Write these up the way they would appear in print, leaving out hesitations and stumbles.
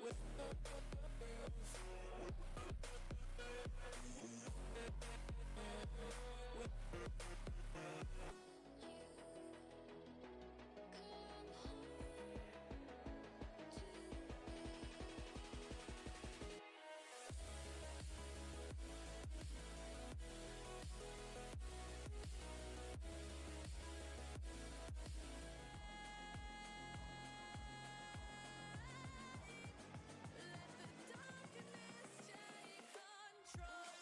Let the darkness take control.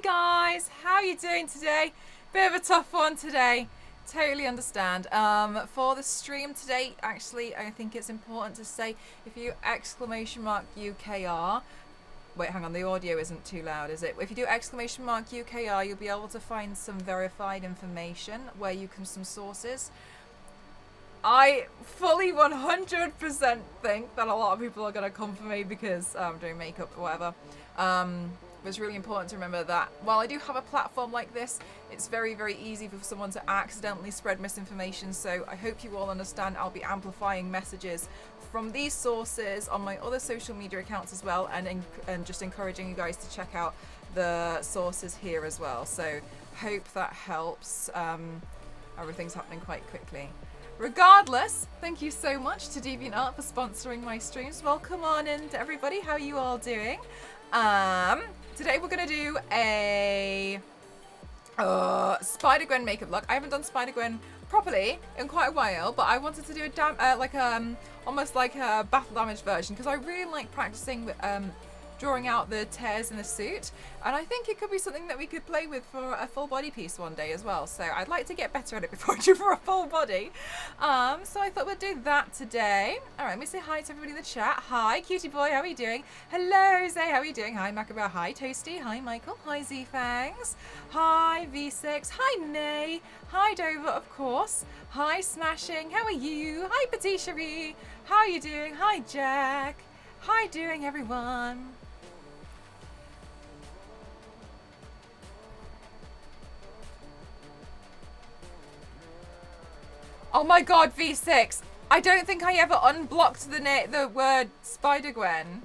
guys, how you doing today? Bit of a tough one today. Totally understand. For the stream today, actually, I think it's important to say if you !UKR. Wait, hang on, the audio isn't too loud, is it? If you do !UKR, you'll be able to find some verified information where you can some sources. I fully 100% think that a lot of people are going to come for me because I'm doing makeup or whatever. It's really important to remember that while I do have a platform like this, it's very, very easy for someone to accidentally spread misinformation. So I hope you all understand I'll be amplifying messages from these sources on my other social media accounts as well, and just encouraging you guys to check out the sources here as well. So hope that helps. Everything's happening quite quickly. Regardless, thank you so much to DeviantArt for sponsoring my streams. Welcome on in to everybody. How are you all doing? Today we're going to do a Spider-Gwen makeup look. I haven't done Spider-Gwen properly in quite a while, but I wanted to do a almost like a battle damage version because I really like practicing with drawing out the tears in the suit, and I think it could be something that we could play with for a full body piece one day as well. So I'd like to get better at it before I do for a full body. So I thought we'd do that today. All right, let me say hi to everybody in the chat. Hi, cutie boy, how are you doing? Hello, Jose, how are you doing? Hi, Macabra. Hi, Toasty. Hi, Michael. Hi, Z-Fangs. Hi, V6. Hi, Nay. Hi, Dover, of course. Hi, Smashing. How are you? Hi, Petit Cherie. How are you doing? Hi, Jack. Hi, doing everyone. Oh my god, V6. I don't think I ever unblocked the word Spider-Gwen.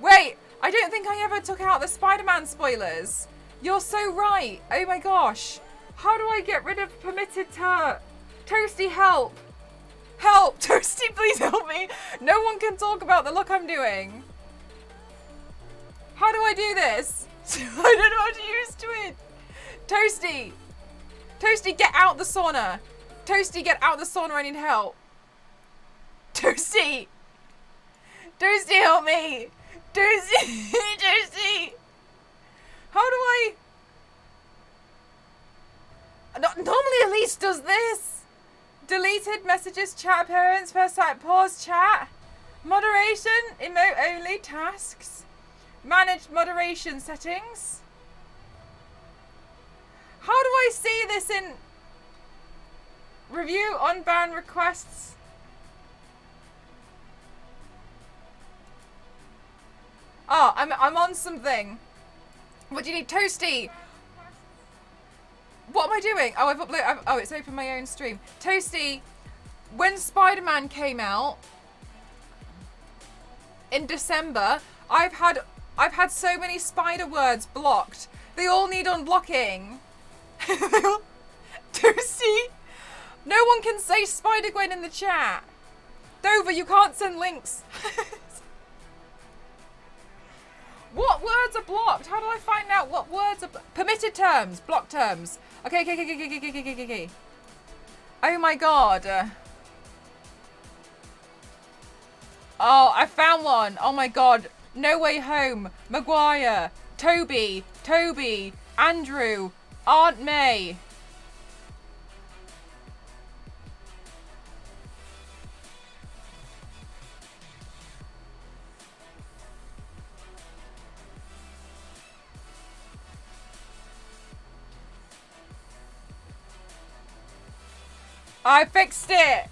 Wait, I don't think I ever took out the Spider-Man spoilers. You're so right. Oh my gosh. How do I get rid of permitted Toasty, help. Help. Toasty, please help me. No one can talk about the look I'm doing. How do I do this? I don't know how to use Twitch. Toasty. Toasty, get out the sauna. Toasty, get out the sauna. I need help. Toasty. Toasty, help me. Toasty. Toasty. How do I... Normally Elise does this. Deleted messages, chat appearance, first sight, pause, chat. Moderation, emote only, tasks. Manage moderation settings. How do I see this in review unbound requests? Oh, I'm on something. What do you need, Toasty? What am I doing? Oh, I've uploaded. Oh, it's opened my own stream. Toasty, when Spider-Man came out in December, I've had so many spider words blocked. They all need unblocking. Toasty, no one can say Spider-Gwen in the chat. Dover, you can't send links. What words are blocked? How do I find out what words are permitted terms? Blocked terms. Okay. Oh my god. Oh, I found one. Oh my god. No Way Home. Maguire. Toby. Andrew. Aunt May. I fixed it.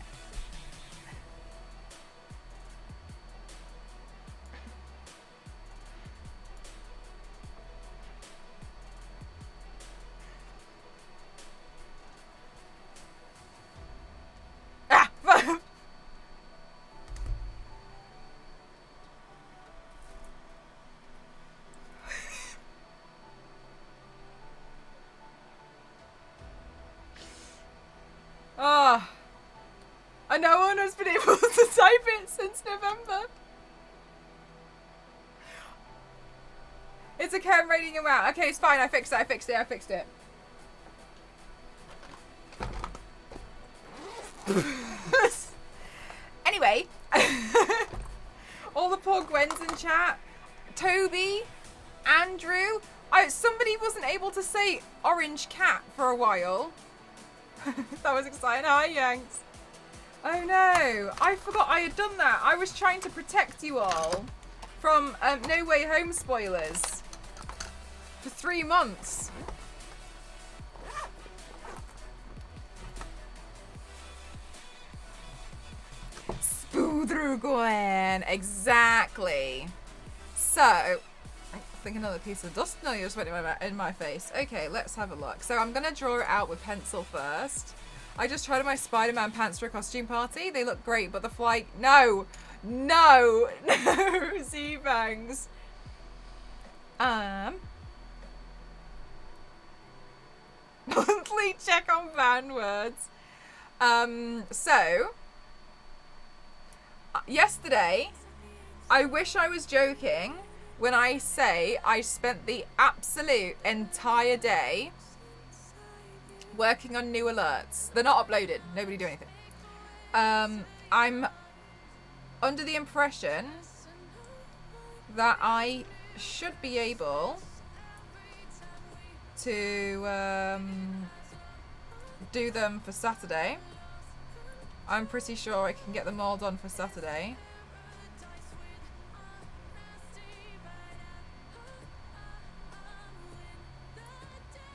Ah. And no one has been able to type it since November. It's okay, I'm rating him out. Okay, it's fine, I fixed it. Anyway, all the poor Gwens in chat. Toby, Andrew, somebody wasn't able to say orange cat for a while. That was exciting. Hi, Yanks. Oh no, I forgot I had done that. I was trying to protect you all from No Way Home spoilers for 3 months. Spoodru Gwen. Exactly. So, I think another piece of dust no, you just went in my face. Okay, let's have a look. So I'm going to draw it out with pencil first. I just tried on my Spider-Man pants for a costume party. They look great, but the fly... No! No! No! Z-Bangs. Monthly check on van words. So... Yesterday, I wish I was joking when I say I spent the absolute entire day working on new alerts. They're not uploaded. Nobody do anything. I'm under the impression that I should be able to do them for Saturday. I'm pretty sure I can get them all done for Saturday.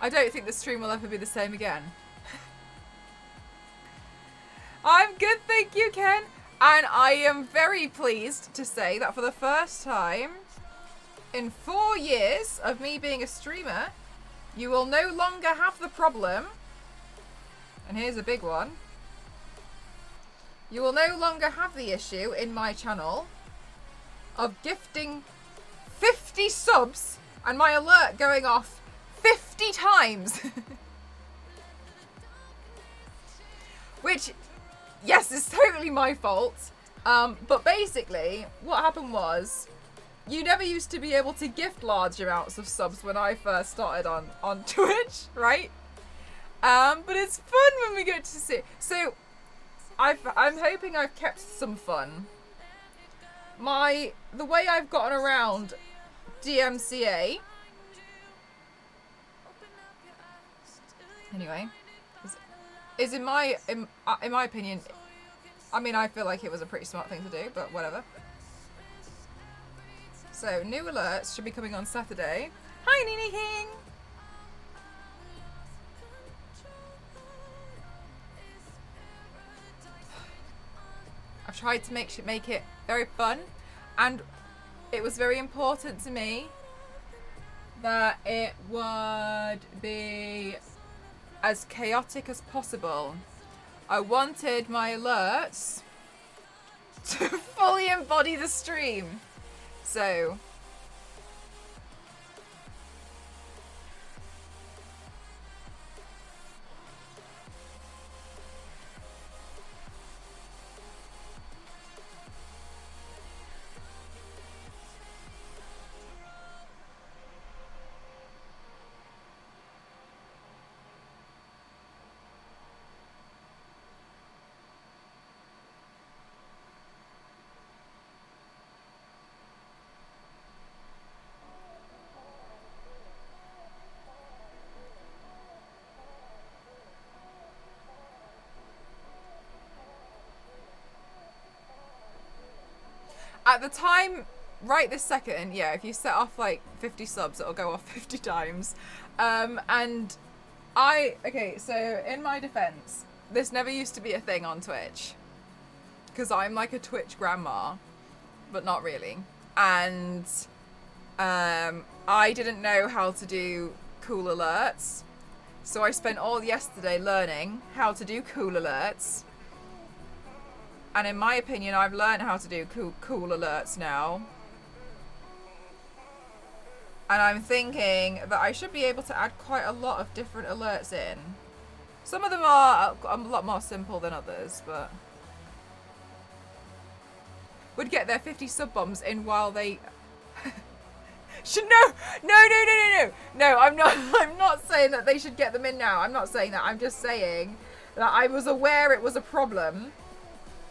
I don't think the stream will ever be the same again. I'm good, thank you, Ken. And I am very pleased to say that for the first time in 4 years of me being a streamer, you will no longer have the problem, and here's a big one, you will no longer have the issue in my channel of gifting 50 subs and my alert going off 50 times. Which, yes, is totally my fault. But basically, what happened was, you never used to be able to gift large amounts of subs when I first started on Twitch, right? But it's fun when we get to see. So, I'm hoping I've kept some fun. The way I've gotten around DMCA. Anyway, is in my opinion. I mean, I feel like it was a pretty smart thing to do, but whatever. So, new alerts should be coming on Saturday. Hi, Nini King! I've tried to make it very fun, and it was very important to me that it would be as chaotic as possible. I wanted my alerts to fully embody the stream. So... At the time, right this second, yeah, if you set off like 50 subs, it'll go off 50 times. Okay, so in my defense, this never used to be a thing on Twitch. Because I'm like a Twitch grandma, but not really. And I didn't know how to do cool alerts. So I spent all yesterday learning how to do cool alerts. And in my opinion, I've learned how to do cool alerts now. And I'm thinking that I should be able to add quite a lot of different alerts in. Some of them are a lot more simple than others, but... would get their 50 sub bombs in while they... No, I'm not saying that they should get them in now. I'm not saying that. I'm just saying that I was aware it was a problem.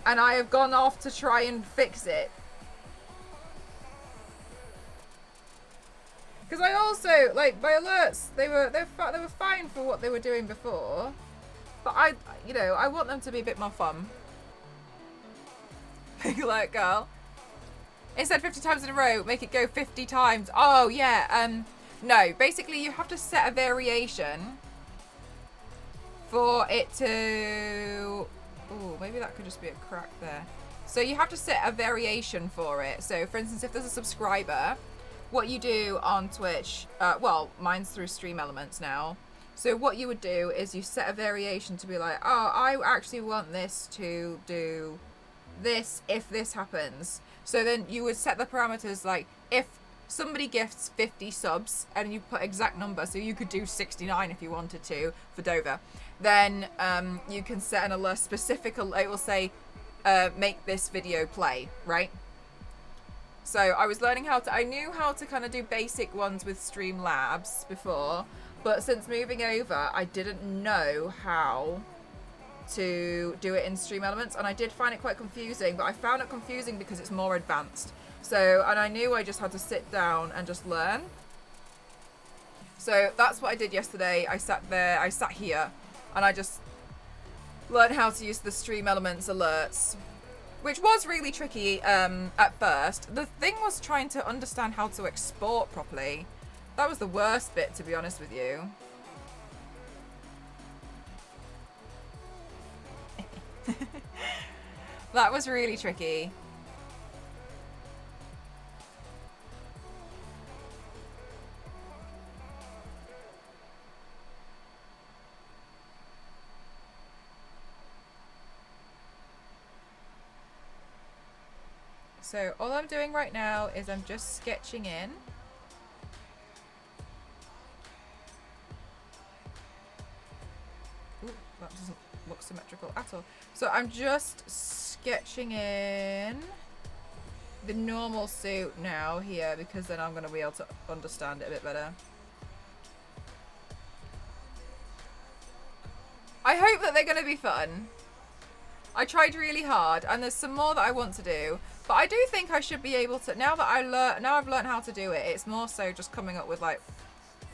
And I have gone off to try and fix it. Because I also, like, my alerts, they were fine for what they were doing before. But I want them to be a bit more fun. Like, girl. Instead 50 times in a row, make it go 50 times. Oh, yeah. No, basically you have to set a variation for it to... Oh, maybe that could just be a crack there. So you have to set a variation for it. So, for instance, if there's a subscriber, what you do on Twitch... well, mine's through Stream Elements now. So what you would do is you set a variation to be like, oh, I actually want this to do this if this happens. So then you would set the parameters like if somebody gifts 50 subs and you put exact number, so you could do 69 if you wanted to for Dover, then you can set an alert specific, it will say make this video play, right? So I was learning I knew how to kind of do basic ones with Streamlabs before, but since moving over, I didn't know how to do it in Stream Elements, and I did find it quite confusing, but I found it confusing because it's more advanced. So, and I knew I just had to sit down and just learn. So that's what I did yesterday. I sat here, and I just learned how to use the Stream Elements alerts, which was really tricky at first. The thing was trying to understand how to export properly. That was the worst bit, to be honest with you. That was really tricky. So all I'm doing right now is I'm just sketching in. Ooh, that doesn't look symmetrical at all. So I'm just sketching in the normal suit now here, because then I'm going to be able to understand it a bit better. I hope that they're going to be fun. I tried really hard, and there's some more that I want to do, but I do think I should be able to, now that I've learned how to do it, it's more so just coming up with like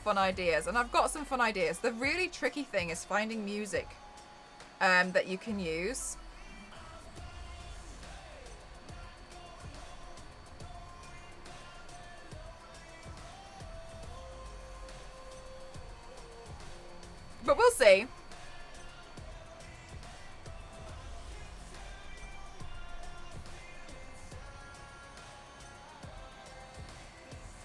fun ideas, and I've got some fun ideas. The really tricky thing is finding music that you can use. But we'll see.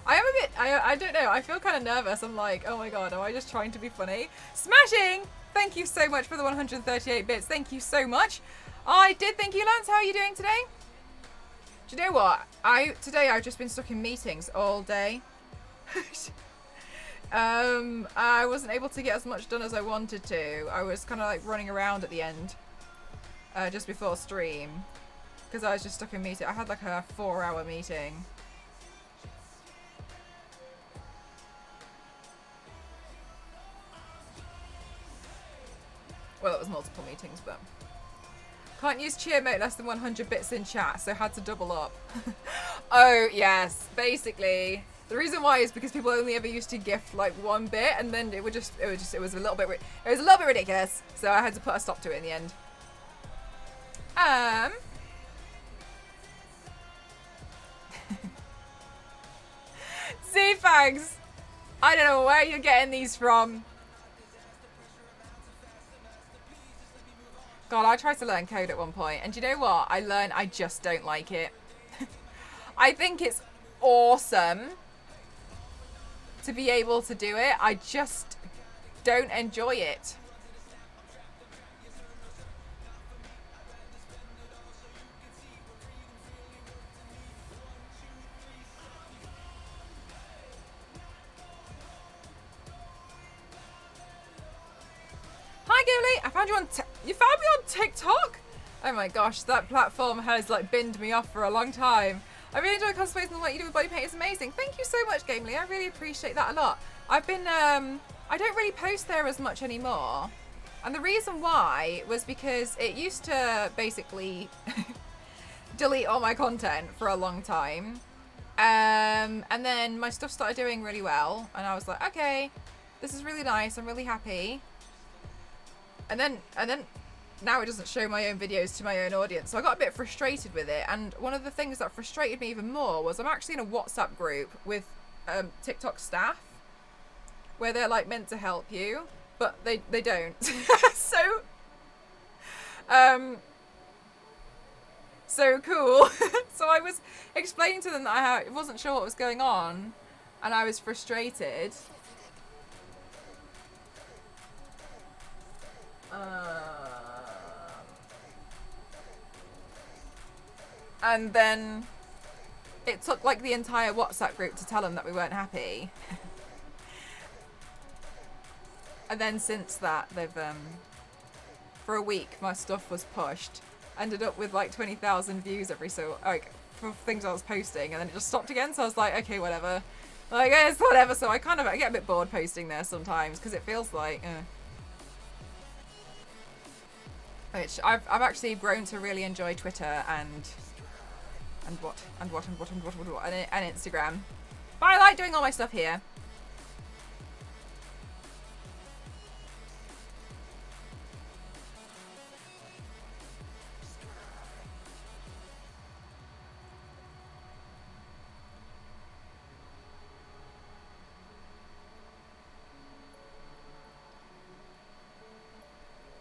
I am a bit, I don't know, I feel kind of nervous. I'm like, oh my god, am I just trying to be funny? Smashing! Thank you so much for the 138 bits. Thank you so much. I did thank you, Lance. How are you doing today? Do you know what? Today I've just been stuck in meetings all day. I wasn't able to get as much done as I wanted to. I was kind of like running around at the end, just before stream, because I was just stuck in meeting. I had like a 4-hour meeting. Well, it was multiple meetings, but can't use cheer mate less than 100 bits in chat, so had to double up. Oh yes, basically the reason why is because people only ever used to gift like 1 bit, and then it was a little bit ridiculous, so I had to put a stop to it in the end. Z-Fags! I don't know where you're getting these from. God, I tried to learn code at one point, and do you know what? I learned I just don't like it. I think it's awesome to be able to do it. I just don't enjoy it. Hi, Ghoulie. I found you on. You found me on TikTok? Oh my gosh, that platform has like binned me off for a long time. I really enjoy cosplays, and what you do with body paint is amazing. Thank you so much, Gamely. I really appreciate that a lot. I've been, I don't really post there as much anymore. And the reason why was because it used to basically delete all my content for a long time. And then my stuff started doing really well, and I was like, okay, this is really nice. I'm really happy. And then now it doesn't show my own videos to my own audience, so I got a bit frustrated with it. And one of the things that frustrated me even more was I'm actually in a WhatsApp group with TikTok staff where they're like meant to help you, but they don't. So cool. So I was explaining to them that I wasn't sure what was going on, and I was frustrated. And then it took like the entire WhatsApp group to tell them that we weren't happy. And then since that, they've for a week my stuff was pushed. Ended up with like 20,000 views for things I was posting, and then it just stopped again. So I was like, okay, whatever. Like, it's whatever. So I get a bit bored posting there sometimes because it feels like. Which I've actually grown to really enjoy Twitter and Instagram. But I like doing all my stuff here.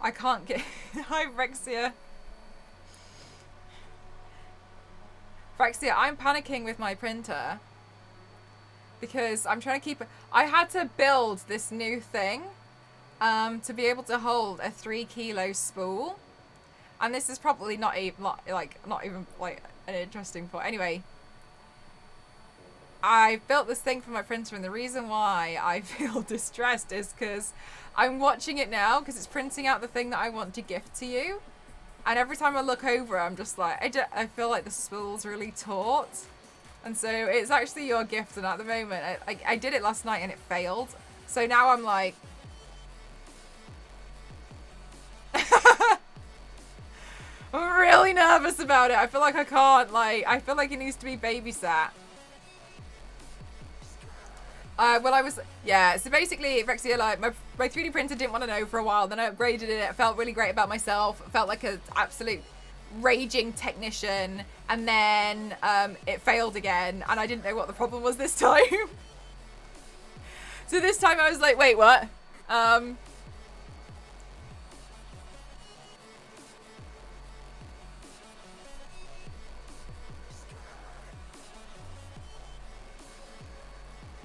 I can't get... Hi, Rexia. Rexia, I'm panicking with my printer because I'm trying to keep... I had to build this new thing to be able to hold a 3 kilo spool. And this is probably not even an interesting point. Anyway, I built this thing for my printer, and the reason why I feel distressed is because I'm watching it now because it's printing out the thing that I want to gift to you. And every time I look over, I'm just like, I feel like the spool's really taut. And so it's actually your gift, and at the moment, I did it last night and it failed. So now I'm like... I'm really nervous about it. I feel like I can't, I feel like it needs to be babysat. So basically, Rexia, my 3D printer didn't want to know for a while, then I upgraded it, I felt really great about myself, felt like an absolute raging technician, and then it failed again, and I didn't know what the problem was this time. So this time I was like, wait, what?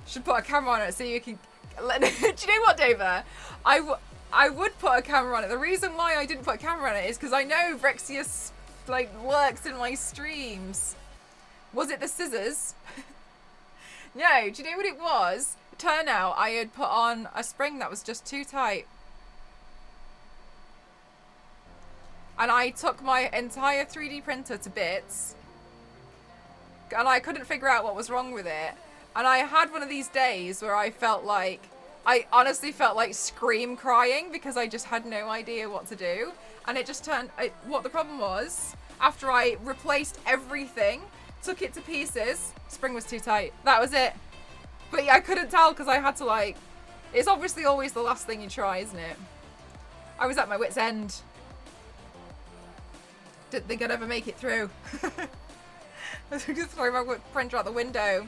Should put a camera on it so you can let... Do you know what, Dover? I would put a camera on it. The reason why I didn't put a camera on it is because I know Vrexius lurks in my streams. Was it the scissors? No, do you know what it was? Turnout, I had put on a spring that was just too tight. And I took my entire 3D printer to bits, and I couldn't figure out what was wrong with it. And I had one of these days where I honestly felt like scream crying because I just had no idea what to do. And it just what the problem was, after I replaced everything, took it to pieces, spring was too tight. That was it. But yeah, I couldn't tell because I had to it's obviously always the last thing you try, isn't it? I was at my wit's end. Didn't think I'd ever make it through. I was just throwing my printer out the window.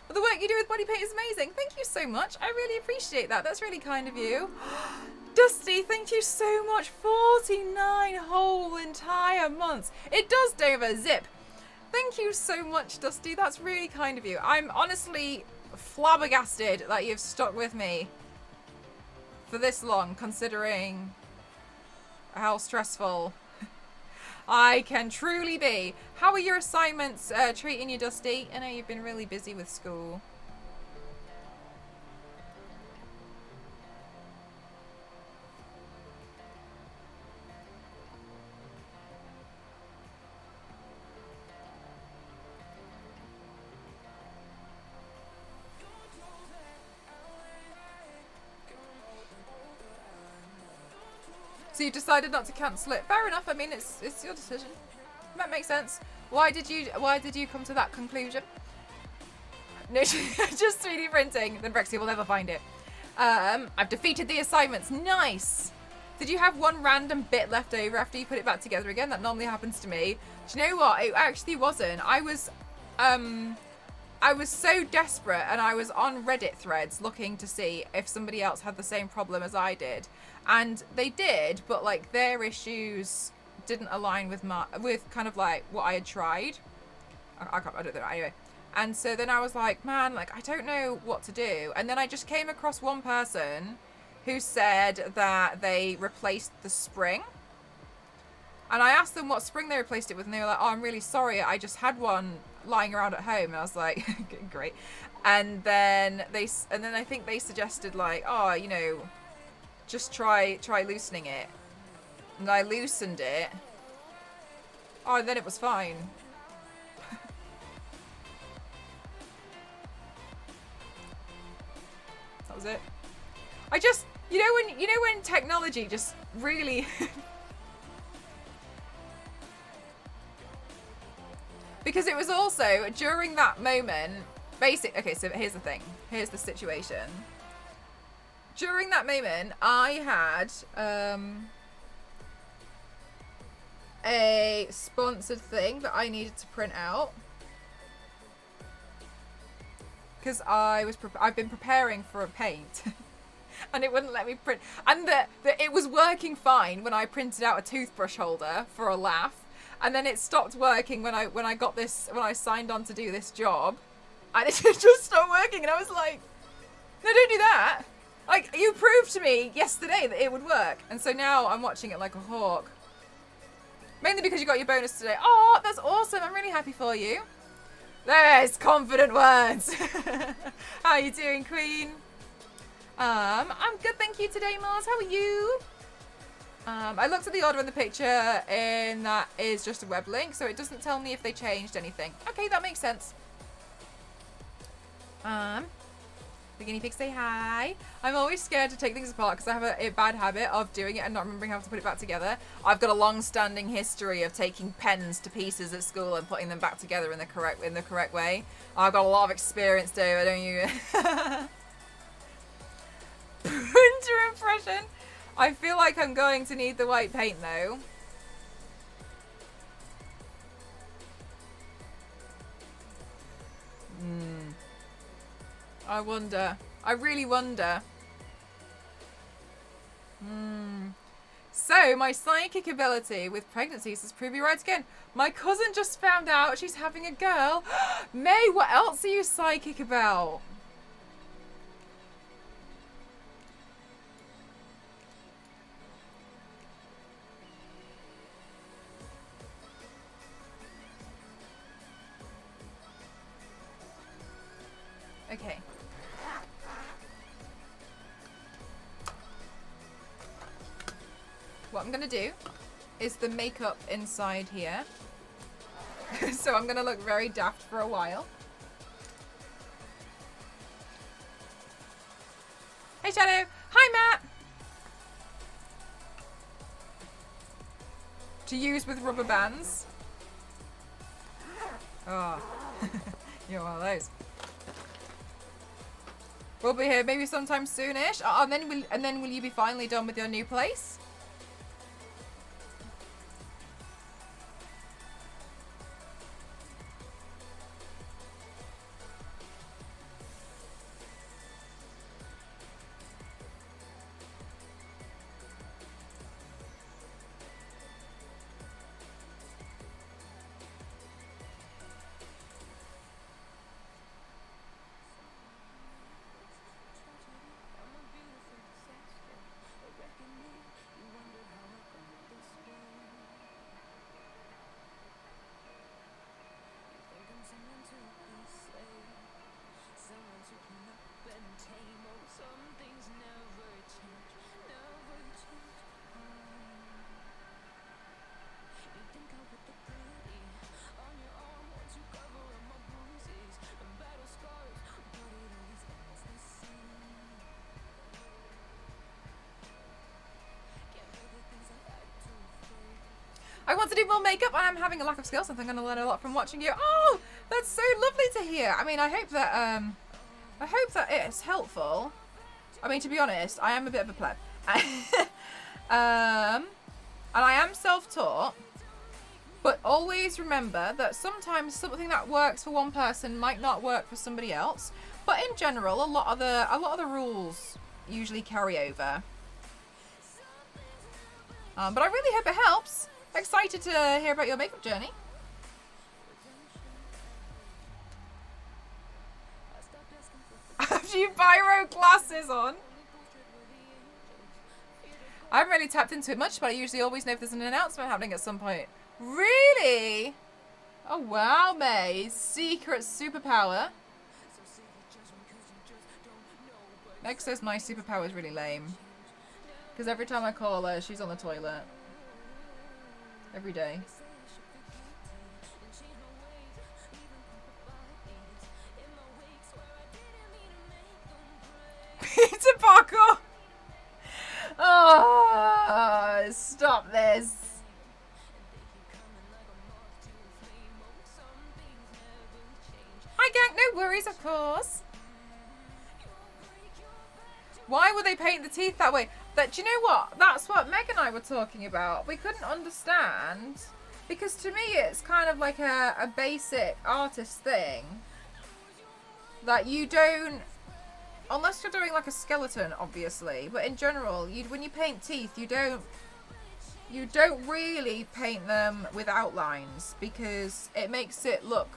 But the work you do with body paint is amazing. Thank you so much. I really appreciate that. That's really kind of you. Dusty, thank you so much. 49 whole entire months. It does, Dover. Zip. Thank you so much, Dusty. That's really kind of you. I'm honestly flabbergasted that you've stuck with me for this long, considering how stressful I can truly be. How are your assignments treating you, Dusty? I know you've been really busy with school. So you decided not to cancel it. Fair enough. I mean, it's your decision. That makes sense. Why did you come to that conclusion? No, just 3D printing. Then Brexy will never find it. I've defeated the assignments. Nice. Did you have one random bit left over after you put it back together again? That normally happens to me. Do you know what? It actually wasn't. I was so desperate, and I was on Reddit threads looking to see if somebody else had the same problem as I did, and they did, but like their issues didn't align with kind of like what I had tried. I don't know. Anyway. And so then I was like, man, like, I don't know what to do. And then I just came across one person who said that they replaced the spring. And I asked them what spring they replaced it with, and they were like, oh, I'm really sorry, I just had one lying around at home. And I was like, great. And then I think they suggested like, oh, you know, just try loosening it. And I loosened it. Oh, and then it was fine. That was it. I just, you know when technology just really because it was also during that moment okay, so here's the thing. Here's the situation. During that moment, I had a sponsored thing that I needed to print out. Because I've been preparing for a paint, and it wouldn't let me print. And it was working fine when I printed out a toothbrush holder for a laugh, and then it stopped working when I signed on to do this job, and it just stopped working. And I was like, no, don't do that. Like, you proved to me yesterday that it would work, and so now I'm watching it like a hawk. Mainly because you got your bonus today. Oh, that's awesome! I'm really happy for you. There's confident words. How are you doing, Queen? I'm good, thank you today, Mars. How are you? I looked at the order in the picture, and that is just a web link, so it doesn't tell me if they changed anything. Okay, that makes sense. The guinea pigs say hi. I'm always scared to take things apart because I have a bad habit of doing it and not remembering how to put it back together. I've got a long-standing history of taking pens to pieces at school and putting them back together in the correct way. I've got a lot of experience, David, don't you? Printer impression. I feel like I'm going to need the white paint though. I wonder. I really wonder. So, my psychic ability with pregnancies has proved me right again. My cousin just found out she's having a girl. May, what else are you psychic about? Okay. What I'm going to do is the makeup inside here. So I'm going to look very daft for a while. Hey, Shadow. Hi, Matt. To use with rubber bands. Oh, you're one of those. We'll be here maybe sometime soonish. Oh, and then will you be finally done with your new place? want to do more makeup and I'm having a lack of skills. I think I'm going to learn a lot from watching you. Oh, that's so lovely to hear. I mean, I hope that it's helpful. I mean, to be honest, I am a bit of a pleb. And I am self-taught. But always remember that sometimes something that works for one person might not work for somebody else. But in general, a lot of the rules usually carry over. But I really hope it helps. Excited to hear about your makeup journey. Have you biro glasses on? I haven't really tapped into it much, but I usually always know if there's an announcement happening at some point. Really? Oh wow, May. Secret superpower. Meg says my superpower is really lame. Because every time I call her, she's on the toilet. Every day. Peter Parker! Oh, stop this. Hi, gang. No worries, of course. Why would they paint the teeth that way? That, do you know what? That's what Meg and I were talking about. We couldn't understand. Because to me, it's kind of like a basic artist thing. That you don't... Unless you're doing like a skeleton, obviously. But in general, when you paint teeth, you don't really paint them with outlines. Because it makes it look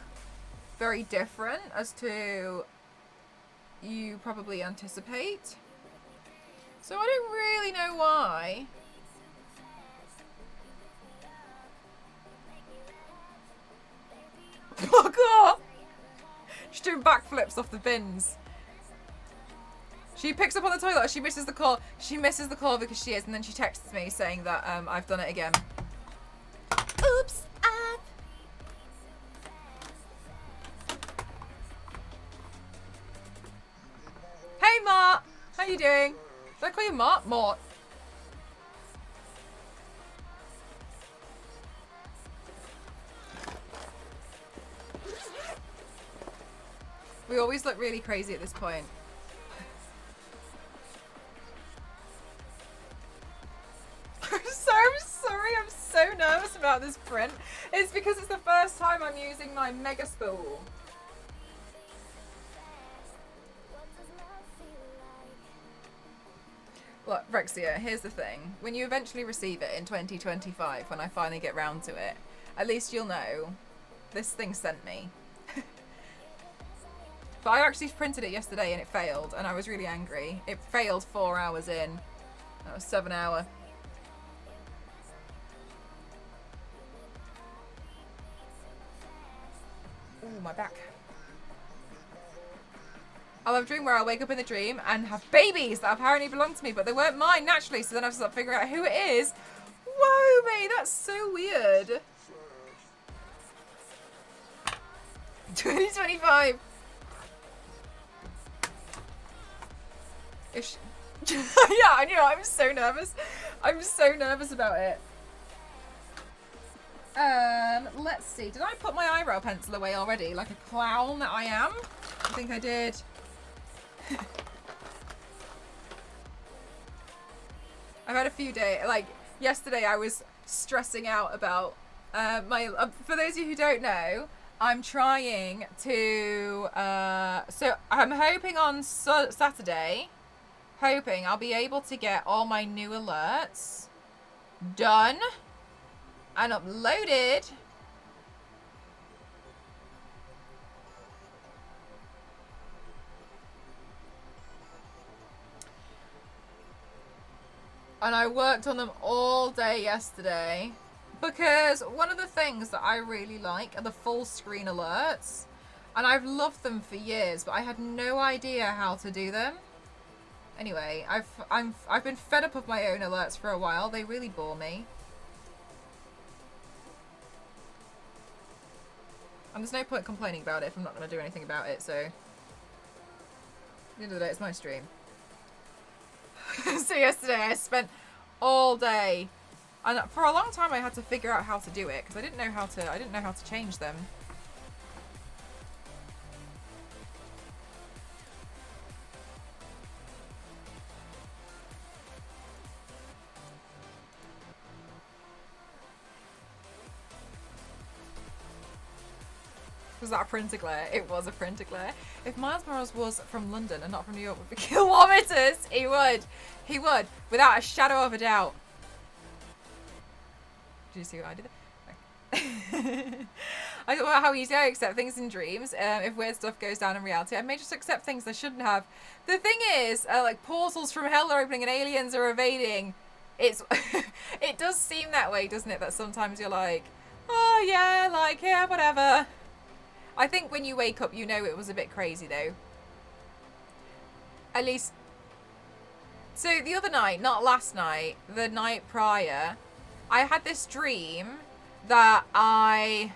very different as to you probably anticipate. So I don't really know why. Fuck off! She's doing backflips off the bins. She picks up on the toilet. She misses the call. She misses the call because she is, and then she texts me saying that I've done it again. Oops! Hey, Mart. How you doing? Did I call you Mart? Mort. We always look really crazy at this point. I'm so sorry. I'm so nervous about this print. It's because it's the first time I'm using my mega spool. Look, Rexia, here's the thing. When you eventually receive it in 2025, when I finally get round to it, at least you'll know this thing sent me. But I actually printed it yesterday and it failed, and I was really angry. It failed 4 hours in. That was 7 hour. Ooh, my back. I love a dream where I wake up in the dream and have babies that apparently belong to me, but they weren't mine naturally, so then I have to start figuring out who it is. Whoa, mate, that's so weird. 2025. If she... Yeah, I know, I'm so nervous. I'm so nervous about it. Let's see. Did I put my eyebrow pencil away already? Like a clown that I am? I think I did. I've had a few days, like yesterday I was stressing out about for those of you who don't know, I'm trying to so I'm hoping on Saturday I'll be able to get all my new alerts done and uploaded. And I worked on them all day yesterday because one of the things that I really like are the full screen alerts, and I've loved them for years, but I had no idea how to do them. Anyway, I've been fed up of my own alerts for a while. They really bore me. And there's no point complaining about it if I'm not going to do anything about it, so at the end of the day, it's my stream. So yesterday I spent all day And for a long time I had to figure out how to do it because I didn't know how to change them. Was that a printer glare? It was a printer glare. If Miles Morales was from London and not from New York with the kilometers, he would. He would, without a shadow of a doubt. Did you see what I did there? I thought about how easy I accept things in dreams. If weird stuff goes down in reality, I may just accept things I shouldn't have. The thing is, like portals from hell are opening and aliens are evading. It's it does seem that way, doesn't it? That sometimes you're like, oh yeah, like yeah, whatever. I think when you wake up, you know it was a bit crazy, though. At least... So, the other night, not last night, the night prior, I had this dream that I...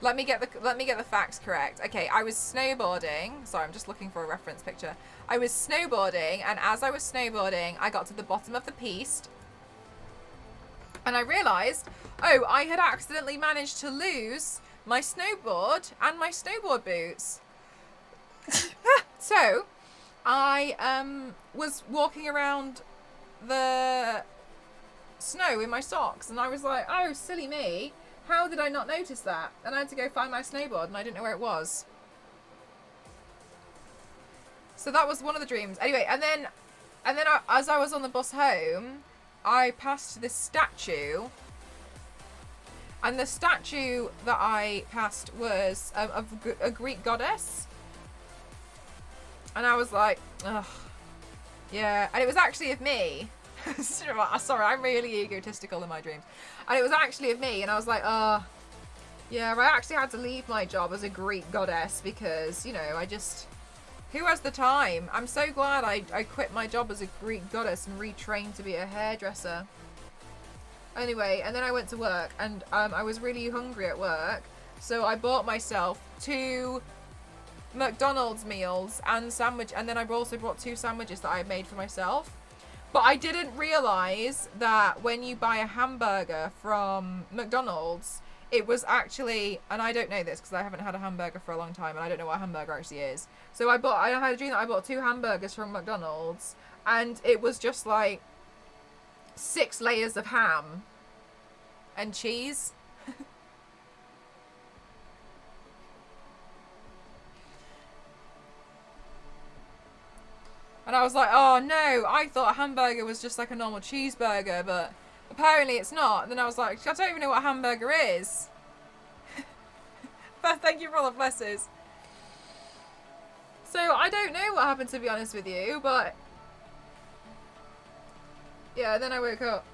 Let me get the facts correct. Okay, I was snowboarding. Sorry, I'm just looking for a reference picture. I was snowboarding, and as I was snowboarding, I got to the bottom of the piste. And I realised, oh, I had accidentally managed to lose my snowboard and my snowboard boots. So I was walking around the snow in my socks and I was like, oh silly me, how did I not notice that? And I had to go find my snowboard and I didn't know where it was. So that was one of the dreams. Anyway, and then as I was on the bus home, I passed this statue. And the statue that I passed was of a Greek goddess. And I was like, ugh. Yeah. And it was actually of me. Sorry, I'm really egotistical in my dreams. And it was actually of me. And I was like, yeah, I actually had to leave my job as a Greek goddess because, you know, I just... Who has the time? I'm so glad I quit my job as a Greek goddess and retrained to be a hairdresser. Anyway, and then I went to work, and I was really hungry at work, so I bought myself 2 McDonald's meals and sandwich, and then I also brought 2 sandwiches that I had made for myself. But I didn't realise that when you buy a hamburger from McDonald's, it was actually, and I don't know this because I haven't had a hamburger for a long time, and I don't know what a hamburger actually is. So I had a dream that I bought 2 hamburgers from McDonald's, and it was just like 6 layers of ham and cheese. And I was like, oh no, I thought a hamburger was just like a normal cheeseburger, but apparently it's not. And then I was like, I don't even know what a hamburger is. But thank you for all the blesses. So I don't know what happened, to be honest with you, but yeah, then I woke up.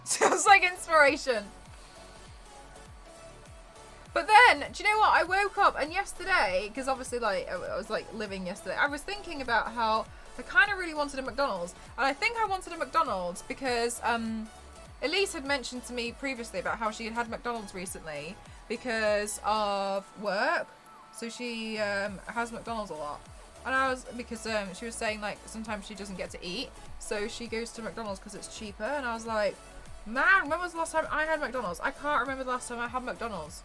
Sounds like inspiration. But then, do you know what? I woke up and yesterday, because obviously like I was like living yesterday, I was thinking about how I kind of really wanted a McDonald's. And I think I wanted a McDonald's because Elise had mentioned to me previously about how she had McDonald's recently because of work. So she has McDonald's a lot. And because she was saying like sometimes she doesn't get to eat. So she goes to McDonald's because it's cheaper. And I was like, man, when was the last time I had McDonald's? I can't remember the last time I had McDonald's.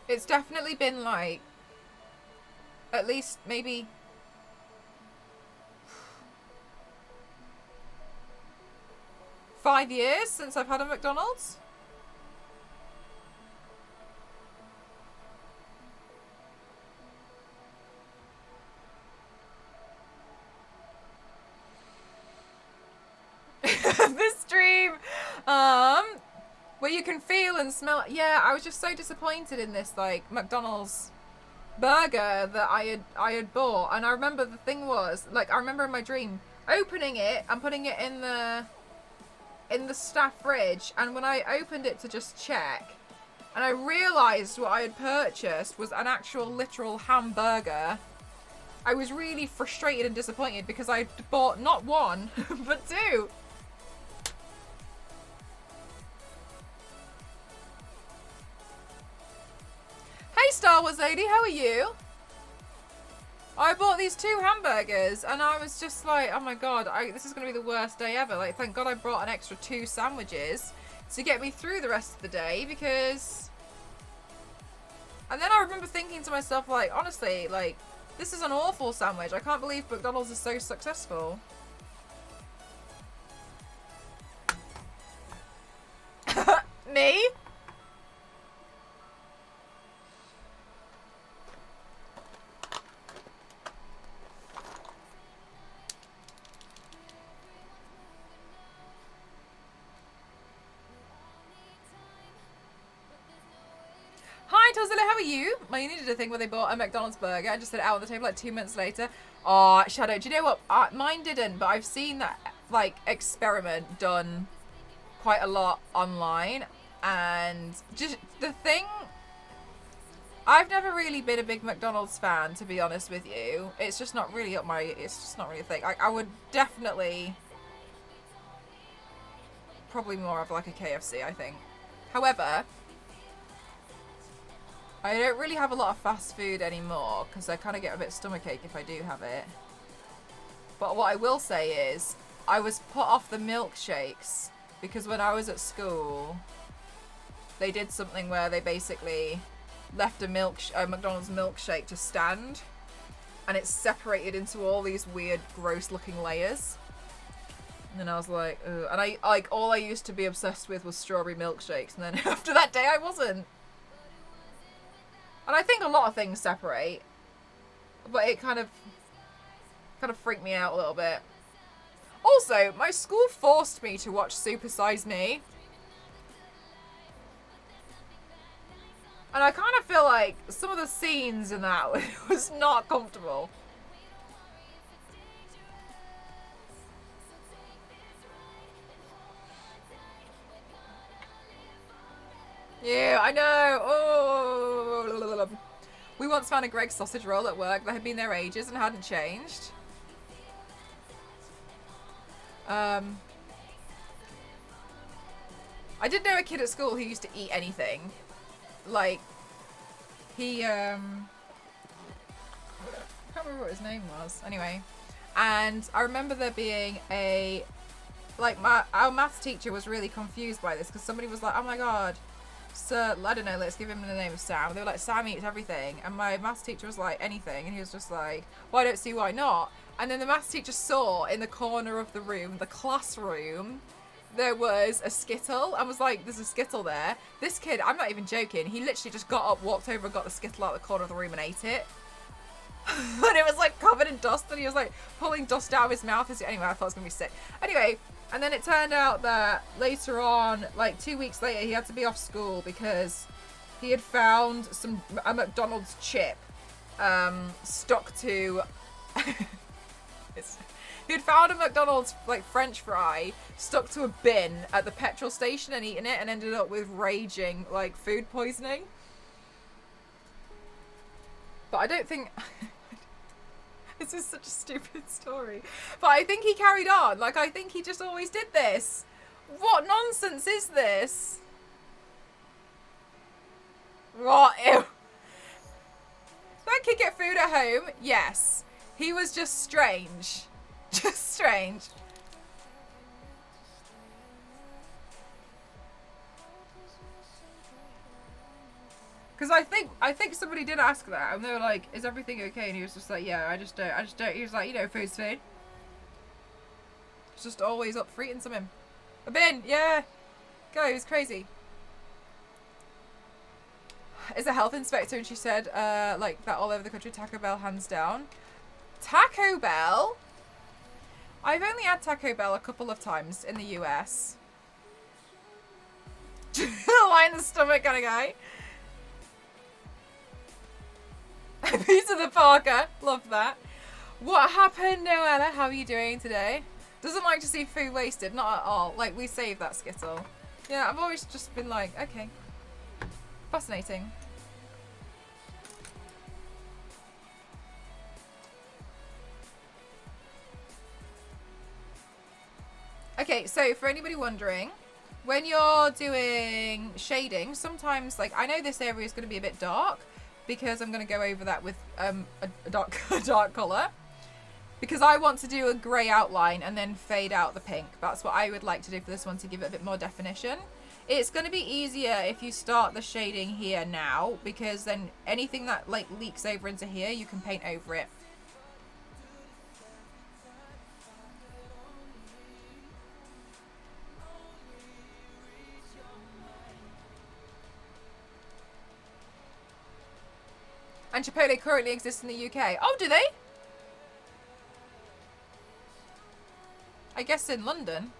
It's definitely been like at least maybe 5 years since I've had a McDonald's. This dream, where you can feel and smell. Yeah, I was just so disappointed in this like McDonald's burger that I had bought, and I remember the thing was like I remember in my dream opening it and putting it in the staff fridge, and when I opened it to just check, and I realised what I had purchased was an actual literal hamburger. I was really frustrated and disappointed because I bought not one, but two. Hey Star Wars lady, how are you? I bought these 2 hamburgers and I was just like, oh my god, this is going to be the worst day ever. Like, thank god I brought an extra 2 sandwiches to get me through the rest of the day because... And then I remember thinking to myself, like, honestly, like, this is an awful sandwich. I can't believe McDonald's is so successful. Me? Hi, Tozilla, how are you? My uni did a thing where they bought a McDonald's burger and just set it out on the table like 2 minutes later. Oh, Shadow, do you know what? Mine didn't, but I've seen that, like, experiment done quite a lot online. And just the thing... I've never really been a big McDonald's fan, to be honest with you. It's just not really up my... It's just not really a thing. I would definitely... Probably more of, like, a KFC, I think. However... I don't really have a lot of fast food anymore because I kind of get a bit stomachache if I do have it. But what I will say is I was put off the milkshakes because when I was at school they did something where they basically left a McDonald's milkshake to stand and it's separated into all these weird gross looking layers. And then I was like, ugh. And all I used to be obsessed with was strawberry milkshakes, and then after that day I wasn't. And I think a lot of things separate, but it kind of freaked me out a little bit. Also, my school forced me to watch Super Size Me. And I kind of feel like some of the scenes in that was not comfortable. Yeah, I know. Oh, we once found a Greg's sausage roll at work that had been there ages and hadn't changed. I did know a kid at school who used to eat anything. Like, he, I can't remember what his name was. Anyway, and I remember there being our maths teacher was really confused by this because somebody was like, oh my god, sir, I don't know, let's give him the name of Sam. They were like, Sam eats everything. And my maths teacher was like, anything. And he was just like, well, I don't see why not. And then the maths teacher saw in the corner of the room, the classroom, there was a Skittle. I was like, there's a Skittle there. This kid, I'm not even joking, he literally just got up, walked over and got the Skittle out the corner of the room and ate it. And it was like covered in dust and he was like pulling dust out of his mouth. Anyway, I thought it was going to be sick. Anyway, and then it turned out that later on, like 2 weeks later, he had to be off school because he had found a McDonald's chip stuck to... He had found a McDonald's like French fry stuck to a bin at the petrol station and eaten it and ended up with raging like food poisoning. But I don't think... This is such a stupid story. But I think he carried on. Like, I think he just always did this. What nonsense is this? What? Ew. That kid get food at home? Yes. He was just strange. Just strange. Because I think somebody did ask that, and they were like, "Is everything okay?" And he was just like, "Yeah, I just don't." He was like, "You know, food's food." It's just always up for eating something. A bin, yeah. Go, he's crazy. Is a health inspector, and she said, like that all over the country. Taco Bell, hands down. Taco Bell. I've only had Taco Bell a couple of times in the US. Lie in the stomach kind of guy. A piece of the Parker. Love that. What happened, Noella? How are you doing today? Doesn't like to see food wasted. Not at all. Like, we saved that Skittle. Yeah, I've always just been like, okay. Fascinating. Okay, so for anybody wondering, when you're doing shading, sometimes, like, I know this area is going to be a bit dark because I'm going to go over that with a dark, dark colour. Because I want to do a grey outline and then fade out the pink. That's what I would like to do for this one to give it a bit more definition. It's going to be easier if you start the shading here now, because then anything that like leaks over into here, you can paint over it. And Chipotle currently exists in the UK. Oh, do they? I guess in London.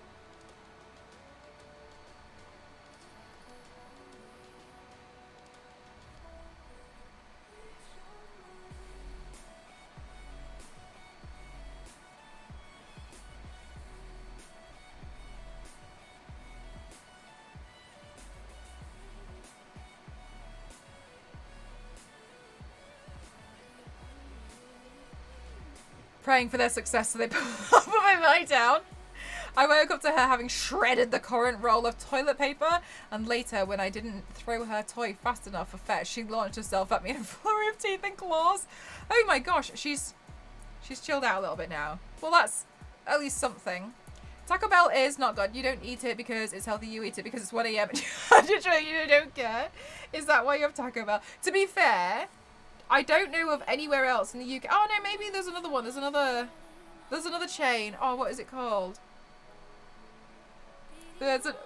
Praying for their success so they put my money down. I woke up to her having shredded the current roll of toilet paper, and later, when I didn't throw her toy fast enough for fetch, she launched herself at me in a flurry of teeth and claws. Oh my gosh, she's chilled out a little bit now. Well, that's at least something. Taco Bell is not good. You don't eat it because it's healthy. You eat it because it's 1 a.m. and you don't care. Is that why you have Taco Bell? To be fair, I don't know of anywhere else in the UK. Oh no, maybe there's another one. There's another chain. Oh, what is it called?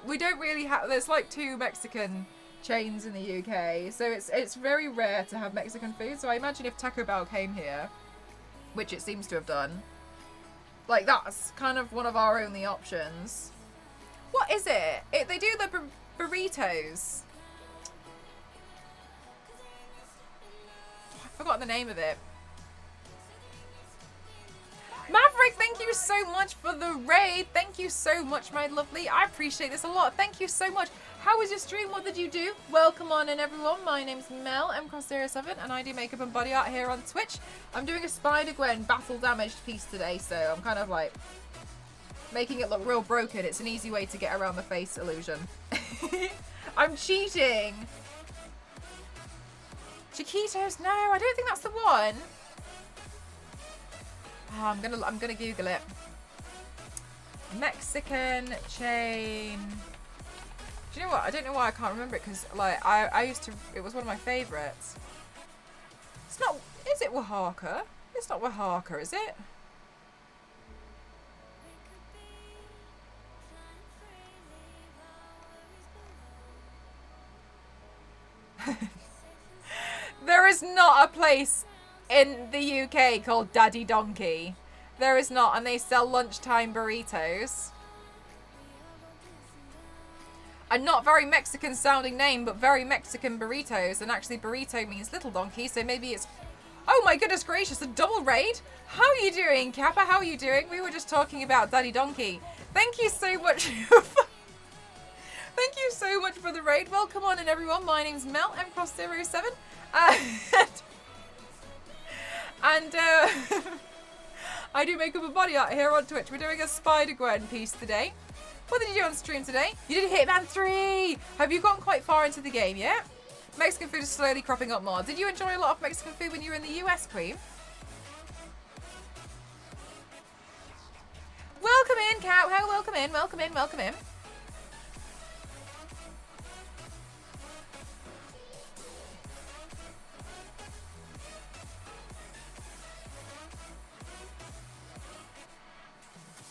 We don't really have. There's like 2 Mexican chains in the UK, so it's very rare to have Mexican food. So I imagine if Taco Bell came here, which it seems to have done, like that's kind of one of our only options. What is it? They do the burritos. I forgot the name of it. Maverick, thank you so much for the raid. Thank you so much, my lovely. I appreciate this a lot. Thank you so much. How was your stream? What did you do? Welcome on in, everyone. My name's Mel, mcross07, and I do makeup and body art here on Twitch. I'm doing a Spider-Gwen battle damaged piece today, so I'm kind of like making it look real broken. It's an easy way to get around the face illusion. I'm cheating. Chiquitos? No, I don't think that's the one. Oh, I'm gonna Google it. Mexican chain. Do you know what? I don't know why I can't remember it, because like I used to. It was one of my favorites. It's not. Is it Oaxaca? It's not Oaxaca, is it? There is not a place in the UK called Daddy Donkey. There is not, and they sell lunchtime burritos. A not very Mexican sounding name, but very Mexican burritos. And actually burrito means little donkey, so maybe it's... Oh my goodness gracious, a double raid? How are you doing, Kappa? How are you doing? We were just talking about Daddy Donkey. Thank you so much. Thank you so much for the raid. Welcome on in, everyone. My name's Mel, mcross07. And I do makeup and body art here on Twitch. We're doing a Spider-Gwen piece today. What did you do on stream today? You did Hitman 3! Have you gotten quite far into the game yet? Mexican food is slowly cropping up more. Did you enjoy a lot of Mexican food when you were in the US, Queen? Welcome in, Cat. Welcome in, welcome in, welcome in.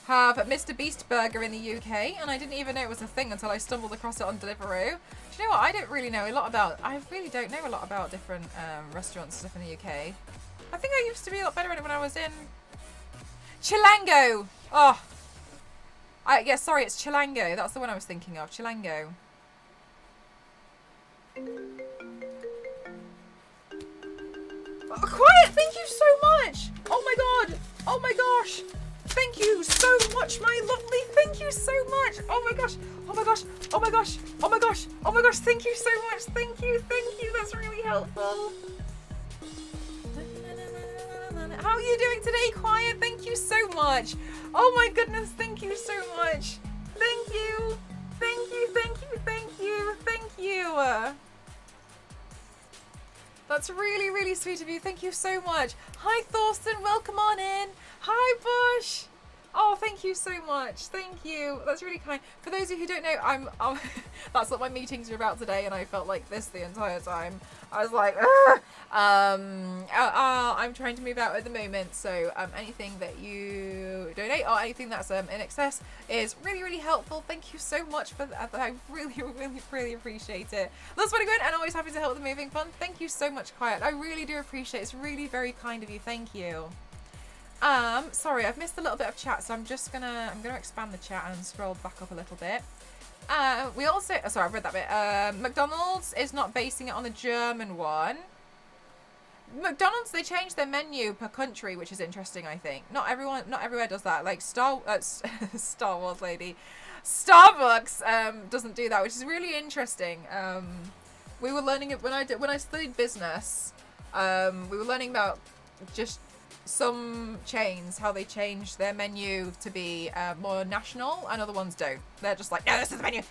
Have Mr. Beast Burger in the UK, and I didn't even know it was a thing until I stumbled across it on Deliveroo. Do you know what? I don't really know a lot about... I really don't know a lot about different restaurants and stuff in the UK. I think I used to be a lot better at it when I was in... Chilango! Oh! Yeah, sorry, it's Chilango. That's the one I was thinking of. Chilango. Oh, quiet! Thank you so much! Oh my god! Oh my gosh! Thank you so much, my lovely. Thank you so much. Oh my gosh. Oh my gosh. Oh my gosh. Oh my gosh. Oh my gosh. Thank you so much. Thank you. Thank you. That's really helpful. How are you doing today, Quiet? Thank you so much. Oh my goodness. Thank you so much. Thank you. Thank you, thank you, thank you, thank you. That's really, really sweet of you. Thank you so much. Hi, Thorsten. Welcome on in. Hi, Bush. Oh, thank you so much. Thank you. That's really kind. For those of you who don't know, I'm that's what my meetings are about today, and I felt like this the entire time. I was like, I'm trying to move out at the moment, so anything that you donate or anything that's in excess is really, really helpful. Thank you so much for that. I really, really, really appreciate it. That's what I went, and always happy to help the moving fund. Thank you so much, Quiet. I really do appreciate it. It's really very kind of you. Thank you. Sorry, I've missed a little bit of chat, so I'm gonna expand the chat and scroll back up a little bit. We also, sorry, I've read that bit. McDonald's is not basing it on the German one. McDonald's, they changed their menu per country, which is interesting, I think. Not everywhere does that. Like Star Wars lady. Starbucks, doesn't do that, which is really interesting. We were learning it when I studied business. We were learning about just some chains, how they change their menu to be more national, and other ones don't. They're just like, no, this is the menu.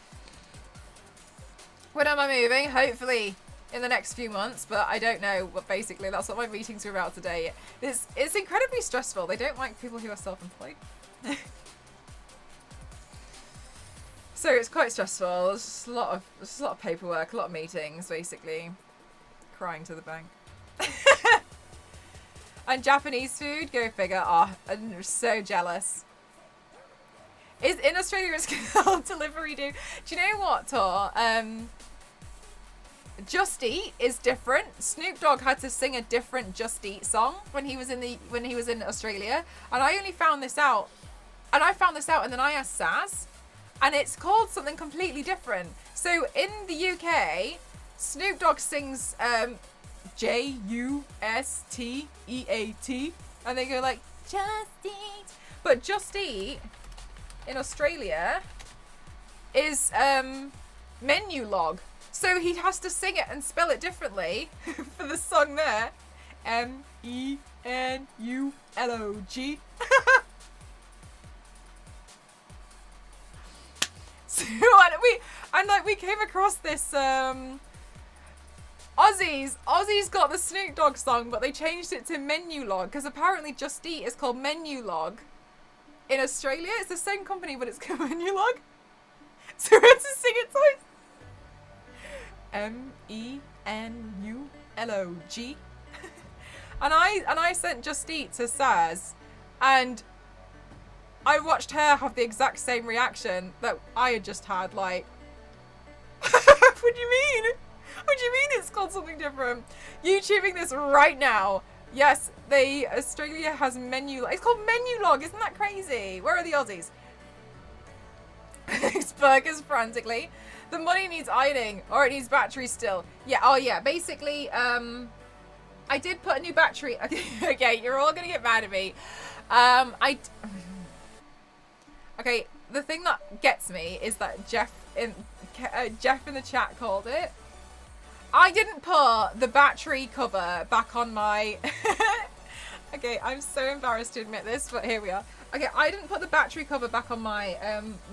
When am I moving? Hopefully in the next few months, but I don't know. But basically, that's what my meetings are about today. It's incredibly stressful. They don't like people who are self-employed. So it's quite stressful. There's just a lot of paperwork, a lot of meetings, basically. Crying to the bank. And Japanese food, go figure. Oh, I'm so jealous. In Australia, it's called delivery do. Do you know what, Tor? Just Eat is different. Snoop Dogg had to sing a different Just Eat song when he was in Australia, and I only found this out. And then I asked Saz, and it's called something completely different. So in the UK, Snoop Dogg sings Justeat, and they go like Just Eat. But Just Eat in Australia is menu log, so he has to sing it and spell it differently for the song there. Menulog. So we came across this Aussie's got the Snoop Dogg song, but they changed it to Menulog, because apparently Just Eat is called Menulog in Australia. It's the same company, but it's called Menulog. So we had to sing it twice. Menulog. And I sent Just Eat to Saz, and I watched her have the exact same reaction that I had just had, like, what do you mean? What do you mean it's called something different? YouTubing this right now. Yes, Australia has it's called Menulog. Isn't that crazy? Where are the Aussies? Burgers frantically. The money needs ironing, or it needs batteries still. Yeah. Oh yeah. Basically, I did put a new battery. Okay, you're all gonna get mad at me. Okay. The thing that gets me is that Jeff in the chat called it. I didn't put the battery cover back on my... Okay, I'm so embarrassed to admit this, but here we are. Okay, I didn't put the battery cover back on my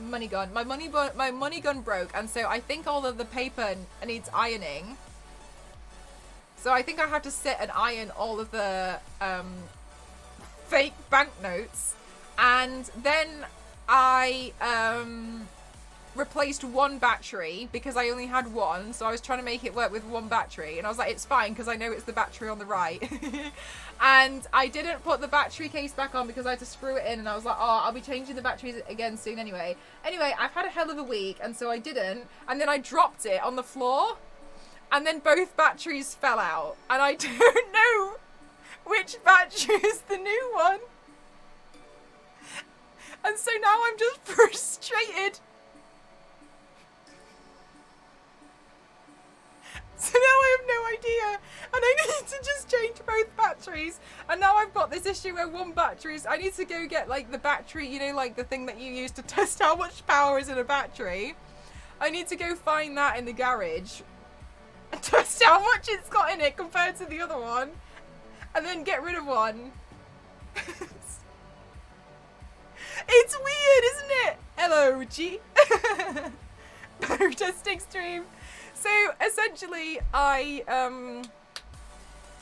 money gun. My money gun broke, and so I think all of the paper needs ironing. So I think I have to sit and iron all of the fake banknotes, and then I replaced one battery because I only had one, so I was trying to make it work with one battery, and I was like, it's fine because I know it's the battery on the right. And I didn't put the battery case back on because I had to screw it in, and I was like, oh, I'll be changing the batteries again soon anyway. Anyway, I've had a hell of a week, and so I didn't, and then I dropped it on the floor, and then both batteries fell out, and I don't know which battery is the new one. And so now I'm just frustrated. So now I have no idea, and I need to just change both batteries, and now I've got this issue where one battery is, I need to go get like the battery, you know, like the thing that you use to test how much power is in a battery. I need to go find that in the garage and test how much it's got in it compared to the other one, and then get rid of one. It's weird, isn't it? Hello, G. Protesting stream. So essentially, I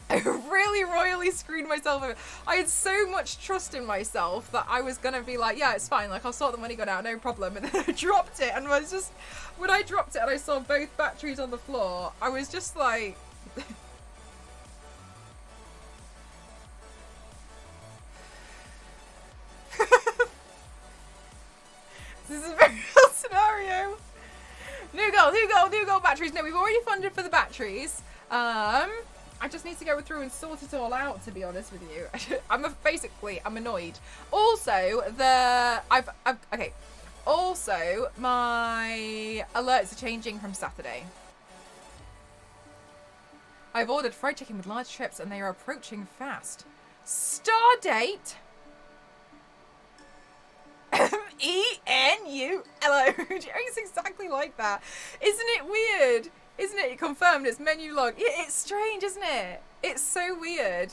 really royally screwed myself over. I had so much trust in myself that I was gonna be like, yeah, it's fine, like I'll sort the money gun out, no problem. And then I dropped it and was just, when I dropped it and I saw both batteries on the floor, I was just like, this is a very real scenario. New goal batteries. No, we've already funded for the batteries. I just need to go through and sort it all out, to be honest with you. I'm annoyed. Also, okay. Also, my alerts are changing from Saturday. I've ordered fried chicken with large strips and they are approaching fast. Star date. M-E-N-U-L-O. It's exactly like that. Isn't it weird? Isn't it? Confirmed, it's menu log. It's strange, isn't it? It's so weird.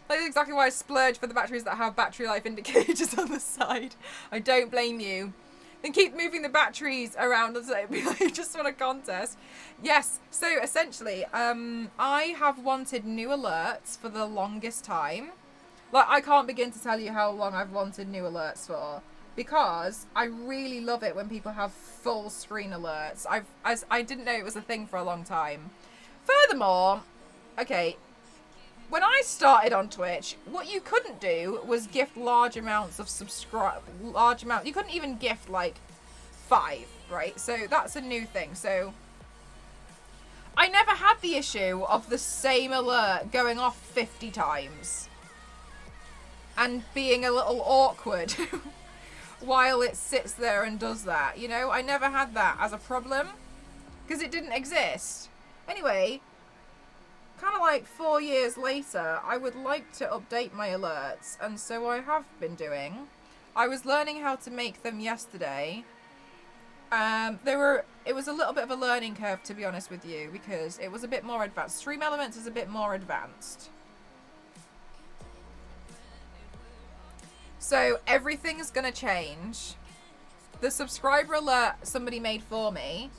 That's exactly why I splurge for the batteries that have battery life indicators on the side. I don't blame you. Then keep moving the batteries around and say, like, just want a contest. Yes, so essentially, I have wanted new alerts for the longest time. Like, I can't begin to tell you how long I've wanted new alerts for. Because I really love it when people have full screen alerts. I didn't know it was a thing for a long time. Furthermore, okay, when I started on Twitch, what you couldn't do was gift large amounts of you couldn't even gift like 5, right? So that's a new thing. So I never had the issue of the same alert going off 50 times and being a little awkward while it sits there and does that, you know? I never had that as a problem because it didn't exist. Anyway, kind of like 4 years later, I would like to update my alerts, and so I have been doing. I was learning how to make them yesterday. It was a little bit of a learning curve, to be honest with you, because it was a bit more advanced. Stream Elements is a bit more advanced. So everything's gonna change. The subscriber alert somebody made for me,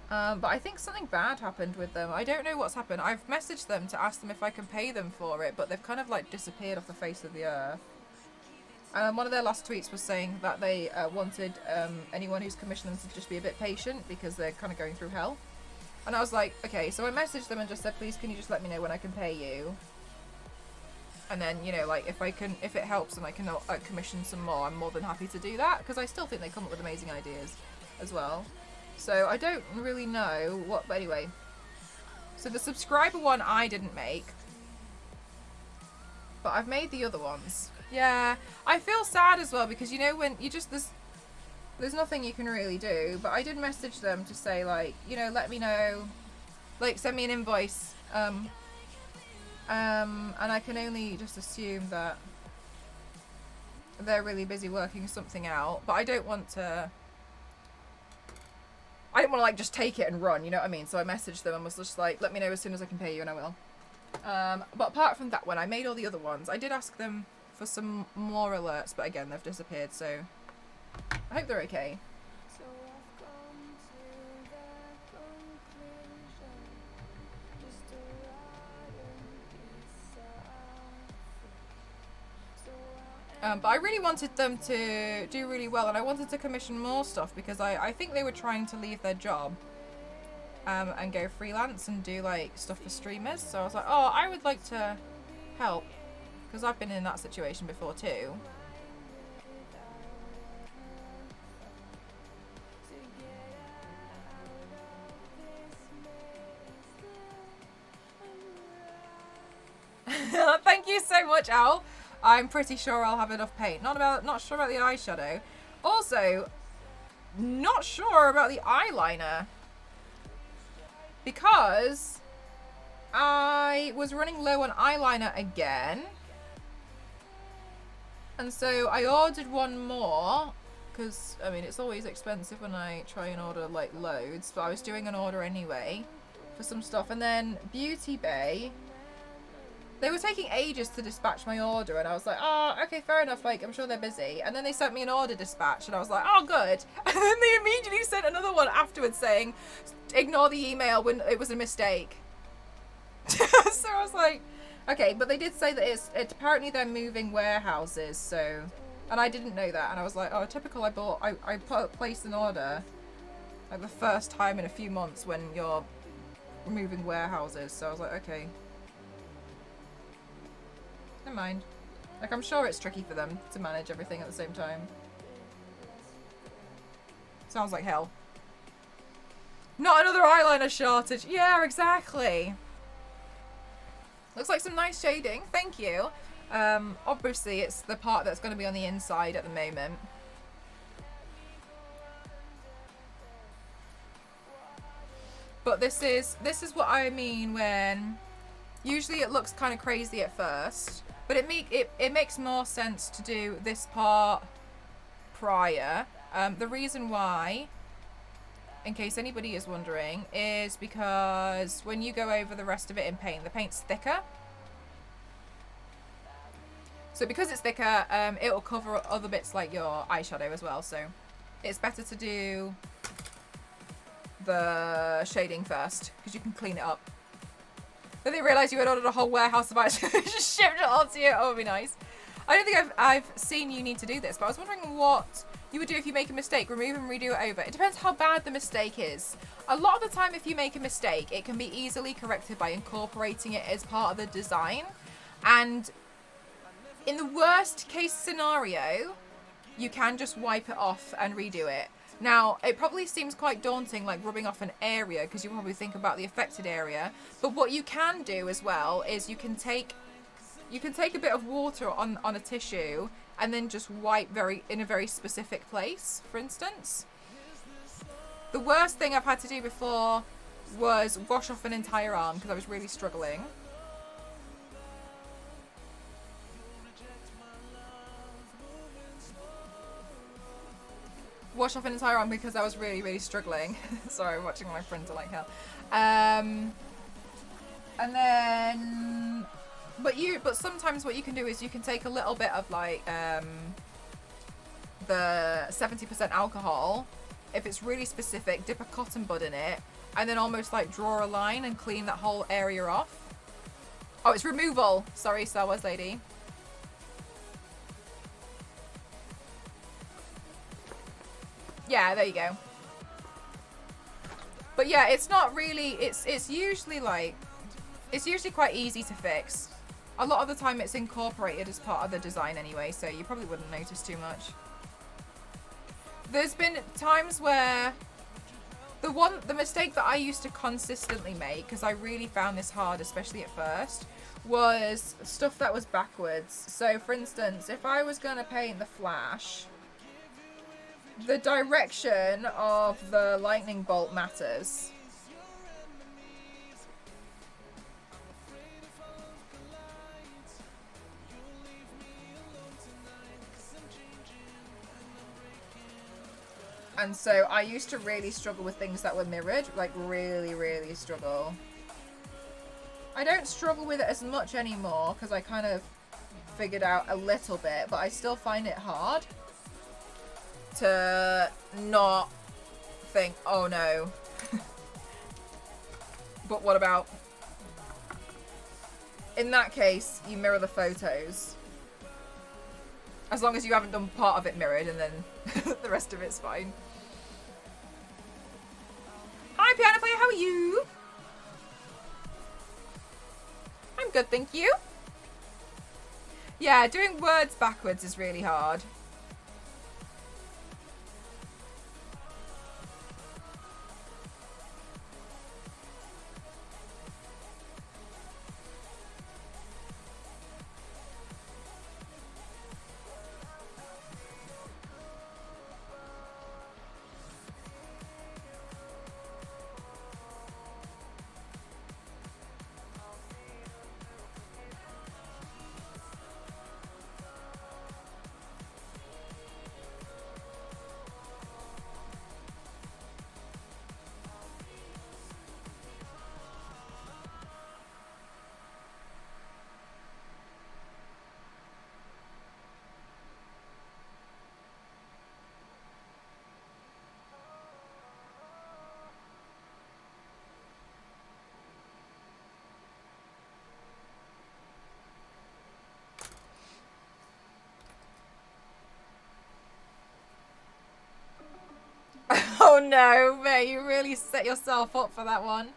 but I think something bad happened with them. I don't know what's happened. I've messaged them to ask them if I can pay them for it, but they've kind of like disappeared off the face of the earth. And one of their last tweets was saying that they wanted anyone who's commissioned them to just be a bit patient because they're kind of going through hell. And I was like, okay, so I messaged them and just said, please can you just let me know when I can pay you? And then, you know, like, if it helps and I can commission some more, I'm more than happy to do that, because I still think they come up with amazing ideas as well. So I don't really know what, but anyway. So the subscriber one I didn't make, but I've made the other ones. Yeah, I feel sad as well, because, you know, when you just, there's nothing you can really do, but I did message them to say, like, you know, let me know, like, send me an invoice, and I can only just assume that they're really busy working something out, but I don't want to like just take it and run, you know what I mean? So I messaged them and was just like, let me know as soon as I can pay you and I will. But apart from that, when I made all the other ones, I did ask them for some more alerts, but again, they've disappeared, so I hope they're okay. But I really wanted them to do really well, and I wanted to commission more stuff because I think they were trying to leave their job and go freelance and do like stuff for streamers. So I was like, oh, I would like to help because I've been in that situation before too. Thank you so much, Al. I'm pretty sure I'll have enough paint. Not sure about the eyeshadow. Also, not sure about the eyeliner. Because I was running low on eyeliner again. And so I ordered one more. Because, I mean, it's always expensive when I try and order, like, loads. But I was doing an order anyway for some stuff. And then Beauty Bay They were taking ages to dispatch my order, and I was like, oh, okay, fair enough, like, I'm sure they're busy. And then they sent me an order dispatch, and I was like, oh, good. And then they immediately sent another one afterwards saying, ignore the email when it was a mistake. So I was like, okay, but they did say that it's apparently they're moving warehouses, so... And I didn't know that, and I was like, oh, typical, I placed an order, like, the first time in a few months when you're moving warehouses, so I was like, okay. Never mind. Like, I'm sure it's tricky for them to manage everything at the same time. Sounds like hell. Not another eyeliner shortage. Yeah, exactly. Looks like some nice shading. Thank you. Obviously, it's the part that's going to be on the inside at the moment. But this is what I mean when... Usually it looks kind of crazy at first. But it makes more sense to do this part prior. The reason why, in case anybody is wondering, is because when you go over the rest of it in paint, the paint's thicker. So because it's thicker, it will cover other bits like your eyeshadow as well. So it's better to do the shading first because you can clean it up. Then they realised you had ordered a whole warehouse of eyeshadow, just shipped it all to you. Oh, it'd be nice. I don't think I've seen you need to do this, but I was wondering what you would do if you make a mistake, remove and redo it over. It depends how bad the mistake is. A lot of the time, if you make a mistake, it can be easily corrected by incorporating it as part of the design. And in the worst case scenario, you can just wipe it off and redo it. Now, it probably seems quite daunting, like rubbing off an area, because you probably think about the affected area. But what you can do as well is you can take a bit of water on a tissue and then just wipe in a very specific place, for instance. The worst thing I've had to do before was wash off an entire arm because I was really struggling. Wash off an entire arm because I was really, really struggling. Sorry, I'm watching my printer like hell. And then, but sometimes what you can do is you can take a little bit of like the 70% alcohol. If it's really specific, dip a cotton bud in it, and then almost like draw a line and clean that whole area off. Oh, it's removal. Sorry, Star Wars lady. Yeah, there you go. But yeah, it's not really, it's usually quite easy to fix. A lot of the time it's incorporated as part of the design anyway, so you probably wouldn't notice too much. There's been times where the mistake that I used to consistently make, because I really found this hard, especially at first, was stuff that was backwards. So for instance, if I was going to paint the Flash, the direction of the lightning bolt matters. And so I used to really struggle with things that were mirrored, like really, really struggle. I don't struggle with it as much anymore because I kind of figured out a little bit, but I still find it hard to not think, oh no. But what about, in that case, you mirror the photos. As long as you haven't done part of it mirrored, and then the rest of it's fine. Hi, Piano Player, how are you? I'm good, thank you. Yeah, doing words backwards is really hard. no, mate, you really set yourself up for that one.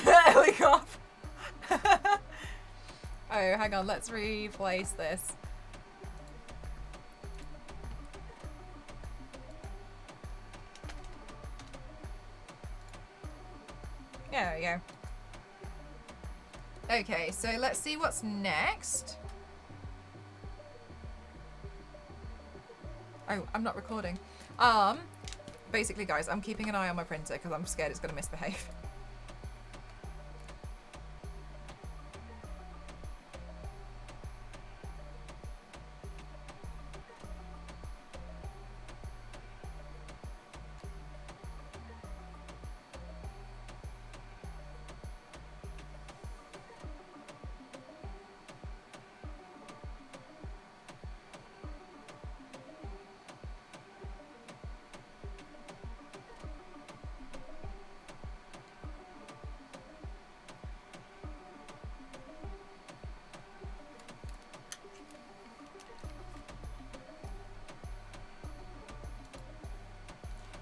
There we go. Oh, hang on, let's replace this. Yeah, there we go. Okay, so let's see what's next. Oh, I'm not recording. Basically, guys, I'm keeping an eye on my printer because I'm scared it's going to misbehave.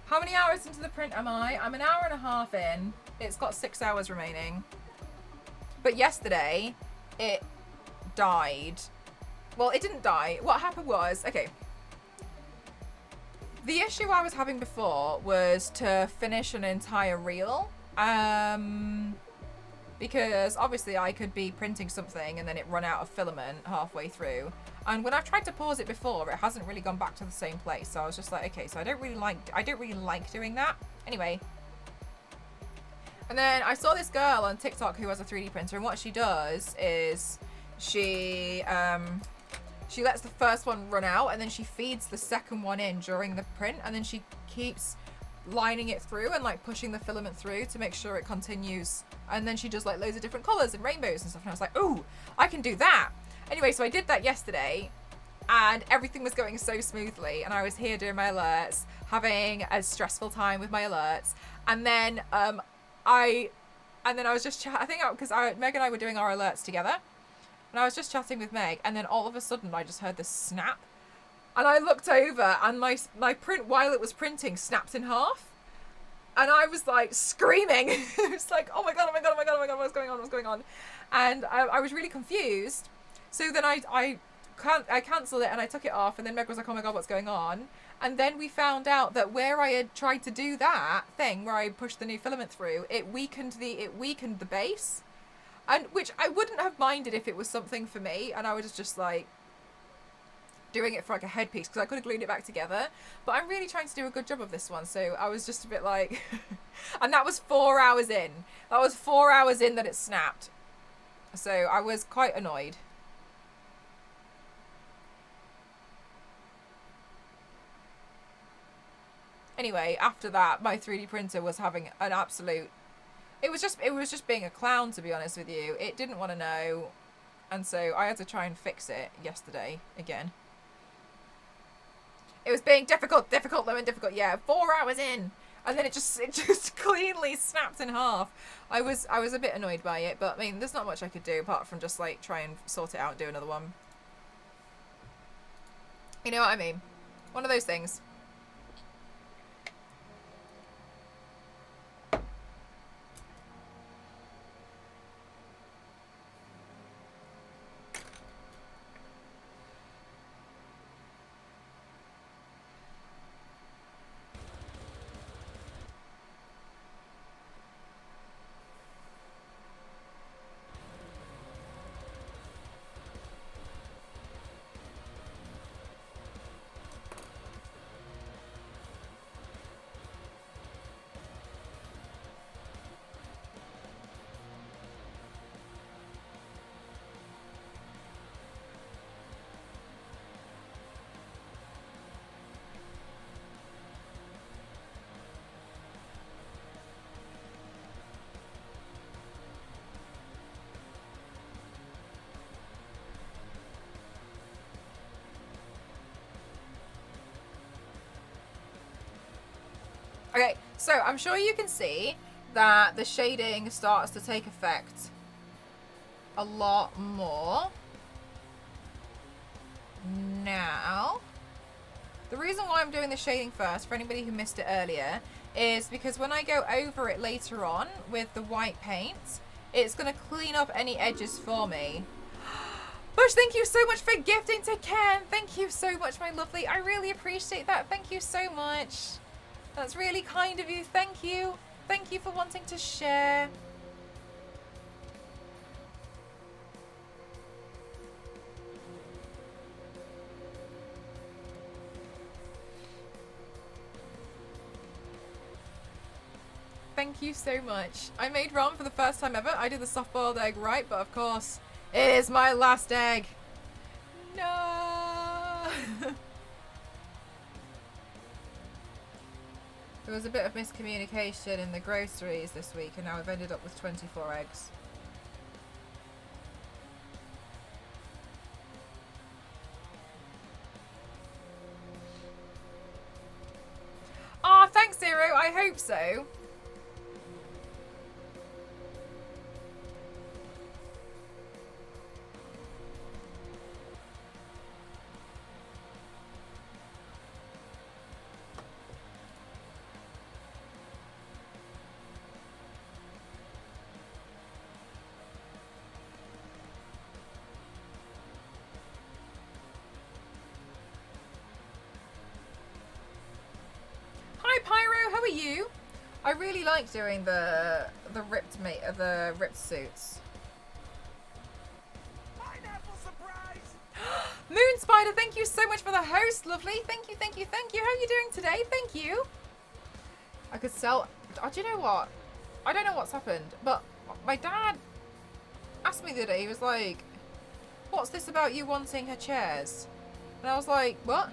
How many hours into the print am I? I'm an hour and a half in. It's got 6 hours remaining. But yesterday, it died. Well, it didn't die. What happened was, okay. The issue I was having before was to finish an entire reel. Because obviously I could be printing something and then it run out of filament halfway through. And when I've tried to pause it before, it hasn't really gone back to the same place. So I was just like, okay, so I don't really like doing that. Anyway. And then I saw this girl on TikTok who has a 3D printer, and what she does is she lets the first one run out and then she feeds the second one in during the print, and then she keeps lining it through and like pushing the filament through to make sure it continues. And then she does like loads of different colors and rainbows and stuff, and I was like, ooh, I can do that. Anyway, so I did that yesterday and everything was going so smoothly, and I was here doing my alerts, having a stressful time with my alerts, and then I was just I think because Meg and I were doing our alerts together, and I was just chatting with Meg, and then all of a sudden I just heard this snap, and I looked over and my print, while it was printing, snapped in half. And I was like screaming. It was like, oh my god, oh my god, oh my god, oh my god, what's going on? And I was really confused. So then I cancelled it and I took it off, and then Meg was like, oh my god, what's going on? And then we found out that where I had tried to do that thing where I pushed the new filament through, it weakened the base. And which I wouldn't have minded if it was something for me and I was just like doing it for like a headpiece, because I could have glued it back together, but I'm really trying to do a good job of this one, so I was just a bit like and that was 4 hours in. That was 4 hours in that it snapped, so I was quite annoyed. Anyway, after that, my 3D printer was having an absolute, it was just being a clown, to be honest with you. It didn't want to know, and so I had to try and fix it yesterday again. It was being difficult, lemon, difficult. Yeah, 4 hours in, and then it just cleanly snapped in half. I was a bit annoyed by it, but I mean, there's not much I could do apart from just like try and sort it out and do another one. You know what I mean? One of those things. Okay, so I'm sure you can see that the shading starts to take effect a lot more now. The reason why I'm doing the shading first, for anybody who missed it earlier, is because when I go over it later on with the white paint, it's going to clean up any edges for me. Bush, thank you so much for gifting to Ken. Thank you so much, my lovely. I really appreciate that. Thank you so much. That's really kind of you. Thank you. Thank you for wanting to share. Thank you so much. I made ramen for the first time ever. I did the soft-boiled egg right, but of course, it is my last egg. No. There was a bit of miscommunication in the groceries this week, and now I've ended up with 24 eggs. Ah, thanks, Zero. I hope so. You, I really like doing the ripped suits. Pineapple surprise. Moon Spider, thank you so much for the host, lovely. Thank you, thank you, thank you. How are you doing today? Thank you. I could sell. Oh, do you know what? I don't know what's happened, but my dad asked me the other day. He was like, "What's this about you wanting her chairs?" And I was like, "What?"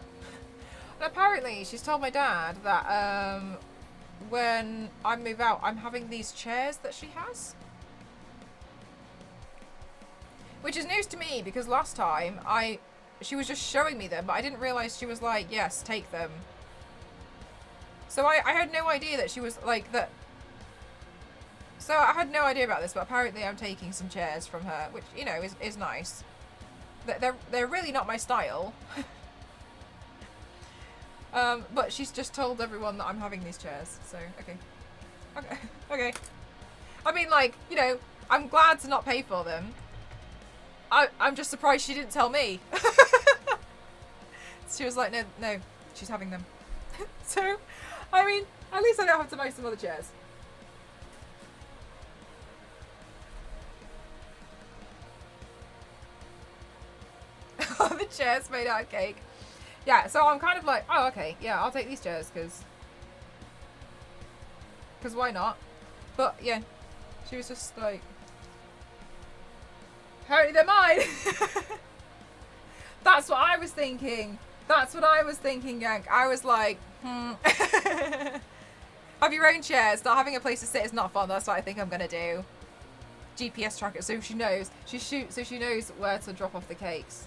And apparently, she's told my dad that when I move out, I'm having these chairs that she has. Which is news to me, because last time she was just showing me them, but I didn't realise she was like, yes, take them. So I had no idea that she was like that. So I had no idea about this, but apparently I'm taking some chairs from her, which, you know, is nice. They're really not my style. But she's just told everyone that I'm having these chairs, so, okay. Okay. I mean, like, you know, I'm glad to not pay for them. I'm just surprised she didn't tell me. She was like, no, she's having them. So, I mean, at least I don't have to buy some other chairs. The chairs made out of cake. Yeah, so I'm kind of like, oh, okay, yeah, I'll take these chairs, because why not? But, yeah, she was just like, apparently they're mine. That's what I was thinking. That's what I was thinking, Yank. I was like, Have your own chairs. Not having a place to sit is not fun. That's what I think I'm going to do. GPS tracker, so she knows. So she knows where to drop off the cakes.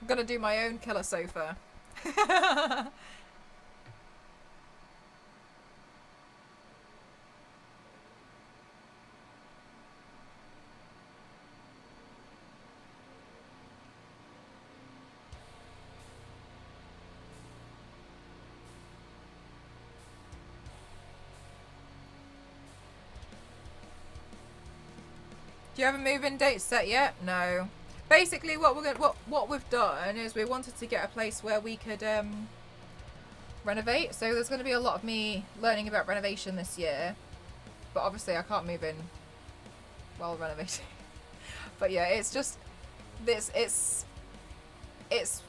I'm gonna do my own killer sofa. Do you have a move-in date set yet? No. Basically, what we've done is we wanted to get a place where we could renovate. So there's going to be a lot of me learning about renovation this year, but obviously I can't move in while renovating. But yeah, it's just this. There's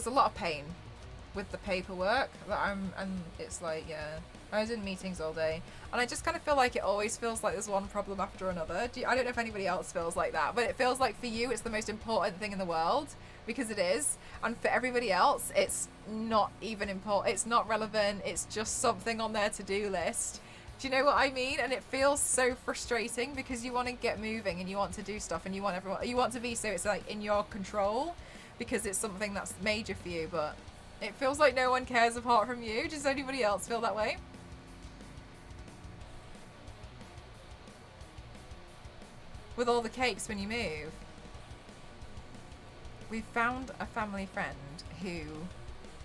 a lot of pain with the paperwork that and it's like, yeah, I was in meetings all day, and I just kind of feel like it always feels like there's one problem after another. I don't know if anybody else feels like that, but it feels like for you it's the most important thing in the world, because it is, and for everybody else it's not even important, it's not relevant, it's just something on their to-do list. Do you know what I mean? And it feels so frustrating because you want to get moving and you want to do stuff and you want to be so it's like in your control because it's something that's major for you, but it feels like no one cares apart from you. Does anybody else feel that way? With all the cakes when you move. We've found a family friend who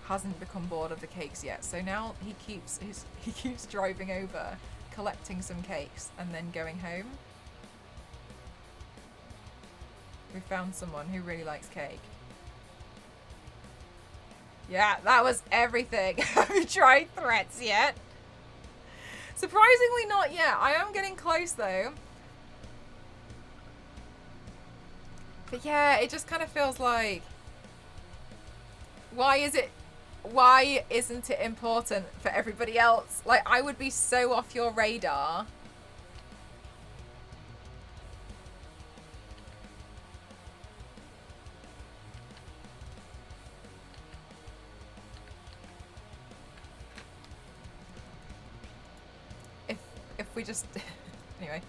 hasn't become bored of the cakes yet, so now he keeps driving over, collecting some cakes and then going home. We found someone who really likes cake. Yeah, that was everything. Have you tried threats yet? Surprisingly not yet. I am getting close though. But yeah, it just kind of feels like, why isn't it important for everybody else? Like, I would be so off your radar. If we just anyway.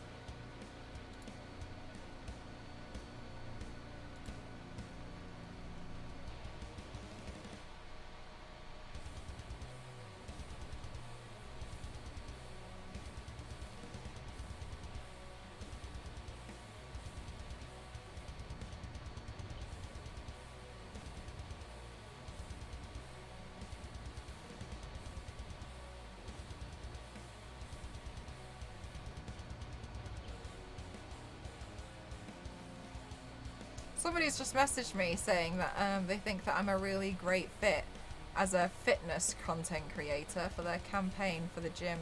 Somebody's just messaged me saying that they think that I'm a really great fit as a fitness content creator for their campaign for the gym.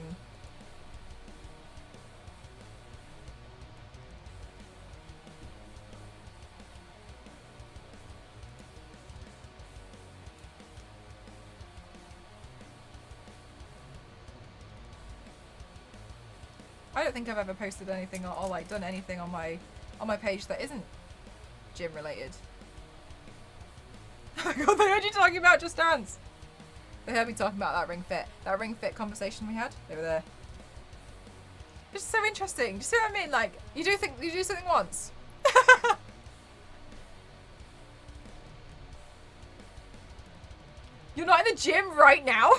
I don't think I've ever posted anything or like done anything on my page that isn't gym related. Oh my god, they heard you talking about Just Dance. They heard me talking about that ring fit conversation we had. They were there. It's so interesting. Do you see what I mean? Like, you do something once. You're not in the gym right now.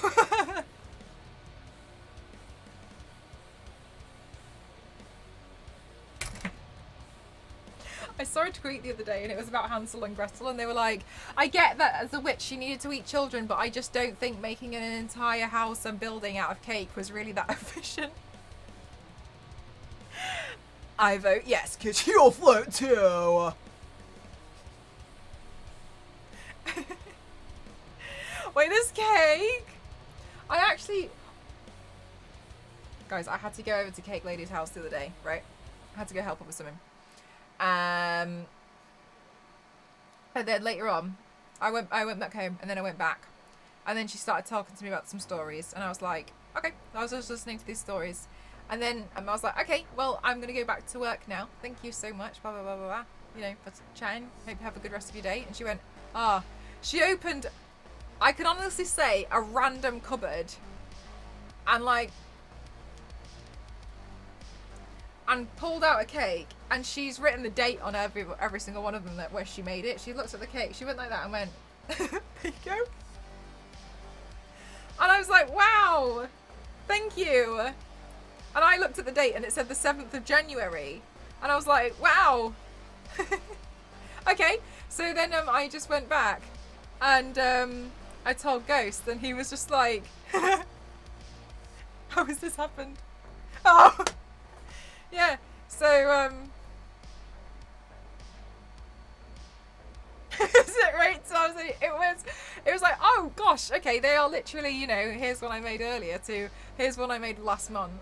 I saw a tweet the other day and it was about Hansel and Gretel and they were like, I get that as a witch she needed to eat children, but I just don't think making an entire house and building out of cake was really that efficient. I vote yes, because you'll float too. Wait, this cake? Guys, I had to go over to Cake Lady's house the other day, right? I had to go help her with something. And then later on, I went back home and then I went back. And then she started talking to me about some stories and I was like, okay, I was just listening to these stories. And then I was like, okay, well, I'm going to go back to work now. Thank you so much, blah, blah, blah, blah, blah. You know, for chatting. Hope you have a good rest of your day. And she went, she opened, I can honestly say, a random cupboard and like, and pulled out a cake and she's written the date on every single one of them where she made it. She looked at the cake, she went like that and went, there you go. And I was like, wow, thank you. And I looked at the date and it said the 7th of January. And I was like, wow. Okay, so then I just went back and I told Ghost and he was just like, how has this happened? Oh, yeah, so, is it right? So it was like, oh gosh, okay, they are literally, you know, here's one I made earlier to here's one I made last month.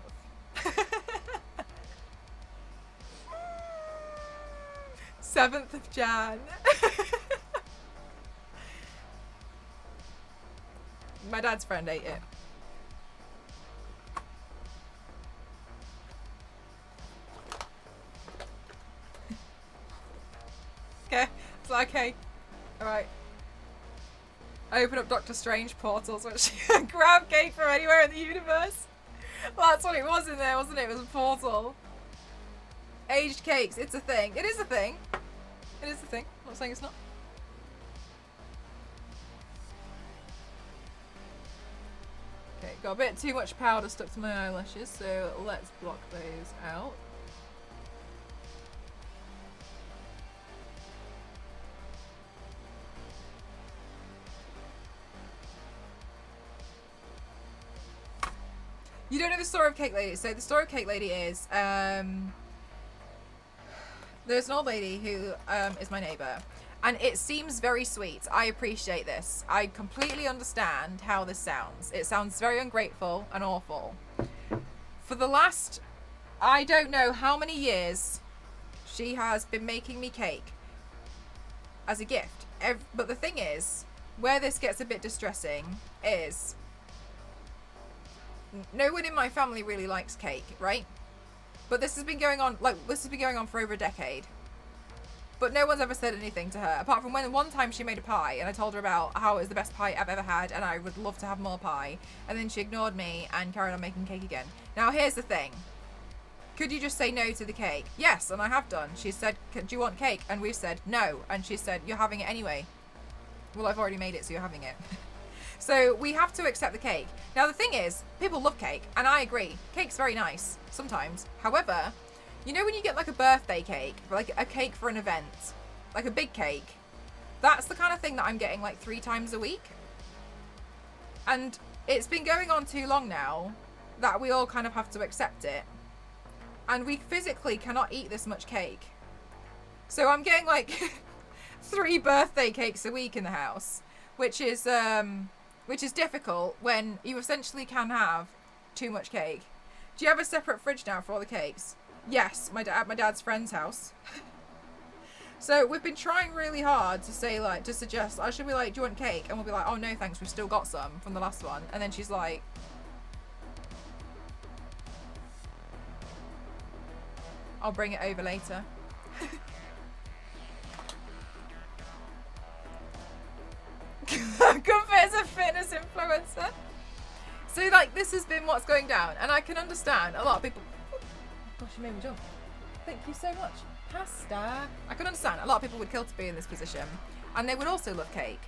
7th of Jan. My dad's friend ate it. Okay, it's like, okay, alright. I open up Doctor Strange portals, which grab cake from anywhere in the universe. Well, that's what it was in there, wasn't it? It was a portal. Aged cakes, it's a thing. It is a thing. It is a thing. I'm not saying it's not. Okay, got a bit too much powder stuck to my eyelashes, so let's block those out. You don't know the story of Cake Lady. So the story of Cake Lady is there's an old lady who is my neighbour, and it seems very sweet. I appreciate this. I completely understand how this sounds. It sounds very ungrateful and awful. For the last, I don't know how many years, she has been making me cake as a gift. But the thing is, where this gets a bit distressing is no one in my family really likes cake, right? But this has been going on, for over a decade. But no one's ever said anything to her, apart from when one time she made a pie, and I told her about how it was the best pie I've ever had, and I would love to have more pie. And then she ignored me and carried on making cake again. Now here's the thing. Could you just say no to the cake? Yes, and I have done. She said, do you want cake? And we've said no. And she said, you're having it anyway. Well, I've already made it, so you're having it. So we have to accept the cake. Now the thing is, people love cake, and I agree. Cake's very nice, sometimes. However, you know when you get like a birthday cake, like a cake for an event, like a big cake, that's the kind of thing that I'm getting like 3 times a week. And it's been going on too long now that we all kind of have to accept it. And we physically cannot eat this much cake. So I'm getting like 3 birthday cakes a week in the house, which is difficult when you essentially can have too much cake. Do you have a separate fridge now for all the cakes? Yes, at my dad's friend's house. So we've been trying really hard to say, like, to suggest, I should be like, do you want cake? And we'll be like, oh no thanks, we've still got some from the last one. And then she's like, I'll bring it over later. Confirm as a fitness influencer. So like this has been what's going down, and I can understand a lot of people. Oh, gosh, you made me jump. Thank you so much. Pasta. I can understand a lot of people would kill to be in this position, and they would also love cake.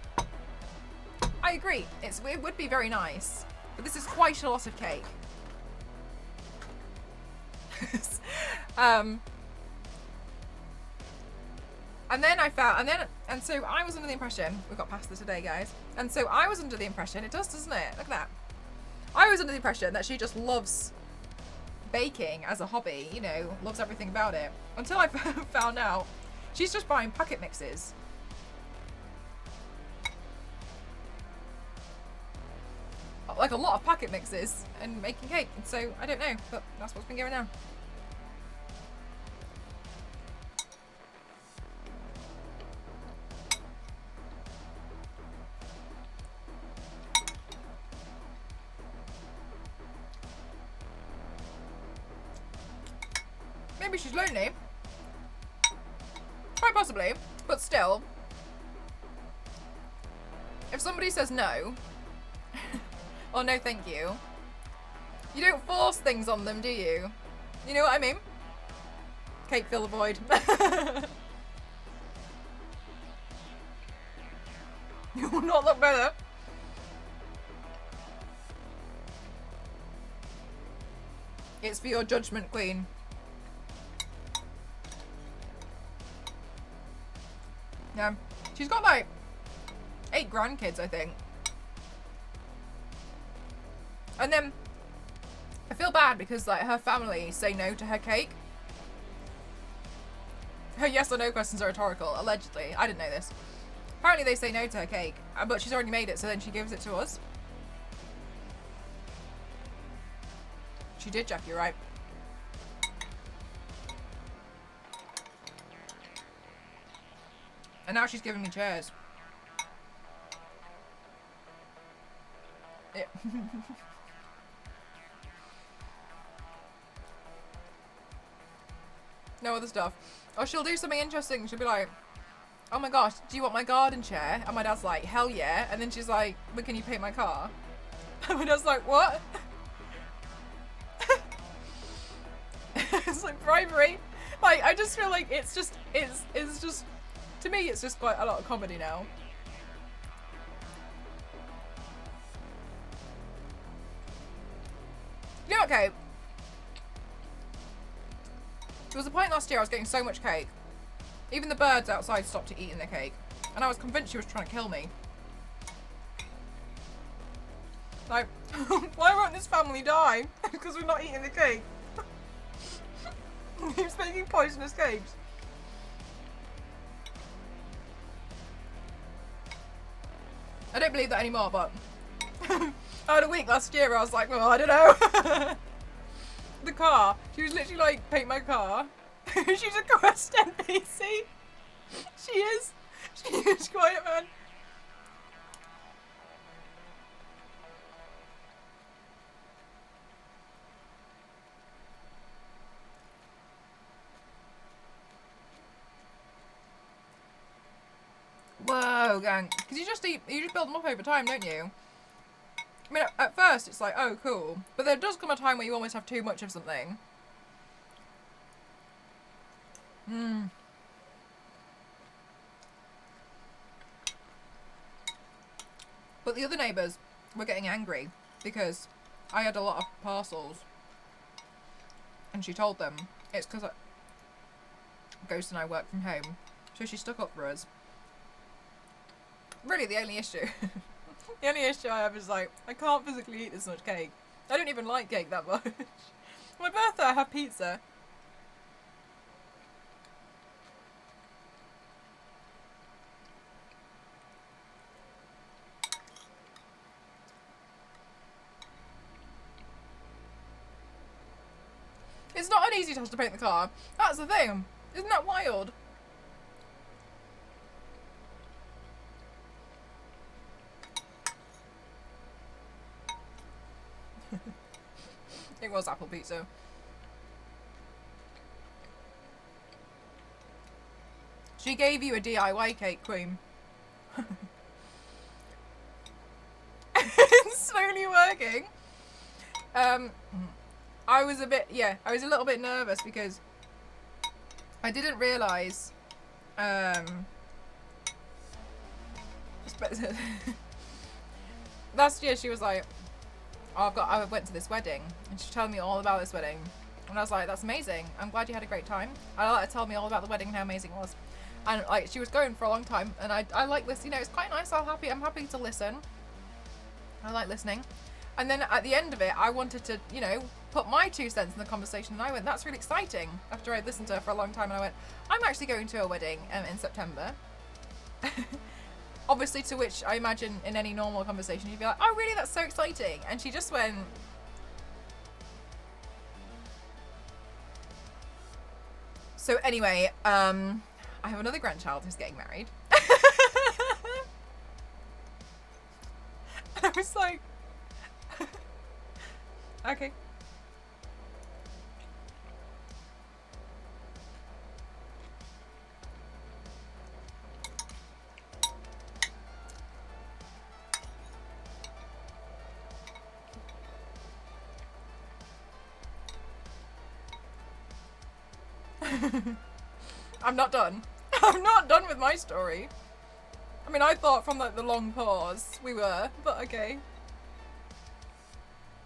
I agree. It would be very nice, but this is quite a lot of cake. And then I found, and so I was under the impression, we've got pasta today, guys. And so I was under the impression, it does, doesn't it? Look at that. I was under the impression that she just loves baking as a hobby, you know, loves everything about it. Until I found out she's just buying packet mixes. Like a lot of packet mixes and making cake. And so I don't know, but that's what's been going on. Maybe she's lonely. Quite possibly. But still, if somebody says no, or no thank you, you don't force things on them, do you? You know what I mean? Cake fill the void. You will not look better. It's for your judgment, queen. Yeah, she's got like 8 grandkids, I think. And then I feel bad because like her family say no to her cake. Her yes or no questions are rhetorical, allegedly. I didn't know this. Apparently they say no to her cake, but she's already made it, so then she gives it to us. She did, Jack, you're right. And now she's giving me chairs. Yeah. No other stuff. Or she'll do something interesting. She'll be like, oh my gosh, do you want my garden chair? And my dad's like, hell yeah. And then she's like, but can you paint my car? And my dad's like, what? It's like bribery. Like, I just feel like it's just, to me, it's just quite a lot of comedy now. You know, okay. There was a point last year I was getting so much cake. Even the birds outside stopped eating the cake. And I was convinced she was trying to kill me. Like, why won't this family die? Because we're not eating the cake. He's making poisonous cakes. I don't believe that anymore, but I had a week last year where I was like, well, I don't know. The car, she was literally like, paint my car. She's a Quest NPC. She is. She is quiet, man. Whoa, gang. Because you just build them up over time, don't you? I mean, at first it's like, oh, cool. But there does come a time where you almost have too much of something. But the other neighbours were getting angry because I had a lot of parcels. And she told them it's because Ghost and I work from home. So she stuck up for us. Really, the only issue. The only issue I have is like, I can't physically eat this much cake. I don't even like cake that much. My birthday, I have pizza. It's not an easy task to paint the car. That's the thing. Isn't that wild? It was apple pizza. She gave you a DIY cake, Queen. It's slowly working. I was a little bit nervous because I didn't realise last year she was like, oh, I went to this wedding, and she told me all about this wedding, and I was like, that's amazing. I'm glad you had a great time. I let her tell me all about the wedding and how amazing it was, and like she was going for a long time, and I like this. You know, it's quite nice. I'm happy to listen. I like listening, and then at the end of it, I wanted to, you know, put my 2 cents in the conversation, and I went, that's really exciting. After I'd listened to her for a long time, and I went, I'm actually going to a wedding in September. Obviously, to which I imagine in any normal conversation, you'd be like, oh, really? That's so exciting. And she just went... So anyway, I have another grandchild who's getting married. And I was like... okay. I'm not done. I'm not done with my story. I mean, I thought from like the long pause we were, but okay.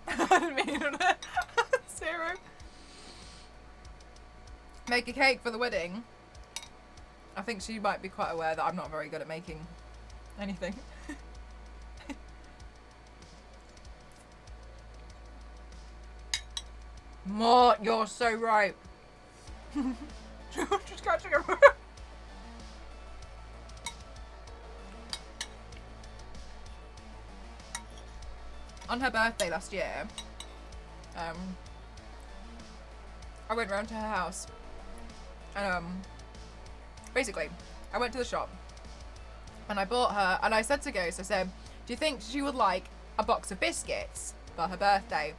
I didn't mean it. 0. Make a cake for the wedding. I think she might be quite aware that I'm not very good at making anything. Mort, you're so right. Just catching her. On her birthday last year, I went round to her house, and basically, I went to the shop, and I bought her, and I said to Ghost, I said, do you think she would like a box of biscuits for her birthday?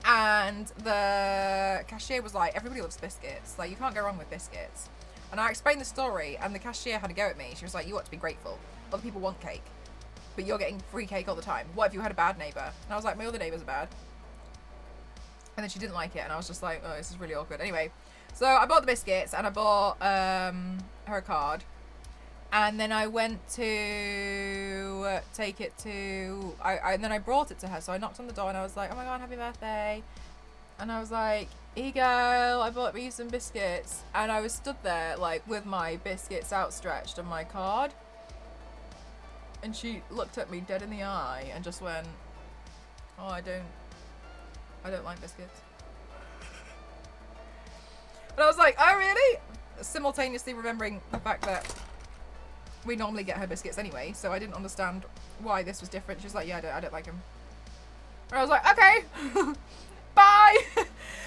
And the cashier was like, everybody loves biscuits. Like, you can't go wrong with biscuits. And I explained the story, and the cashier had a go at me. She was like, you ought to be grateful. Other people want cake, but you're getting free cake all the time. What if you had a bad neighbour? And I was like, my other neighbours are bad. And then she didn't like it, and I was just like, oh, this is really awkward. Anyway, so I bought the biscuits, and I bought her a card. And then I went to take it to... and then I brought it to her, so I knocked on the door, and I was like, oh my god, happy birthday. And I was like, here you go, I bought you some biscuits. And I was stood there, like, with my biscuits outstretched and my card. And she looked at me dead in the eye and just went, oh, I don't like biscuits. And I was like, oh, really? Simultaneously remembering the fact that we normally get her biscuits anyway, so I didn't understand why this was different. She was like, yeah, I don't like them. And I was like, okay, bye.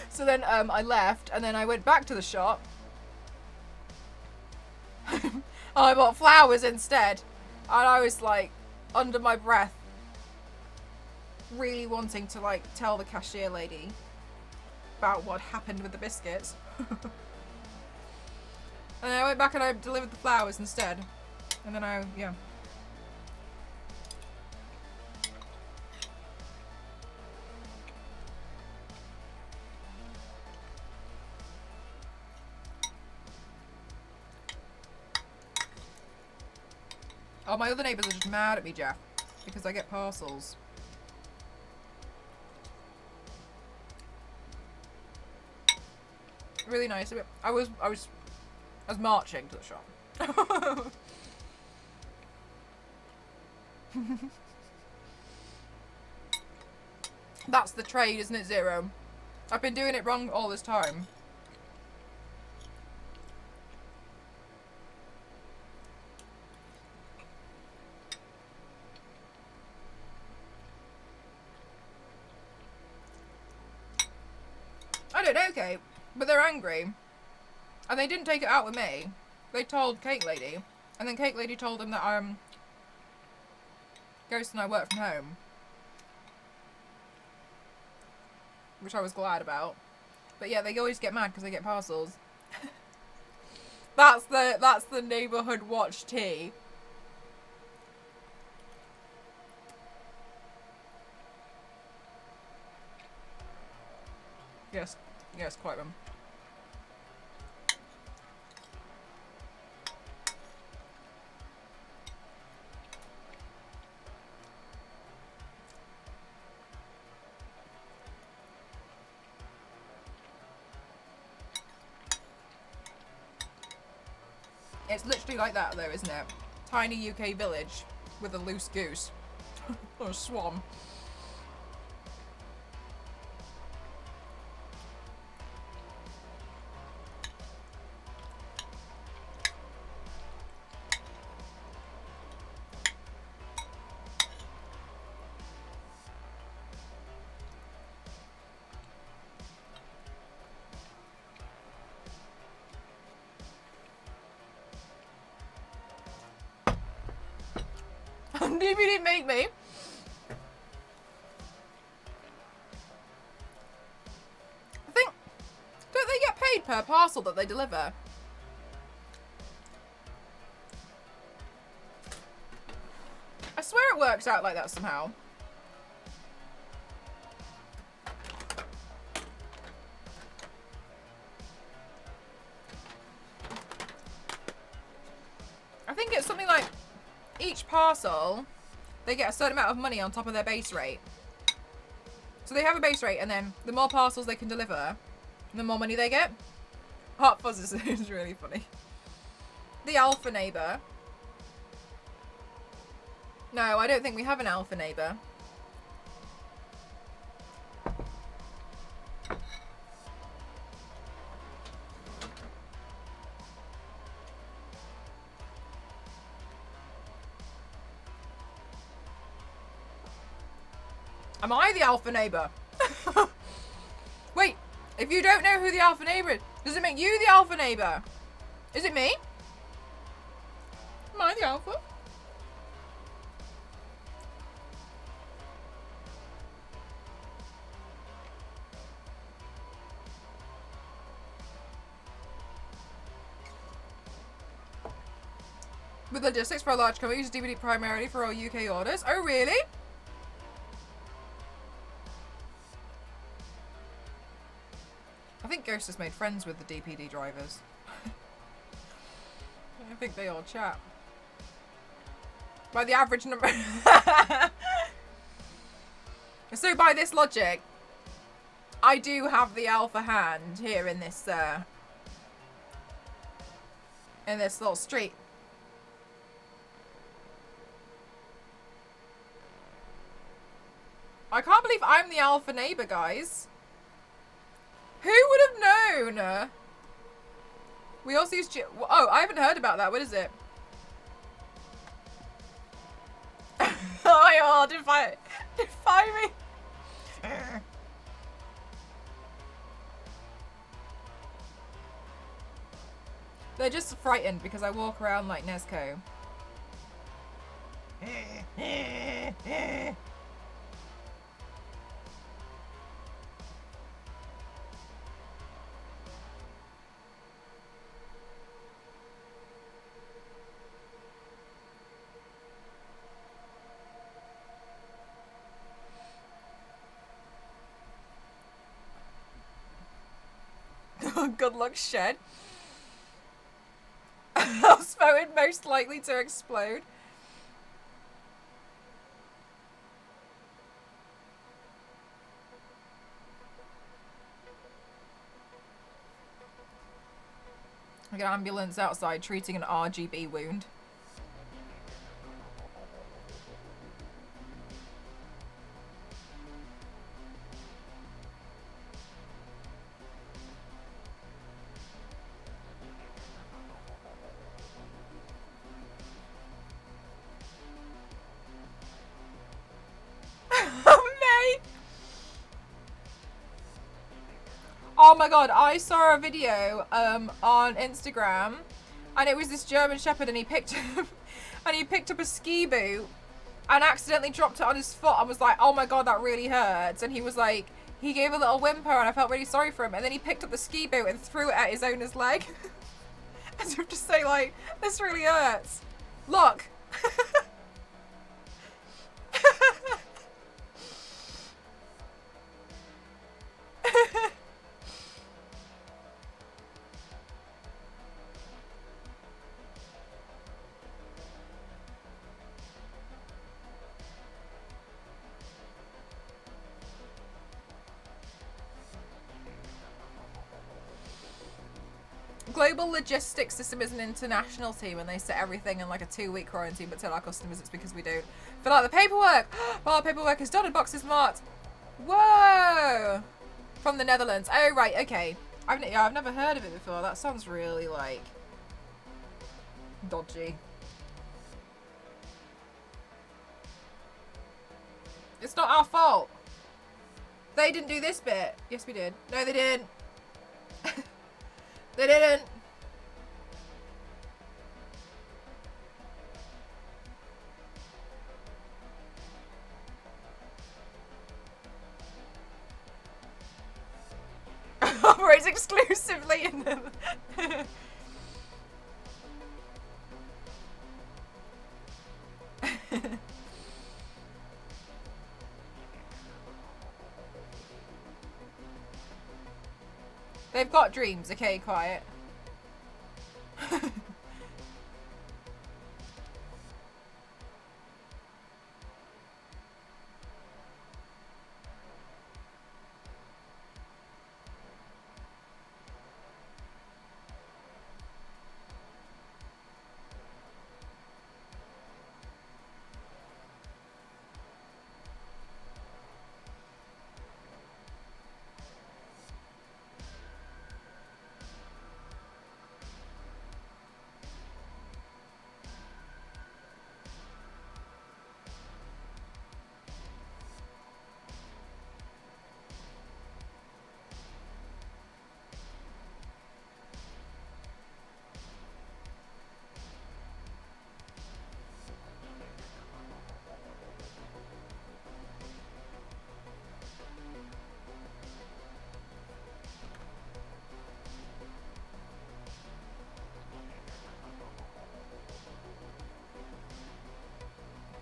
So then I left, and then I went back to the shop. I bought flowers instead. And I was like, under my breath, really wanting to like tell the cashier lady about what happened with the biscuits. And then I went back and I delivered the flowers instead. And then yeah. Oh, my other neighbours are just mad at me, Jeff, because I get parcels. Really nice. I was marching to the shop. That's the trade, isn't it, Zero? I've been doing it wrong all this time. I don't know, Kate, but they're angry. And they didn't take it out with me. They told Cake Lady. And then Cake Lady told them that Ghost and I work from home. Which I was glad about. But yeah, they always get mad because they get parcels. That's the neighbourhood watch tea. Yes, quite them. It's literally like that though, isn't it? Tiny UK village with a loose goose. Or a swan. You didn't make me. I think, don't they get paid per parcel that they deliver? I swear it works out like that somehow. I think it's something like each parcel, they get a certain amount of money on top of their base rate. So they have a base rate, and then the more parcels they can deliver, the more money they get. Hot Fuzz is really funny. The alpha neighbour. No, I don't think we have an alpha neighbour. Am I the alpha neighbour? Wait, if you don't know who the alpha neighbour is, does it make you the alpha neighbour? Is it me? Am I the alpha? With logistics for a large company, use DVD primarily for all UK orders. Oh, really? I think Ghost has made friends with the DPD drivers. I think they all chat. By the average number... So by this logic, I do have the alpha hand here in this little street. I can't believe I'm the alpha neighbor, guys. Who would have known? We also use... Oh, I haven't heard about that. What is it? Oh, defy me. They're just frightened because I walk around like Nezuko. Good luck, Shed. House voted most likely to explode. Like an ambulance outside treating an RGB wound. Oh my god, I saw a video on Instagram, and it was this German Shepherd, and he picked up a ski boot and accidentally dropped it on his foot and was like, oh my god, that really hurts. And he was like, he gave a little whimper, and I felt really sorry for him. And then he picked up the ski boot and threw it at his owner's leg, as if to say, like, this really hurts. Look. Global logistics system is an international team, and they set everything in like a 2-week quarantine, but tell our customers it's because we don't fill out the paperwork. Well, our paperwork is done and boxes marked. Whoa! From the Netherlands. Oh, right, okay. I've never heard of it before. That sounds really, like, dodgy. It's not our fault. They didn't do this bit. Yes, we did. No, they didn't. They didn't. Operates exclusively in them. They've got dreams, okay, quiet.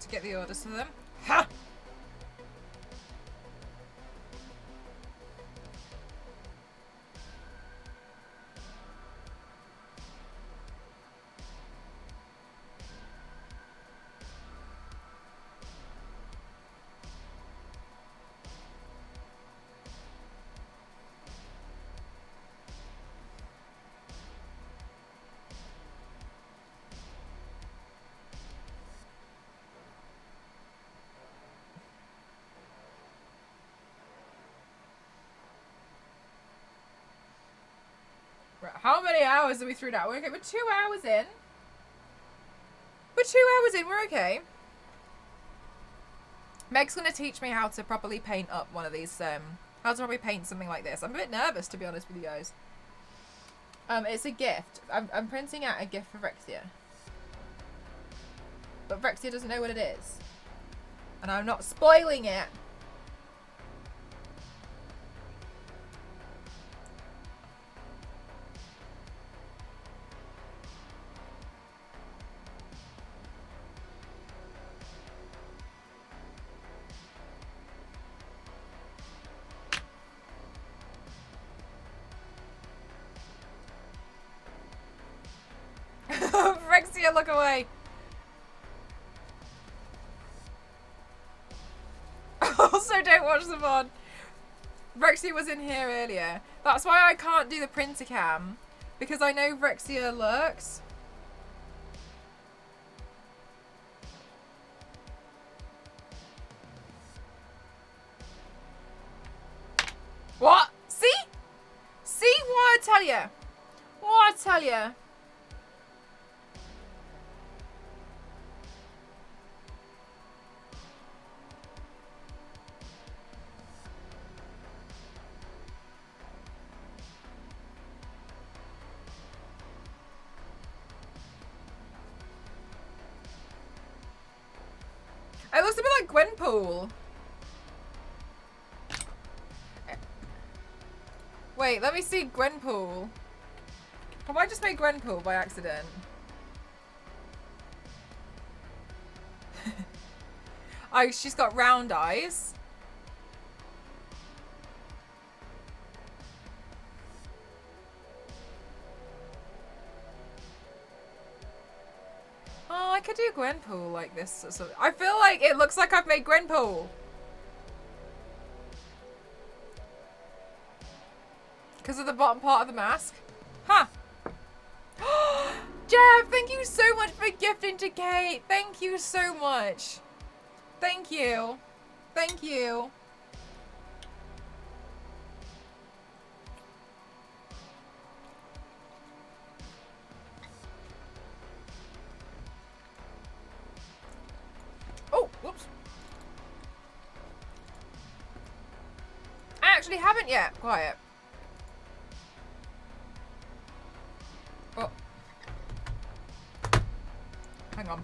Get the orders to them. Ha! many hours are we through now? We're okay. We're 2 hours in. We're 2 hours in. We're okay. Meg's going to teach me how to properly paint up one of these, how to probably paint something like this. I'm a bit nervous, to be honest with you guys. It's a gift. I'm printing out a gift for Rexia. But Rexia doesn't know what it is. And I'm not spoiling it. Rexia, look away. Also, don't watch the VOD. Rexia was in here earlier. That's why I can't do the printer cam. Because I know Rexia lurks. What? See? See what I tell you? What I tell you? It looks a bit like Gwenpool. Wait, let me see Gwenpool. Have I just made Gwenpool by accident? Oh, she's got round eyes. Oh, I could do Gwenpool like this. I feel like it looks like I've made Gwenpool. Because of the bottom part of the mask. Huh. Jeff, thank you so much for gifting to Kate. Thank you so much. Thank you. Thank you. Oh, whoops. I actually haven't yet. Quiet. Oh. Hang on.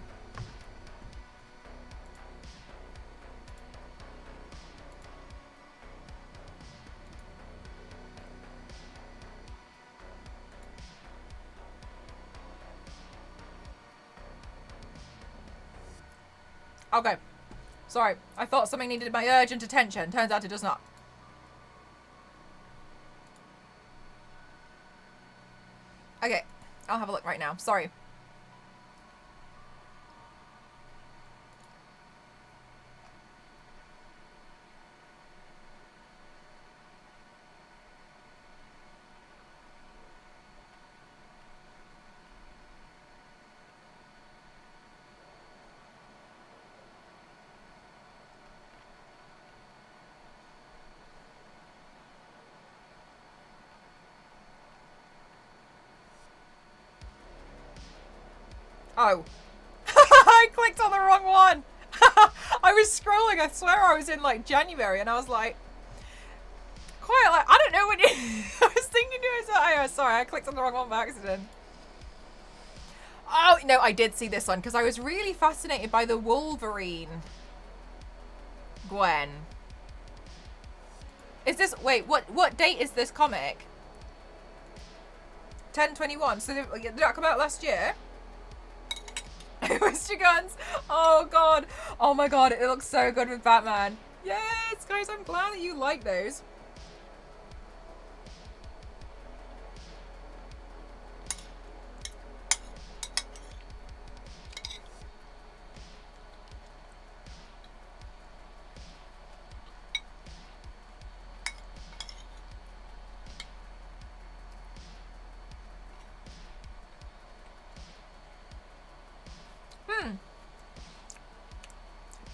Okay. Sorry. I thought something needed my urgent attention. Turns out it does not. Okay. I'll have a look right now. Sorry. Oh. I clicked on the wrong one. I was scrolling. I swear I was in like January and I was like, quite like, I don't know when you... I was thinking to myself, oh, sorry, I clicked on the wrong one by accident. Oh, no, I did see this one because I was really fascinated by the Wolverine Gwen. Is this... Wait, what date is this comic? 10/21. So did that come out last year? Mr. Guns. Oh god. Oh my god, it looks so good with Batman. Yes, guys, I'm glad that you like those.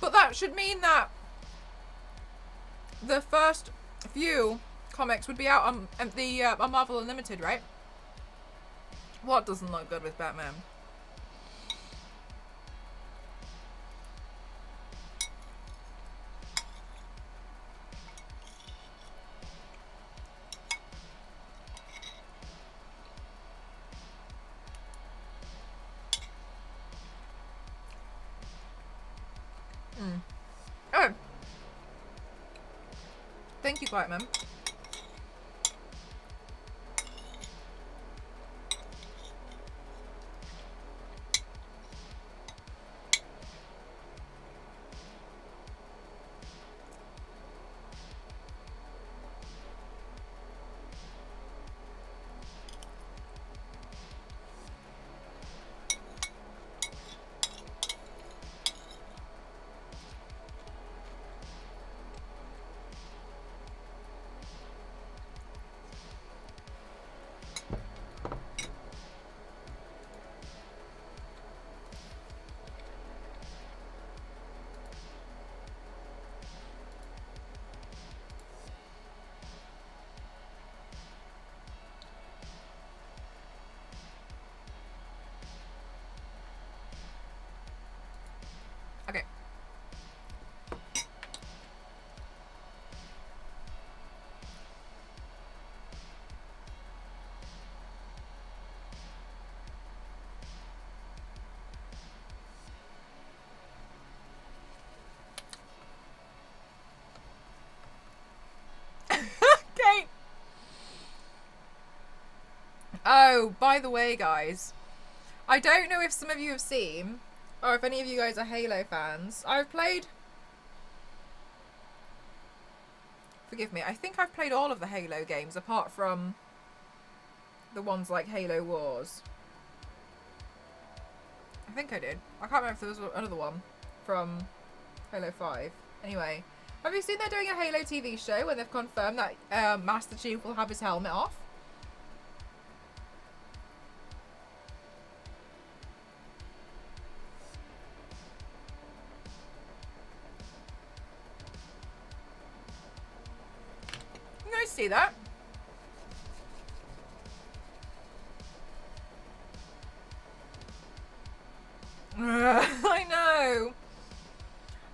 But that should mean that the first few comics would be out on the on Marvel Unlimited, right? What doesn't look good with Batman? Oh. Thank you, Quiet Man. Okay. Okay. Oh, by the way, guys, I don't know if some of you have seen, or if any of you guys are Halo fans. I've played... Forgive me, I think I've played all of the Halo games, apart from the ones like Halo Wars. I think I did. I can't remember if there was another one from Halo 5. Anyway, have you seen they're doing a Halo TV show when they've confirmed that Master Chief will have his helmet off? You guys see that? I know.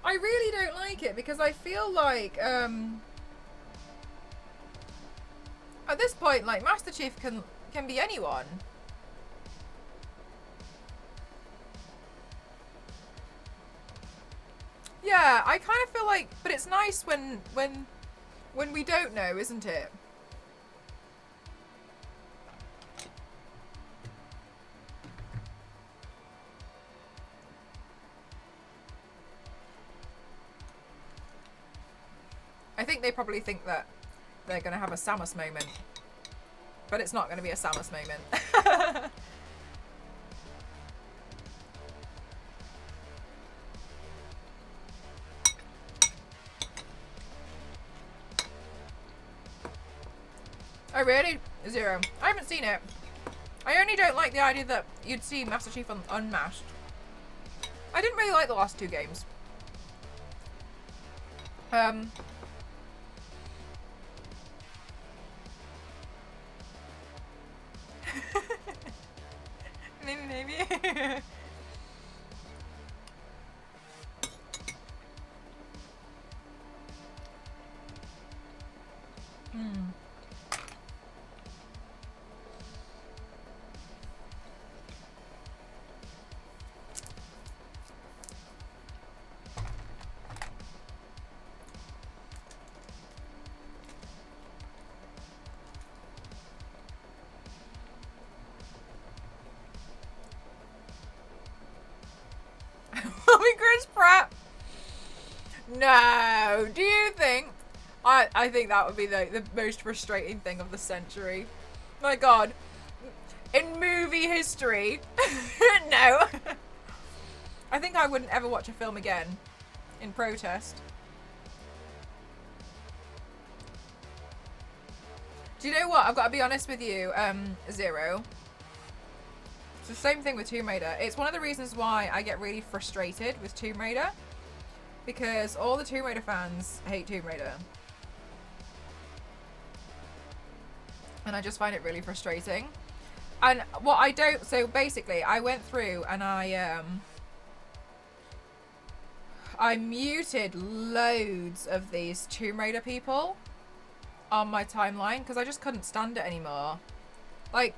I really don't like it because I feel like at this point, like, Master Chief can be anyone. Yeah, I kind of feel like, but it's nice when we don't know, isn't it? I think they probably think that they're going to have a Samus moment. But it's not going to be a Samus moment. Oh, really? Zero. I haven't seen it. I only don't like the idea that you'd see Master Chief unmasked. I didn't really like the last two games. Maybe. Chris Pratt. No, do you think? I think that would be the most frustrating thing of the century. My God, in movie history, no. I think I wouldn't ever watch a film again, in protest. Do you know what? I've got to be honest with you, Zero. It's the same thing with Tomb Raider. It's one of the reasons why I get really frustrated with Tomb Raider. Because all the Tomb Raider fans hate Tomb Raider. And I just find it really frustrating. And what I don't, so basically I went through and I muted loads of these Tomb Raider people on my timeline because I just couldn't stand it anymore. Like,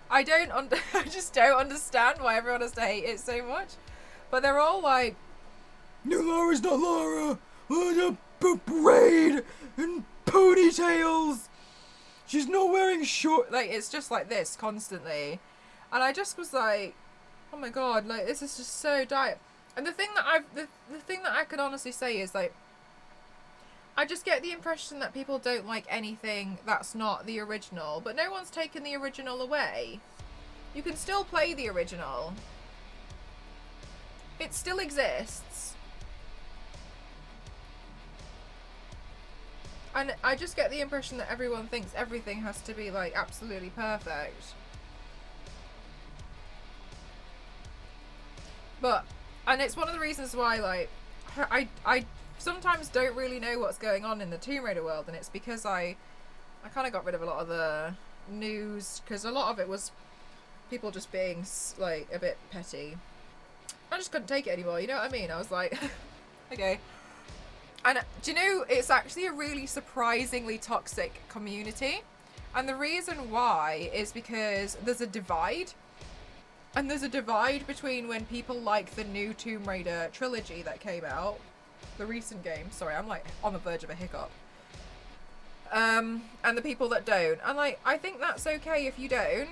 I just don't understand why everyone has to hate it so much. But they're all like, no, Lara's not Lara. Oh, the braid and ponytails. She's not wearing short. Like, it's just like this constantly. And I just was like, oh my god, like, this is just so dire. And the thing that the thing that I could honestly say is, like, I just get the impression that people don't like anything that's not the original, but no one's taken the original away. You can still play the original. It still exists. And I just get the impression that everyone thinks everything has to be, like, absolutely perfect. But, and it's one of the reasons why, like, I sometimes don't really know what's going on in the Tomb Raider world, and it's because I kind of got rid of a lot of the news, because a lot of it was people just being, like, a bit petty. I just couldn't take it anymore, you know what I mean? I was like, okay. And do you know, it's actually a really surprisingly toxic community. And the reason why is because there's a divide. And there's a divide between when people like the new Tomb Raider trilogy that came out, the recent game. Sorry, I'm like on the verge of a hiccup. And the people that don't. And like, I think that's okay if you don't.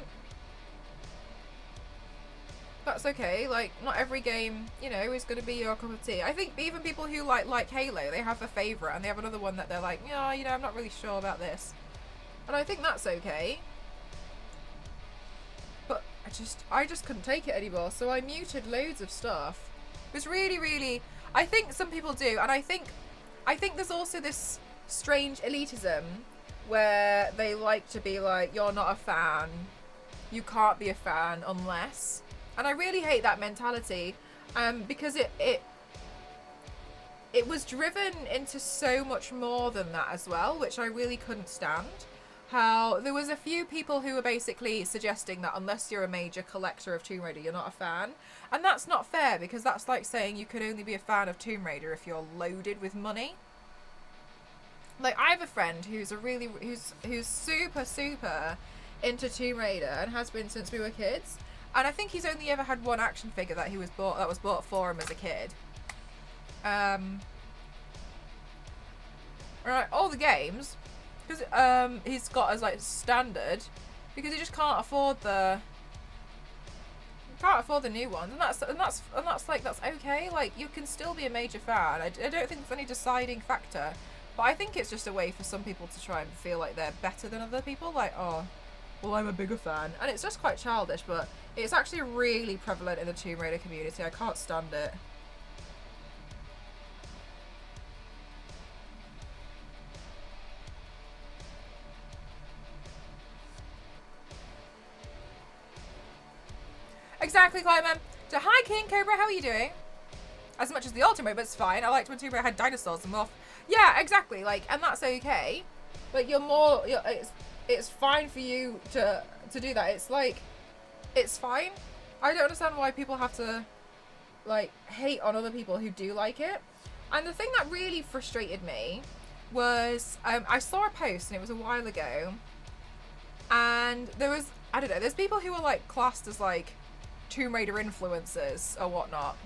That's okay. Like, not every game, you know, is going to be your cup of tea. I think even people who like Halo, they have a favourite and they have another one that they're like, yeah, you know, I'm not really sure about this. And I think that's okay. But I just couldn't take it anymore, so I muted loads of stuff. It was really, really, I think some people do, and I think there's also this strange elitism where they like to be like, you're not a fan, you can't be a fan unless, and I really hate that mentality, because it was driven into so much more than that as well, which I really couldn't stand. How there was a few people who were basically suggesting that unless you're a major collector of Tomb Raider, you're not a fan. And that's not fair, because that's like saying you could only be a fan of Tomb Raider if you're loaded with money. Like, I have a friend who's who's super into Tomb Raider and has been since we were kids. And I think he's only ever had one action figure that was bought for him as a kid. Right, all the games, because he's got as like standard, because he just can't afford the new ones, and that's like, that's okay. Like, you can still be a major fan. I don't think there's any deciding factor, but I think it's just a way for some people to try and feel like they're better than other people. Like, oh, well, I'm a bigger fan, and it's just quite childish. But it's actually really prevalent in the Tomb Raider community. I can't stand it. Exactly, Clyman. So, hi, King Cobra, how are you doing? As much as the Ultimate, but it's fine. I liked when Tomb Raider had dinosaurs and wolf. Yeah, exactly. Like, and that's okay. But it's fine for you to do that. It's like, it's fine. I don't understand why people have to, like, hate on other people who do like it. And the thing that really frustrated me was, I saw a post, and it was a while ago, and there was, I don't know, there's people who are like classed as like Tomb Raider influencers or whatnot.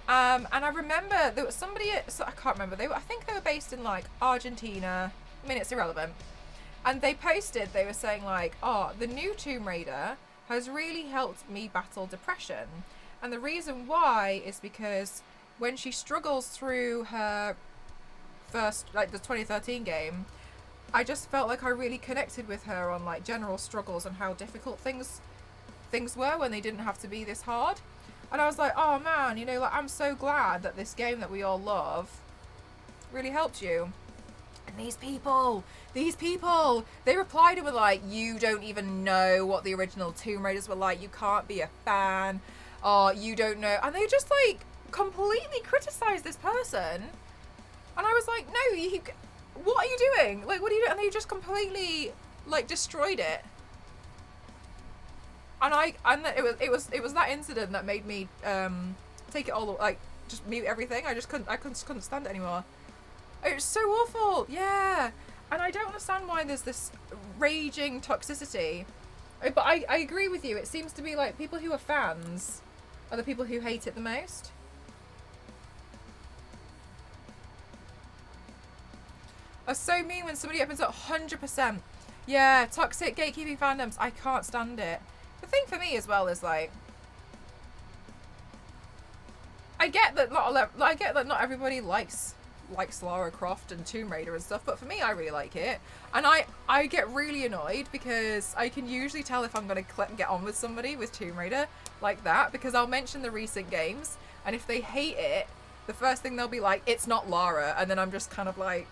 And I remember there was somebody, I can't remember, I think they were based in like Argentina. I mean, it's irrelevant. And they were saying like, oh, the new Tomb Raider has really helped me battle depression. And the reason why is because when she struggles through her first, like the 2013 game, I just felt like I really connected with her on like general struggles and how difficult things were when they didn't have to be this hard. And I was like, oh man, you know, like, I'm so glad that this game that we all love really helped you. And these people, they replied and were like, you don't even know what the original Tomb Raiders were like, you can't be a fan, or you don't know. And they just like completely criticized this person. And I was like, no, what are you doing? Like, what are you doing? And they just completely like destroyed it. and it was that incident that made me take it all, like, just mute everything. I couldn't stand it anymore. It was so awful. Yeah. And I don't understand why there's this raging toxicity. But I agree with you. It seems to be like people who are fans are the people who hate it the most. Are so mean when somebody opens up 100%. Yeah, toxic gatekeeping fandoms. I can't stand it. The thing for me as well is, like, I get that not everybody likes Lara Croft and Tomb Raider and stuff, but for me, I really like it. And I get really annoyed because I can usually tell if I'm going to get on with somebody with Tomb Raider like that, because I'll mention the recent games, and if they hate it, the first thing they'll be like, it's not Lara, and then I'm just kind of like...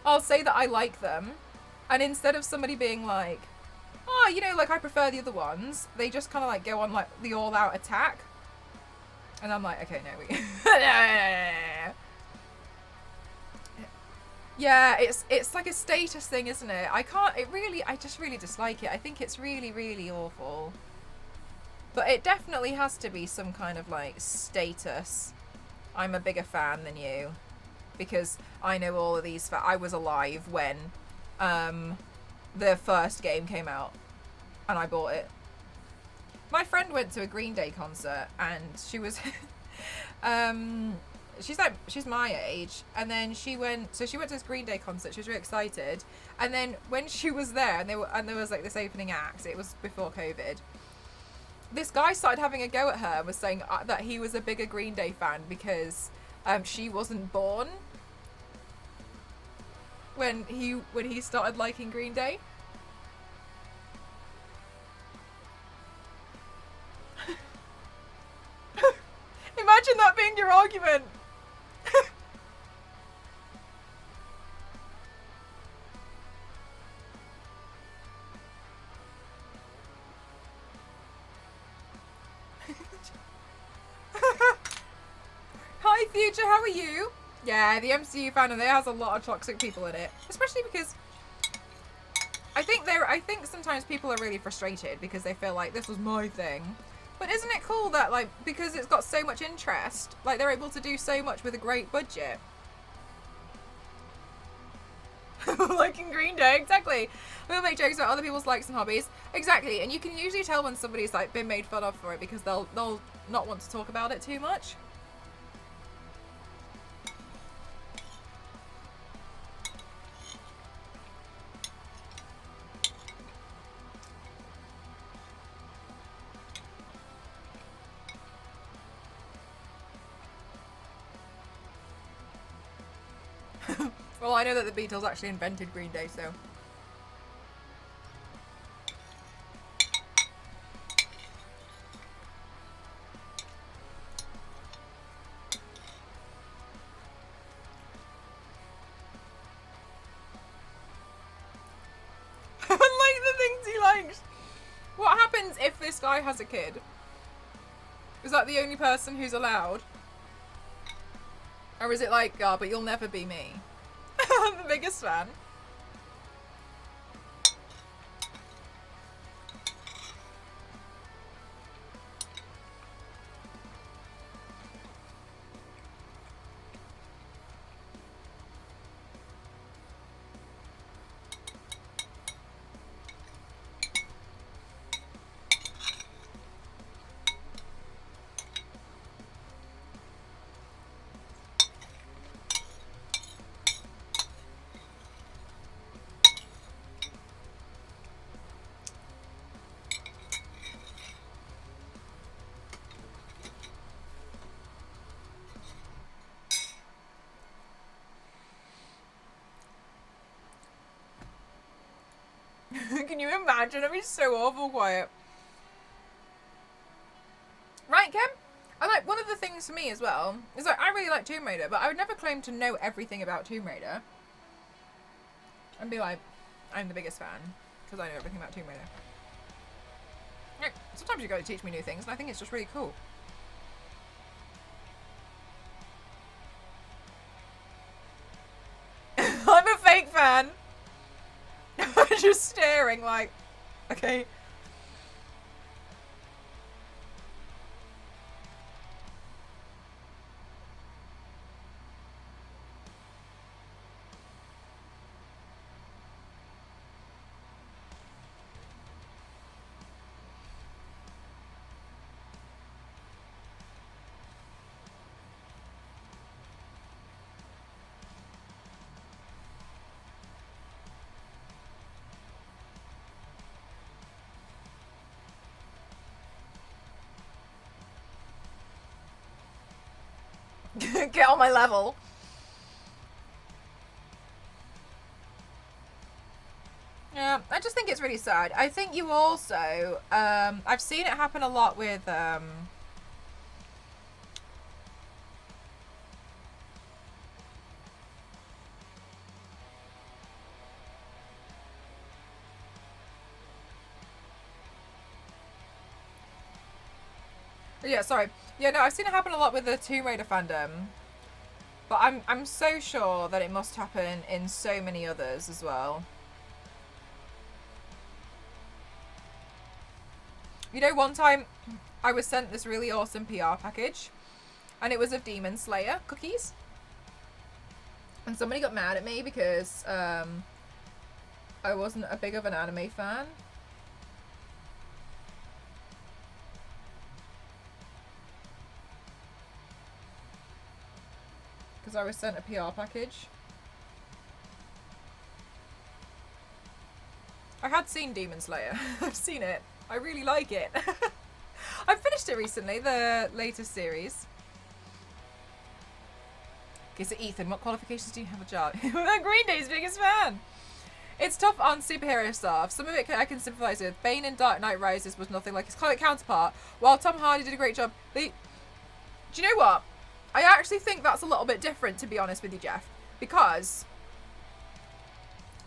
I'll say that I like them, and instead of somebody being like, oh, you know, like, I prefer the other ones, they just kind of, like, go on, like, the all-out attack. And I'm like, okay, no, yeah, it's like a status thing, isn't it? I just really dislike it. I think it's really, really awful. But it definitely has to be some kind of, like, status. I'm a bigger fan than you. Because I know all of these... I was alive when the first game came out. And I bought it. My friend went to a Green Day concert, and she was... she's my age, and then she went to this Green Day concert. She was really excited, and then when she was there, and there was like this opening act, it was before COVID, this guy started having a go at her and was saying that he was a bigger Green Day fan because she wasn't born when he started liking Green Day. Imagine that being your argument. Hi Future, how are you? Yeah, the MCU fandom, there has a lot of toxic people in it, especially because I think sometimes people are really frustrated because they feel like this was my thing. But isn't it cool that, like, because it's got so much interest, like, they're able to do so much with a great budget? Like in Green Day, exactly. We'll make jokes about other people's likes and hobbies. Exactly, and you can usually tell when somebody's, like, been made fun of for it because they'll not want to talk about it too much. Well, I know that the Beatles actually invented Green Day, so... Unlike the things he likes! What happens if this guy has a kid? Is that the only person who's allowed? Or is it like, oh, but you'll never be me? I'm the biggest fan. Can you imagine? It'd be so awful quiet. Right, Kim? And like, one of the things for me as well is like, I really like Tomb Raider, but I would never claim to know everything about Tomb Raider. And be like, I'm the biggest fan, because I know everything about Tomb Raider. Like, sometimes you gotta teach me new things, and I think it's just really cool. I'm a fake fan! Okay. Get on my level. Yeah, I just think it's really sad. I think you also, I've seen it happen a lot with, yeah, sorry. Yeah, no, I've seen it happen a lot with the Tomb Raider fandom. But I'm so sure that it must happen in so many others as well. You know, one time I was sent this really awesome PR package, and it was of Demon Slayer cookies. And somebody got mad at me because I wasn't a big of an anime fan. Because I was sent a PR package. I had seen Demon Slayer. I've seen it. I really like it. I finished it recently, the latest series. Okay, so Ethan, what qualifications do you have a job? Green Day's biggest fan. It's tough on superhero stuff. Some of it I can sympathise with. Bane in Dark Knight Rises was nothing like his counterpart, while Tom Hardy did a great job. Do you know what? I actually think that's a little bit different, to be honest with you, Jeff. Because...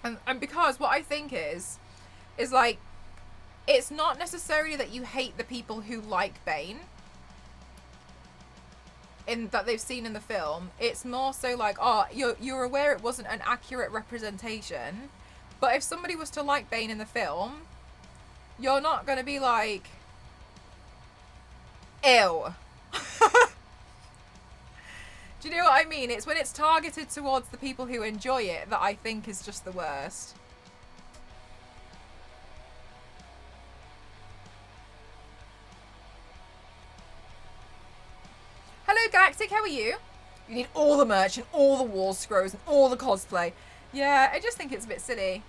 And because what I think is like, it's not necessarily that you hate the people who like Bane in that they've seen in the film. It's more so like, oh, you're aware it wasn't an accurate representation, but if somebody was to like Bane in the film, you're not going to be like, ew. Do you know what I mean? It's when it's targeted towards the people who enjoy it that I think is just the worst. Hello Galactic, how are you? You need all the merch and all the wall scrolls and all the cosplay. Yeah, I just think it's a bit silly.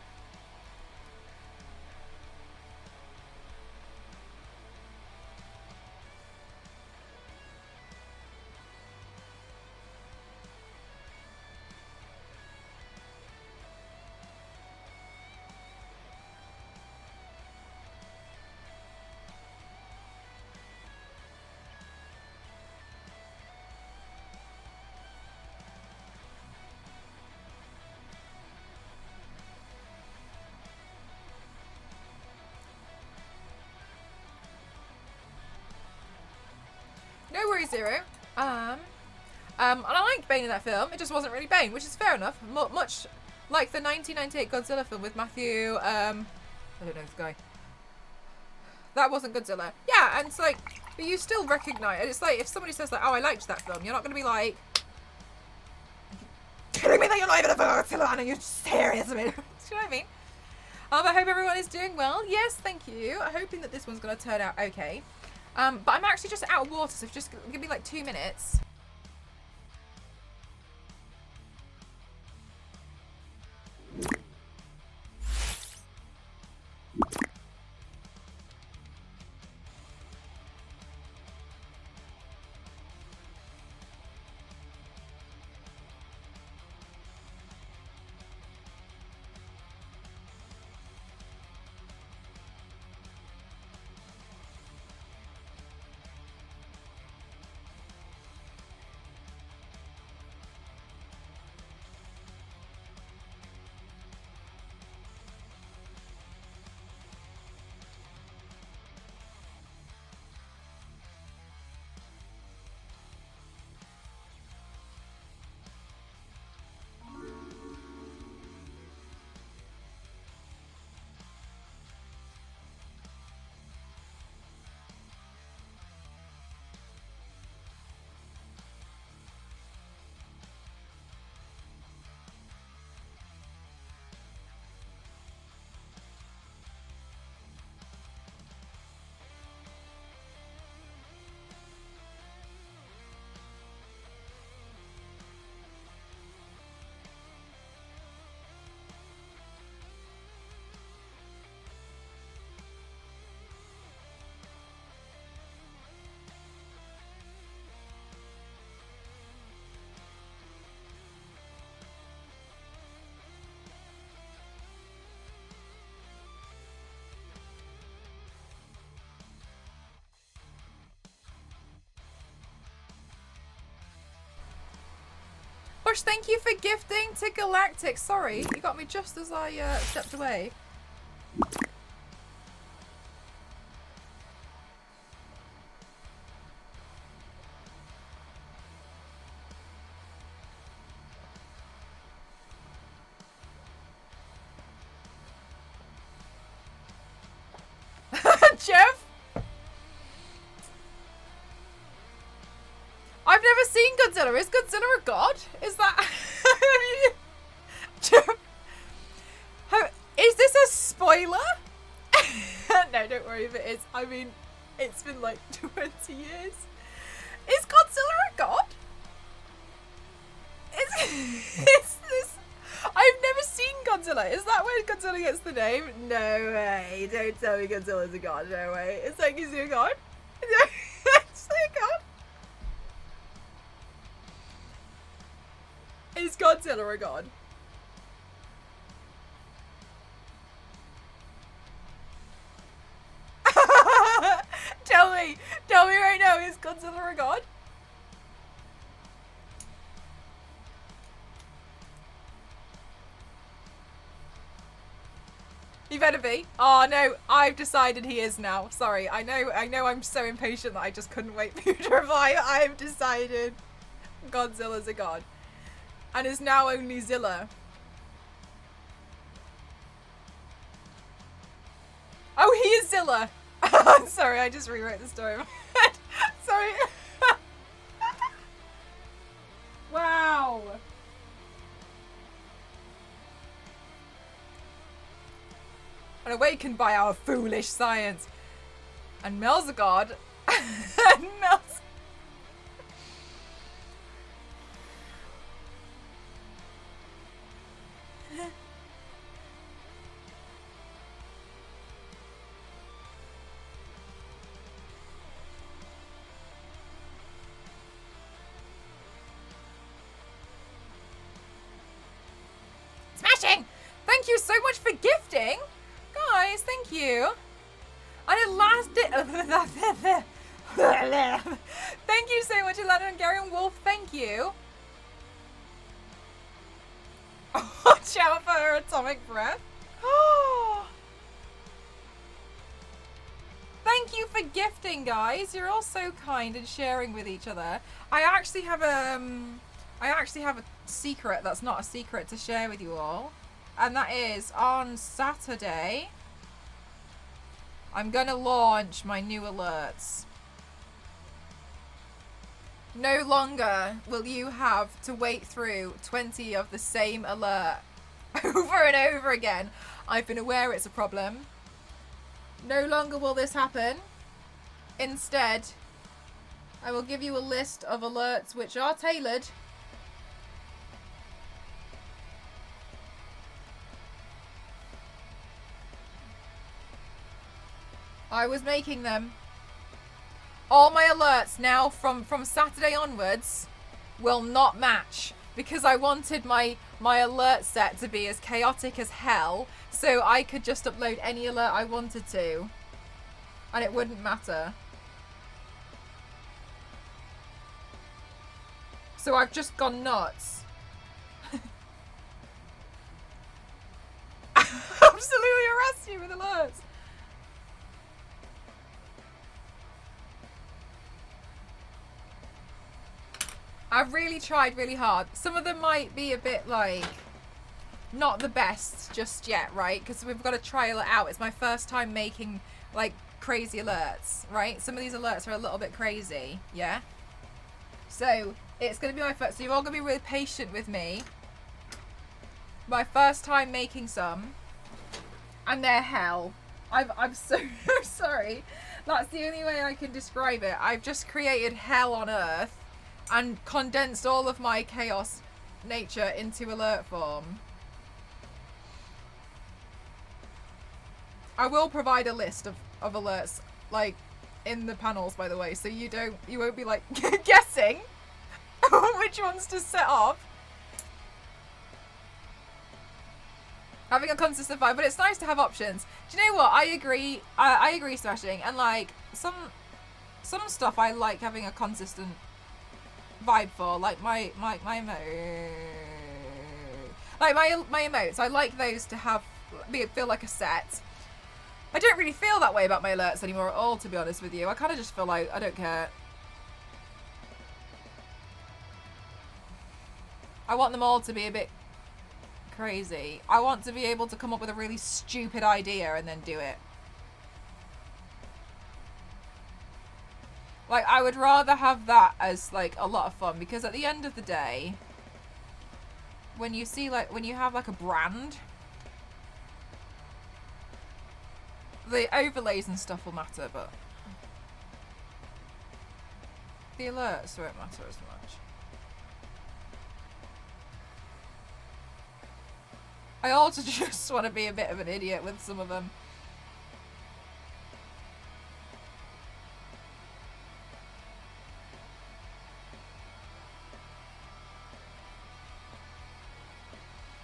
No worries, Zero. And I liked Bane in that film. It just wasn't really Bane, which is fair enough. Much like the 1998 Godzilla film with Matthew. I don't know this guy. That wasn't Godzilla. Yeah, and it's like, but you still recognise. It's like if somebody says like, "Oh, I liked that film," you're not going to be like, "Telling me that you're not even a Godzilla and you're serious of it." Do you know what I mean? I hope everyone is doing well. Yes, thank you. I'm hoping that this one's going to turn out okay. But I'm actually just out of water, so just give me like 2 minutes. gosh, thank you for gifting to Galactic. Sorry, you got me just as I stepped away. Jeff? I've never seen Godzilla. Is Godzilla a god? Is that... Jeff? Is this a spoiler? No, don't worry if it is. I mean, it's been like 20 years. Is Godzilla a god? Is this... I've never seen Godzilla. Is that where Godzilla gets the name? No way. Don't tell me Godzilla's a god. No way. It's like, is he a god? Is he a god? Is Godzilla a god? Tell me right now, is Godzilla a god? He better be. Oh no, I've decided he is now. Sorry, I know I'm so impatient that I just couldn't wait for you to reply. I've decided Godzilla's a god. And is now only Zilla. Oh, he is Zilla. Sorry, I just rewrote the story in my head. Sorry. Wow. And awakened by our foolish science. And Mel's a god. And Mel's... Smashing! Thank you so much for gifting! Guys, thank you. And it lasted... Thank you so much, Atlanta Hungarian Wolf. Thank you. Watch out for her atomic breath. Thank you for gifting, guys. You're all so kind and sharing with each other. I actually have a secret that's not a secret to share with you all. And that is, on Saturday, I'm going to launch my new alerts. No longer will you have to wait through 20 of the same alert over and over again. I've been aware it's a problem. No longer will this happen. Instead, I will give you a list of alerts which are tailored . I was making them. All my alerts now from Saturday onwards will not match because I wanted my alert set to be as chaotic as hell so I could just upload any alert I wanted to and it wouldn't matter. So I've just gone nuts. Absolutely harass you with alerts. I've really tried really hard. Some of them might be a bit like not the best just yet, right? Because we've got to trial it out. It's my first time making like crazy alerts, right? Some of these alerts are a little bit crazy, yeah? So it's going to be my first. So you're all going to be really patient with me. My first time making some. And they're hell. I'm so sorry. That's the only way I can describe it. I've just created hell on earth. And condensed all of my chaos nature into alert form. I will provide a list of alerts, like, in the panels, by the way, so you won't be, like, guessing which ones to set off. Having a consistent vibe, but it's nice to have options. Do you know what? I agree. I agree, Smashing. And, like, some stuff I like having a consistent vibe for. Like my emotes. I like those to have feel like a set. I don't really feel that way about my alerts anymore at all, to be honest with you. I kind of just feel like I don't care. I want them all to be a bit crazy. I want to be able to come up with a really stupid idea and then do it. Like, I would rather have that as, like, a lot of fun, because at the end of the day, when you see, like, when you have, like, a brand, the overlays and stuff will matter, but the alerts won't matter as much. I also just want to be a bit of an idiot with some of them.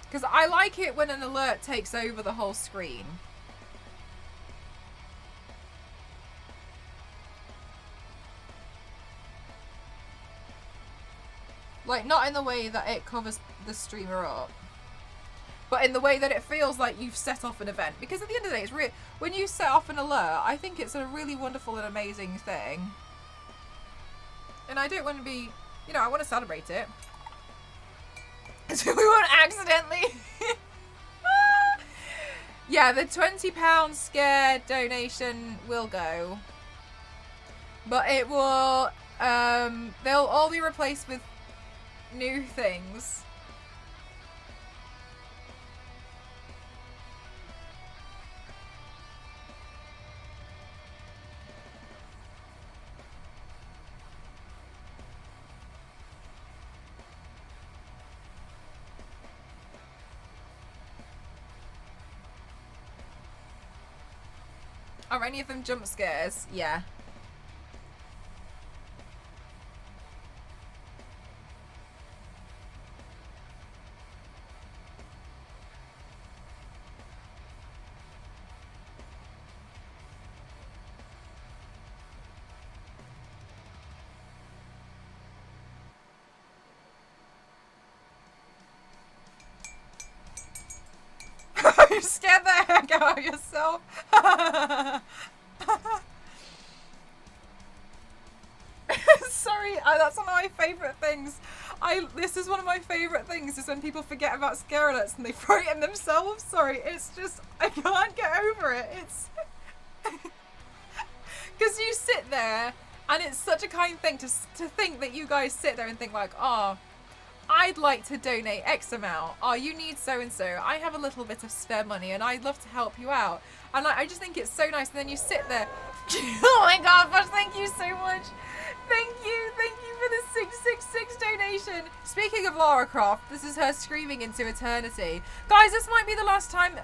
Because I like it when an alert takes over the whole screen. Like, not in the way that it covers the streamer up, but in the way that it feels like you've set off an event. Because at the end of the day, it's when you set off an alert, I think it's a really wonderful and amazing thing. And I don't want to be, you know, I want to celebrate it. So we won't accidentally. Yeah, the £20 scare donation will go. But it will, they'll all be replaced with new things. Are any of them jump scares? Yeah. You scared the heck out of yourself. Sorry, that's one of my favourite things. This is one of my favourite things, is when people forget about scare alerts and they frighten themselves. Sorry, it's just, I can't get over it. It's because you sit there and it's such a kind thing to think that you guys sit there and think like, oh, I'd like to donate X amount. Oh, you need so-and-so. I have a little bit of spare money and I'd love to help you out. And I just think it's so nice. And then you sit there. Oh my God, Bosh, thank you so much. Thank you for the 666 donation. Speaking of Lara Croft, this is her screaming into eternity. Guys, this might be the last time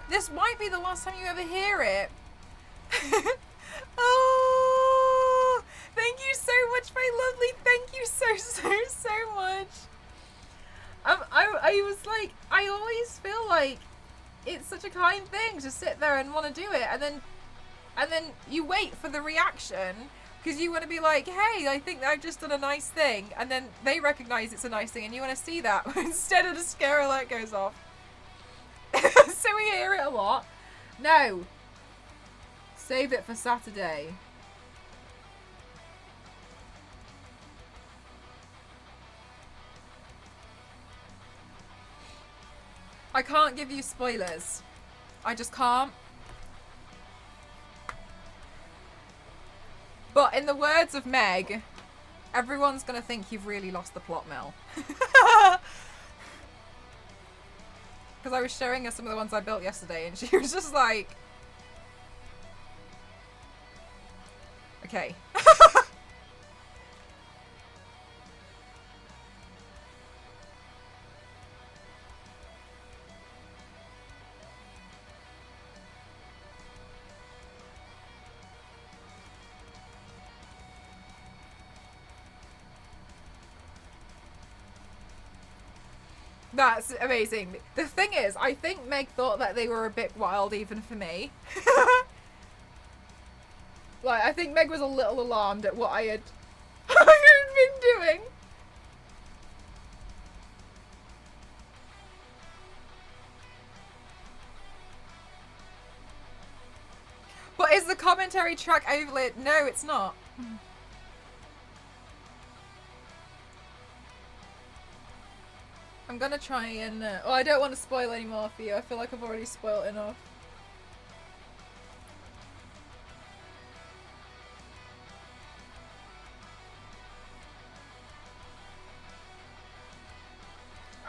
you ever hear it. Oh, thank you so much, my lovely. Thank you so much. I was like, I always feel like it's such a kind thing to sit there and want to do it, and then you wait for the reaction because you want to be like, hey, I think I've just done a nice thing, and then they recognize it's a nice thing, and you want to see that instead of the scare alert goes off. So we hear it a lot. No, save it for Saturday. I can't give you spoilers. I just can't. But in the words of Meg, everyone's going to think you've really lost the plot, Mel. Because I was showing her some of the ones I built yesterday and she was just like, okay. That's amazing. The thing is, I think Meg thought that they were a bit wild even for me. Like, I think Meg was a little alarmed at what I had been doing. Is the commentary track overlaid? No, it's not. I'm gonna try and... oh, I don't want to spoil any more for you. I feel like I've already spoiled enough.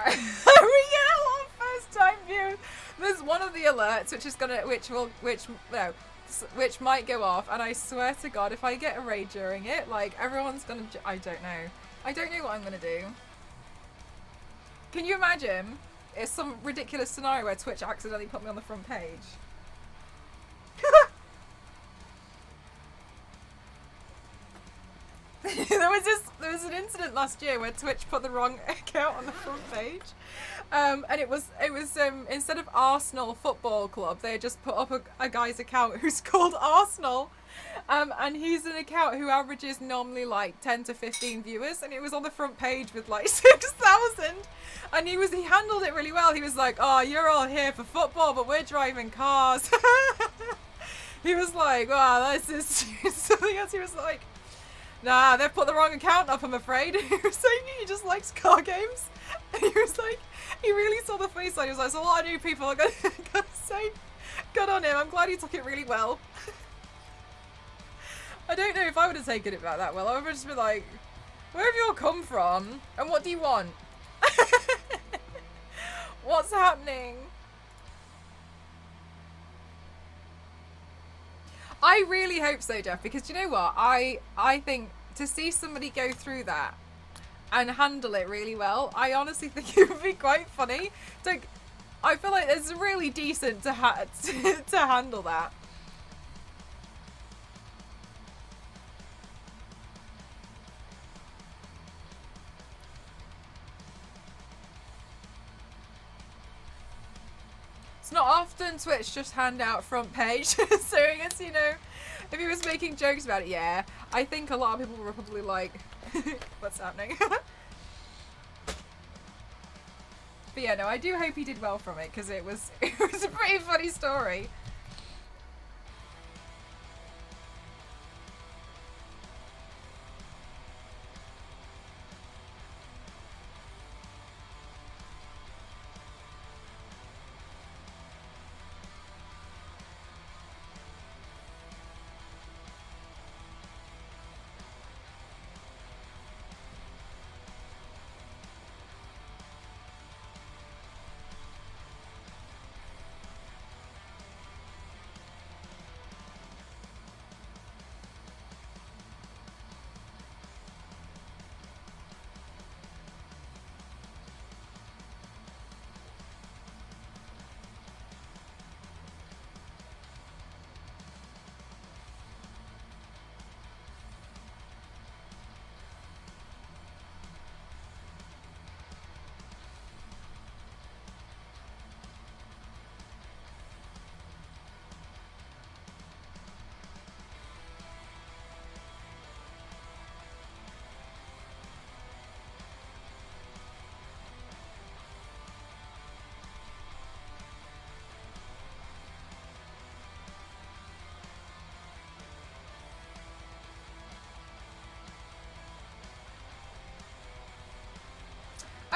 We get a lot of first time views. There's one of the alerts which is gonna, which might go off, and I swear to God, if I get a raid during it, like everyone's gonna. I don't know. I don't know what I'm gonna do. Can you imagine? It's some ridiculous scenario where Twitch accidentally put me on the front page. There was an incident last year where Twitch put the wrong account on the front page, and it was instead of Arsenal Football Club, they had just put up a guy's account who's called Arsenal, and he's an account who averages normally like 10 to 15 viewers, and it was on the front page with like 6,000, and he handled it really well. He was like, "Oh, you're all here for football, but we're driving cars." He was like, "Wow, this is something else." He was like, "Nah, they've put the wrong account up, I'm afraid." He was saying he just likes car games. And he was like, he really saw the face line. He was like, "There's a lot of new people, I gotta say, good on him. I'm glad he took it really well." I don't know if I would have taken it back that well. I would have just been like, "Where have you all come from? And what do you want?" What's happening? I really hope so, Jeff, because do you know what? I think to see somebody go through that and handle it really well, I honestly think it would be quite funny. Like, I feel like it's really decent to to handle that. It's not often Twitch just hand out front page, so I guess, you know, if he was making jokes about it, yeah, I think a lot of people were probably like, what's happening? But yeah, no, I do hope he did well from it, because it was a pretty funny story.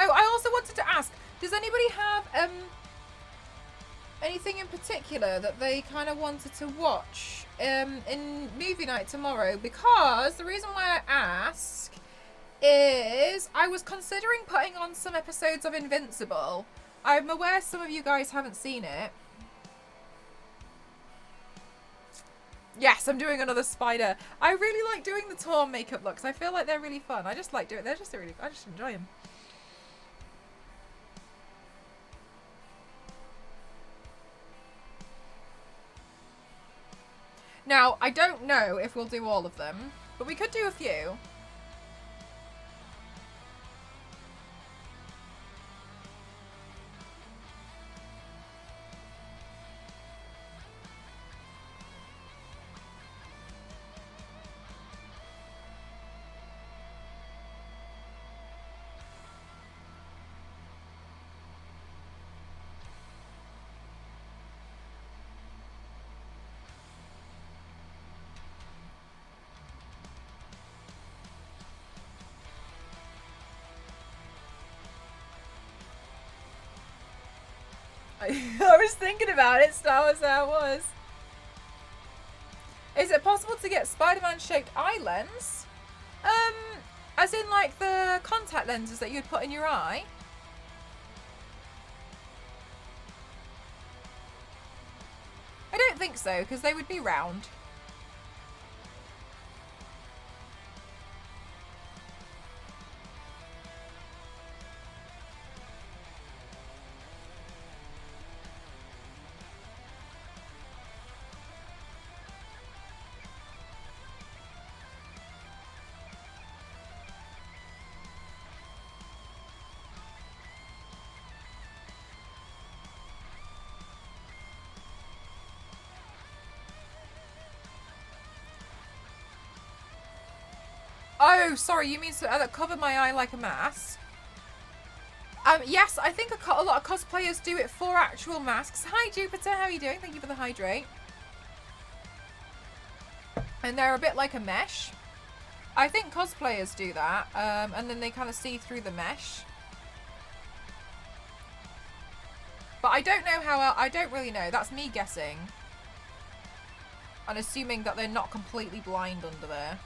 Oh, I also wanted to ask, does anybody have anything in particular that they kind of wanted to watch in movie night tomorrow? Because the reason why I ask is I was considering putting on some episodes of Invincible. I'm aware some of you guys haven't seen it. Yes, I'm doing another spider. I really like doing the Torn makeup looks. I feel like they're really fun. I just like doing. They're just really. I just enjoy them. Now, I don't know if we'll do all of them, but we could do a few. I was thinking about it. Star Wars there was. Is it possible to get Spider-Man shaped eye lens? As in like the contact lenses that you'd put in your eye? I don't think so, because they would be round. Oh, sorry, you mean that cover my eye like a mask? Yes, I think a lot of cosplayers do it for actual masks. Hi, Jupiter, how are you doing? Thank you for the hydrate. And they're a bit like a mesh. I think cosplayers do that, and then they kind of see through the mesh. But I don't know how, I don't really know. That's me guessing. And assuming that they're not completely blind under there.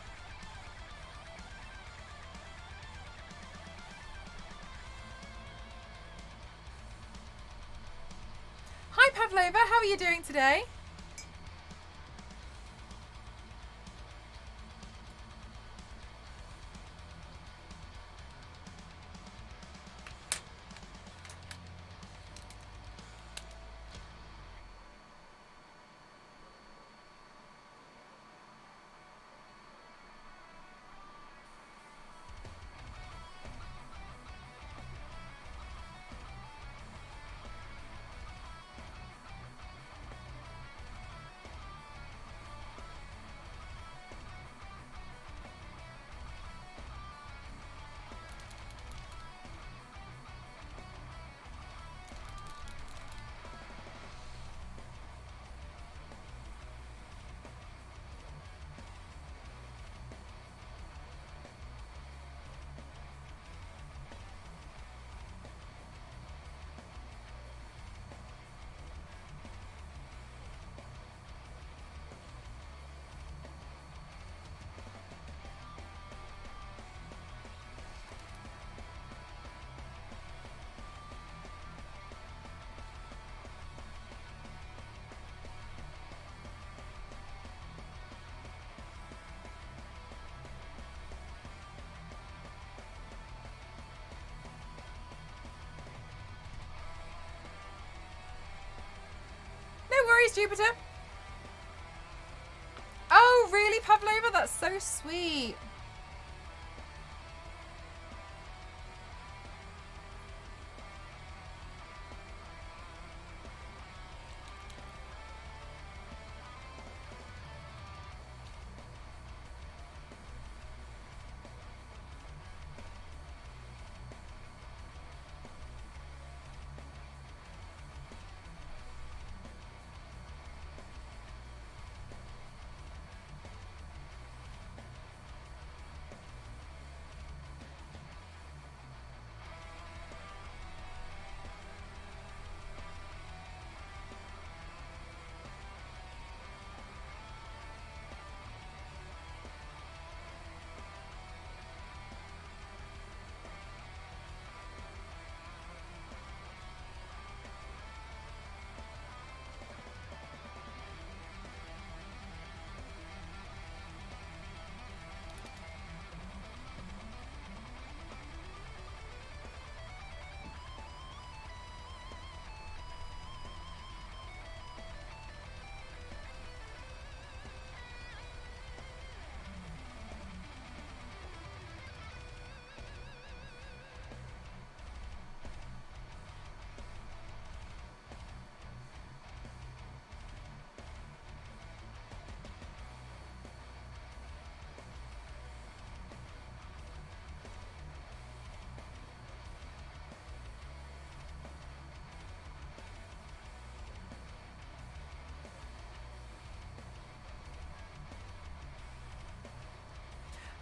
Hi Pavlova, how are you doing today? No worries, Jupiter. Oh, really, Pavlova? That's so sweet.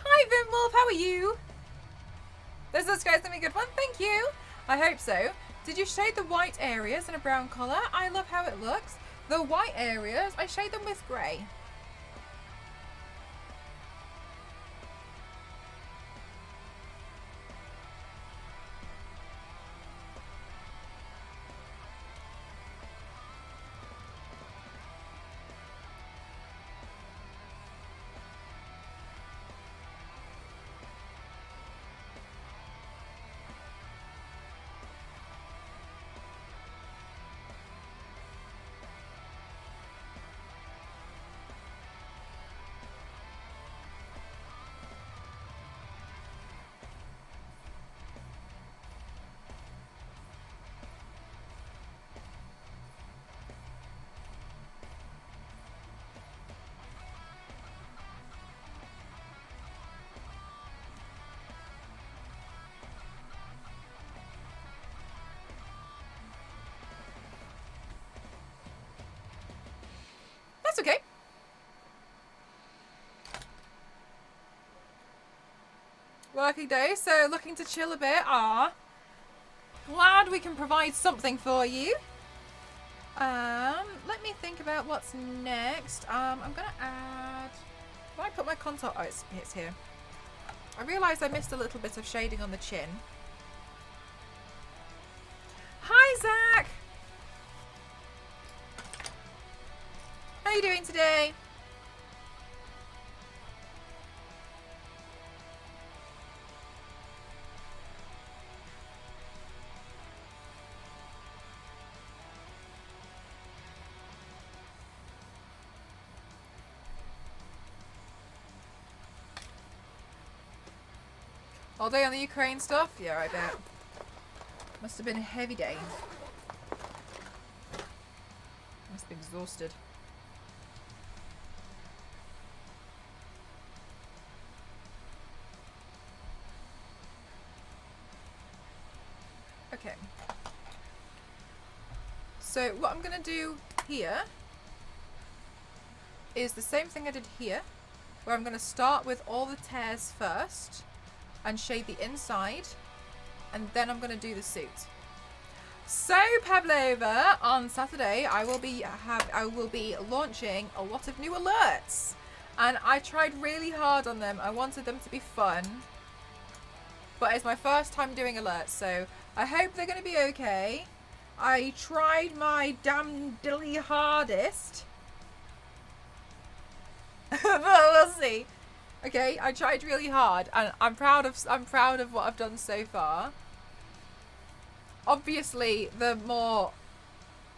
Hi, Vimwolf, how are you? This is going to be a good one, thank you. I hope so. Did you shade the white areas in a brown colour? I love how it looks. The white areas, I shade them with grey. That's okay. Working day, so looking to chill a bit. Glad we can provide something for you. Let me think about what's next. I'm gonna add. Where I put my contour? Oh, it's here. I realised I missed a little bit of shading on the chin. Hi, Zach. How are you doing today? All day on the Ukraine stuff? Yeah, I bet. Must have been a heavy day. Must be exhausted. Okay. So what I'm going to do here is the same thing I did here, where I'm going to start with all the tears first and shade the inside, and then I'm going to do the suit. So Pavlova, on Saturday I will be launching a lot of new alerts, and I tried really hard on them. I wanted them to be fun, but it's my first time doing alerts, so I hope they're going to be okay. I tried my damn dilly hardest, but we'll see. Okay, I tried really hard, and I'm proud of what I've done so far. Obviously, the more,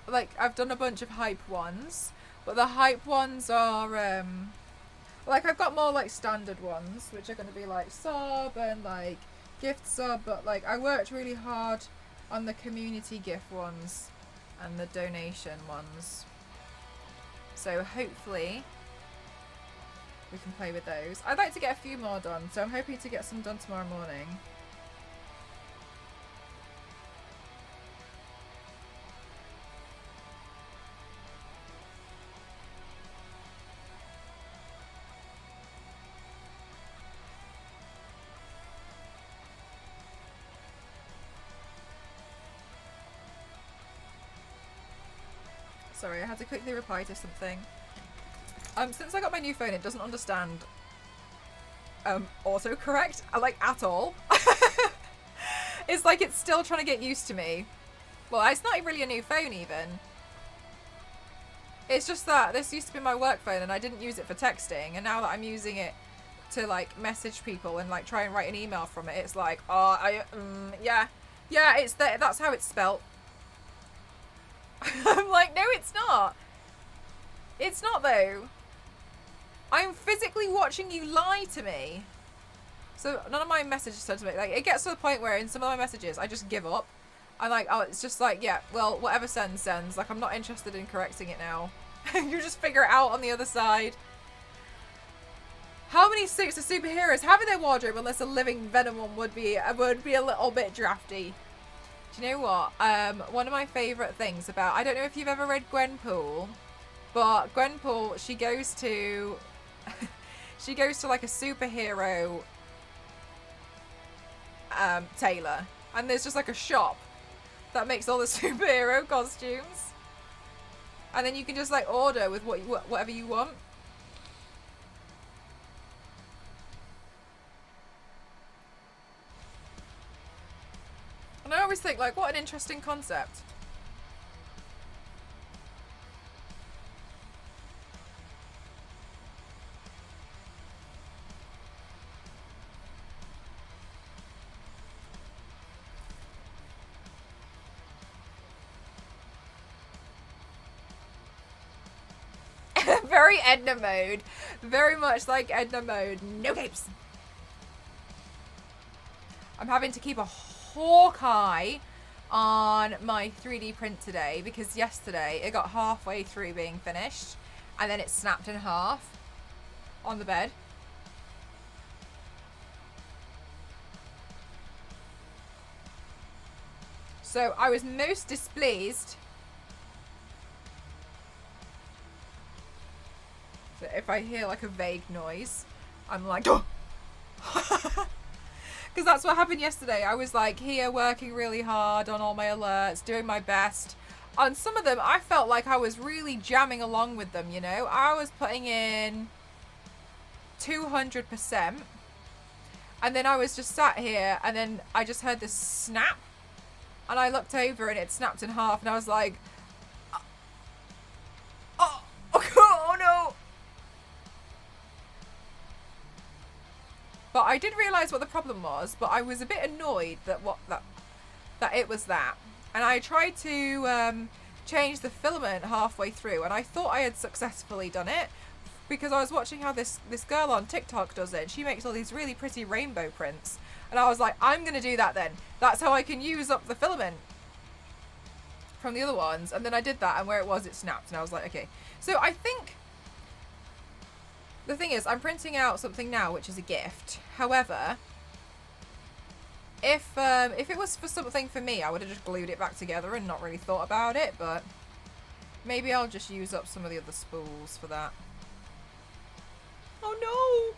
like, I've done a bunch of hype ones, but the hype ones are, like, I've got more, like, standard ones, which are going to be, like, sub and, like, gift sub, but, like, I worked really hard on the community gift ones and the donation ones. So, hopefully we can play with those. I'd like to get a few more done, so I'm hoping to get some done tomorrow morning. Sorry, I had to quickly reply to something. Since I got my new phone, it doesn't understand autocorrect, like, at all. It's like it's still trying to get used to me. Well, it's not really a new phone even. It's just that this used to be my work phone and I didn't use it for texting, and now that I'm using it to, like, message people and, like, try and write an email from it, it's like, yeah, it's that's how it's spelt. I'm like, no, it's not. It's not, though. I'm physically watching you lie to me. So none of my messages said to me, like, it gets to the point where in some of my messages I just give up. I'm like, oh, it's just like, yeah, well, whatever sends. Like, I'm not interested in correcting it now. You just figure it out on the other side. How many suits do superheroes have in their wardrobe unless a living Venom one would be a little bit drafty? Do you know what? One of my favourite things about, I don't know if you've ever read Gwenpool, but Gwenpool, she goes to like a superhero tailor, and there's just like a shop, that makes all the superhero costumes. And then you can just like order with whatever you want. And I always think like, what an interesting concept. Very Edna mode. Very much like Edna mode. No capes. I'm having to keep a hawk eye on my 3D print today because yesterday it got halfway through being finished and then it snapped in half on the bed. So I was most displeased. So if I hear like a vague noise, I'm like, oh! Because that's what happened yesterday. I was like here working really hard on all my alerts, doing my best. On some of them, I felt like I was really jamming along with them, you know? I was putting in 200%. And then I was just sat here and then I just heard this snap. And I looked over and it snapped in half and I was like, oh no! But I did realise what the problem was, but I was a bit annoyed that it was that. And I tried to change the filament halfway through and I thought I had successfully done it because I was watching how this girl on TikTok does it. She makes all these really pretty rainbow prints. And I was like, I'm going to do that then. That's how I can use up the filament from the other ones. And then I did that and where it was, it snapped. And I was like, okay. So I think the thing is, I'm printing out something now, which is a gift. However, if it was for something for me, I would have just glued it back together and not really thought about it. But maybe I'll just use up some of the other spools for that. Oh no!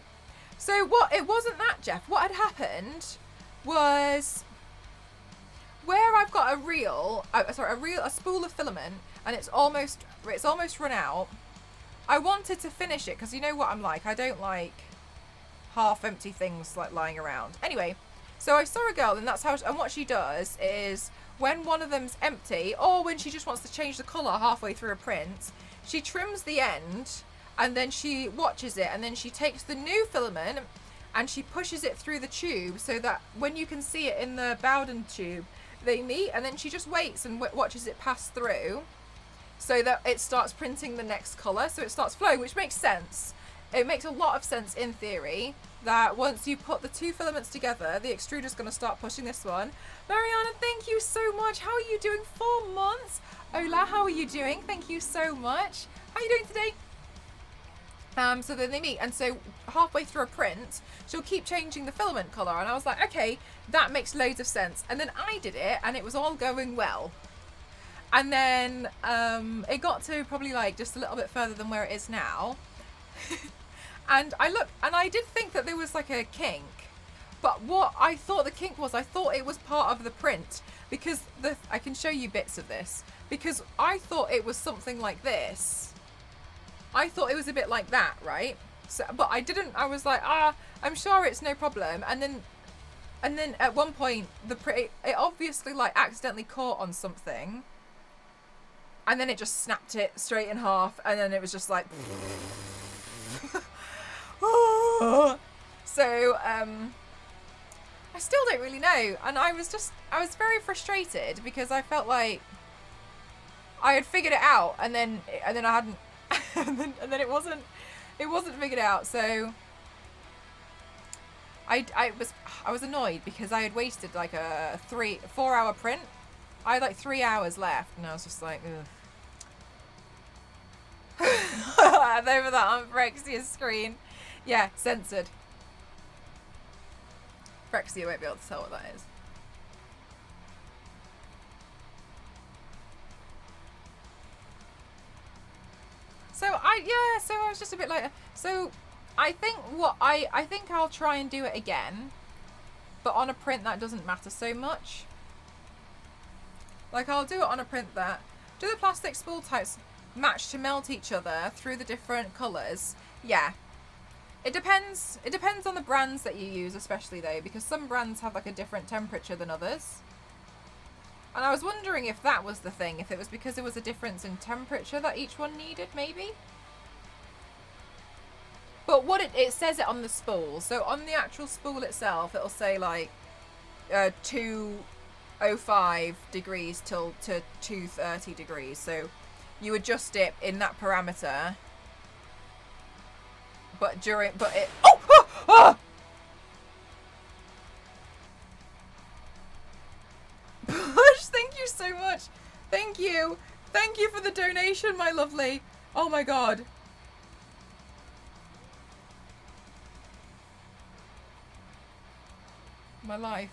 So what? It wasn't that, Jeff. What had happened was where I've got a spool of filament, and it's almost run out. I wanted to finish it because you know what I'm like. I don't like half-empty things like lying around. Anyway, so I saw a girl, and and what she does is when one of them's empty, or when she just wants to change the colour halfway through a print, she trims the end. And then she watches it and then she takes the new filament and she pushes it through the tube so that when you can see it in the Bowden tube, they meet, and then she just waits and watches it pass through so that it starts printing the next colour. So it starts flowing, which makes sense. It makes a lot of sense in theory that once you put the two filaments together, the extruder's going to start pushing this one. Mariana, thank you so much. How are you doing? 4 months. Ola, how are you doing? Thank you so much. How are you doing today? So then they meet, and so halfway through a print, she'll keep changing the filament colour, and I was like, okay, that makes loads of sense. And then I did it, and it was all going well. And then it got to probably like just a little bit further than where it is now. And I looked, and I did think that there was like a kink. But what I thought the kink was, I thought it was part of the print, because I can show you bits of this, because I thought it was something like this. I thought it was a bit like that, right? So, but I didn't. I was like, I'm sure it's no problem. And then at one point, it obviously like accidentally caught on something, and then it just snapped it straight in half, and then it was just like. So I still don't really know, and I was very frustrated because I felt like I had figured it out, and then I hadn't. and then it wasn't figured out, so I was annoyed because I had wasted like a 4 hour print. I had like 3 hours left, and I was just like, ugh. Over that on Frexia's screen. Yeah, censored. Frexia won't be able to tell what that is. So I was just a bit like, so I think I think I'll try and do it again, but on a print that doesn't matter so much. Like, I'll do it on a print that. Do the plastic spool types match to melt each other through the different colours? Yeah. It depends on the brands that you use, especially though, because some brands have like a different temperature than others. And I was wondering if that was the thing, if it was because there was a difference in temperature that each one needed, maybe? But what it says it on the spool. So on the actual spool itself, it'll say like 205 degrees to 230 degrees. So you adjust it in that parameter. But it... Oh! Oh! Oh! Bush, thank you so much. Thank you. Thank you for the donation, my lovely. Oh my god. My life.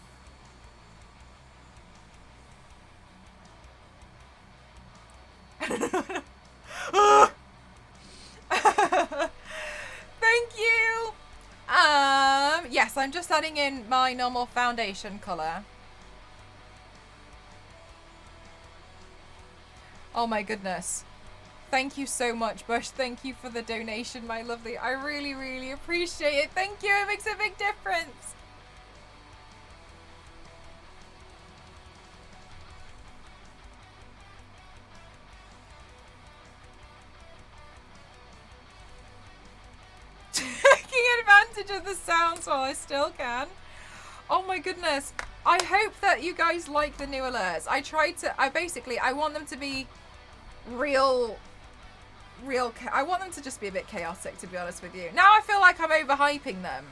Thank you. Yes, I'm just adding in my normal foundation colour. Oh my goodness. Thank you so much, Bush. Thank you for the donation, my lovely. I really, really appreciate it. Thank you. It makes a big difference. Taking advantage of the sounds while I still can. Oh my goodness. I hope that you guys like the new alerts. I want them to be real, I want them to just be a bit chaotic, to be honest with you. Now I feel like I'm overhyping them.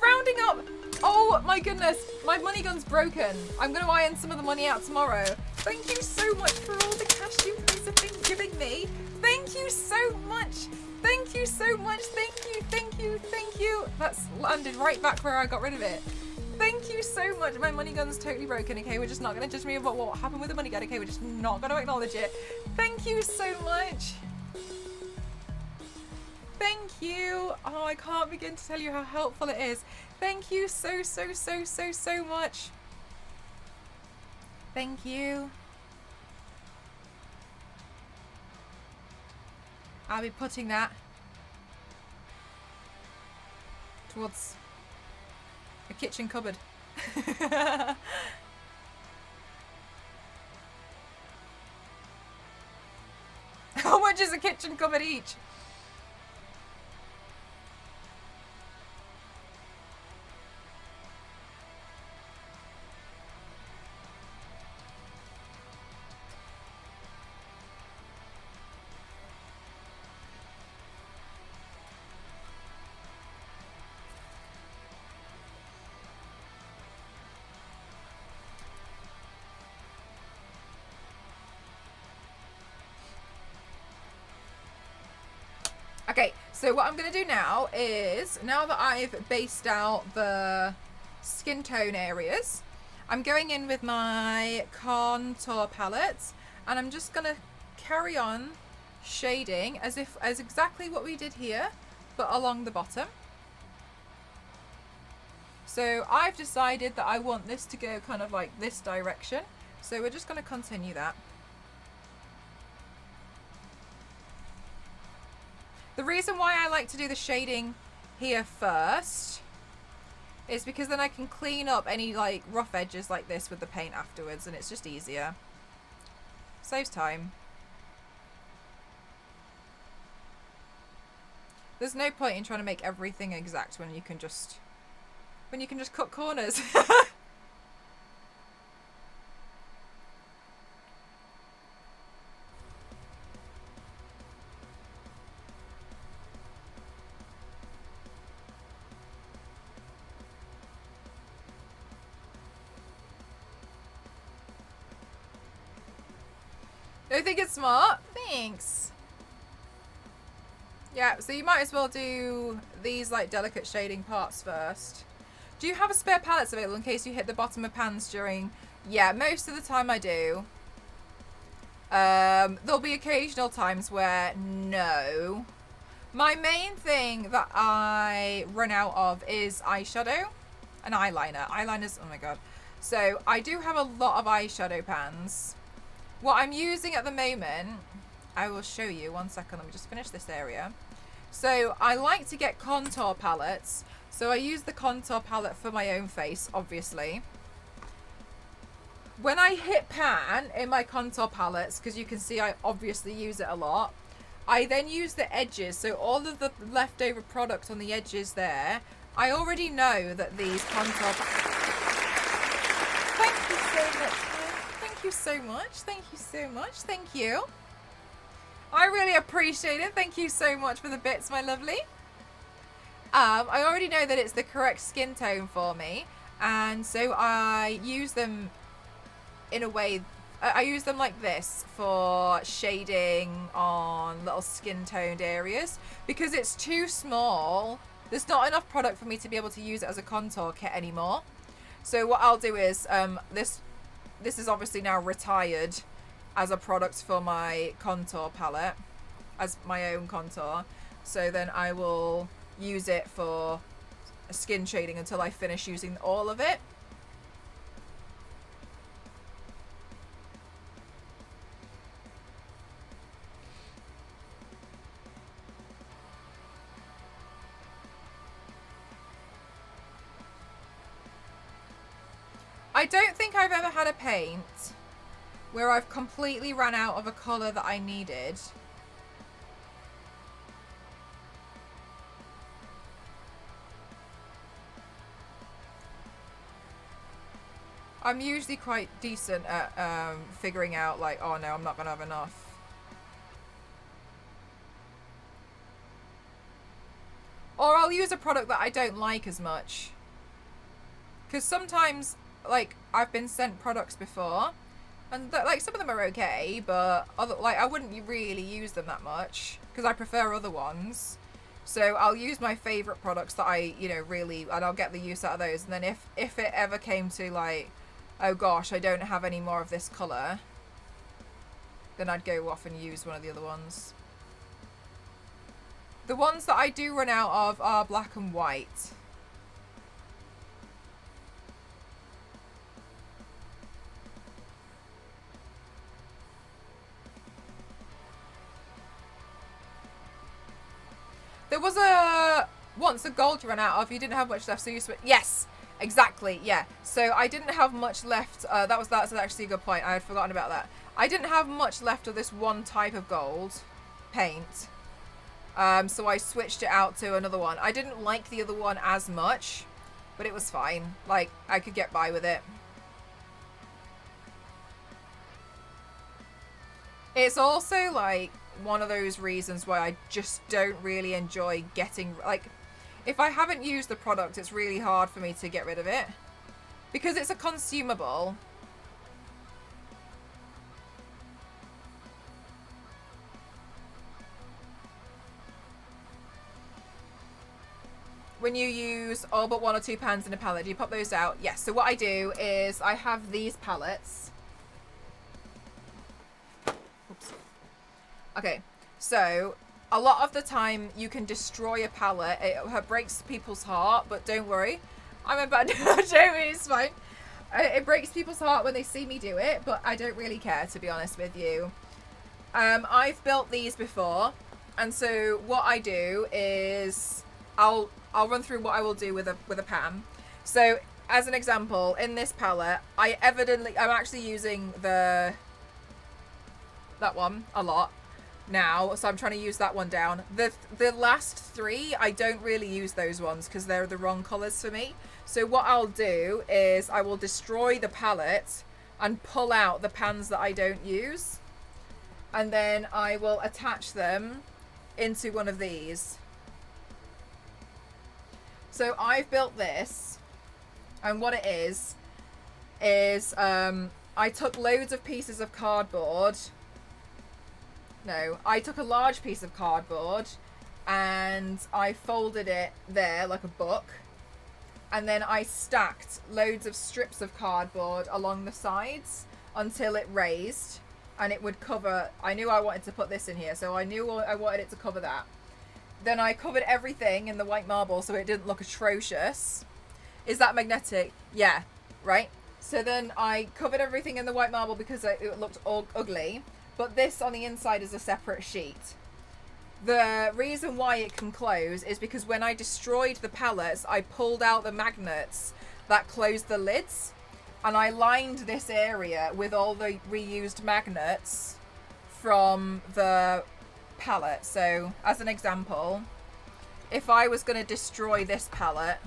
Rounding up. Oh my goodness, my money gun's broken. I'm going to iron some of the money out tomorrow. Thank you so much for all the cash you guys have been giving me. Thank you so much. Thank you so much. Thank you, thank you, thank you. That's landed right back where I got rid of it. Thank you so much. My money gun's totally broken, okay? We're just not going to judge me about what happened with the money gun, okay? We're just not going to acknowledge it. Thank you so much. Thank you. Oh, I can't begin to tell you how helpful it is. Thank you so, so, so, so, so much. Thank you. I'll be putting that towards a kitchen cupboard. How much is a kitchen cupboard each? Okay, so what I'm going to do now is, now that I've based out the skin tone areas, I'm going in with my contour palette, and I'm just going to carry on shading as exactly what we did here, but along the bottom. So I've decided that I want this to go kind of like this direction, so we're just going to continue that. The reason why I like to do the shading here first is because then I can clean up any like rough edges like this with the paint afterwards, and it's just easier. Saves time. There's no point in trying to make everything exact when you can just cut corners. I think it's smart. Thanks. Yeah, so you might as well do these like delicate shading parts first. Do you have a spare palettes available in case you hit the bottom of pans during... Yeah, most of the time I do. There'll be occasional times where no. My main thing that I run out of is eyeshadow and eyeliner. Eyeliners, oh my god. So I do have a lot of eyeshadow pans. What I'm using at the moment, I will show you. One second, let me just finish this area. So I like to get contour palettes. So I use the contour palette for my own face, obviously. When I hit pan in my contour palettes, because you can see I obviously use it a lot, I then use the edges. So all of the leftover product on the edges there, I already know that these contour... Thank you so much. Thank you so much. Thank you so much. Thank you. I really appreciate it. Thank you so much for the bits, my lovely. I already know that it's the correct skin tone for me. And so I use them in a way... I use them like this for shading on little skin toned areas. Because it's too small, there's not enough product for me to be able to use it as a contour kit anymore. So what I'll do is, this is obviously now retired as a product for my contour palette, as my own contour. So then I will use it for skin shading until I finish using all of it. I don't think I've ever had a paint where I've completely ran out of a colour that I needed. I'm usually quite decent at figuring out like, oh no, I'm not going to have enough. Or I'll use a product that I don't like as much. Because sometimes, like, I've been sent products before, and like some of them are okay, but other, like, I wouldn't really use them that much because I prefer other ones. So I'll use my favorite products that I, you know, really, and I'll get the use out of those. And then if it ever came to like, oh gosh, I don't have any more of this color, then I'd go off and use one of the other ones. The ones that I do run out of are black and white. There was once a gold you ran out of, you didn't have much left, so you yes, exactly, yeah. So I didn't have much left, that's actually a good point, I had forgotten about that. I didn't have much left of this one type of gold paint, so I switched it out to another one. I didn't like the other one as much, but it was fine, like, I could get by with it. It's also, like, one of those reasons why I just don't really enjoy getting, like, if I haven't used the product, it's really hard for me to get rid of it because it's a consumable. When you use all but 1 or 2 pans in a palette, do you pop those out? Yes. So what I do is I have these palettes. Oops. Okay, so a lot of the time you can destroy a palette. It breaks people's heart, but don't worry. I'm about to show me, it's fine. It breaks people's heart when they see me do it, but I don't really care, to be honest with you. I've built these before, and so what I do is I'll run through what I will do with a pan. So as an example, in this palette, I'm actually using that one a lot now, so I'm trying to use that one down. The last 3, I don't really use those ones because they're the wrong colors for me. So what I'll do is I will destroy the palette and pull out the pans that I don't use, and then I will attach them into one of these. So I've built this, and what it is I took loads of pieces of cardboard. No, I took a large piece of cardboard and I folded it there like a book, and then I stacked loads of strips of cardboard along the sides until it raised and it would cover. I knew I wanted to put this in here, so I knew I wanted it to cover that. then I covered everything in the white marble so it didn't look atrocious. Is that magnetic? Yeah, right? So then I covered everything in the white marble because it looked all ugly. But this on the inside is a separate sheet. The reason why it can close is because when I destroyed the pallets, I pulled out the magnets that closed the lids. And I lined this area with all the reused magnets from the pallet. So, as an example, if I was going to destroy this pallet,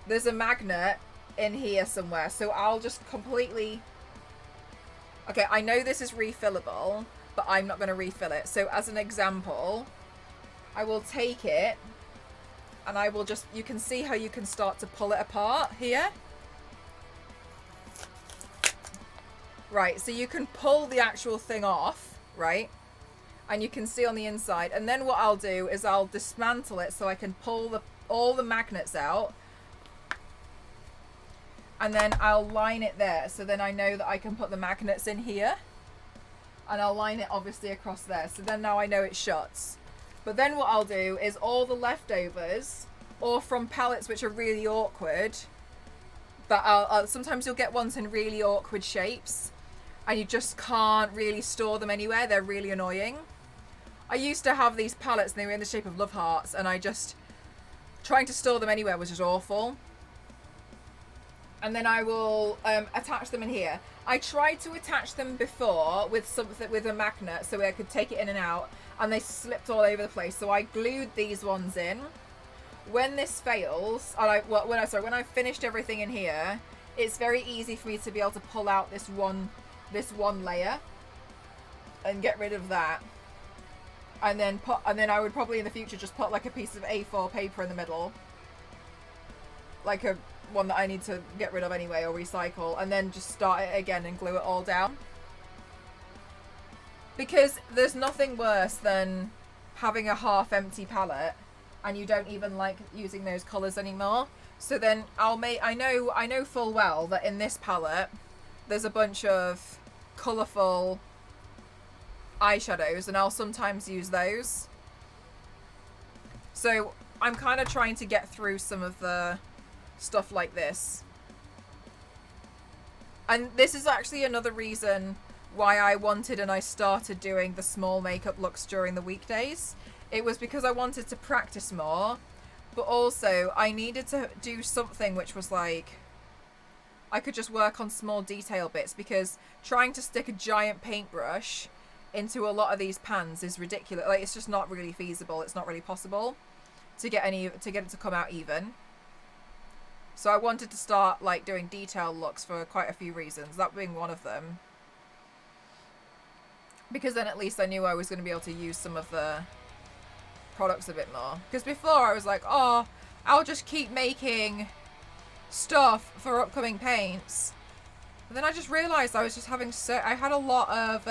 there's a magnet in here somewhere. So I'll just completely... Okay, I know this is refillable, but I'm not going to refill it. So as an example, I will take it and I will just... You can see how you can start to pull it apart here. Right, so you can pull the actual thing off, right? And you can see on the inside. And then what I'll do is I'll dismantle it so I can pull all the magnets out. And then I'll line it there. So then I know that I can put the magnets in here. And I'll line it obviously across there. So then now I know it shuts. But then what I'll do is all the leftovers, or from pallets which are really awkward, that sometimes you'll get ones in really awkward shapes. And you just can't really store them anywhere. They're really annoying. I used to have these pallets and they were in the shape of love hearts. And I just... Trying to store them anywhere was just awful. And then I will attach them in here. I tried to attach them before with something, with a magnet, so I could take it in and out, and they slipped all over the place. So I glued these ones in. When this fails, and when I finished everything in here, it's very easy for me to be able to pull out this one layer and get rid of that. And then I would probably in the future just put like a piece of A4 paper in the middle, like a one that I need to get rid of anyway or recycle, and then just start it again and glue it all down. Because there's nothing worse than having a half empty palette and you don't even like using those colours anymore. So then I know full well that in this palette there's a bunch of colourful eyeshadows and I'll sometimes use those. So I'm kind of trying to get through some of the stuff like this. And this is actually another reason why I wanted and I started doing the small makeup looks during the weekdays. It was because I wanted to practice more, but also I needed to do something which was like I could just work on small detail bits, because trying to stick a giant paintbrush into a lot of these pans is ridiculous. Like, it's just not really feasible. It's not really possible to get it to come out even. So I wanted to start like doing detail looks for quite a few reasons, that being one of them. Because then at least I knew I was going to be able to use some of the products a bit more. Because before I was like, oh, I'll just keep making stuff for upcoming paints. But then I just realised I was just having I had a lot of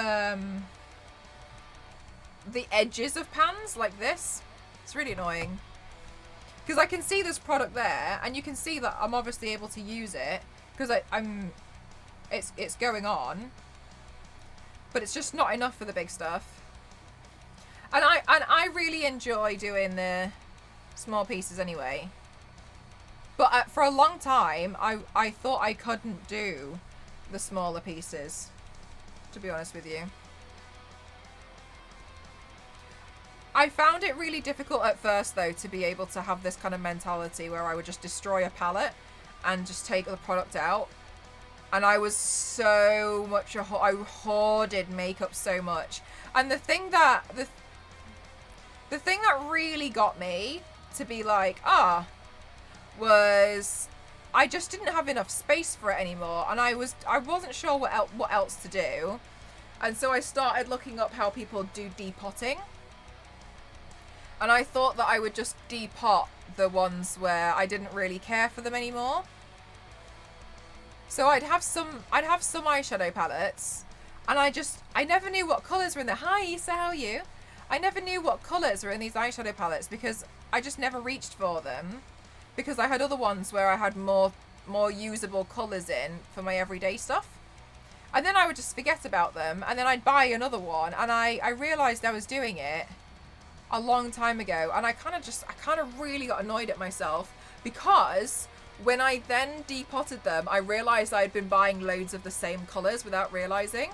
the edges of pans like this. It's really annoying. Because I can see this product there, and you can see that I'm obviously able to use it because it's going on, but it's just not enough for the big stuff. And I really enjoy doing the small pieces anyway. But for a long time, I thought I couldn't do the smaller pieces, to be honest with you. I found it really difficult at first, though, to be able to have this kind of mentality where I would just destroy a palette and just take the product out. And I was so much I hoarded makeup so much. And the thing that really got me to be like, was I just didn't have enough space for it anymore, and I wasn't sure what else to do. And so I started looking up how people do depotting. And I thought that I would just depot the ones where I didn't really care for them anymore. So I'd have some eyeshadow palettes, and I never knew what colours were in there. Hi Issa, how are you? I never knew what colours were in these eyeshadow palettes because I just never reached for them, because I had other ones where I had more usable colours in for my everyday stuff. And then I would just forget about them, and then I'd buy another one, and I realised I was doing it a long time ago, and I kind of really got annoyed at myself because when I then depotted them, I realised I'd been buying loads of the same colours without realising.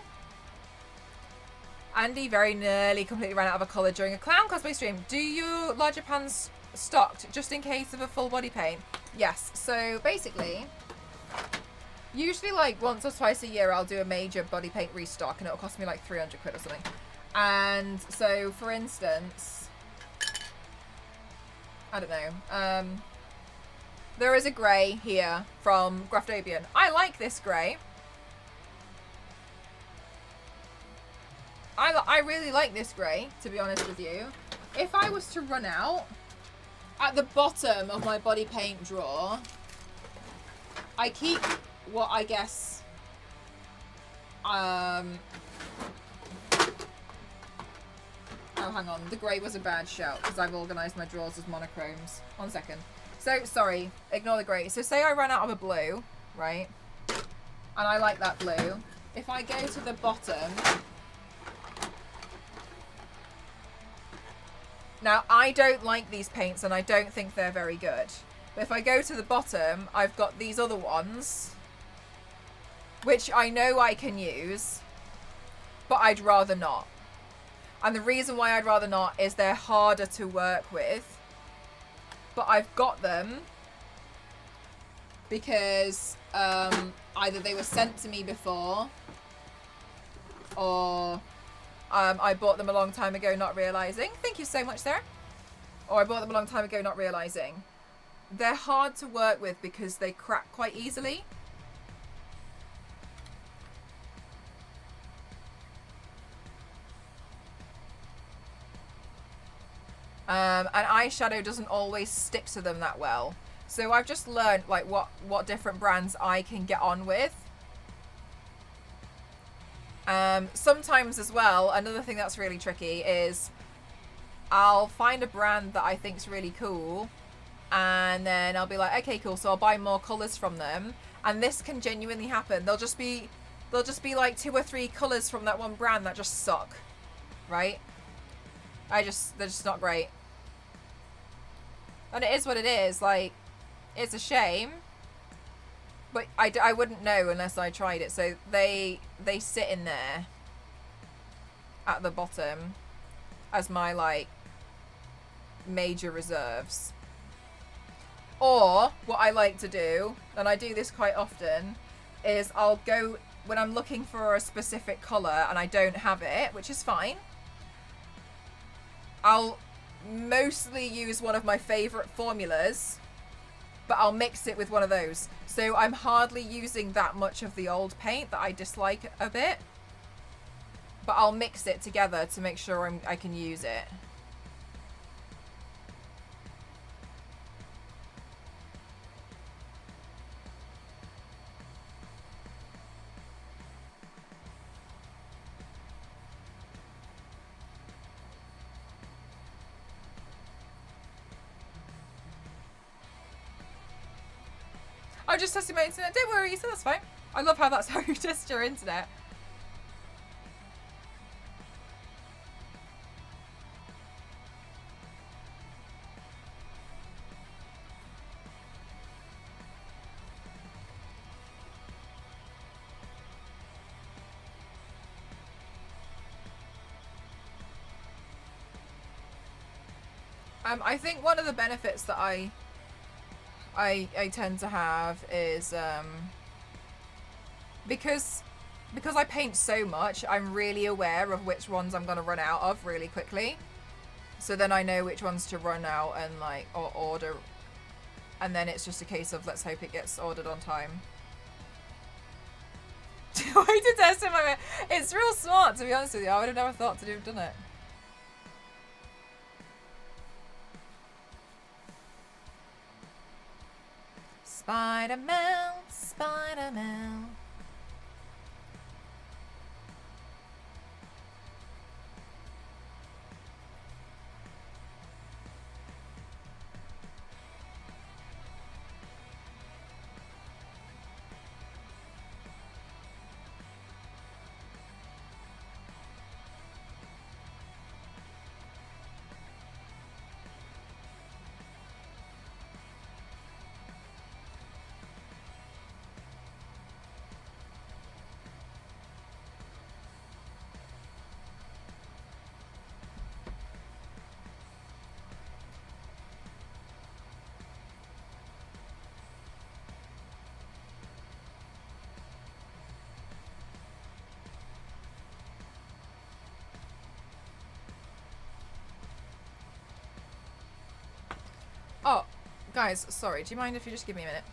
Andy very nearly completely ran out of a colour during a clown cosplay stream. Do you larger pans stocked just in case of a full body paint? Yes. So basically, usually like once or twice a year I'll do a major body paint restock and it'll cost me like 300 quid or something. And so for instance, I don't know, there is a grey here from Graftobian. I like this grey. I really like this grey, to be honest with you. If I was to run out, at the bottom of my body paint drawer, I keep what I guess, oh, hang on. The grey was a bad shout because I've organised my drawers as monochromes. 1 second. So, sorry. Ignore the grey. So, say I run out of a blue, right? And I like that blue. If I go to the bottom... Now, I don't like these paints and I don't think they're very good. But if I go to the bottom, I've got these other ones, which I know I can use, but I'd rather not. And the reason why I'd rather not is they're harder to work with. But I've got them because either they were sent to me before or... I bought them a long time ago not realising. Thank you so much, Sarah. Or I bought them a long time ago not realising. They're hard to work with because they crack quite easily. And eyeshadow doesn't always stick to them that well. So I've just learned like what different brands I can get on with. Sometimes as well, another thing that's really tricky is I'll find a brand that I think's really cool and then I'll be like, okay, cool, so I'll buy more colours from them, and this can genuinely happen. There'll just be like 2 or 3 colours from that one brand that just suck, right? They're just not great. And it is what it is, like, it's a shame. But I wouldn't know unless I tried it. So they sit in there at the bottom as my like major reserves. Or what I like to do, and I do this quite often, is I'll go when I'm looking for a specific colour and I don't have it, which is fine. I'll mostly use one of my favourite formulas, but I'll mix it with one of those. So I'm hardly using that much of the old paint that I dislike a bit, but I'll mix it together to make sure I can use it. I'm just testing my internet. Don't worry, so that's fine. I love how that's how you test your internet. I think one of the benefits that I tend to have is because I paint so much, I'm really aware of which ones I'm going to run out of really quickly. So then I know which ones to run out and like or order, and then it's just a case of let's hope it gets ordered on time. Why to test it? It's real smart, to be honest with you. I would have never thought to have done it. Spider-Man, Spider-Man. Guys, sorry, do you mind if you just give me a minute?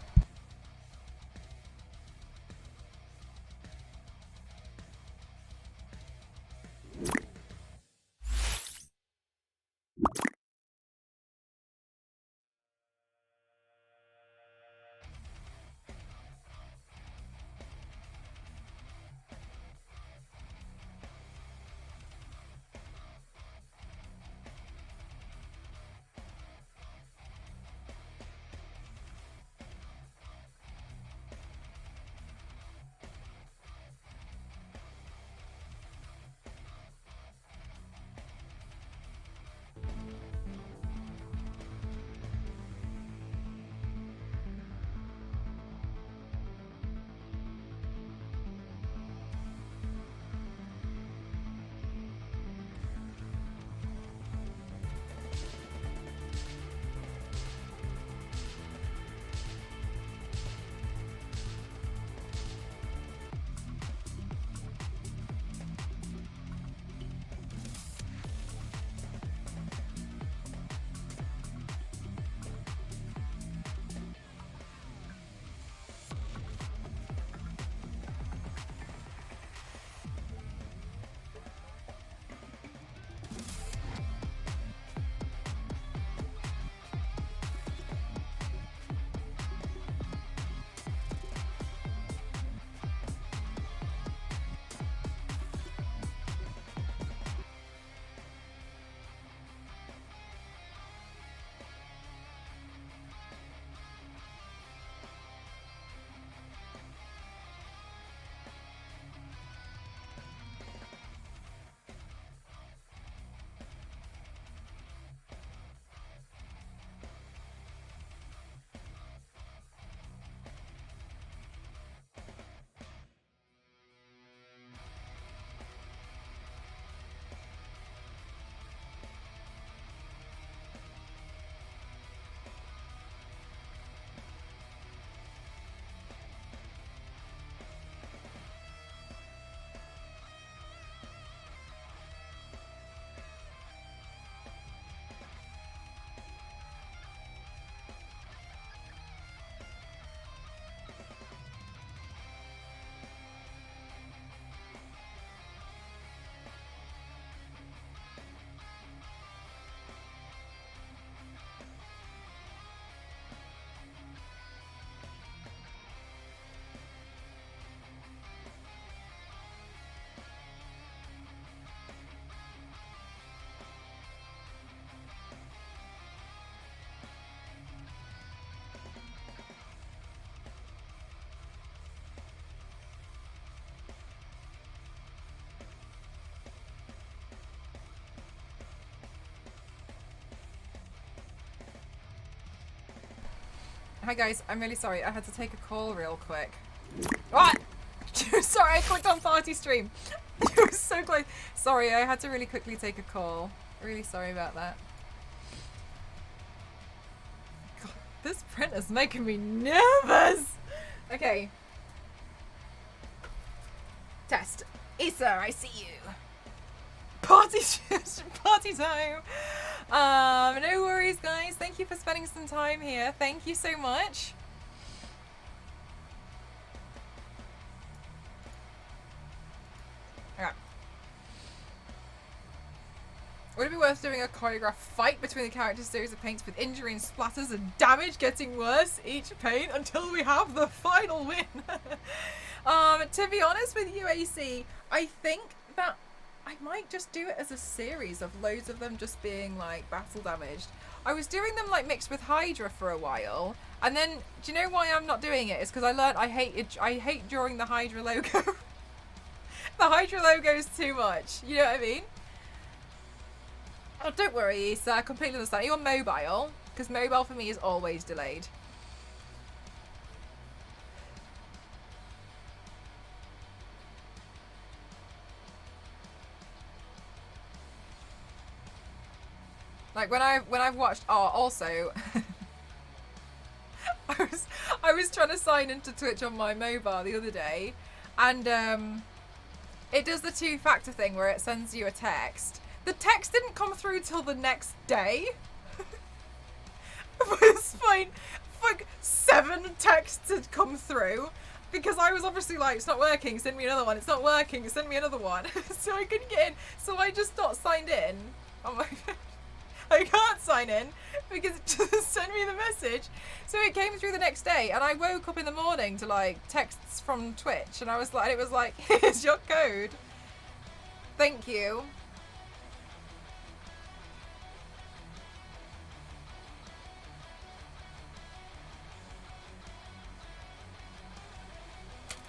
Hi guys, I'm really sorry. I had to take a call real quick. What? Sorry, I clicked on party stream. It was so close. Sorry, I had to really quickly take a call. Really sorry about that. God, this printer's making me nervous. Okay. Test. Issa, I see you. Party time. No worries, guys. Thank you for spending some time here. Thank you so much. Okay. Would it be worth doing a choreographed fight between the characters' series of paints with injury and splatters and damage getting worse each paint until we have the final win? To be honest with you, AC, I think that I might just do it as a series of loads of them just being like battle damaged. I was doing them like mixed with Hydra for a while, and then do you know why I'm not doing it? It's because I learned I hate drawing the Hydra logo. The Hydra logo is too much. You know what I mean? Oh, don't worry, Issa. I completely understand. Are you on mobile? Because mobile for me is always delayed. Like when I've watched. Oh, also, I was trying to sign into Twitch on my mobile the other day, and it does the two-factor thing where it sends you a text. The text didn't come through till the next day, By this point, like 7 texts had come through because I was obviously like, it's not working, send me another one. It's not working, send me another one. So I couldn't get in. So I just not signed in. I'm like, I can't sign in because it just sent me the message. So it came through the next day, and I woke up in the morning to like texts from Twitch, and I was like, it was like, here's your code. Thank you.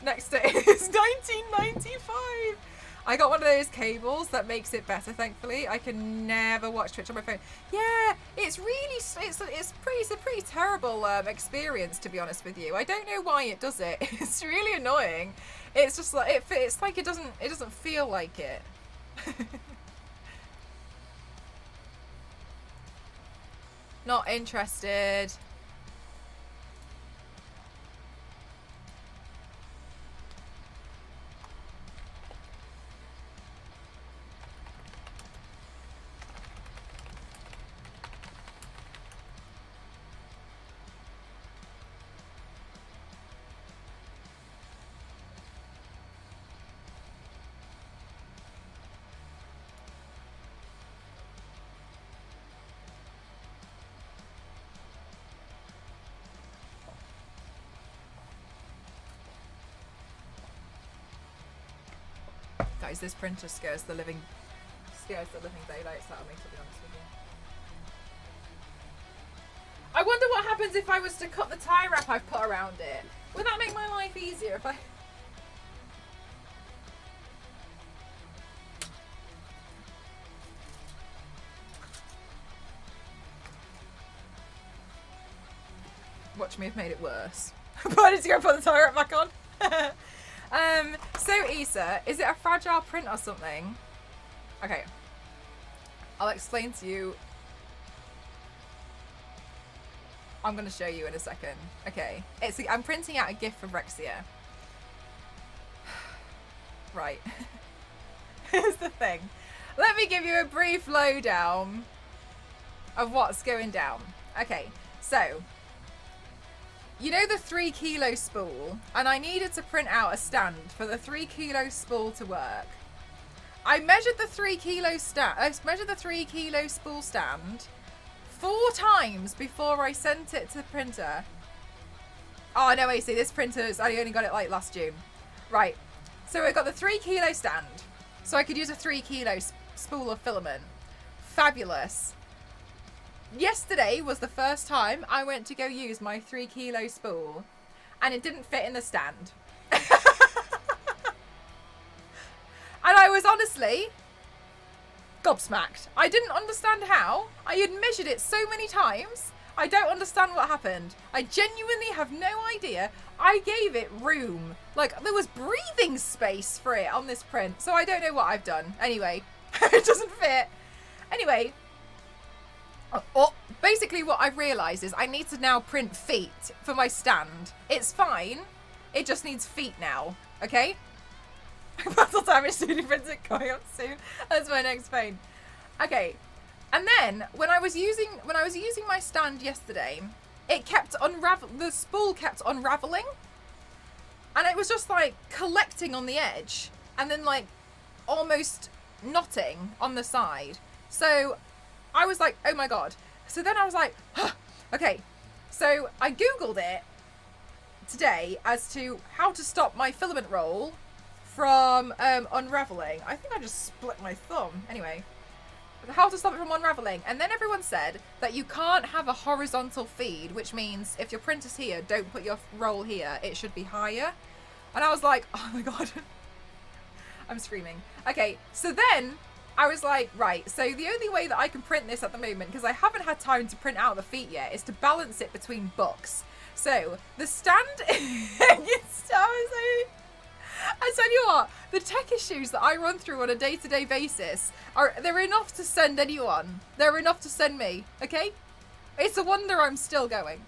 Next day is 1995. I got one of those cables that makes it better, thankfully. I can never watch Twitch on my phone. Yeah, it's really, it's a pretty terrible experience, to be honest with you. I don't know why it does it. It's really annoying. It's just like, it's like it doesn't feel like it. Not interested. Guys, this printer scares the living daylights out of me, to be honest with you. I wonder what happens if I was to cut the tie wrap I've put around it. Would that make my life easier if I... Watch me have made it worse. But I need to go put the tie wrap back on. So Issa, is it a fragile print or something? Okay. I'll explain to you. I'm going to show you in a second. Okay. I'm printing out a GIF from Rexia. Right. Here's the thing. Let me give you a brief lowdown of what's going down. Okay. So, you know the 3 kilo spool, and I needed to print out a stand for the 3 kilo spool to work. I measured the 3 kilo spool stand 4 times before I sent it to the printer. Oh no, wait, see, this printer's, I only got it like last June. Right, so I got the 3 kilo stand, so I could use a 3 kilo spool of filament. Fabulous. Yesterday was the first time I went to go use my 3 kilo spool, and it didn't fit in the stand. And I was honestly gobsmacked. I didn't understand how. I had measured it so many times. I don't understand what happened. I genuinely have no idea. I gave it room. Like, there was breathing space for it on this print, so I don't know what I've done. Anyway, it doesn't fit. Anyway, basically what I've realised is I need to now print feet for my stand. It's fine. It just needs feet now. Okay? Battle damage 3D printer coming up soon. That's my next pain. Okay. And then when I was using my stand yesterday, it kept the spool kept unraveling. And it was just like collecting on the edge and then like almost knotting on the side. So I was like, oh my god. So then I was like, huh, okay. So I Googled it today as to how to stop my filament roll from unraveling. I think I just split my thumb. Anyway, how to stop it from unraveling. And then everyone said that you can't have a horizontal feed, which means if your printer's here, don't put your roll here. It should be higher. And I was like, oh my god. I'm screaming. Okay, so then I was like, right, so the only way that I can print this at the moment, because I haven't had time to print out the feet yet, is to balance it between books. So the stand, I tell you what, the tech issues that I run through on a day-to-day basis they're enough to send anyone. They're enough to send me, okay? It's a wonder I'm still going.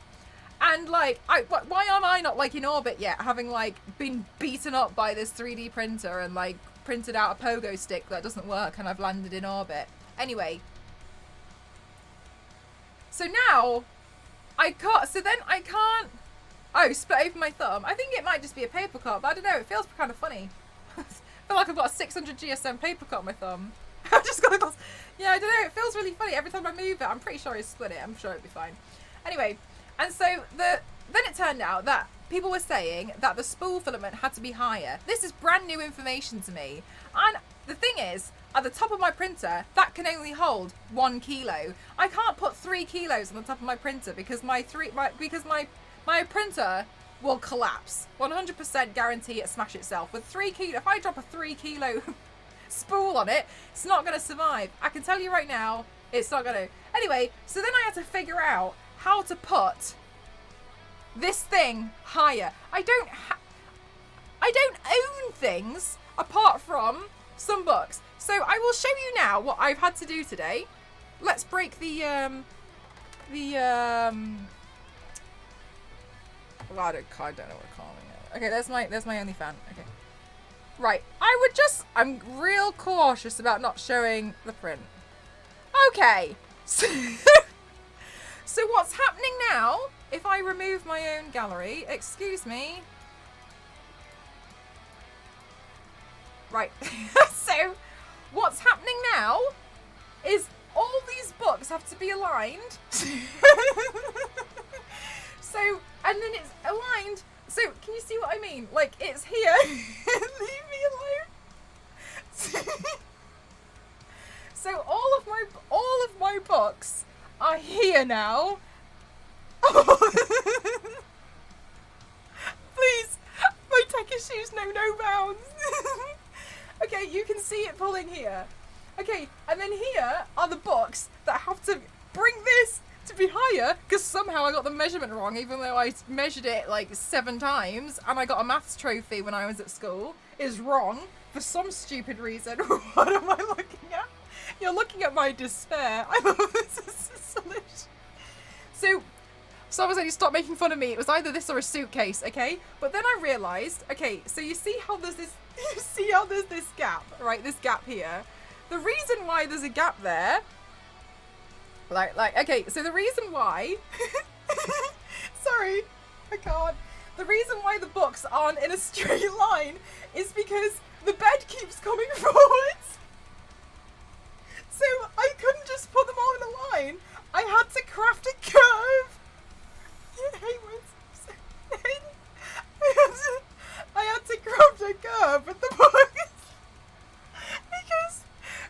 And like, why am I not like in orbit yet, having like been beaten up by this 3D printer and like printed out a pogo stick that doesn't work and I've landed in orbit. Anyway. So now I can't, so then I can't, oh, split over my thumb. I think it might just be a paper cut, but I don't know, it feels kind of funny. I feel like I've got a 600 GSM paper cut on my thumb. I've just got a, yeah, I don't know, it feels really funny. Every time I move it, I'm pretty sure I split it. I'm sure it'll be fine. Anyway, and so then it turned out that people were saying that the spool filament had to be higher. This is brand new information to me. And the thing is, at the top of my printer, that can only hold 1 kilo. I can't put 3 kilos on the top of my printer because my printer will collapse. 100% guarantee it smash itself. With 3 kilo, if I drop a 3 kilo spool on it, it's not going to survive. I can tell you right now, it's not going to. Anyway, so then I had to figure out how to put this thing higher. I don't own things apart from some books. So I will show you now what I've had to do today. Let's break well, I don't know what we're calling it. Okay, there's my only fan. Okay. Right. I'm real cautious about not showing the print. Okay. So what's happening now, if I remove my own gallery, excuse me. Right. So what's happening now is all these books have to be aligned. So, and then it's aligned. So, can you see what I mean? Like, it's here. Leave me alone. So all of my books are here now. Please, my Takeshi's know no bounds. Okay, you can see it pulling here. Okay, and then here are the books that have to bring this to be higher, because somehow I got the measurement wrong, even though I measured it like 7 times, and I got a maths trophy when I was at school. Is wrong for some stupid reason. What am I looking at? You're looking at my despair. I love this as a solution. So obviously you stopped making fun of me. It was either this or a suitcase, okay? But then I realised, okay, so you see how there's this, gap, right? This gap here. The reason why there's a gap there, okay, so the reason why, sorry, I can't. The reason why the books aren't in a straight line is because the bed keeps coming forwards. So I couldn't just put them all in a line. I had to craft a curve. I had to craft a curve with the books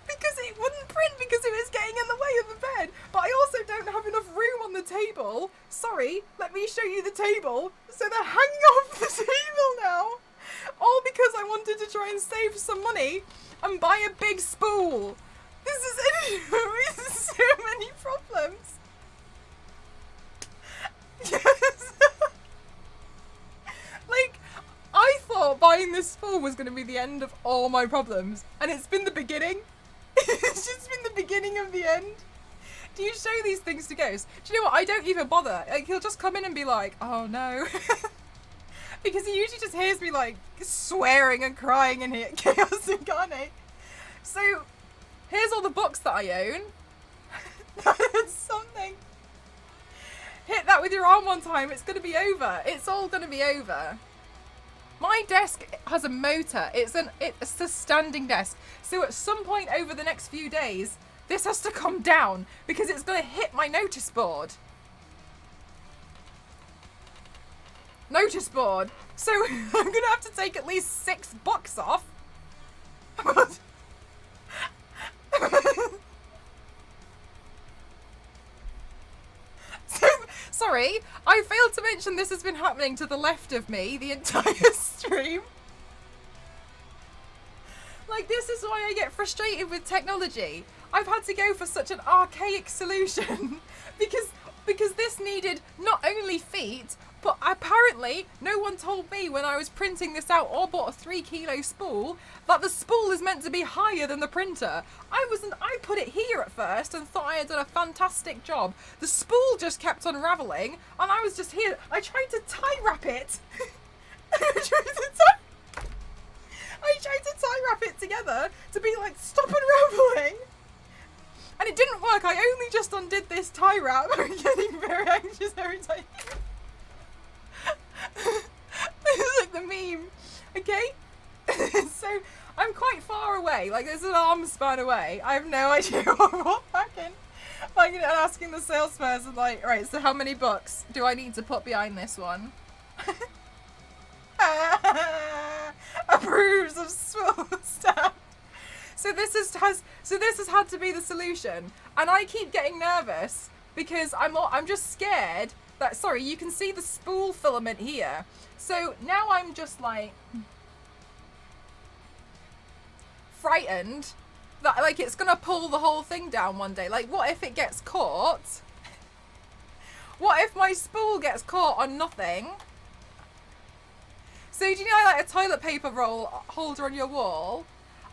because it wouldn't print because it was getting in the way of the bed. But I also don't have enough room on the table. Sorry, let me show you the table. So they're hanging off the table now. All because I wanted to try and save some money and buy a big spool. This is so many problems. Yes. Like, I thought buying this spool was going to be the end of all my problems. And it's been the beginning. It's just been the beginning of the end. Do you show these things to Ghost? Do you know what? I don't even bother. Like, he'll just come in and be like, oh no. Because he usually just hears me like swearing and crying in here at Chaos Incarnate. So, here's all the books that I own. That's something. Hit that with your arm one time, it's going to be over. It's all going to be over. My desk has a motor. It's a standing desk. So at some point over the next few days, this has to come down because it's going to hit my notice board. Notice board. So I'm going to have to take at least 6 books off. Sorry, I failed to mention this has been happening to the left of me the entire stream. Like, this is why I get frustrated with technology. I've had to go for such an archaic solution because this needed not only feet, but apparently no one told me when I was printing this out or bought a 3 kilo spool that the spool is meant to be higher than the printer. I put it here at first and thought I had done a fantastic job. The spool just kept unraveling and I was just here. I tried to tie wrap it. I tried to tie wrap it together to be like, stop unraveling. And it didn't work. I only just undid this tie wrap. I'm getting very anxious every time. This is like the meme. Okay? So I'm quite far away. Like, there's an arm span away. I have no idea what fucking... Like, asking the salesperson, like, right, so how many books do I need to put behind this one? Approves of small stamp. So this has had to be the solution, and I keep getting nervous because I'm just scared that, sorry, you can see the spool filament here. So now I'm just like frightened that like it's gonna pull the whole thing down one day. Like, what if it gets caught? What if my spool gets caught on nothing? So do you know, like a toilet paper roll holder on your wall?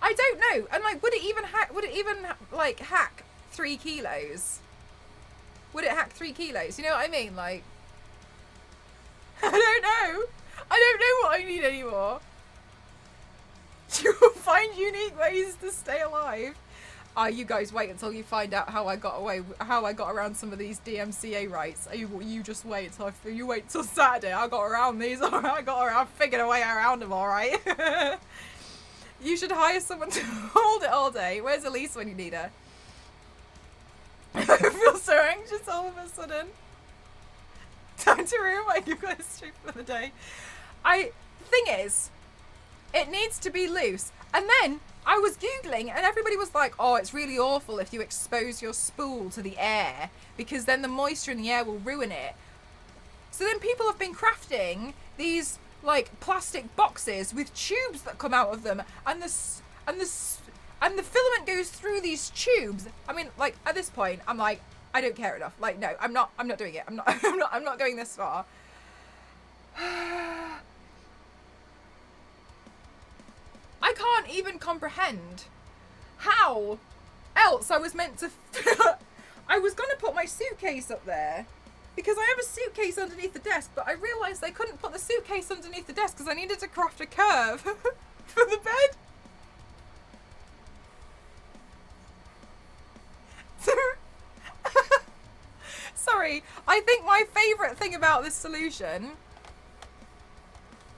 I don't know. And like, would it even hack 3 kilos? Would it hack 3 kilos? You know what I mean? Like, I don't know. I don't know what I need anymore. You will find unique ways to stay alive. You guys wait until you find out how I got around some of these DMCA rights. You just wait till Saturday. I got around these. I figured a way around them, all right. You should hire someone to hold it all day. Where's Elise when you need her? I feel so anxious all of a sudden. Time to ruin my Google history for the day. Thing is, it needs to be loose. And then I was Googling and everybody was like, oh, it's really awful if you expose your spool to the air because then the moisture in the air will ruin it. So then people have been crafting these like plastic boxes with tubes that come out of them, and the filament goes through these tubes. I mean, like at this point, I'm like, I don't care enough. Like, no, I'm not doing it. I'm not going this far. I can't even comprehend how else I was meant to. I was gonna put my suitcase up there. Because I have a suitcase underneath the desk, but I realised I couldn't put the suitcase underneath the desk because I needed to craft a curve for the bed. Sorry, I think my favourite thing about this solution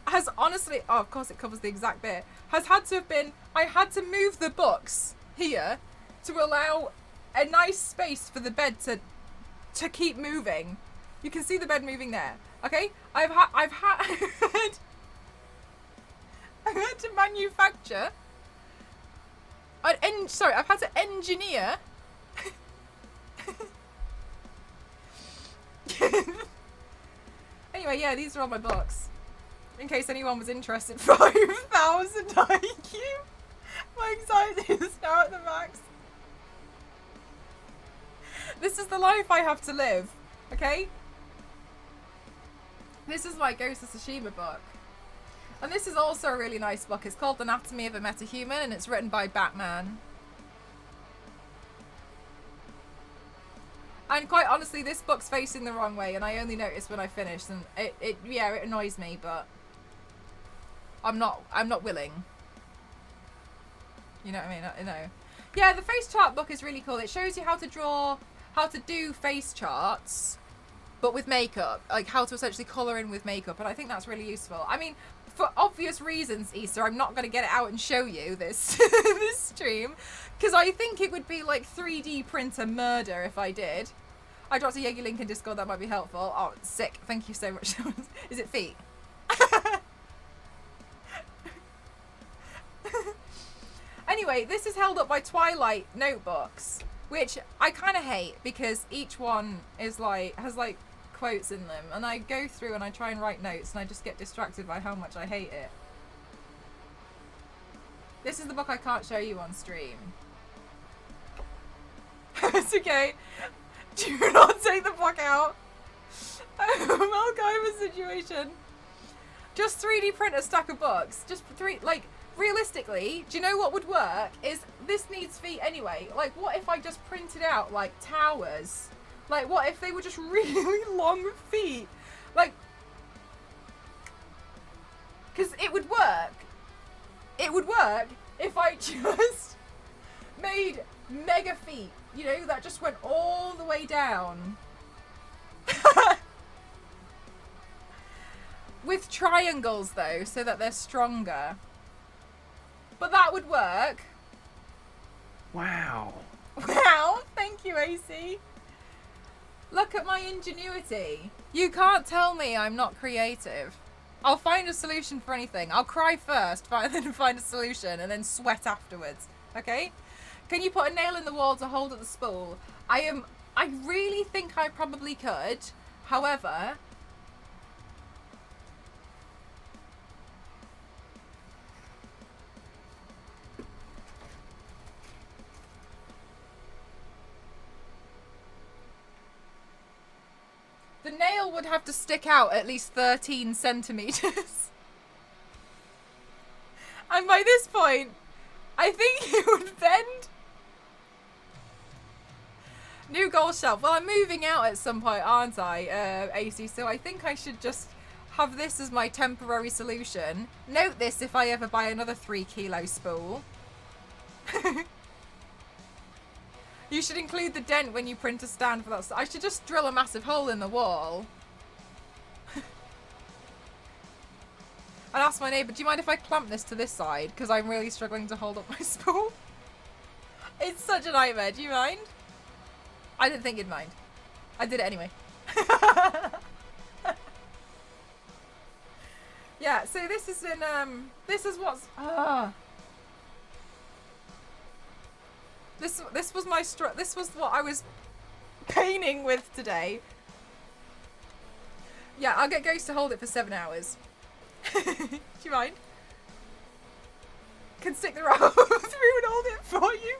has honestly, oh, of course it covers the exact bit, has had to have been, I had to move the books here to allow a nice space for the bed to keep moving. You can see the bed moving there. Okay? I've had to manufacture I've had to engineer anyway, yeah, these are all my books. In case anyone was interested, 5,000 IQ. My anxiety is now at the max. This is the life I have to live, okay? This is my Ghost of Tsushima book. And this is also a really nice book. It's called Anatomy of a Metahuman, and it's written by Batman. And quite honestly, this book's facing the wrong way, and I only noticed when I finished, and it annoys me, but I'm not willing. You know what I mean? I know. Yeah, the face chart book is really cool. It shows you how to do face charts, but with makeup, like how to essentially colour in with makeup, and I think that's really useful. I mean, for obvious reasons, Easter, I'm not going to get it out and show you this this stream, because I think it would be like 3D printer murder if I did. I dropped a Yegi link in Discord, that might be helpful. Oh, sick. Thank you so much. Is it feet? Anyway, this is held up by Twilight notebooks, which I kind of hate because each one is like has like quotes in them, and I go through and I try and write notes and I just get distracted by how much I hate it. This is the book I can't show you on stream. It's okay. Do not take the book out. MacGyver situation. Just 3D print a stack of books. Just realistically, do you know what would work? Is this needs feet anyway. Like, what if I just printed out, like, towers? Like, what if they were just really long feet? Like, because it would work. It would work if I just made mega feet, you know, that just went all the way down. With triangles though, so that they're stronger. But that would work. Wow. Wow, thank you, AC. Look at my ingenuity. You can't tell me I'm not creative. I'll find a solution for anything. I'll cry first, then find a solution, and then sweat afterwards. Okay? Can you put a nail in the wall to hold up the spool? I really think I probably could. However, the nail would have to stick out at least 13 centimeters. And by this point, I think it would bend. New goal shelf. Well, I'm moving out at some point, aren't I, AC? So I think I should just have this as my temporary solution. Note this if I ever buy another 3 kilo spool. You should include the dent when you print a stand for that. I should just drill a massive hole in the wall. And ask my neighbour, do you mind if I clamp this to this side? Because I'm really struggling to hold up my spool. It's such a nightmare. Do you mind? I didn't think you'd mind. I did it anyway. Yeah, so this is in, this is what's, This was my this was what I was painting with today. Yeah, I'll get Ghost to hold it for 7 hours. Do you mind? Can stick the rope through and hold it for you.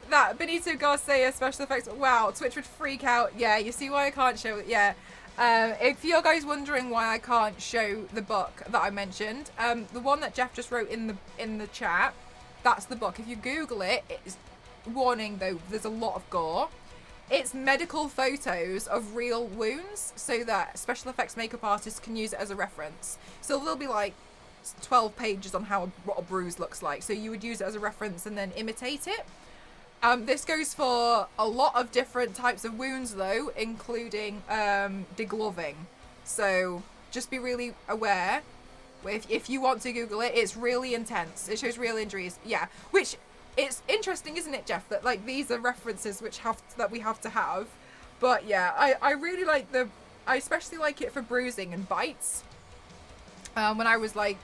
That Benito Garcia special effects. Wow, Twitch would freak out. Yeah, you see why I can't show it. Yeah. If you're guys wondering why I can't show the book that I mentioned, the one that Jeff just wrote in the chat, that's the book. If you Google it, it's warning though, there's a lot of gore. It's medical photos of real wounds so that special effects makeup artists can use it as a reference. So there'll be like 12 pages on what a bruise looks like. So you would use it as a reference and then imitate it. This goes for a lot of different types of wounds though, including degloving. So just be really aware. If you want to Google it, it's really intense. It shows real injuries. Yeah, which it's interesting, isn't it, Jeff? That like these are references that we have to have. But yeah, I really like I especially like it for bruising and bites. When I was like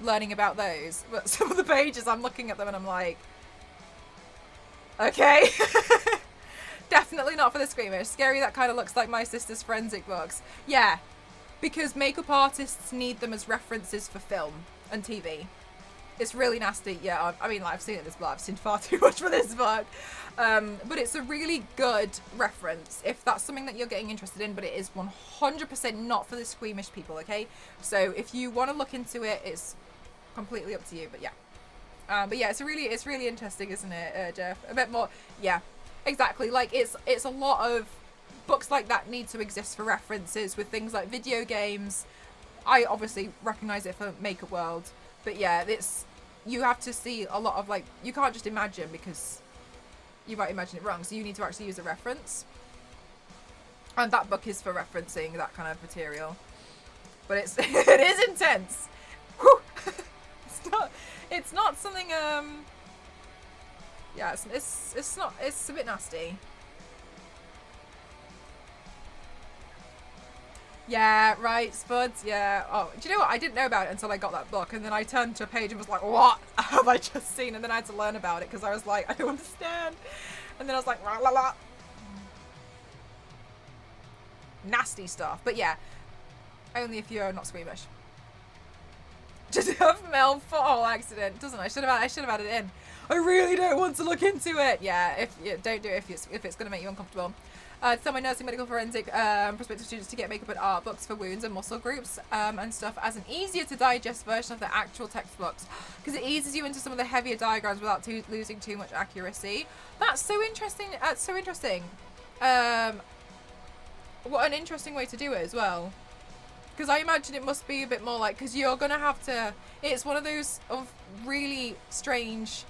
learning about those, but some of the pages I'm looking at them and I'm like, okay. Definitely not for the squeamish. Scary that kind of looks like my sister's forensic books. Yeah, because makeup artists need them as references for film and TV. It's really nasty. Yeah, I mean, like, I've seen it as well. I've seen far too much for this book. But it's a really good reference if that's something that you're getting interested in, but it is 100% not for the squeamish people, okay? So if you want to look into it, it's completely up to you, but yeah. But yeah, it's really interesting, isn't it, Jeff? A bit more, yeah, exactly. Like it's a lot of books like that need to exist for references with things like video games. I obviously recognize it for Makeup World, but yeah, you have to see a lot of like, you can't just imagine because you might imagine it wrong. So you need to actually use a reference, and that book is for referencing that kind of material. But it is intense. Whew. It's not something, yeah, it's not, it's a bit nasty. Yeah, right, Spuds, yeah. Oh, do you know what? I didn't know about it until I got that book, and then I turned to a page and was like, what have I just seen? And then I had to learn about it because I was like, I don't understand. And then I was like, la la la. Nasty stuff. But yeah, only if you're not squeamish. Just have Mel foothold accident, doesn't I? I should have added it in. I really don't want to look into it. Yeah, don't do it if it's going to make you uncomfortable. Tell my nursing, medical, forensic, prospective students to get makeup and art books for wounds and muscle groups and stuff as an easier to digest version of the actual textbooks, because it eases you into some of the heavier diagrams without losing too much accuracy. That's so interesting. That's so interesting. What an interesting way to do it as well. Because I imagine it must be a bit more like, because you're going to have to, it's one of those of really strange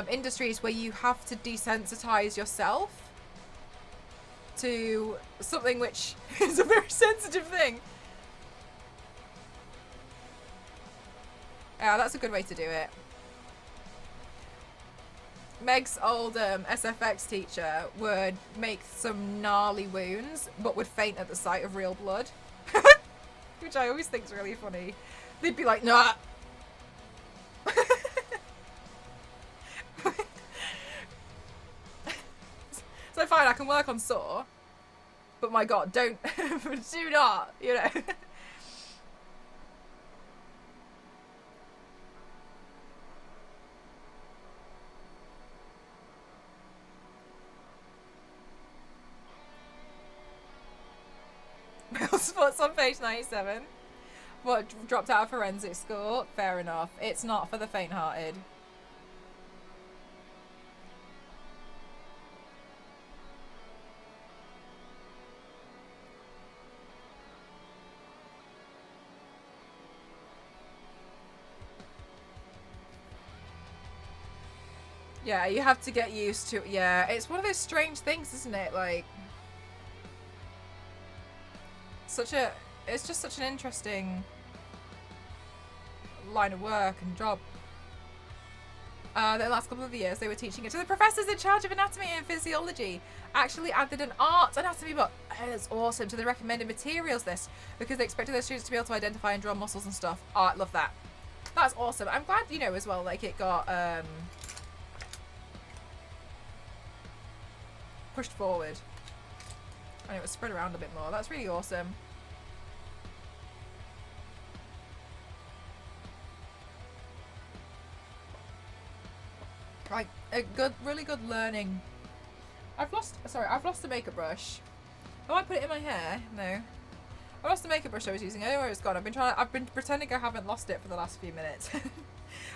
industries where you have to desensitize yourself to something which is a very sensitive thing. Yeah, that's a good way to do it. Meg's old SFX teacher would make some gnarly wounds, but would faint at the sight of real blood. Which I always think is really funny. They'd be like, nah. So fine, I can work on Saw, but my god, don't, do not, you know. Sports on page 97. What, dropped out of forensic school? Fair enough. It's not for the faint-hearted. Yeah, you have to get used to, yeah, it's one of those strange things, isn't it? Like, it's just such an interesting line of work and job. The last couple of years they were teaching it to the professors in charge of anatomy and physiology. Actually added an art anatomy book. Oh, that's awesome. To the recommended materials list because they expected their students to be able to identify and draw muscles and stuff. Oh, I love that. That's awesome. I'm glad, you know, as well, like it got pushed forward and it was spread around a bit more. That's really awesome. Right, a good, really good learning. I've lost the makeup brush. Oh, I put it in my hair? No. I lost the makeup brush I was using. I don't know where it's gone. I've been pretending I haven't lost it for the last few minutes.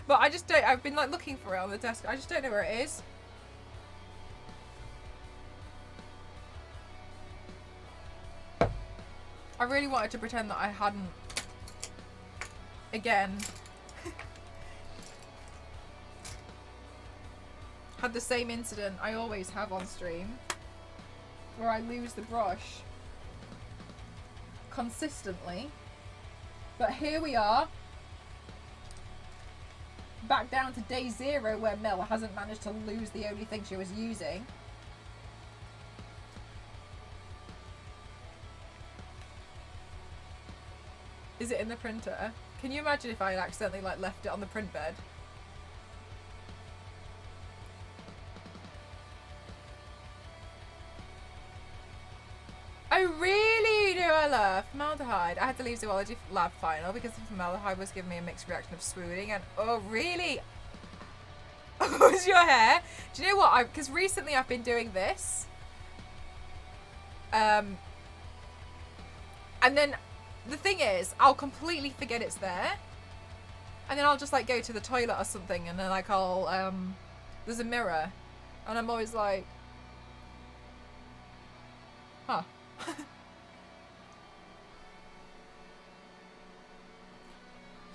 But I just don't, I've been like looking for it on the desk. I just don't know where it is. I really wanted to pretend that I hadn't, again, had the same incident I always have on stream, where I lose the brush consistently. But here we are, back down to day 0 where Mel hasn't managed to lose the only thing she was using. Is it in the printer? Can you imagine if I had accidentally like left it on the print bed? Oh really? Do I love formaldehyde? I had to leave zoology lab final because the formaldehyde was giving me a mixed reaction of swooning and oh really? Was your hair? Do you know what? Because recently I've been doing this. And then the thing is, I'll completely forget it's there. And then I'll just like go to the toilet or something and then like I'll, there's a mirror. And I'm always like, huh.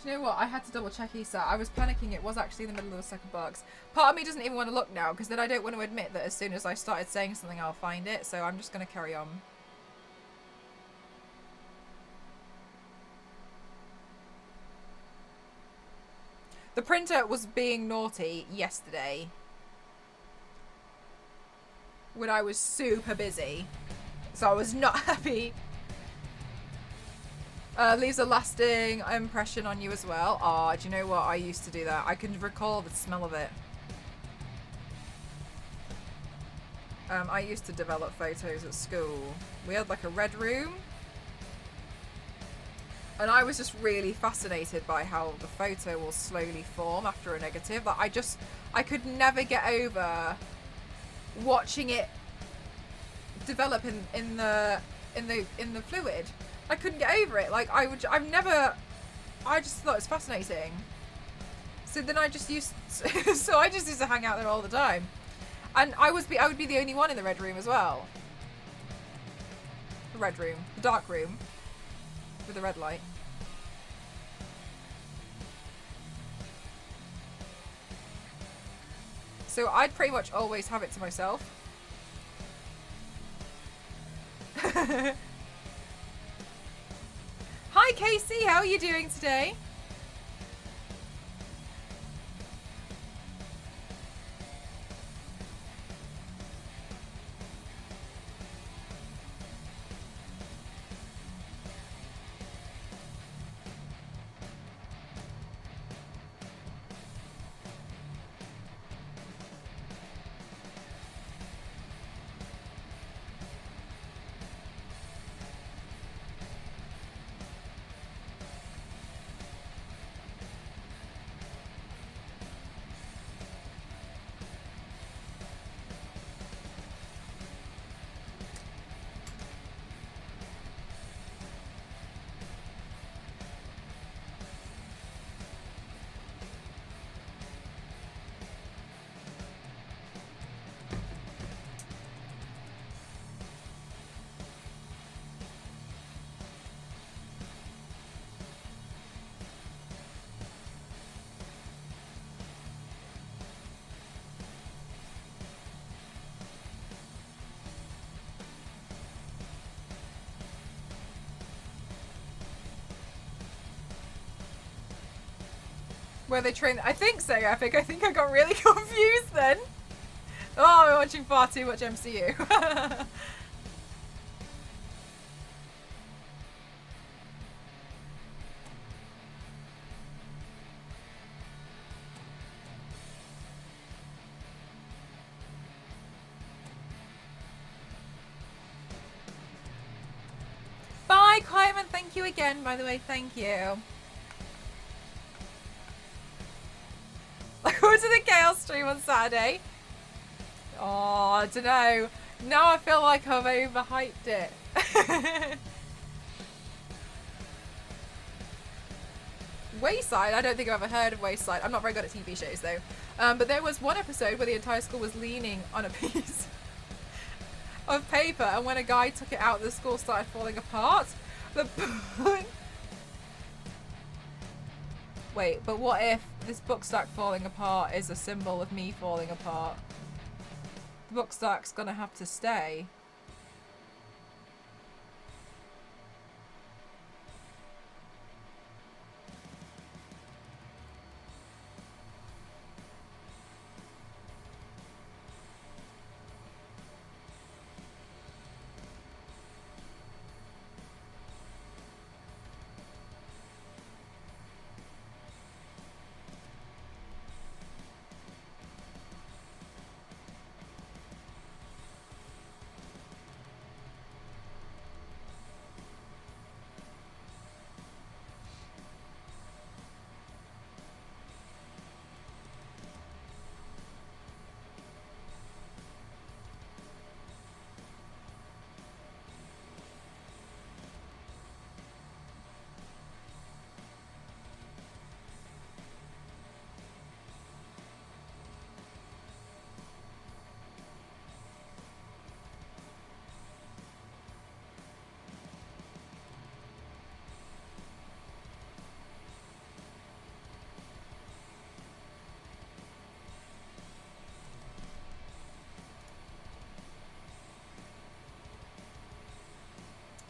Do you know what? I had to double check ESA. I was panicking. It was actually in the middle of the second box. Part of me doesn't even want to look now because then I don't want to admit that as soon as I started saying something I'll find it. So I'm just going to carry on. The printer was being naughty yesterday when I was super busy, so I was not happy. Leaves a lasting impression on you as well. Oh, do you know what? I used to do that. I can recall the smell of it. I used to develop photos at school. We had like a red room. And I was just really fascinated by how the photo will slowly form after a negative. Like I could never get over watching it develop in the fluid. I couldn't get over it. Like I just thought it was fascinating. So then I just used to hang out there all the time, and I would be the only one in the red room as well. The red room, the dark room. with the red light. So I'd pretty much always have it to myself. Hi Casey, how are you doing today? Where they train? I think so, Epic. I think I got really confused then. Oh, I'm watching far too much MCU. Bye, Clyman. Thank you again, by the way. Thank you. Go to the Chaos stream on Saturday. Oh, I don't know. Now I feel like I've overhyped it. Wayside? I don't think I've ever heard of Wayside. I'm not very good at TV shows though. But there was one episode where the entire school was leaning on a piece of paper, and when a guy took it out, the school started falling apart. Wait, but what if this book stack falling apart is a symbol of me falling apart? The book stack's gonna have to stay.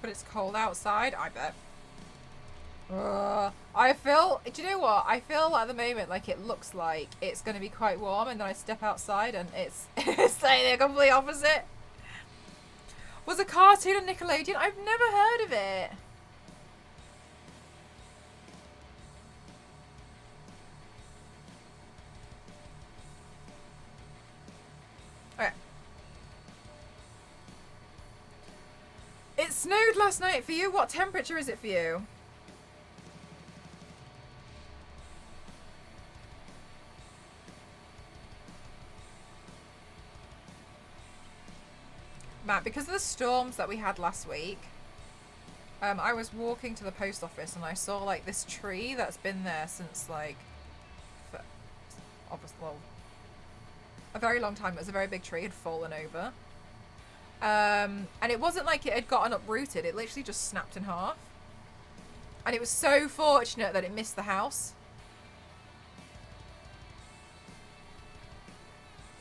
But it's cold outside, I bet. I feel, do you know what? I feel at the moment like it looks like it's going to be quite warm, and then I step outside and it's, it's like the complete opposite. Was a cartoon on Nickelodeon? I've never heard of it. Okay. It snowed last night for you. What temperature is it for you? Matt, because of the storms that we had last week, I was walking to the post office and I saw like this tree that's been there since like, obviously, well, a very long time. It was a very big tree, had fallen over. And it wasn't like it had gotten uprooted, it literally just snapped in half. And it was so fortunate that it missed the house.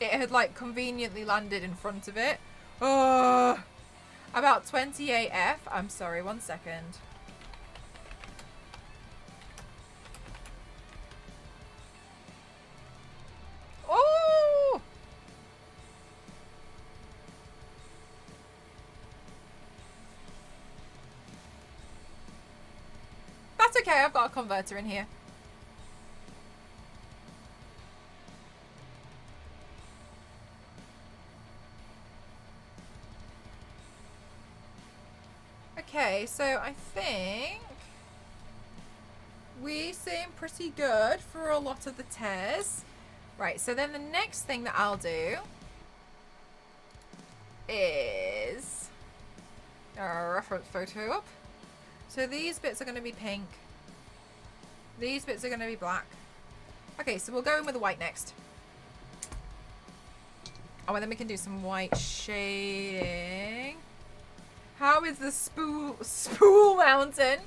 It had like conveniently landed in front of it. Oh, about 28F. I'm sorry, 1 second. Oh! That's okay, I've got a converter in here. Okay, so I think we seem pretty good for a lot of the tears. Right, so then the next thing that I'll do is a reference photo up. So these bits are going to be pink. These bits are going to be black. Okay, so we'll go in with the white next. Oh, and then we can do some white shading. How is the spool mountain?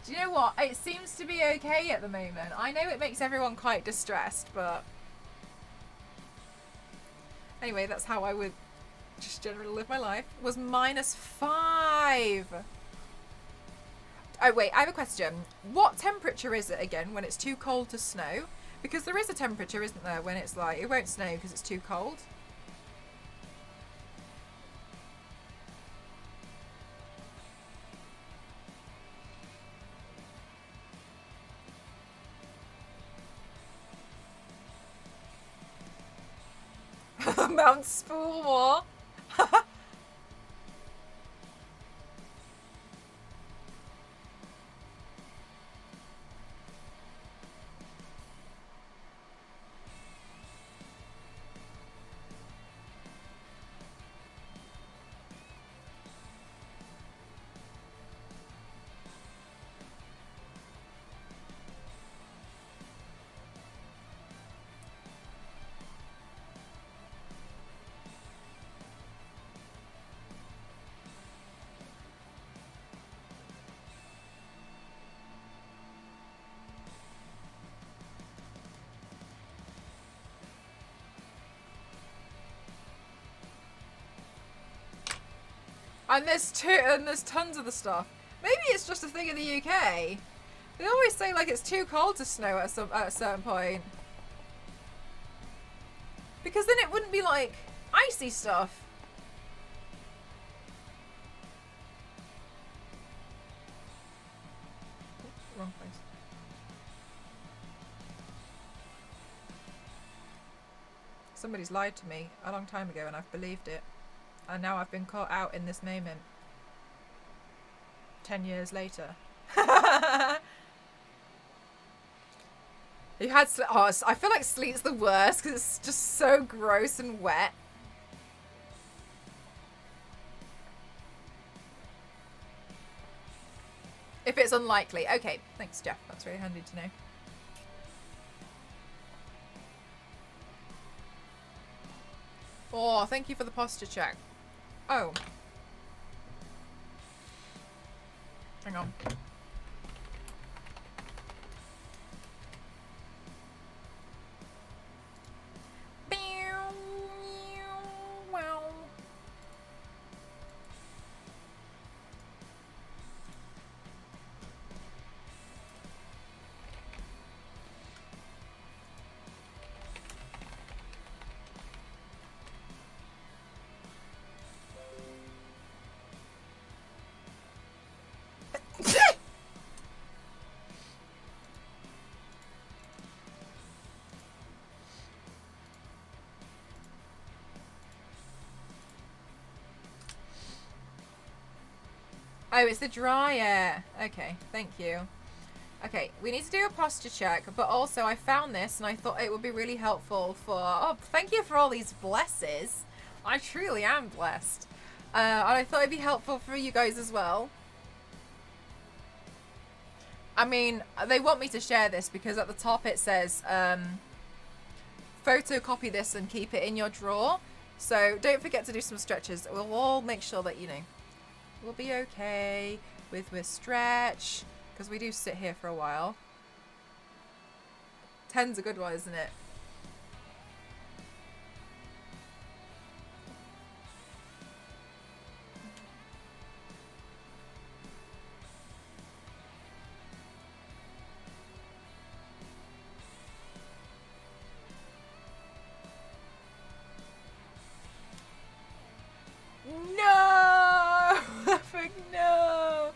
Do you know what? It seems to be okay at the moment. I know it makes everyone quite distressed, but anyway, that's how I would just generally live my life. Was -5. Oh wait, I have a question. What temperature is it again when it's too cold to snow? Because there is a temperature, isn't there, when it's like, it won't snow because it's too cold. Mount Spool War. And there's tons of the stuff. Maybe it's just a thing in the UK. They always say like it's too cold to snow at a certain point. Because then it wouldn't be like icy stuff. Wrong place. Somebody's lied to me a long time ago and I've believed it. And now I've been caught out in this moment. 10 years later. You had oh, I feel like sleet's the worst because it's just so gross and wet. If it's unlikely. Okay, thanks, Jeff. That's really handy to know. Oh, thank you for the posture check. Oh. Hang on. Wow. Oh, it's the dryer. Okay, thank you. Okay, we need to do a posture check, but also I found this and I thought it would be really helpful for... Oh, thank you for all these blesses. I truly am blessed. And I thought it'd be helpful for you guys as well. I mean, they want me to share this because at the top it says, photocopy this and keep it in your drawer. So don't forget to do some stretches. We'll all make sure that, you know, we'll be okay. with stretch, because we do sit here for a while. 10's a good one, isn't it? No! No!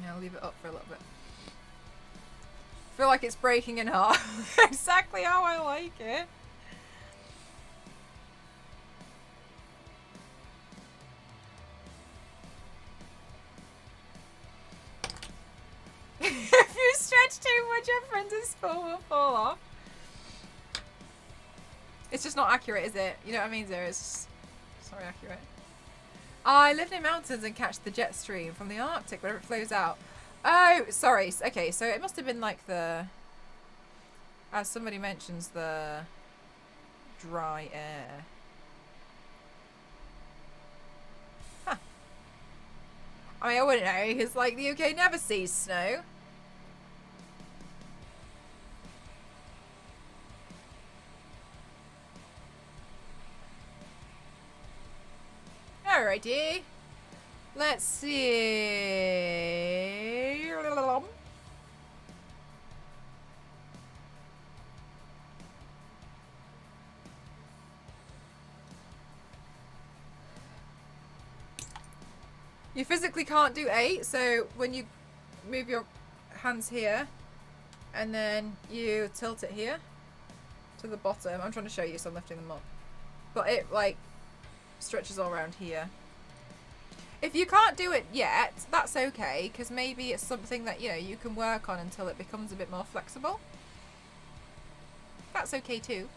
Yeah, I'll leave it up for a little bit. I feel like it's breaking in half. Exactly how I like it. If you stretch too much, your printer's spool will fall off. It's just not accurate, is it? You know what I mean, Zara? It's just not very accurate. I live near mountains and catch the jet stream from the Arctic whenever it flows out. Oh, sorry. Okay, so it must have been like the... As somebody mentions, the dry air. Huh. I mean, I wouldn't know, because like the UK never sees snow. Alrighty. Let's see. You physically can't do 8, so when you move your hands here and then you tilt it here to the bottom. I'm trying to show you, so I'm lifting them up. But it like stretches all around here. If you can't do it yet, that's okay, because maybe it's something that, you know, you can work on until it becomes a bit more flexible. That's okay too.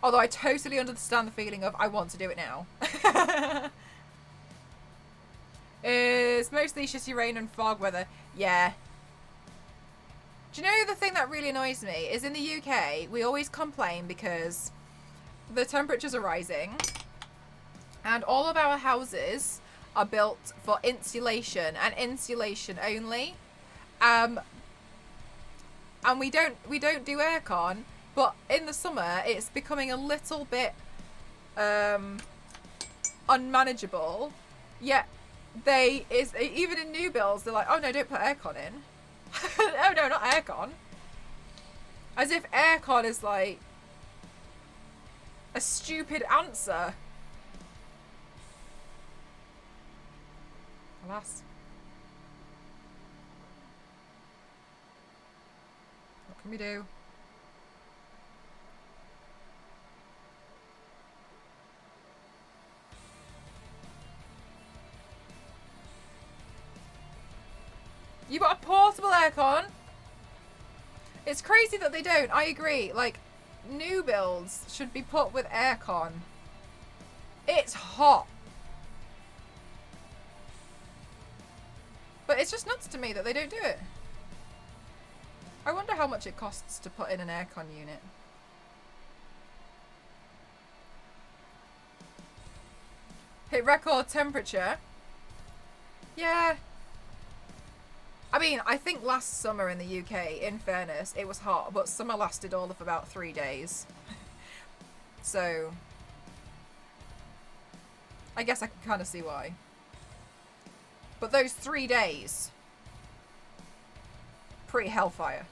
Although I totally understand the feeling of I want to do it now. It's mostly shitty rain and fog weather. Yeah. Do you know the thing that really annoys me is in the UK, we always complain because the temperatures are rising and all of our houses are built for insulation and insulation only. And we don't do aircon, but in the summer it's becoming a little bit unmanageable. Yet even in new builds they're like, oh no, don't put aircon in. Oh no, not aircon. As if aircon is like a stupid answer. Alas. What can we do? You got a portable aircon? It's crazy that they don't. I agree. Like, new builds should be put with aircon. It's hot. But it's just nuts to me that they don't do it. I wonder how much it costs to put in an aircon unit. Hit record temperature. Yeah. I mean, I think last summer in the UK, in fairness, it was hot, but summer lasted all of about 3 days. So, I guess I can kind of see why. But those 3 days, pretty hellfire.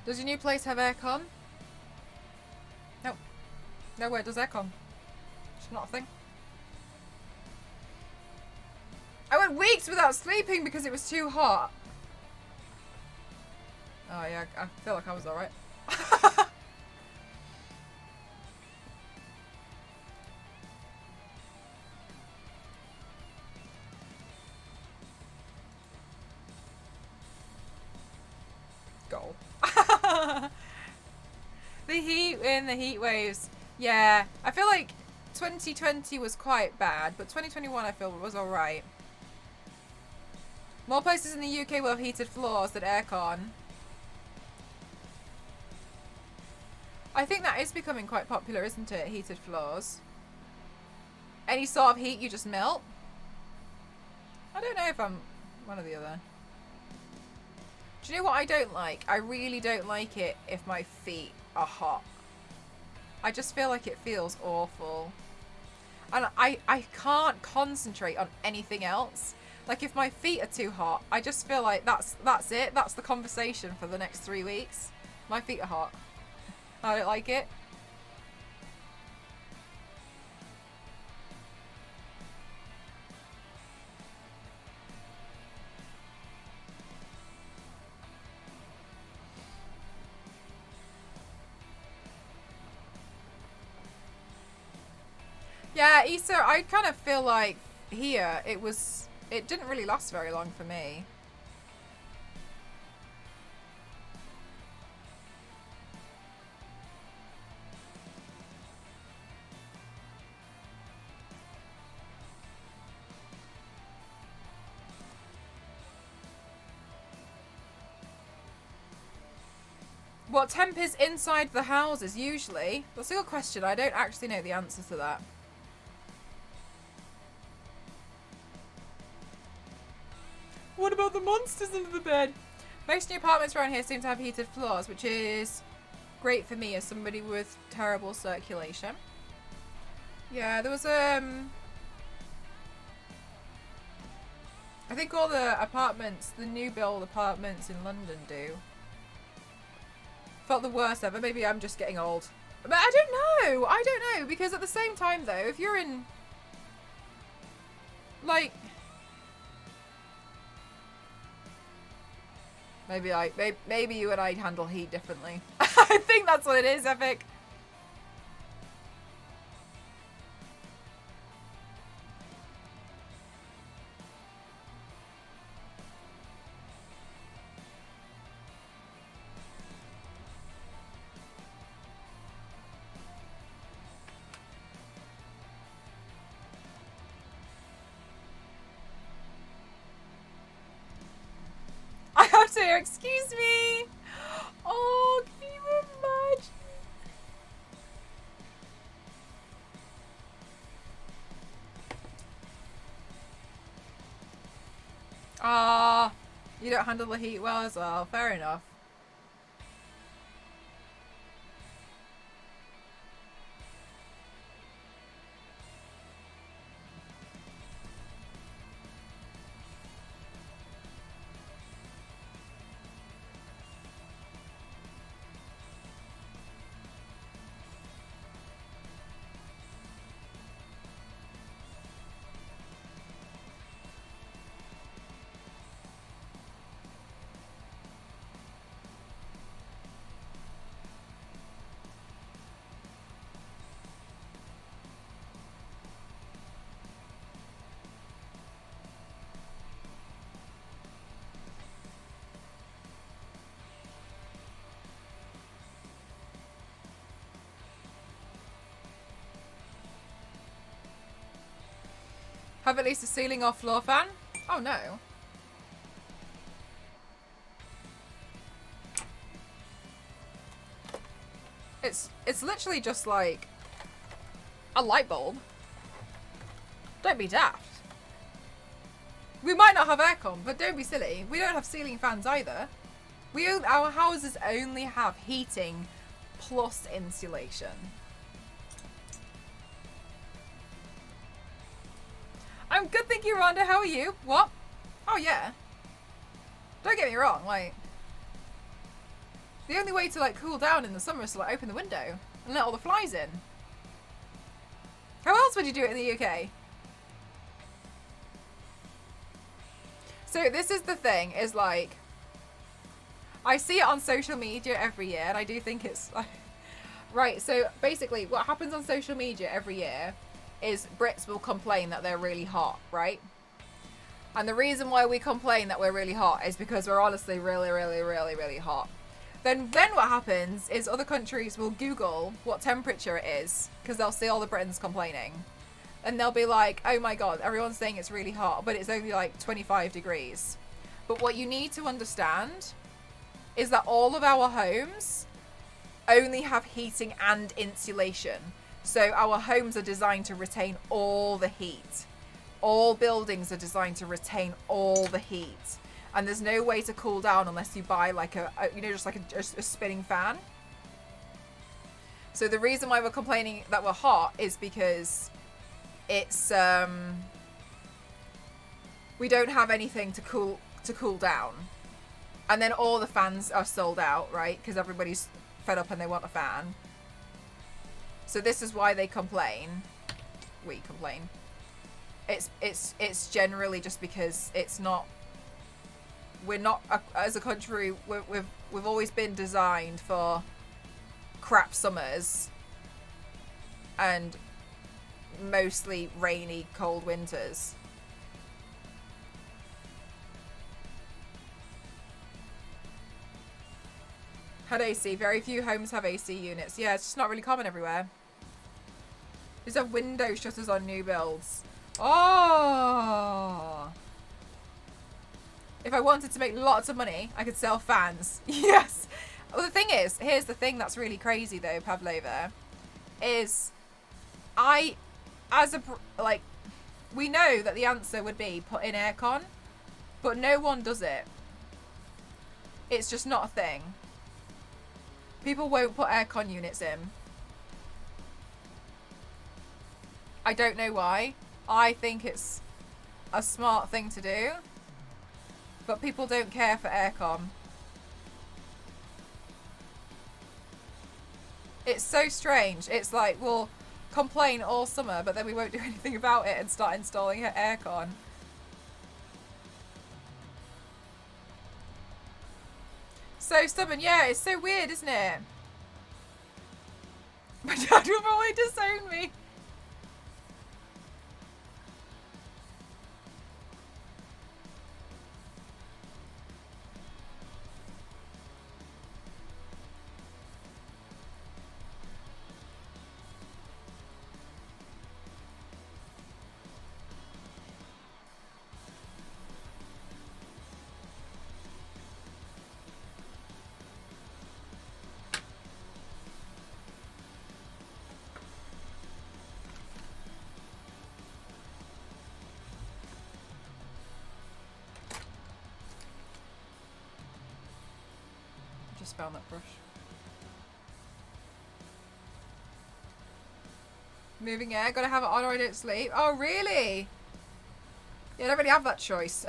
Does your new place have aircon? No. Nowhere does aircon. It's not a thing. I went weeks without sleeping because it was too hot. Oh yeah, I feel like I was alright. The heat in the heat waves. Yeah, I feel like 2020 was quite bad, but 2021 I feel was alright. More places in the UK will have heated floors than aircon. I think that is becoming quite popular, isn't it? Heated floors. Any sort of heat, you just melt. I don't know if I'm one or the other. Do you know what I don't like? I really don't like it if my feet are hot. I just feel like it feels awful. And I can't concentrate on anything else. Like if my feet are too hot, I just feel like that's it. That's the conversation for the next 3 weeks. My feet are hot. I don't like it. Yeah, Easter, I kind of feel like here it didn't really last very long for me. What temp is inside the houses usually? That's a good question. I don't actually know the answer to that. What about the monsters under the bed? Most new apartments around here seem to have heated floors, which is great for me as somebody with terrible circulation. Yeah, there was I think all the apartments, the new build apartments in London do. Felt the worst ever. Maybe I'm just getting old. But I don't know. I don't know. Because at the same time, though, if you're in... Like... Maybe you and I handle heat differently. I think that's what it is, Epic. I have to hear, excuse me. Oh, can you imagine? Ah, you don't handle the heat well as well. Fair enough. Have at least a ceiling or floor fan? Oh no. It's literally just like a light bulb. Don't be daft. We might not have aircon, but don't be silly. We don't have ceiling fans either. Our houses only have heating plus insulation. I'm good, thank you, Rhonda. How are you? What? Oh, yeah. Don't get me wrong, like... The only way to, like, cool down in the summer is to, like, open the window and let all the flies in. How else would you do it in the UK? So this is the thing, is, like... I see it on social media every year, and I do think it's... like... Right, so basically, what happens on social media every year is Brits will complain that they're really hot, right? And the reason why we complain that we're really hot is because we're honestly really, really, really, really hot. Then what happens is other countries will Google what temperature it is because they'll see all the Britons complaining. And they'll be like, oh my god, everyone's saying it's really hot, but it's only like 25 degrees. But what you need to understand is that all of our homes only have heating and insulation. So our homes are designed to retain all the heat. All buildings are designed to retain all the heat. And there's no way to cool down unless you buy like just like a spinning fan. So the reason why we're complaining that we're hot is because it's we don't have anything to cool down. And then all the fans are sold out, right? Because everybody's fed up and they want a fan. So this is why they complain. We complain. It's generally just because it's not. We're not as a country. We've always been designed for crap summers and mostly rainy, cold winters. Had AC. Very few homes have AC units. Yeah, it's just not really common everywhere. Just have window shutters on new builds. Oh. If I wanted to make lots of money, I could sell fans. Yes. Well, the thing is, here's the thing that's really crazy though, Pavlova, is we know that the answer would be put in aircon, but no one does it. It's just not a thing. People won't put aircon units in. I don't know why. I think it's a smart thing to do. But people don't care for aircon. It's so strange. It's like, we'll complain all summer, but then we won't do anything about it and start installing aircon. So stubborn. Yeah, it's so weird, isn't it? My dad will probably disown me. Just found that brush. Moving air, gotta have it on or I don't sleep. Oh, really? Yeah, I don't really have that choice.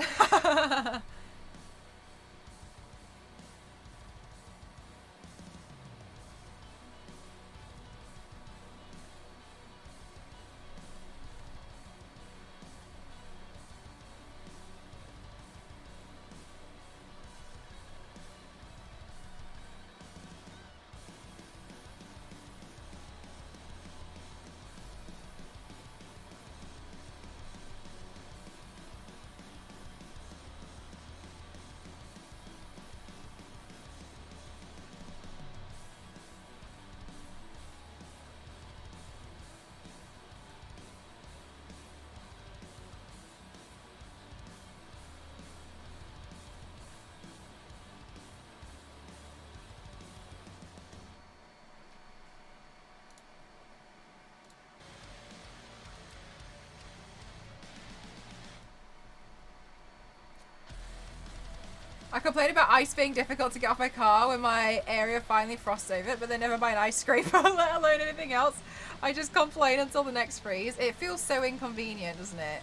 I complained about ice being difficult to get off my car when my area finally frosts over it, but they never buy an ice scraper, let alone anything else. I just complain until the next freeze. It feels so inconvenient, doesn't it?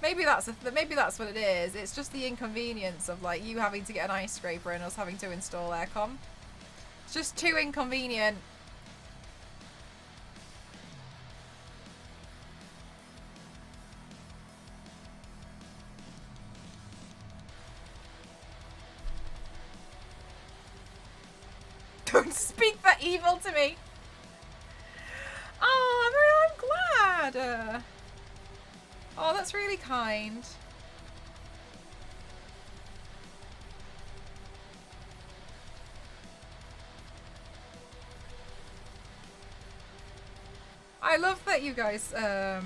Maybe that's what it is. It's just the inconvenience of like you having to get an ice scraper and us having to install aircon. It's just too inconvenient. Don't speak that evil to me. Oh, I'm glad. Oh, that's really kind. I love that you guys are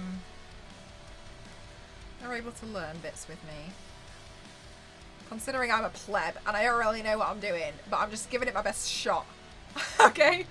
able to learn bits with me. Considering I'm a pleb and I don't really know what I'm doing, but I'm just giving it my best shot. Okay?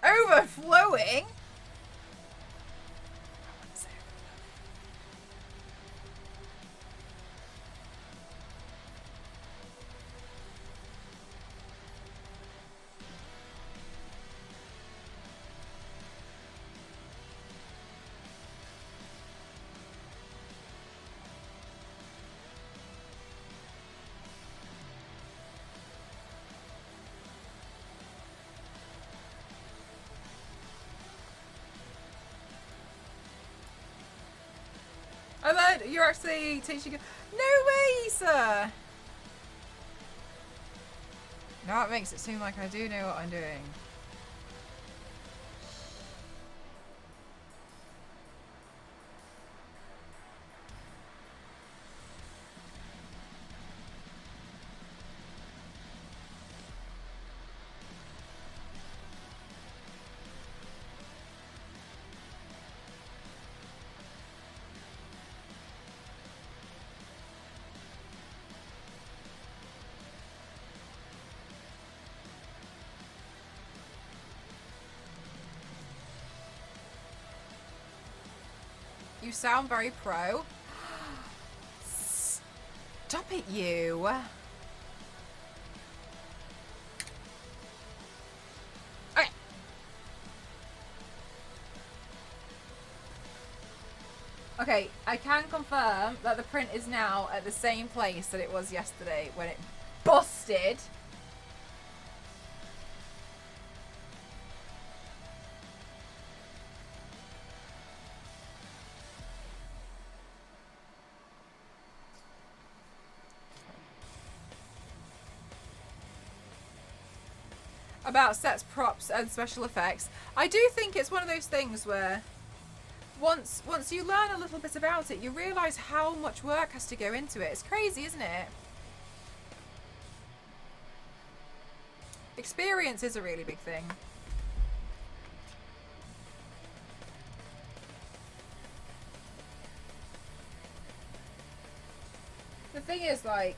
Overflowing? I learned you're actually teaching. No way, sir. Now it makes it seem like I do know what I'm doing. You sound very pro. Stop it, you. Okay. Okay, I can confirm that the print is now at the same place that it was yesterday when it busted. About sets, props, and special effects. I do think it's one of those things where once you learn a little bit about it, you realise how much work has to go into it. It's crazy, isn't it? Experience is a really big thing. The thing is, like,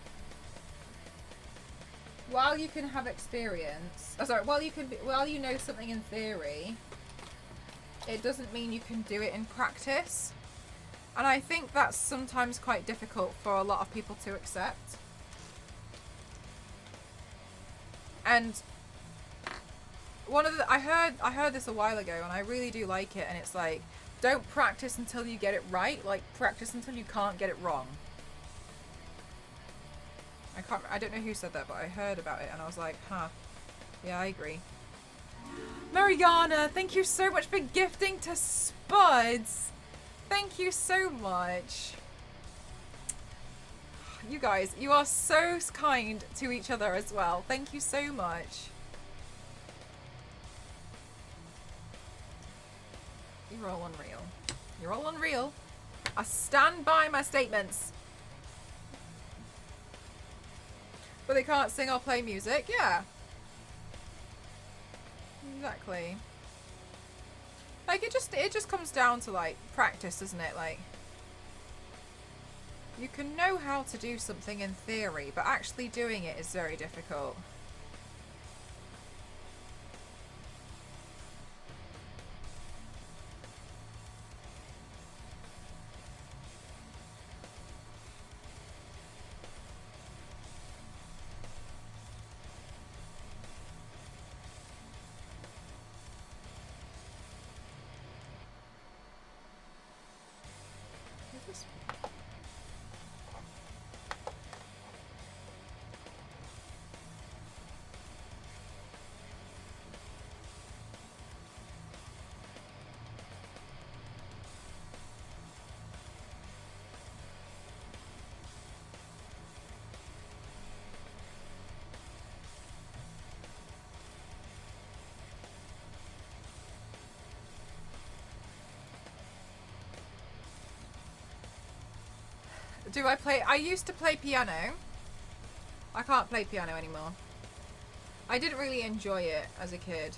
while you can have experience, while you know something in theory, it doesn't mean you can do it in practice. And I think that's sometimes quite difficult for a lot of people to accept. And I heard this a while ago, and I really do like it, and it's like, don't practice until you get it right, like practice until you can't get it wrong. I don't know who said that, but I heard about it and I was like, huh. Yeah, I agree. Mariana, thank you so much for gifting to Spuds. Thank you so much. You guys, you are so kind to each other as well. Thank you so much. You're all unreal. You're all unreal. I stand by my statements. But they can't sing or play music, yeah. Exactly. Like, it just comes down to, like, practice, doesn't it? Like, you can know how to do something in theory, but actually doing it is very difficult. Do I play? I used to play piano. I can't play piano anymore. I didn't really enjoy it as a kid.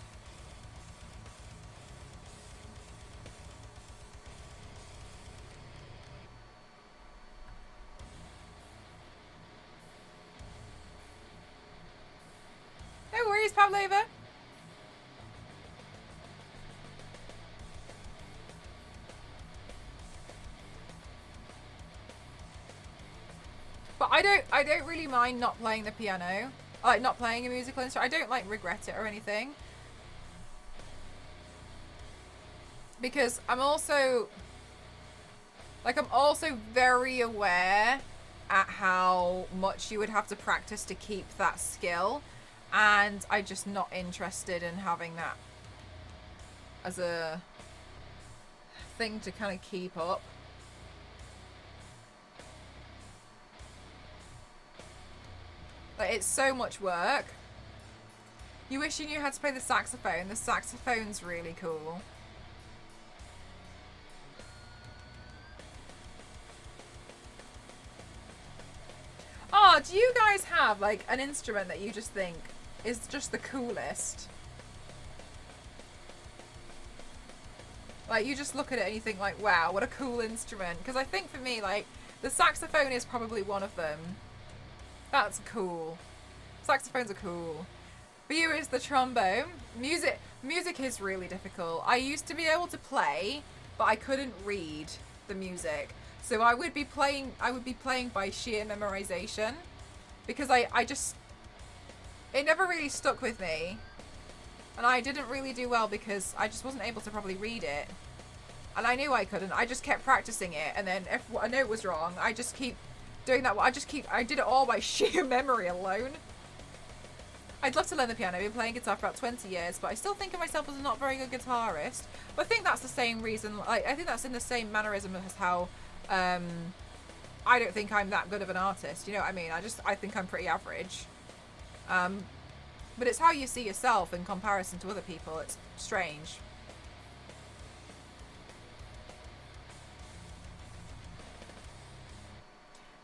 No worries, Pavlova. But I don't really mind not playing the piano. Like not playing a musical instrument. I don't like regret it or anything. Because I'm also very aware at how much you would have to practice to keep that skill, and I'm just not interested in having that as a thing to kind of keep up. Like, it's so much work. You wish you knew how to play the saxophone. The saxophone's really cool. Oh, do you guys have like an instrument that you just think is just the coolest? Like, you just look at it and you think like, wow, what a cool instrument. Because I think for me, like, the saxophone is probably one of them. That's cool. Saxophones are cool. For you, it's the trombone. Music is really difficult. I used to be able to play, but I couldn't read the music. So I would be playing by sheer memorization, because it never really stuck with me. And I didn't really do well because I just wasn't able to probably read it. And I knew I couldn't. I just kept practicing it, and then if a note was wrong, I just keep doing that. I did it all by sheer memory alone. I'd love to learn the piano. I've been playing guitar for about 20 years, but I still think of myself as a not very good guitarist. But I think that's the same reason. I think that's in the same mannerism as how I don't think I'm that good of an artist. You know what I mean? I think I'm pretty average. But it's how you see yourself in comparison to other people. It's strange.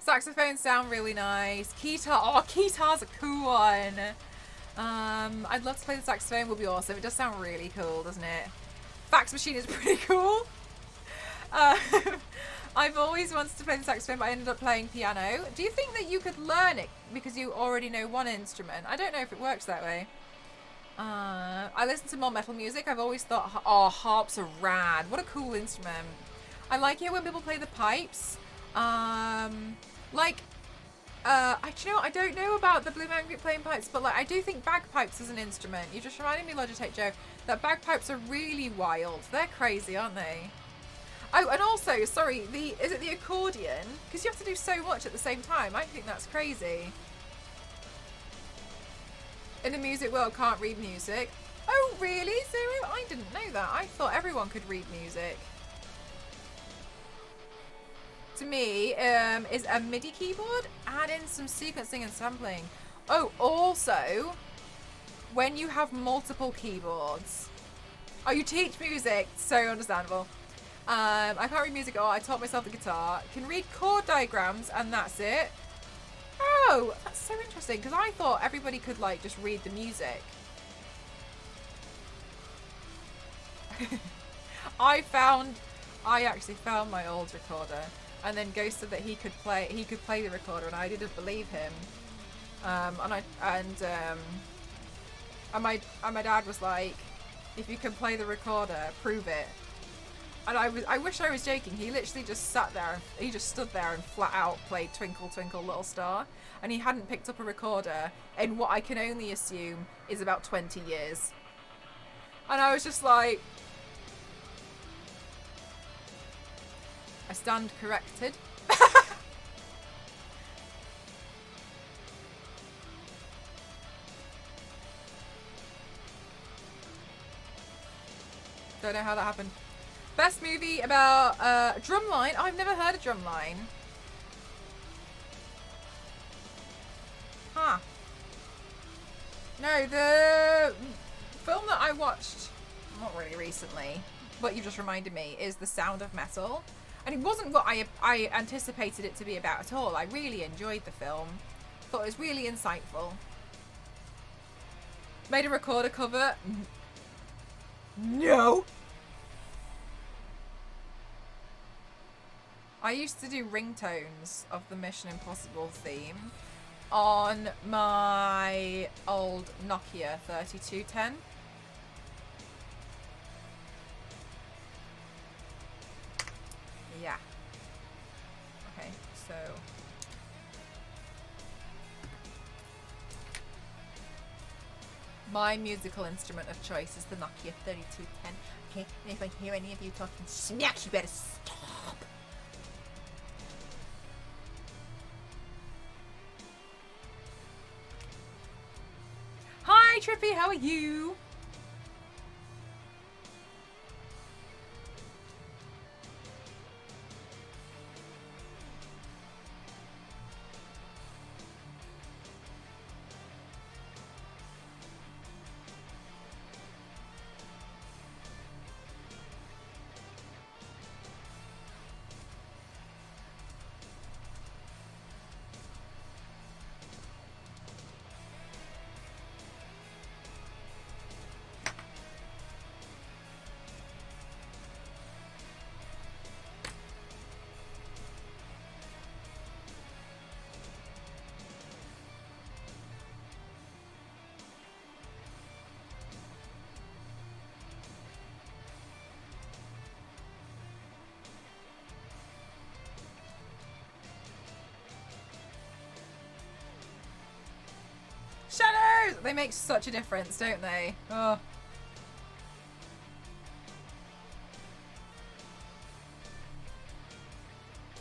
Saxophones sound really nice. Guitar's a cool one. I'd love to play the saxophone. Would be awesome. It does sound really cool, doesn't it? Fax machine is pretty cool. I've always wanted to play the saxophone, but I ended up playing piano. Do you think that you could learn it because you already know one instrument? I don't know if it works that way. I listen to more metal music. I've always thought, oh, harps are rad. What a cool instrument. I like it when people play the pipes. Do you know what? I don't know about the Blue Man Group playing pipes, but like I do think bagpipes is an instrument. You just reminded me, Logitech Joe, that bagpipes are really wild. They're crazy, aren't they? Oh, and also, sorry, is it the accordion? Because you have to do so much at the same time. I think that's crazy. In the music world, can't read music. Oh, really? Zero? I didn't know that. I thought everyone could read music. To me, is a MIDI keyboard. Add in some sequencing and sampling. Oh, also, when you have multiple keyboards. Oh, you teach music. So understandable. I can't read music at all. I taught myself the guitar. Can read chord diagrams, and that's it. Oh, that's so interesting, because I thought everybody could like just read the music. I actually found my old recorder, and then Ghost said that he could play the recorder, and I didn't believe him. And my dad was like, if you can play the recorder, prove it. And I wish I was joking. He literally just sat there, he just stood there and flat out played Twinkle Twinkle Little Star, and he hadn't picked up a recorder in what I can only assume is about 20 years. And I was just like, I stand corrected. Don't know how that happened. Best movie about Drumline. Oh, I've never heard of Drumline. Huh. No, the film that I watched, not really recently, but you just reminded me, is The Sound of Metal. And it wasn't what I anticipated it to be about at all. I really enjoyed the film. Thought it was really insightful. Made a recorder cover. No. I used to do ringtones of the Mission Impossible theme on my old Nokia 3210. Yeah. Okay, so my musical instrument of choice is the Nokia 3210. Okay, and if I hear any of you talking smack, you better stop. Hi, Trippy, how are you? Shadows! They make such a difference, don't they? Oh.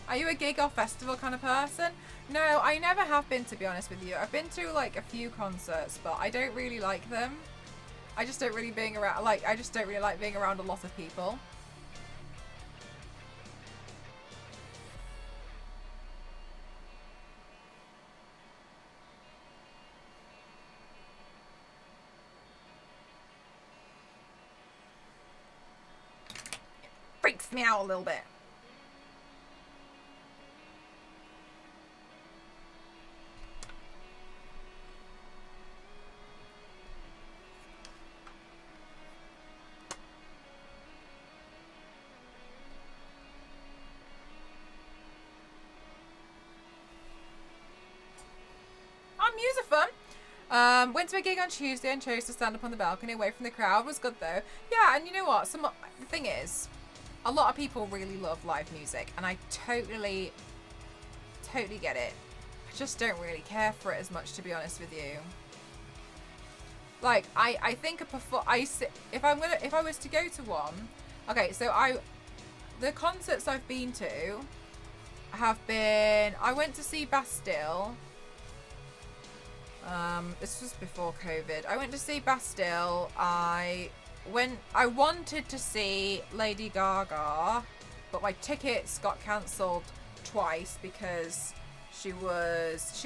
Are you a gig or festival kind of person? No, I never have been, to be honest with you. I've been to like a few concerts, but I don't really like them. I just don't really being around, like, I just don't really like being around a lot of people. Freaks me out a little bit. Music fun. Went to a gig on Tuesday and chose to stand up on the balcony away from the crowd. Was good though. Yeah, and you know what? The thing is, a lot of people really love live music, and I totally get it. I just don't really care for it as much, to be honest with you. Like, I think if I was to go to one, okay, so the concerts I've been to have been, I went to see Bastille. This was before COVID. I went to see Bastille. I wanted to see Lady Gaga, but my tickets got cancelled twice because she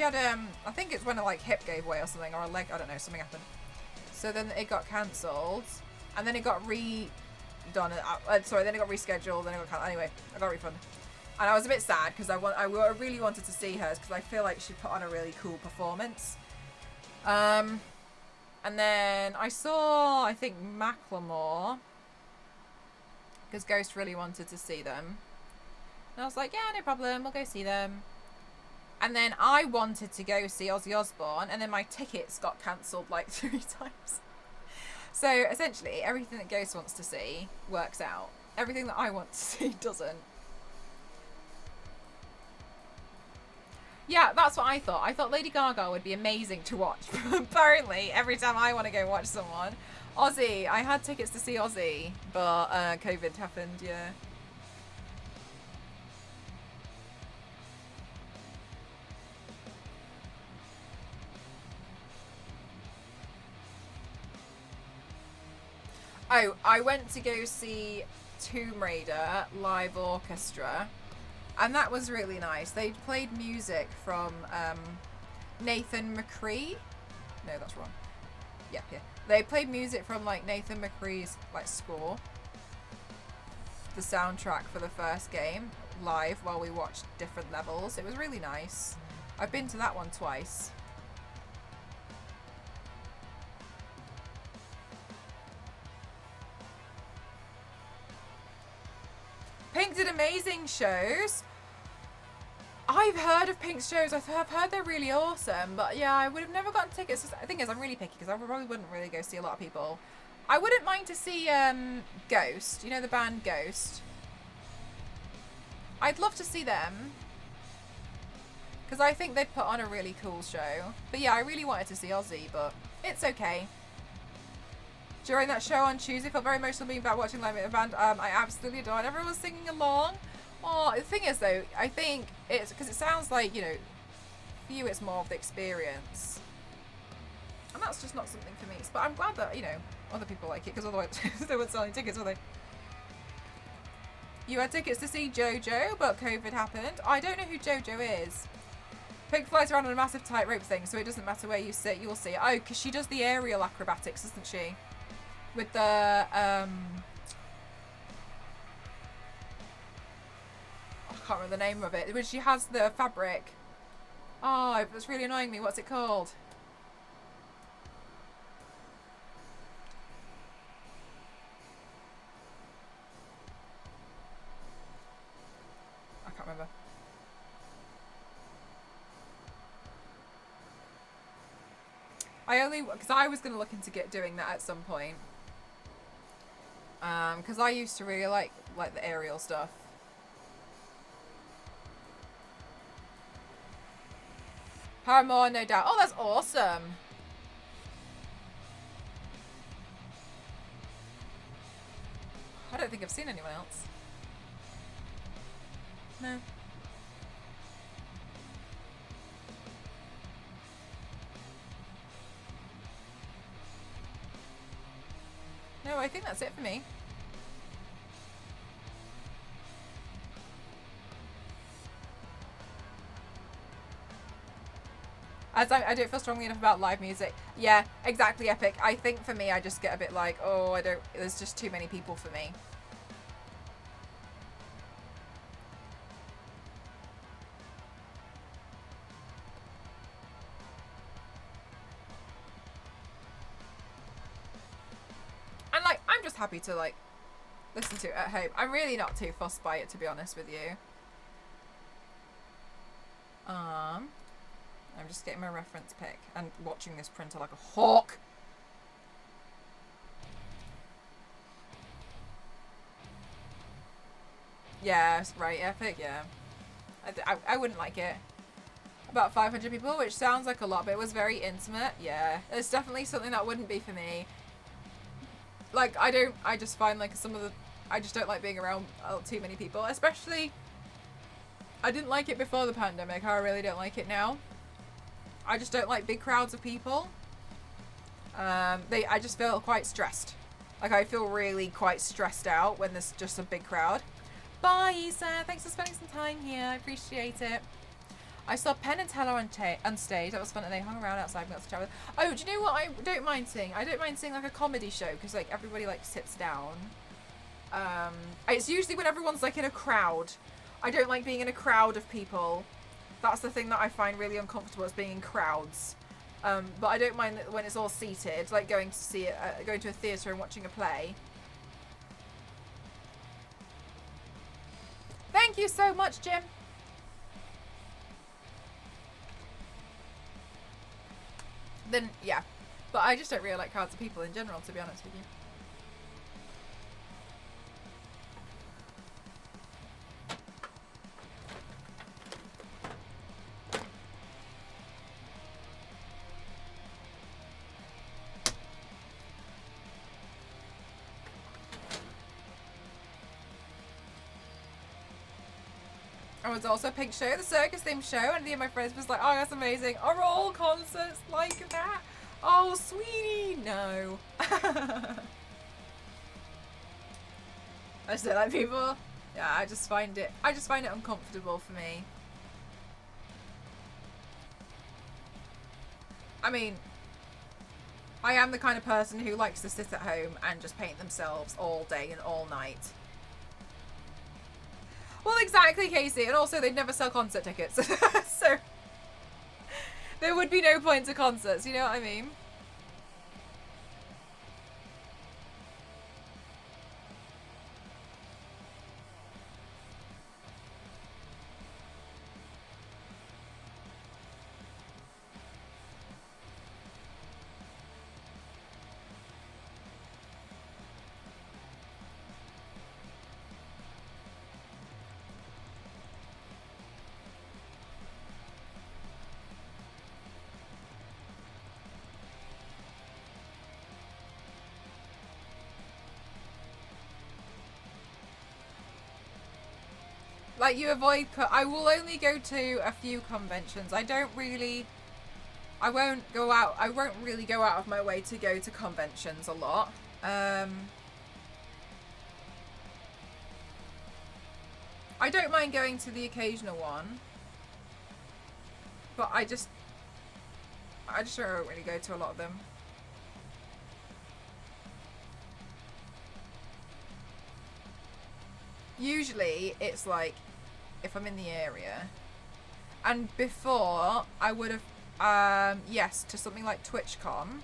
had I think it's when a like hip gave way or something, or a leg, I don't know, something happened. So then it got cancelled, and then it got then it got rescheduled, then it got cancelled. Anyway, I got a refund. And I was a bit sad because I really wanted to see hers because I feel like she put on a really cool performance. And then I saw, I think, Macklemore, because Ghost really wanted to see them. And I was like, yeah, no problem, we'll go see them. And then I wanted to go see Ozzy Osbourne, and then my tickets got cancelled like 3 times. So essentially, everything that Ghost wants to see works out. Everything that I want to see doesn't. Yeah, that's what I thought. I thought Lady Gaga would be amazing to watch. Apparently, every time I want to go watch someone. Ozzy, I had tickets to see Ozzy, but COVID happened, yeah. Oh, I went to go see Tomb Raider live orchestra. And that was really nice. They played music from Nathan McCree. No, that's wrong. Yeah. They played music from like Nathan McCree's like score. The soundtrack for the first game. live while we watched different levels. It was really nice. I've been to that one twice. Pink did amazing shows. I've heard of Pink's shows. I've heard they're really awesome. But yeah, I would have never gotten tickets. The thing is, I'm really picky because I probably wouldn't really go see a lot of people. I wouldn't mind to see Ghost. You know the band Ghost? I'd love to see them. Because I think they'd put on a really cool show. But yeah, I really wanted to see Ozzy, but it's okay. During that show on Tuesday, I felt very emotional being back watching live at a band. I absolutely adored. Everyone was singing along. Oh, the thing is though, I think it's because it sounds like, you know, for you it's more of the experience. And that's just not something for me. But I'm glad that, you know, other people like it, because otherwise they weren't selling tickets, were they? You had tickets to see JoJo, but COVID happened. I don't know who JoJo is. Pink flies around on a massive tightrope thing, so it doesn't matter where you sit, you'll see it. Oh, because she does the aerial acrobatics, doesn't she? With the, I can't remember the name of it. When she has the fabric. Oh, it's really annoying me. What's it called? I can't remember. Because I was going to look into doing that at some point. Because I used to really like the aerial stuff. Paramore, no doubt. Oh, that's awesome. I don't think I've seen anyone else. No. No, I think that's it for me. As I don't feel strongly enough about live music. Yeah, exactly, Epic. I think for me, I just get a bit like, oh, there's just too many people for me. And like, I'm just happy to like, listen to it at home. I'm really not too fussed by it, to be honest with you. I'm just getting my reference pick and watching this printer like a hawk. Yeah, right, Epic, yeah. I wouldn't like it. About 500 people, which sounds like a lot, but it was very intimate. Yeah, it's definitely something that wouldn't be for me. Like, I just find like I just don't like being around too many people, especially, I didn't like it before the pandemic. I really don't like it now. I just don't like big crowds of people. I just feel quite stressed. Like, I feel really quite stressed out when there's just a big crowd. Bye, Issa. Thanks for spending some time here. I appreciate it. I saw Penn and Teller on stage. That was fun, and they hung around outside and got to chat with. Oh, do you know what I don't mind seeing? I don't mind seeing like a comedy show because like everybody like sits down. It's usually when everyone's like in a crowd. I don't like being in a crowd of people. That's the thing that I find really uncomfortable, is being in crowds. But I don't mind when it's all seated, like going to see it, going to a theatre and watching a play. Thank you so much, Jim. Then, yeah. But I just don't really like crowds of people in general, to be honest with you. I was also Pink Show, the circus themed show, and the of my friends was like, oh, that's amazing. Are all concerts like that? Oh, sweetie, no. I just don't like people. Yeah, I just find it uncomfortable for me. I mean, I am the kind of person who likes to sit at home and just paint themselves all day and all night. Well, exactly, Casey. And also, they'd never sell concert tickets. So there would be no point to concerts, you know what I mean? Like, you avoid... I will only go to a few conventions. I won't go out... I won't really go out of my way to go to conventions a lot. I don't mind going to the occasional one. But I just don't really go to a lot of them. Usually, it's like, if I'm in the area. And before, I would have, yes, to something like TwitchCon.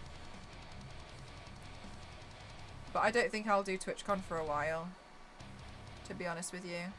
But I don't think I'll do TwitchCon for a while, to be honest with you.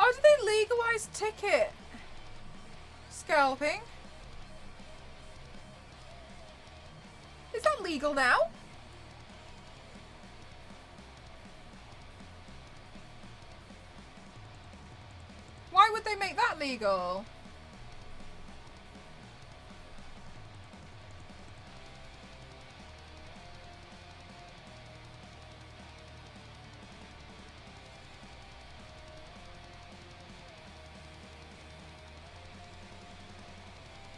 Oh, did they legalize ticket scalping? Is that legal now? Why would they make that legal?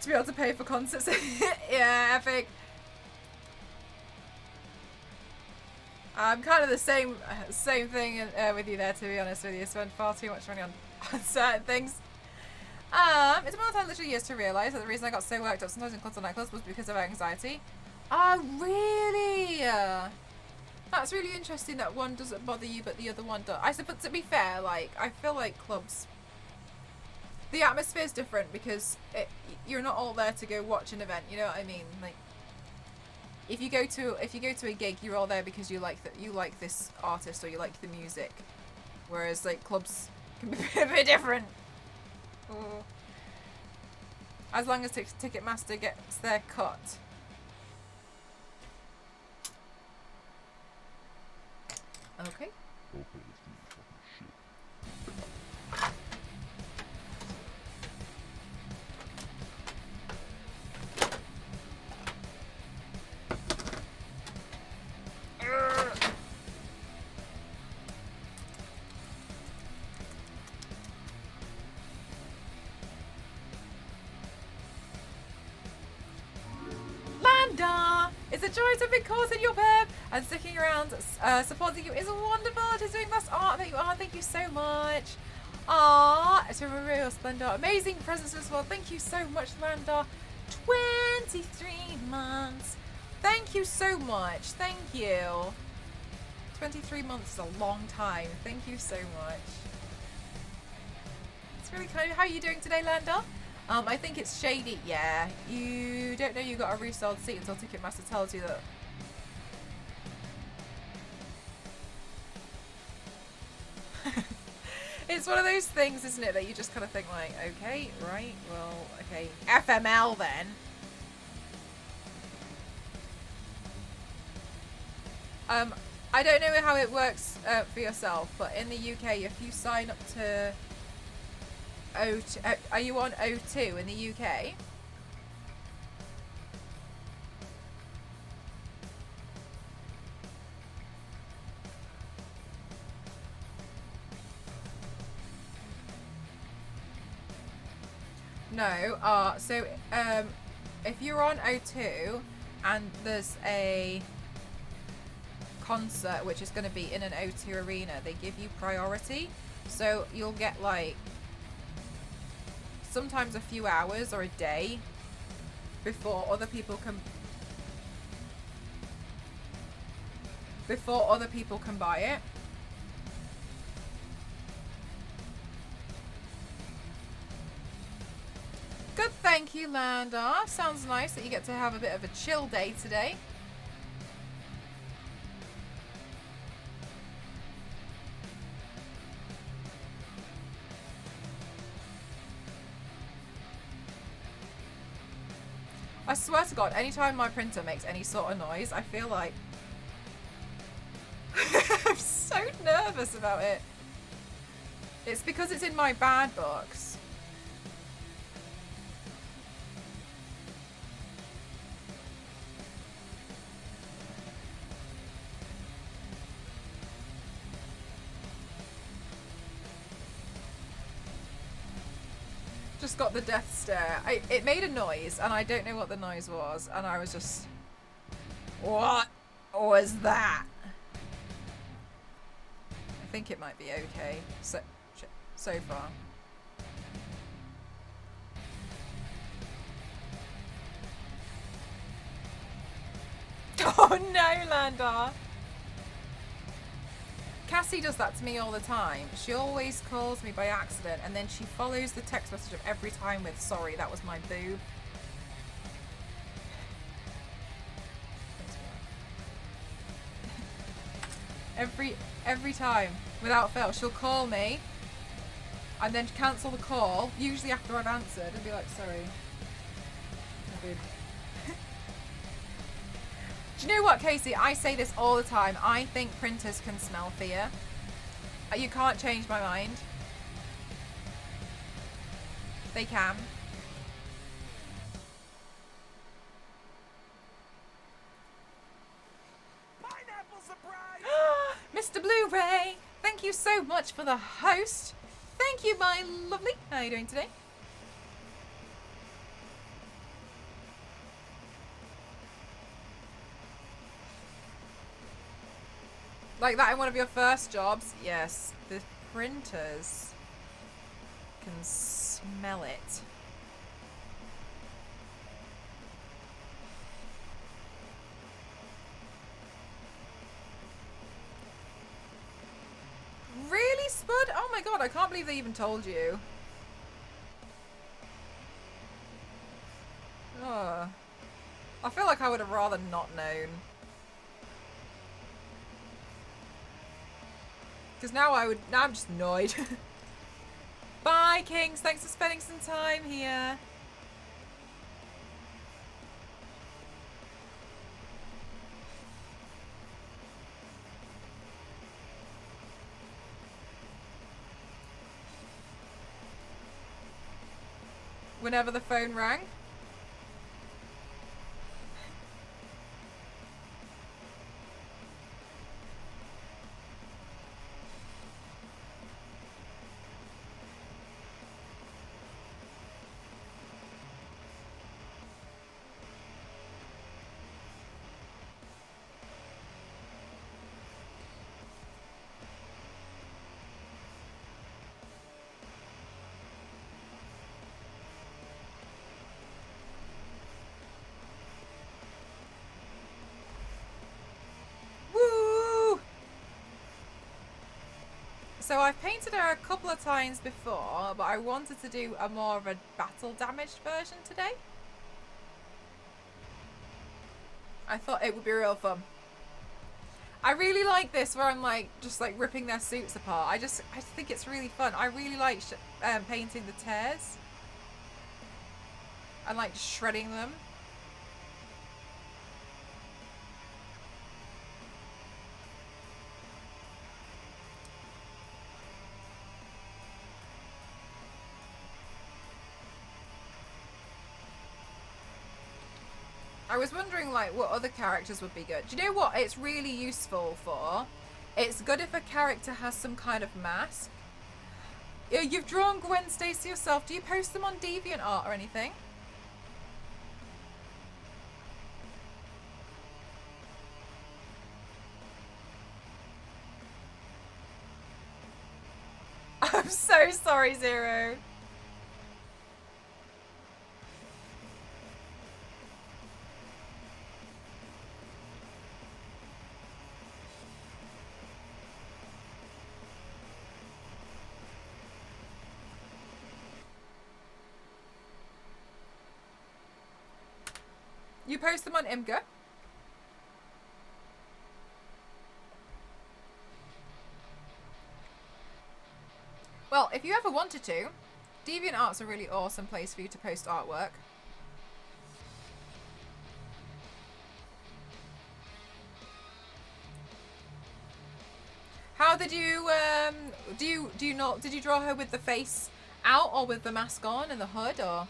To be able to pay for concerts. Yeah, epic. I'm kind of the same thing with you there, to be honest with you. Spend far too much money on certain things. It's about time literally years to realise that the reason I got so worked up sometimes in clubs or nightclubs was because of anxiety. Oh, really? That's really interesting that one doesn't bother you but the other one does. I suppose, to be fair, like, I feel like clubs... The atmosphere is different because you're not all there to go watch an event. You know what I mean? Like, if you go to a gig, you're all there because you like this artist or you like the music. Whereas like clubs can be a bit different. Ooh. As long as Ticketmaster gets their cut. Okay. It's a joy to be caught in your pep and sticking around, supporting you is wonderful. It is doing best art that you are. Thank you so much. It's a real splendor. Amazing presents as well. Thank you so much, Landa. 23 months. Thank you so much. Thank you. 23 months is a long time. Thank you so much. It's really kind. How are you doing today, Landa? I think it's shady. Yeah, you don't know you got a resold seat until Ticketmaster tells you that. It's one of those things, isn't it, that you just kind of think like, okay, right, well, okay, FML then. I don't know how it works for yourself, but in the UK, if you sign up to O2, are you on O2 in the UK? No, if you're on O2 and there's a concert which is going to be in an O2 arena, they give you priority. So you'll get like sometimes a few hours or a day before other people can buy it. Good, thank you, Lander. Sounds nice that you get to have a bit of a chill day today. I swear to God, anytime my printer makes any sort of noise, I feel like I'm so nervous about it. It's because it's in my bad books. Just got the death stare. It made a noise, and I don't know what the noise was, and I was just... What was that? I think it might be okay so far. Oh no, Landar! Cassie does that to me all the time. She always calls me by accident and then she follows the text message of every time with, sorry, that was my boob. Every time, without fail, she'll call me and then cancel the call, usually after I've answered, and be like, sorry. My boob. Do you know what, Casey? I say this all the time. I think printers can smell fear. You can't change my mind. They can. Pineapple surprise! Mr. Blu-ray, thank you so much for the host. Thank you, my lovely. How are you doing today? Like that in one of your first jobs? Yes, the printers can smell it. Really, Spud? Oh my god, I can't believe they even told you. Oh. I feel like I would have rather not known. Because now I'm just annoyed. Bye, Kings. Thanks for spending some time here. Whenever the phone rang. So I've painted her a couple of times before, but I wanted to do a more of a battle damaged version today. I thought it would be real fun. I really like this where I'm like just like ripping their suits apart. I just think it's really fun. I really like painting the tears and like shredding them. I was wondering like what other characters would be good. Do you know what it's really useful for? It's good if a character has some kind of mask. You've drawn Gwen Stacy yourself. Do you post them on DeviantArt or anything? I'm so sorry, Zero. You post them on Imgur? Well, if you ever wanted to, DeviantArt's a really awesome place for you to post artwork. How did you did you draw her with the face out or with the mask on and the hood, or?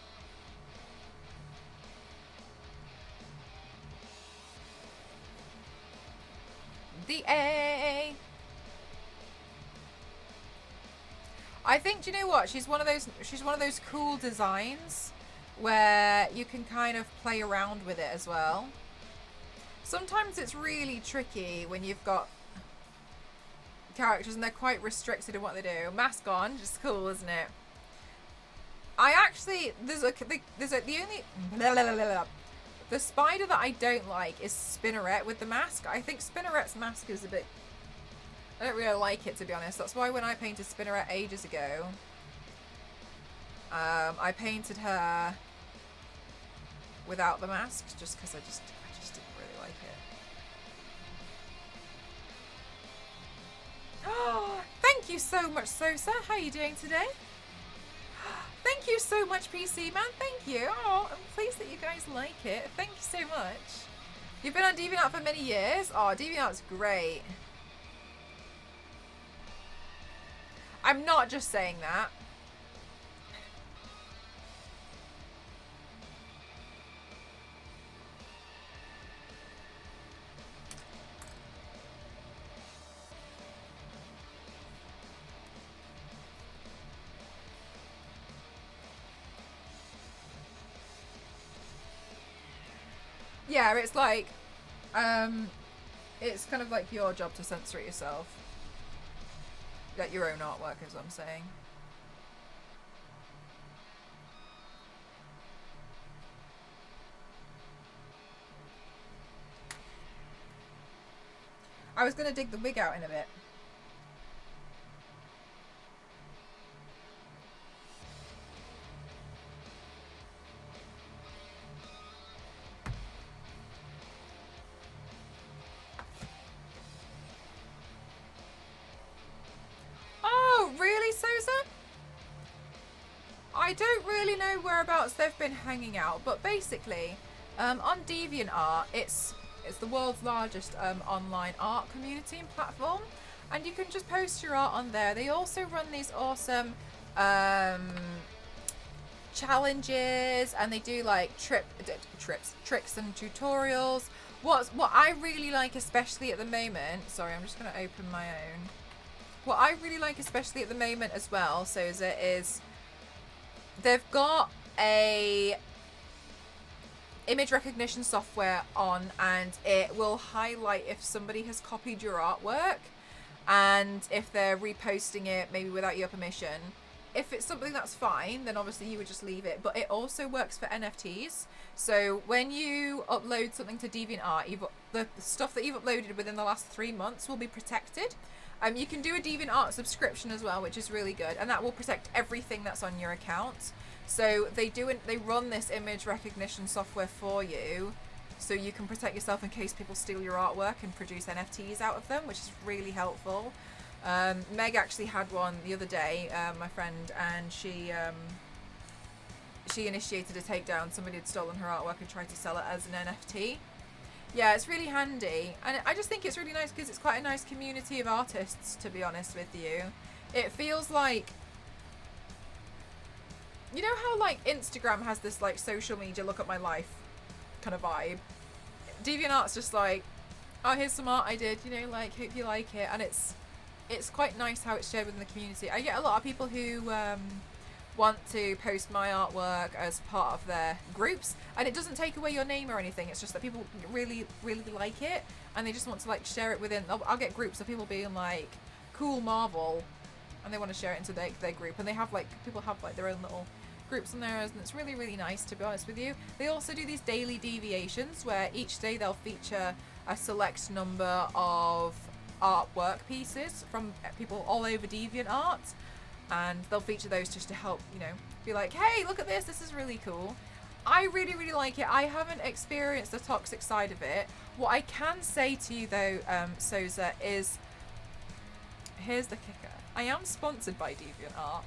The A. I think, do you know what? She's one of those cool designs where you can kind of play around with it as well. Sometimes it's really tricky when you've got characters and they're quite restricted in what they do. Mask on, just cool, isn't it? I actually the spider that I don't like is Spinneret with the mask. I think Spinneret's mask is a bit, I don't really like it, to be honest. That's why when I painted Spinneret ages ago, I painted her without the mask just because I just didn't really like it. Oh, thank you so much, Sosa. How are you doing today? Thank you so much, PC Man. Thank you. Oh, I'm pleased that you guys like it. Thank you so much. You've been on DeviantArt for many years. Oh, DeviantArt's great. I'm not just saying that. Yeah, it's like, it's kind of like your job to censor it yourself. Like your own artwork, is what I'm saying. I was gonna dig the wig out in a bit. Really, Sosa? I don't really know whereabouts they've been hanging out, but basically, on DeviantArt, it's the world's largest online art community and platform, and you can just post your art on there. They also run these awesome challenges, and they do like tricks and tutorials. What I really like, especially at the moment. Sorry, I'm just gonna open my own. What I really like, especially at the moment as well, Sosa, is they've got a image recognition software on, and it will highlight if somebody has copied your artwork and if they're reposting it maybe without your permission. If it's something that's fine, then obviously you would just leave it. But it also works for NFTs. So when you upload something to DeviantArt, the stuff that you've uploaded within the last 3 months will be protected. You can do a DeviantArt subscription as well, which is really good, and that will protect everything that's on your account. So they run this image recognition software for you, so you can protect yourself in case people steal your artwork and produce NFTs out of them, which is really helpful. Meg actually had one the other day, my friend, and she initiated a takedown. Somebody had stolen her artwork and tried to sell it as an NFT. Yeah, it's really handy, and I just think it's really nice because it's quite a nice community of artists, to be honest with you. It feels like, you know how like Instagram has this like social media look at my life kind of vibe? DeviantArt's just like, oh, here's some art I did, you know, like, hope you like it, and it's it's quite nice how it's shared within the community. I get a lot of people who want to post my artwork as part of their groups, and it doesn't take away your name or anything. It's just that people really like it, and they just want to like share it within. I'll get groups of people being like, cool Marvel, and they want to share it into their group, and they have like, people have like their own little groups in there, and it's really nice, to be honest with you. They also do these daily deviations where each day they'll feature a select number of artwork pieces from people all over DeviantArt, and they'll feature those just to help, you know, be like, hey, look at this is really cool. I really like it. I haven't experienced the toxic side of it. What I can say to you though, Soza, is here's the kicker. I am sponsored by DeviantArt.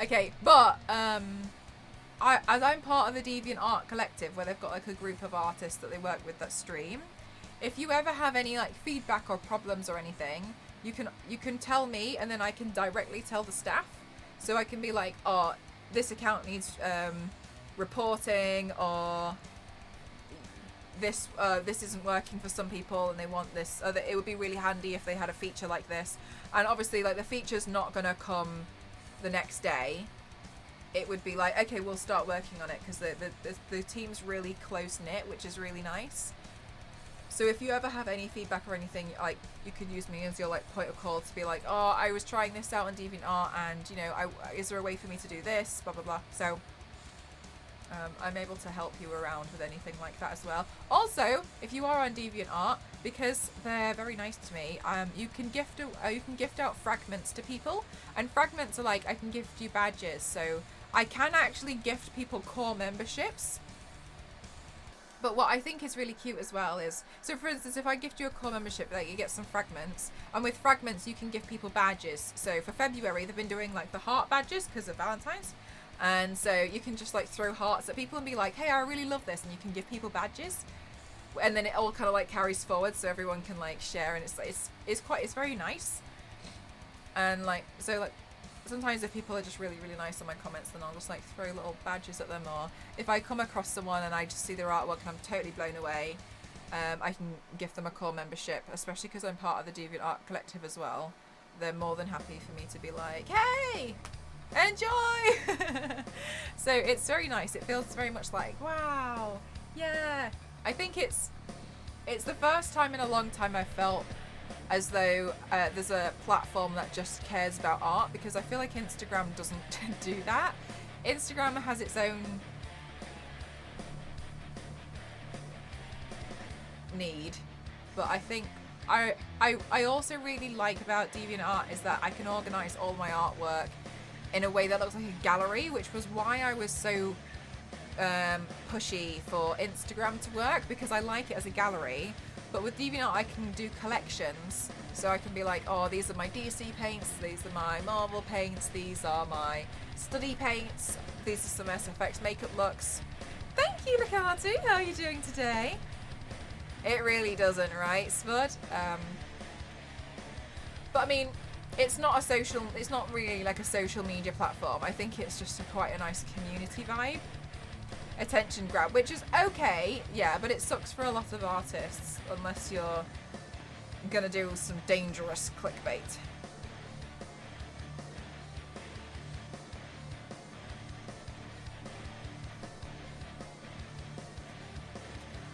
Okay, but as I'm part of the DeviantArt collective, where they've got like a group of artists that they work with that stream, if you ever have any like feedback or problems or anything, you can tell me, and then I can directly tell the staff. So I can be like, oh, this account needs reporting, or this isn't working for some people and they want this, or that it would be really handy if they had a feature like this. And obviously like the feature's not gonna come the next day. It would be like, okay, we'll start working on it, because the team's really close knit, which is really nice. So if you ever have any feedback or anything, like, you could use me as your like point of call to be like, oh, I was trying this out on DeviantArt, and you know, is there a way for me to do this, blah blah blah. So I'm able to help you around with anything like that as well. Also, if you are on DeviantArt, because they're very nice to me, you can gift out fragments to people, and fragments are like, I can gift you badges. So I can actually gift people core memberships. But what I think is really cute as well is, so for instance, if I gift you a core membership, like, you get some fragments, and with fragments you can give people badges. So for February they've been doing like the heart badges because of Valentine's, and so you can just like throw hearts at people and be like, hey, I really love this, and you can give people badges, and then it all kind of like carries forward, so everyone can like share, and it's very nice. And like, so like, sometimes if people are just really nice on my comments, then I'll just like throw little badges at them, or if I come across someone and I just see their artwork and I'm totally blown away, I can gift them a core membership, especially because I'm part of the DeviantArt collective as well. They're more than happy for me to be like, hey, enjoy. So it's very nice. It feels very much like, wow, yeah. I think it's the first time in a long time I've felt as though there's a platform that just cares about art, because I feel like Instagram doesn't do that. Instagram has its own need, but I think I also really like about DeviantArt is that I can organise all my artwork in a way that looks like a gallery, which was why I was so pushy for Instagram to work, because I like it as a gallery. But with DeviantArt I can do collections, so I can be like, oh, these are my DC paints, these are my Marvel paints, these are my study paints, these are some SFX makeup looks. Thank you, Ricardo. How are you doing today? It really doesn't, right, Spud? But I mean, it's not really like a social media platform. I think it's just quite a nice community vibe. Attention grab, which is okay, yeah, but it sucks for a lot of artists unless you're gonna do some dangerous clickbait.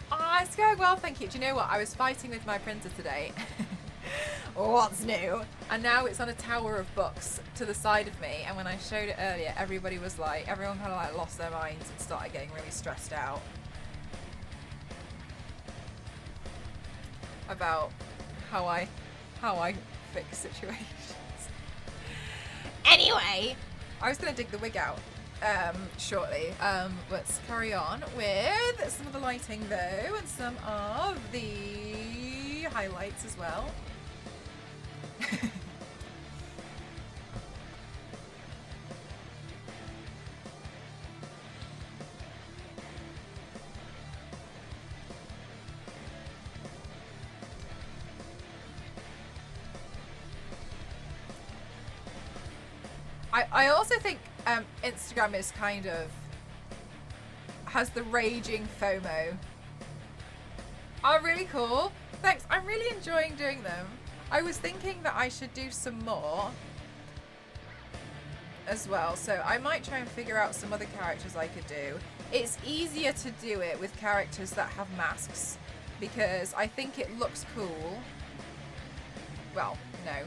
Ah, it's going well, thank you. Do you know what? I was fighting with my printer today. What's new? And now it's on a tower of books to the side of me, and when I showed it earlier, everyone kind of like lost their minds and started getting really stressed out about how I fix situations. Anyway, I was gonna dig the wig out shortly. Let's carry on with some of the lighting though, and some of the highlights as well. I also think Instagram is kind of has the raging FOMO. Oh, really cool. Thanks. I'm really enjoying doing them. I was thinking that I should do some more as well, so I might try and figure out some other characters I could do. It's easier to do it with characters that have masks because I think it looks cool. Well, no.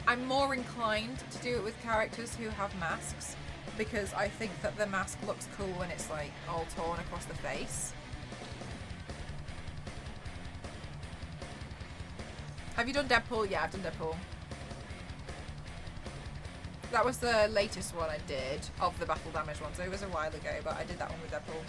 I'm more inclined to do it with characters who have masks because I think that the mask looks cool when it's like all torn across the face. Have you done Deadpool? Yeah, I've done Deadpool. That was the latest one I did of the battle damage one, so it was a while ago, but I did that one with Deadpool.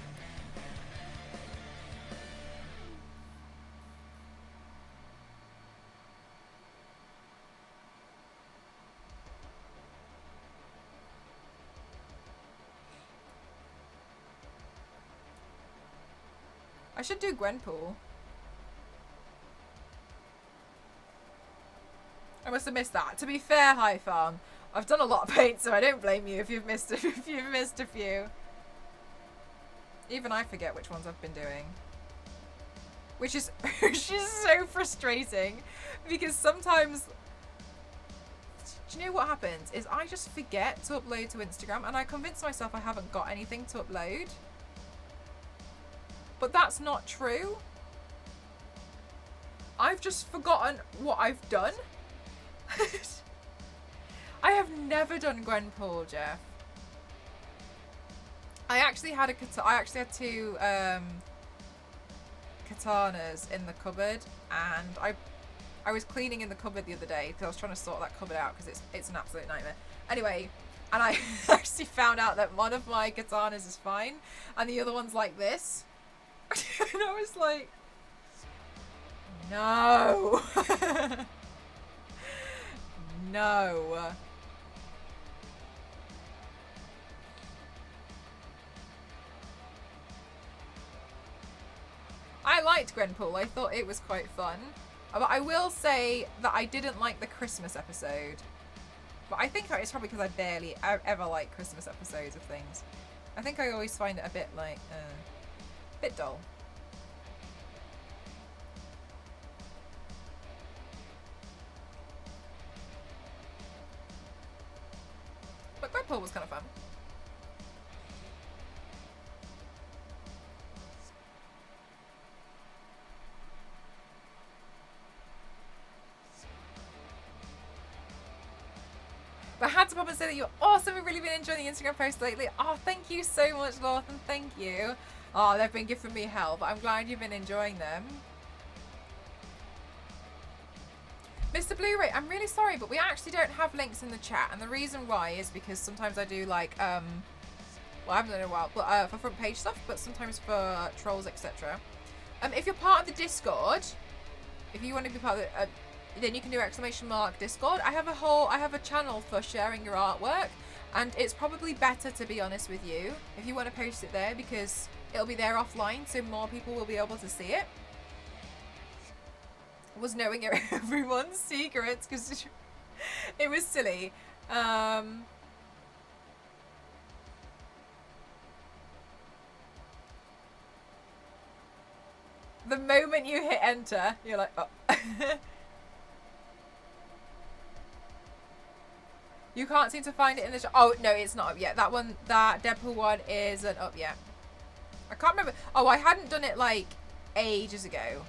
I should do Gwenpool. I must have missed that. To be fair, High Farm, I've done a lot of paint, so I don't blame you if you've missed a few. Even I forget which ones I've been doing. Which is so frustrating because sometimes, do you know what happens is I just forget to upload to Instagram and I convince myself I haven't got anything to upload. But that's not true. I've just forgotten what I've done. I have never done Gwenpool, Jeff. I actually had two katanas in the cupboard, and I was cleaning in the cupboard the other day because I was trying to sort that cupboard out because it's an absolute nightmare. Anyway, and I actually found out that one of my katanas is fine and the other one's like this. And I was like, no. No. I liked Gwenpool. I thought it was quite fun. But I will say that I didn't like the Christmas episode. But I think it's probably because I barely ever like Christmas episodes of things. I think I always find it a bit like, bit dull. But Gwenpool was kind of fun. But I had to pop and say that you're awesome. We've really been enjoying the Instagram posts lately. Oh, thank you so much, Lawton. Thank you. Oh, they've been giving me hell, but I'm glad you've been enjoying them. Mr. Blu-ray, I'm really sorry, but we actually don't have links in the chat, and the reason why is because sometimes I do like, well, I haven't done it in a while, but for front page stuff, but sometimes for trolls, etc. If you're part of the Discord, if you want to be part of the, then you can do !Discord. I have a channel for sharing your artwork, and it's probably better, to be honest with you, if you want to post it there because it'll be there offline, so more people will be able to see it. Was knowing everyone's secrets because it was silly. The moment you hit enter, you're like, oh. You can't seem to find it in the oh, no, it's not up yet. That one, that Deadpool one isn't up yet. I can't remember. Oh, I hadn't done it like ages ago.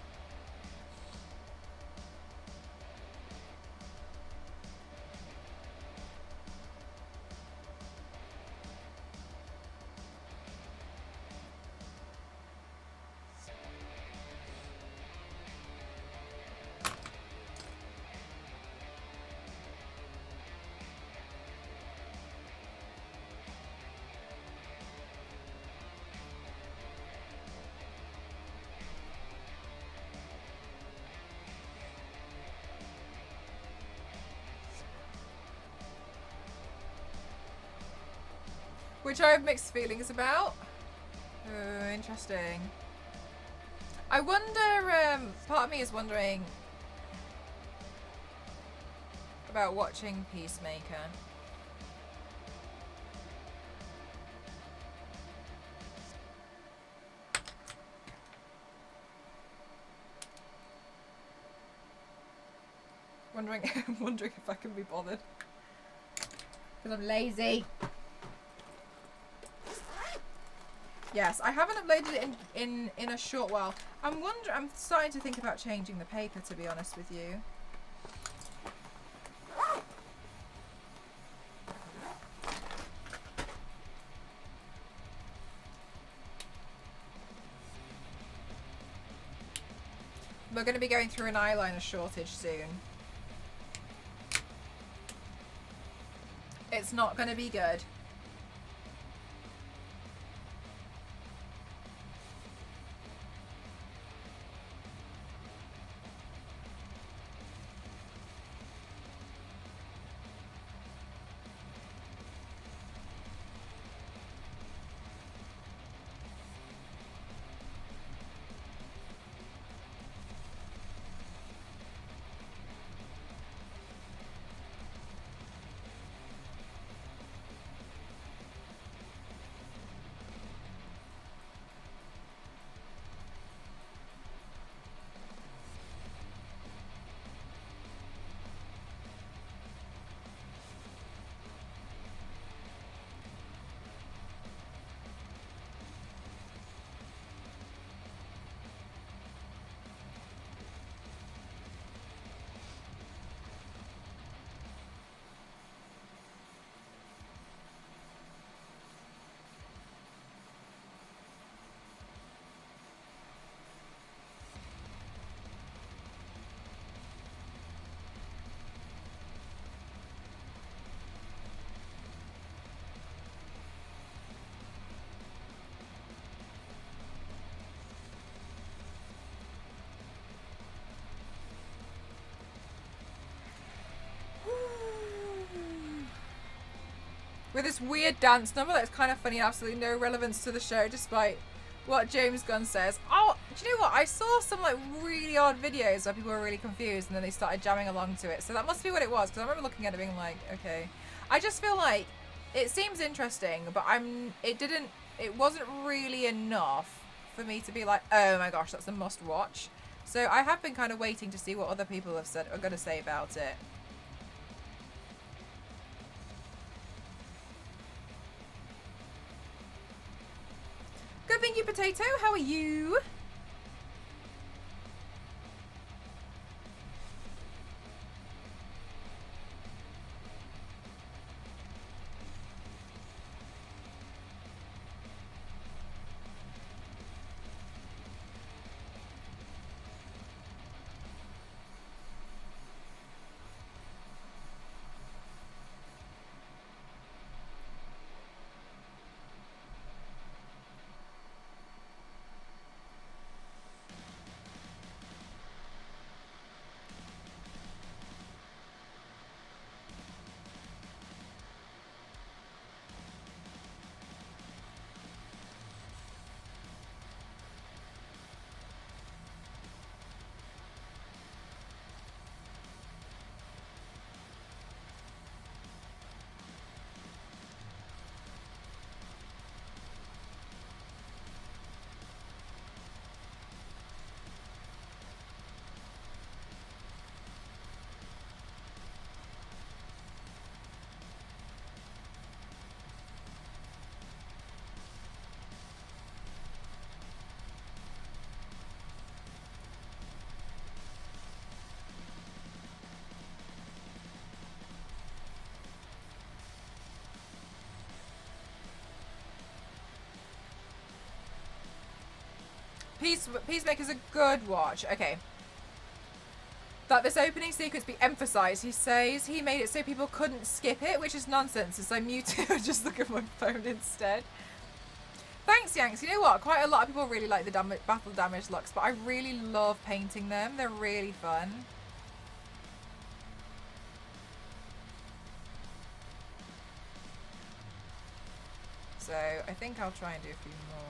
Which I have mixed feelings about. Oh, interesting. I wonder, part of me is wondering about watching Peacemaker. Wondering if I can be bothered. Because I'm lazy. Yes, I haven't uploaded it in a short while. I'm starting to think about changing the paper, to be honest with you. We're going to be going through an eyeliner shortage soon. It's not going to be good. With this weird dance number that's kind of funny and absolutely no relevance to the show, despite what James Gunn says. Oh, do you know what? I saw some like really odd videos where people were really confused and then they started jamming along to it. So that must be what it was, because I remember looking at it being like, okay. I just feel like it seems interesting, but it wasn't really enough for me to be like, oh my gosh, that's a must watch. So I have been kind of waiting to see what other people have said are going to say about it. Good thing you, Potato. How are you? Peacemaker's a good watch. Okay. That this opening sequence be emphasised. He says he made it so people couldn't skip it, which is nonsense, as I muted and just look at my phone instead. Thanks, Yanks. You know what? Quite a lot of people really like the battle damage looks, but I really love painting them. They're really fun. So I think I'll try and do a few more.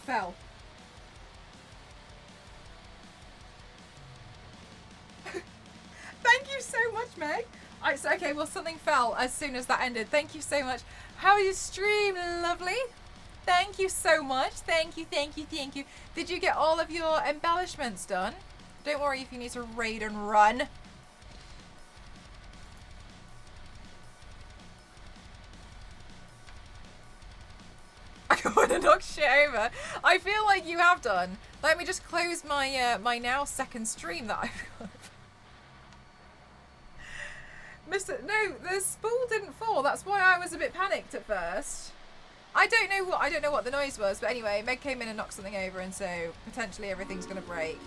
fell. Thank you so much, Meg. Okay, well, something fell as soon as that ended. Thank you so much. How was your stream? Lovely. Thank you so much. Thank you, thank you, thank you. Did you get all of your embellishments done? Don't worry if you need to raid and run. I don't want to knock shit over. I feel like you have done. Let me just close my my now second stream that I've got. No, the spool didn't fall. That's why I was a bit panicked at first. I don't know what the noise was, but anyway, Meg came in and knocked something over, and so potentially everything's gonna break.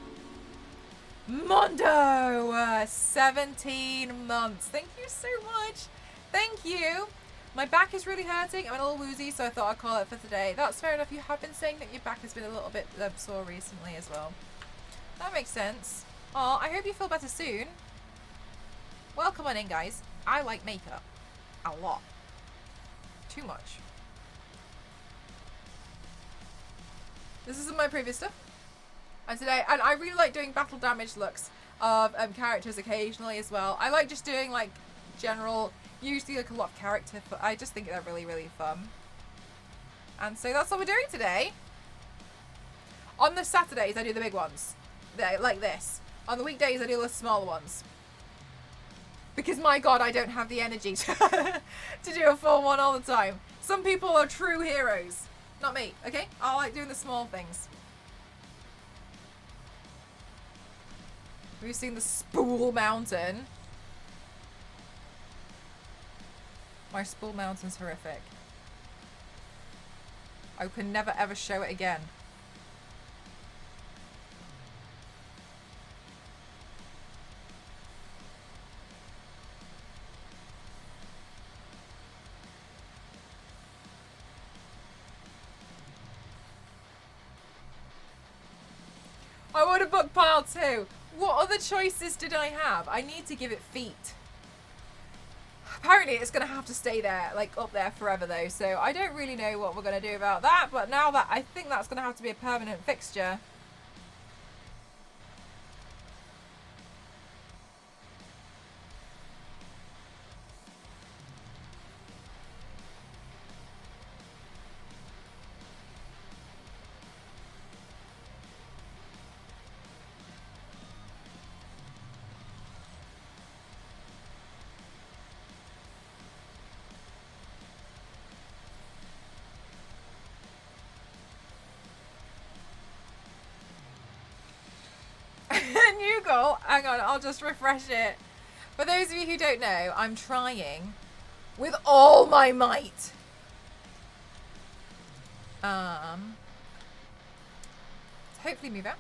Mondo, 17 months. Thank you so much. Thank you. My back is really hurting. I'm a little woozy, so I thought I'd call it for today. That's fair enough. You have been saying that your back has been a little bit sore recently as well. That makes sense. Oh, I hope you feel better soon. Well, come on in, guys. I like makeup. A lot. Too much. This isn't my previous stuff. And today, and I really like doing battle damage looks of characters occasionally as well. I like just doing like general, usually like a lot of character, but I just think they're really, really fun. And so that's what we're doing today. On the Saturdays, I do the big ones. They're like this. On the weekdays, I do the smaller ones. Because my god, I don't have the energy to do a full one all the time. Some people are true heroes. Not me, okay? I like doing the small things. Have you seen the Spool Mountain? My Spool Mountain's horrific. I can never ever show it again. I want to book pile 2. What other choices did I have? I need to give it feet. Apparently it's going to have to stay there, like up there forever though, so I don't really know what we're going to do about that, but now that I think that's going to have to be a permanent fixture. New goal. Hang on, I'll just refresh it. For those of you who don't know, I'm trying with all my might. To hopefully move out.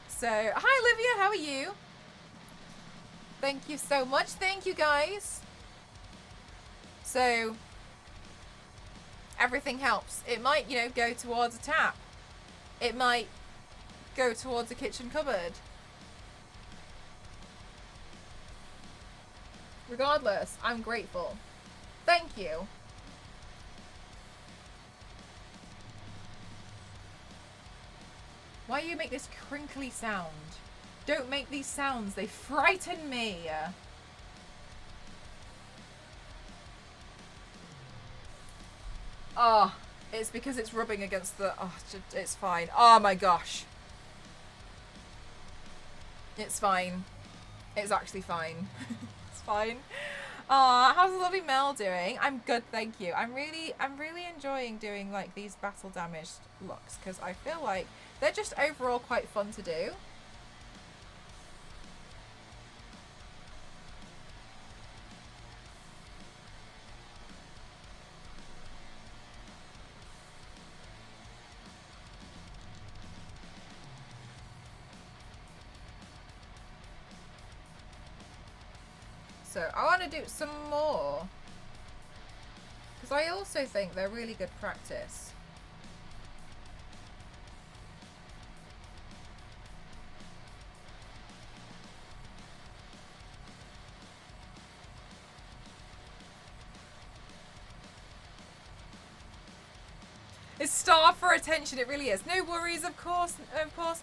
So, hi Olivia, how are you? Thank you so much. Thank you guys. So, everything helps. It might, you know, go towards a tap. It might go towards a kitchen cupboard. Regardless, I'm grateful. Thank you. Why do you make this crinkly sound? Don't make these sounds, they frighten me. Oh, it's because it's rubbing against the... Oh, it's fine. Oh my gosh. It's fine. It's actually fine. It's fine. How's the lovely Mel doing? I'm good, thank you. I'm really enjoying doing like these battle damage looks because I feel like they're just overall quite fun to do. So I want to do some more because I also think they're really good practice. It's starved for attention, it really is. No worries, of course,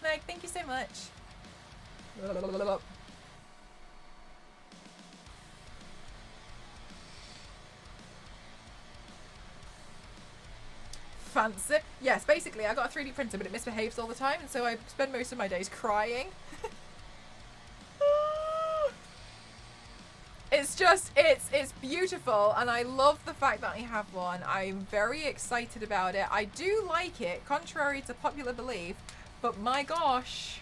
Meg. Thank you so much. Fancy. Yes, basically, I got a 3D printer, but it misbehaves all the time, and so I spend most of my days crying. It's just, it's beautiful, and I love the fact that I have one. I'm very excited about it. I do like it, contrary to popular belief, but my gosh,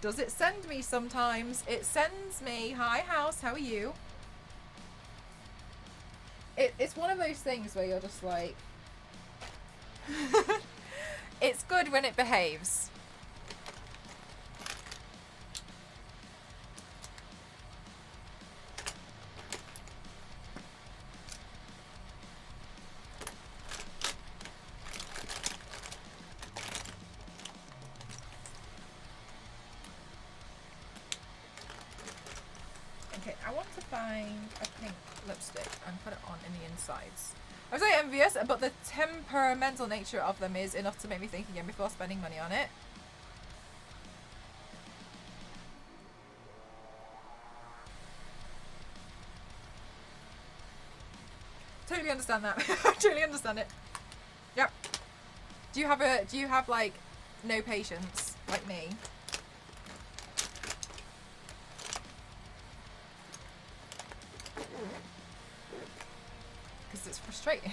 does it send me sometimes? It sends me, hi house, how are you? It's one of those things where you're just like, it's good when it behaves. Okay, I want to find a pink lipstick and put it on in the insides. I was very envious, but the temperamental nature of them is enough to make me think again before spending money on it. Totally understand that. I totally understand it. Yep. Do you have like no patience like me? Because it's frustrating.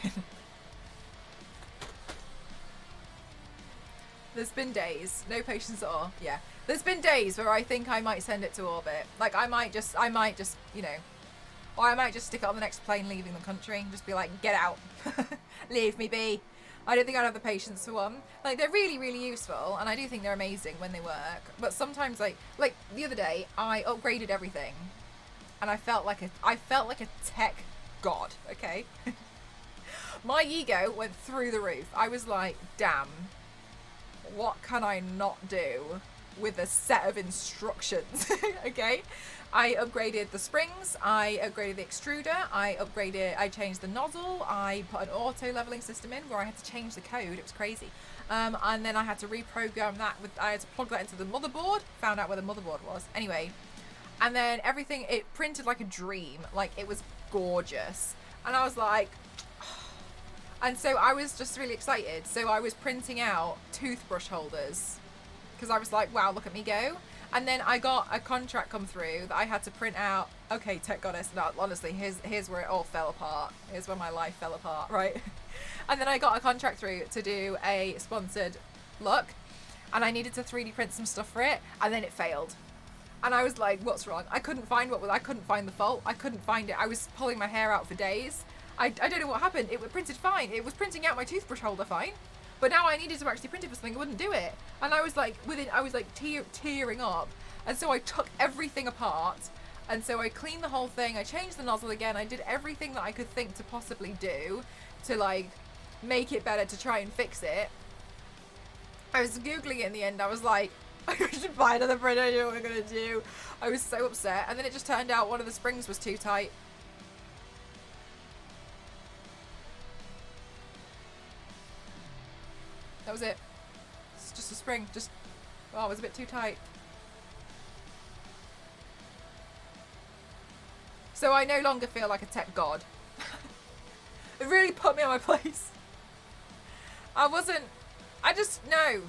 There's been days, no patience at all. Yeah. There's been days where I think I might send it to orbit. Like I might just, you know, or I might just stick it on the next plane leaving the country and just be like, get out. Leave me be. I don't think I'd have the patience for one. Like, they're really, really useful, and I do think they're amazing when they work. But sometimes, like the other day, I upgraded everything, and I felt like a tech god. Okay, my ego went through the roof. I was like, damn, what can I not do with a set of instructions? Okay. I upgraded the springs, I upgraded the extruder, I changed the nozzle, I put an auto leveling system in where I had to change the code, it was crazy. And then I had to reprogram that, I had to plug that into the motherboard, found out where the motherboard was. Anyway, and then everything, it printed like a dream, like it was gorgeous. And I was like, and so I was just really excited. So I was printing out toothbrush holders because I was like, wow, look at me go. And then I got a contract come through that I had to print out. Okay, tech goddess. No, honestly, here's where it all fell apart. Here's where my life fell apart, right? And then I got a contract through to do a sponsored look, and I needed to 3D print some stuff for it, and then it failed. And I was like, what's wrong? I couldn't find the fault. I couldn't find it. I was pulling my hair out for days. I don't know what happened. It printed fine. It was printing out my toothbrush holder fine. But now I needed to actually print it for something, I wouldn't do it. And I was like, tearing up. And so I took everything apart. And so I cleaned the whole thing. I changed the nozzle again. I did everything that I could think to possibly do to like make it better, to try and fix it. I was Googling it in the end. I was like, I should buy another printer. I don't know what I'm going to do. I was so upset. And then it just turned out one of the springs was too tight. That was it. It's just a spring. Just, oh, it was a bit too tight. So I no longer feel like a tech god. It really put me on my place. I just, no.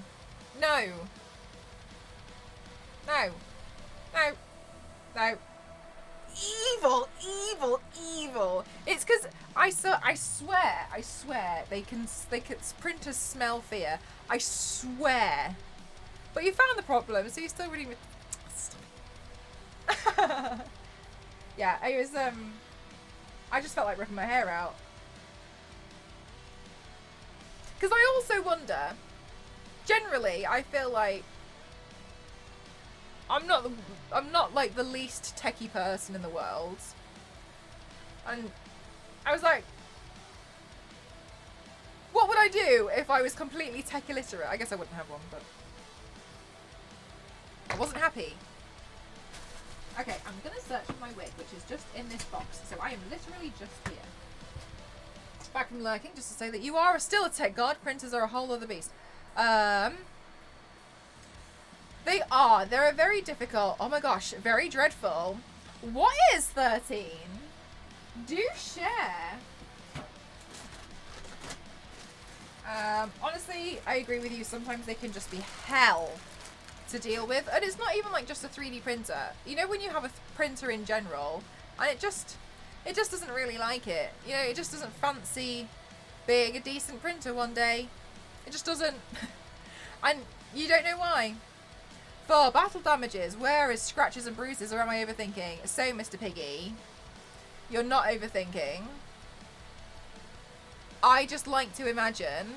Evil. It's because I swear they can printers smell fear. I swear. But you found the problem, so you're still reading with. Yeah, it was I just felt like ripping my hair out. Because I also wonder, generally, I feel like I'm not like the least techie person in the world. And I was like, what would I do if I was completely tech illiterate? I guess I wouldn't have one, but I wasn't happy. Okay, I'm gonna search for my wig, which is just in this box. So I am literally just here. Back from lurking, just to say that you are still a tech god. Printers are a whole other beast. They are. They're very difficult. Oh my gosh, very dreadful. What is 13? Do share. Honestly, I agree with you. Sometimes they can just be hell to deal with. And it's not even like just a 3D printer. You know when you have a printer in general, and it just doesn't really like it. You know, it just doesn't fancy being a decent printer one day. It just doesn't. And you don't know why. For battle damages, where is scratches and bruises, or am I overthinking? So, Mr. Piggy, you're not overthinking. I just like to imagine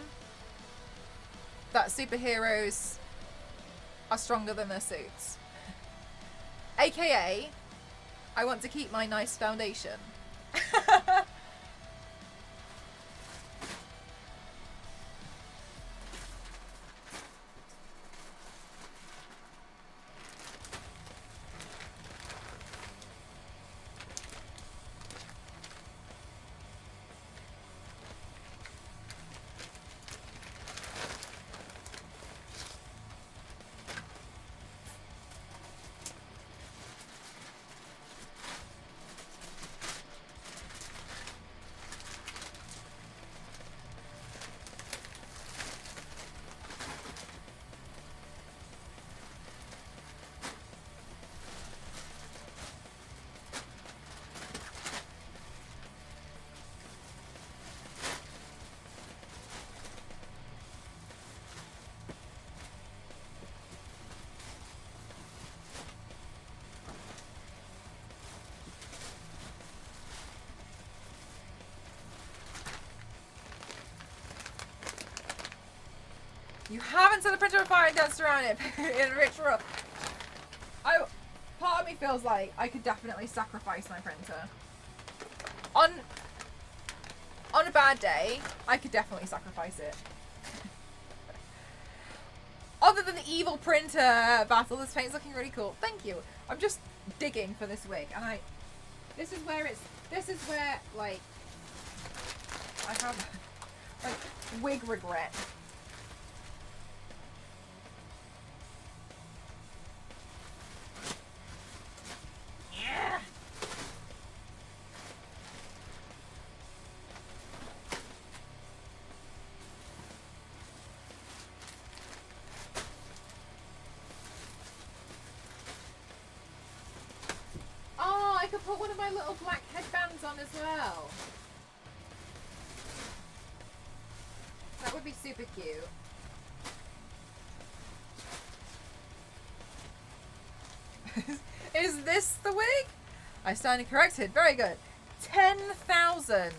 that superheroes are stronger than their suits. AKA, I want to keep my nice foundation. You haven't set the printer on fire and danced around it in a ritual. Part of me feels like I could definitely sacrifice my printer. On a bad day, I could definitely sacrifice it. Other than the evil printer battle, this paint's looking really cool. Thank you. I'm just digging for this wig, and this is where like I have like wig regret. I could put one of my little black headbands on as well. That would be super cute. Is this the wig? I stand corrected. Very good. 10,000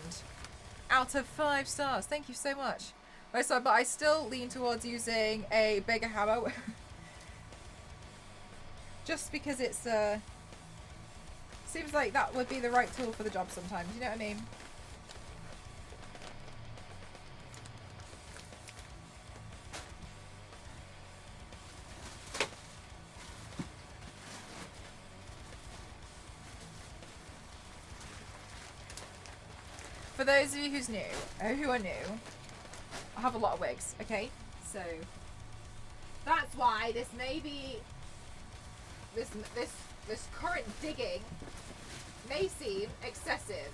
out of 5 stars. Thank you so much. But I still lean towards using a bigger hammer. Just because it's seems like that would be the right tool for the job sometimes, you know what I mean? For those of you who are new, I have a lot of wigs, okay? So that's why this may be this current digging may seem excessive.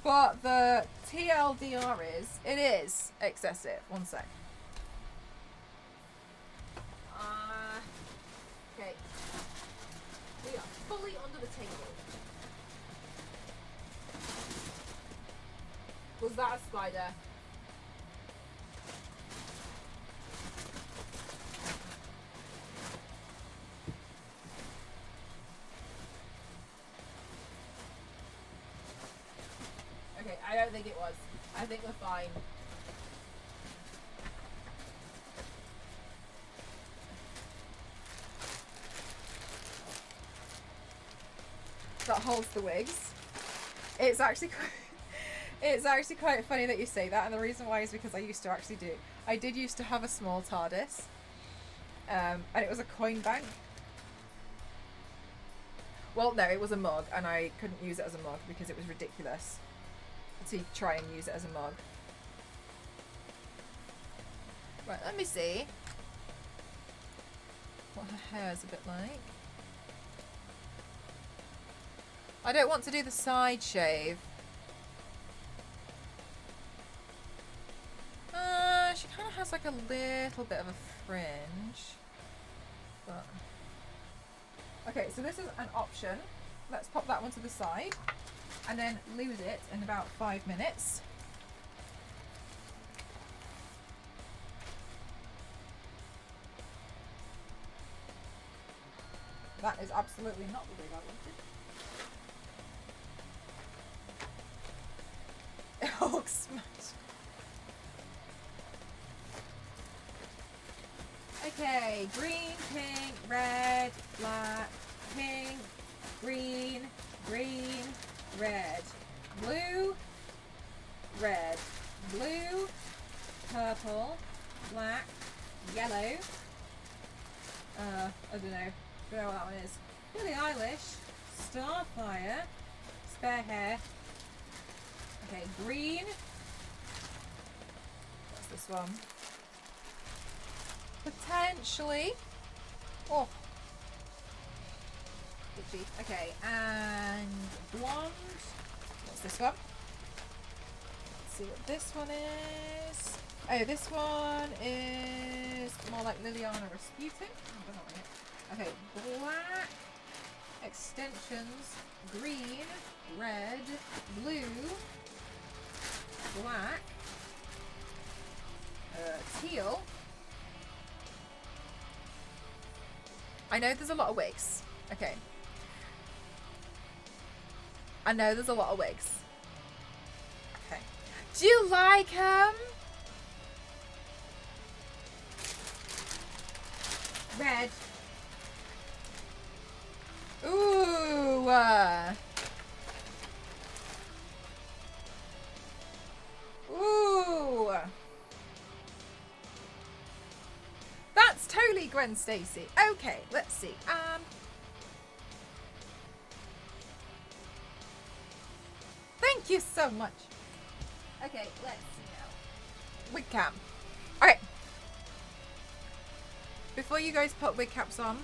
But the TLDR is, it is excessive. One sec. Okay. We are fully under the table. Was that a spider? Okay, I don't think it was. I think we're fine. That holds the wigs. It's actually quite funny that you say that, and the reason why is because I did used to have a small TARDIS, and it was a coin bank. Well, no, it was a mug, and I couldn't use it as a mug because it was ridiculous to try and use it as a mug. Right, let me see what her hair's a bit like. I don't want to do the side shave. She kind of has like a little bit of a fringe. But okay, so this is an option. Let's pop that one to the side and then lose it in about 5 minutes. That is absolutely not the wig I wanted. It all looks smashed. Okay, green, pink, red, black, pink, green, green, red, blue, red, blue, purple, black, yellow. I don't know what that one is. Billie Eilish, Starfire, spare hair. Okay, green. What's this one? Potentially. Oh. Itchy. Okay, and blonde. What's this one? Let's see what this one is. Oh, this one is more like Liliana Rasputin. I don't know what it is. Okay, black. Extensions. Green. Red. Blue. Black. Teal. I know there's a lot of wigs. Okay. I know there's a lot of wigs. Okay. Do you like them? Red. Ooh. Ooh. That's totally Gwen Stacy. Okay, let's see. Thank you so much. Okay, let's see now. Wig cap. Alright. Before you guys put wig caps on,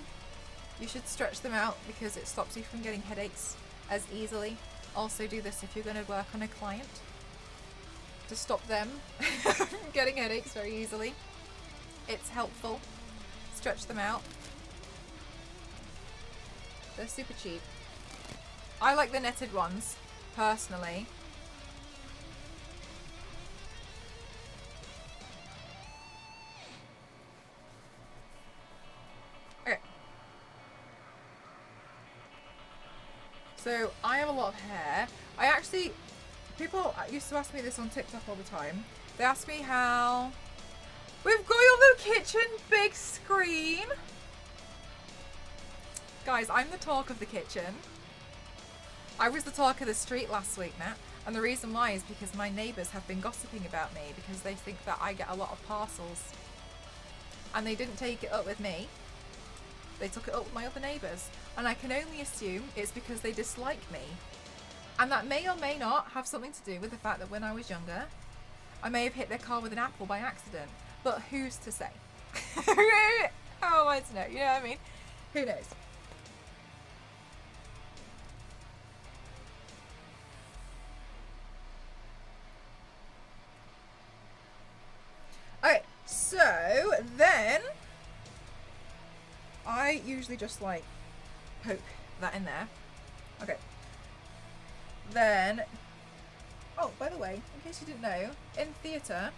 you should stretch them out because it stops you from getting headaches as easily. Also do this if you're going to work on a client to stop them from getting headaches very easily. It's helpful. Stretch them out. They're super cheap. I like the netted ones, personally. Okay. So, I have a lot of hair. People used to ask me this on TikTok all the time. They ask me how... We've got your little kitchen big screen. Guys, I'm the talk of the kitchen. I was the talk of the street last week, Nat. And the reason why is because my neighbours have been gossiping about me because they think that I get a lot of parcels. And they didn't take it up with me. They took it up with my other neighbours. And I can only assume it's because they dislike me. And that may or may not have something to do with the fact that when I was younger, I may have hit their car with an apple by accident. But who's to say? How am I to know? You know what I mean? Who knows? Okay, so then I usually just like poke that in there. Okay. Then, oh, by the way, in case you didn't know, in theatre,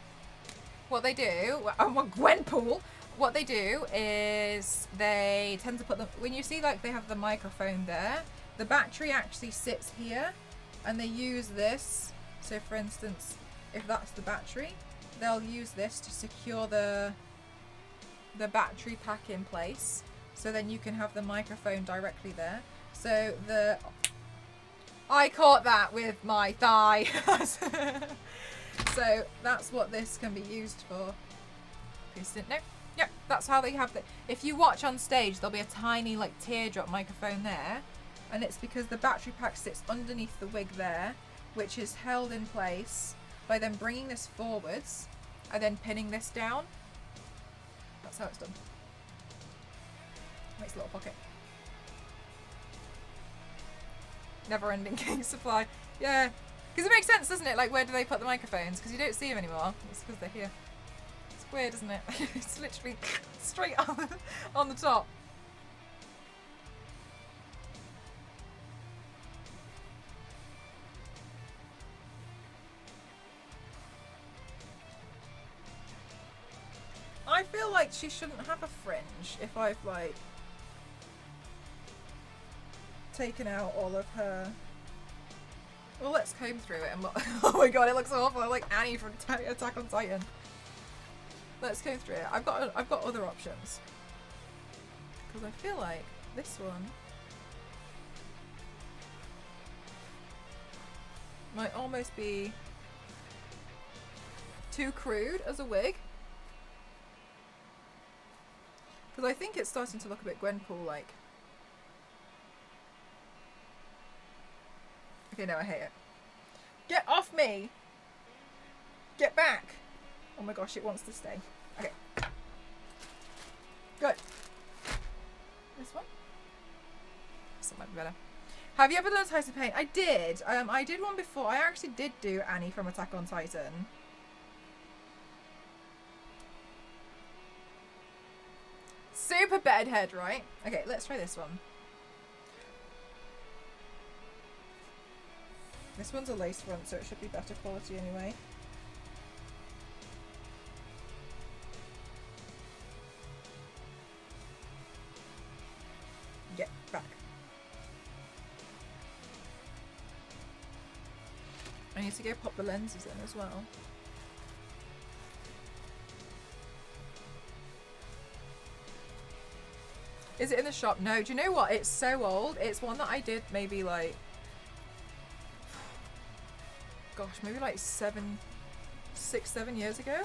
what they do, Gwenpool, what they do is they tend to put them, when you see like they have the microphone there, the battery actually sits here and they use this. So for instance, if that's the battery, they'll use this to secure the battery pack in place. So then you can have the microphone directly there. So I caught that with my thigh. So that's what this can be used for. You didn't know? Yep, that's how they have it. If you watch on stage, there'll be a tiny like teardrop microphone there, And it's because the battery pack sits underneath the wig there, which is held in place by then bringing this forwards and then pinning this down. That's how it's done. Makes a little pocket. Never ending cake supply. Yeah. Because it makes sense, doesn't it? Like, where do they put the microphones? Because you don't see them anymore. It's because they're here. It's weird, isn't it? It's literally straight on the top. I feel like she shouldn't have a fringe if I've, like, taken out all of her... Well, let's comb through it and look. Oh my god, it looks awful. I like Annie from Attack on Titan. Let's comb through it. I've got other options. Because I feel like this one might almost be too crude as a wig. Because I think it's starting to look a bit Gwenpool-like. Okay, no, I hate it. Get off me! Get back! Oh my gosh, it wants to stay. Okay. Good. This one? This one might be better. Have you ever done Tyson Paint? I did. I did one before. I actually did do Annie from Attack on Titan. Super bedhead, right? Okay, let's try this one. This one's a lace front, so it should be better quality anyway. Get back. I need to go pop the lenses in as well. Is it in the shop? No. Do you know what? It's so old. It's one that I did maybe like... Gosh, maybe like 6, 7 years ago?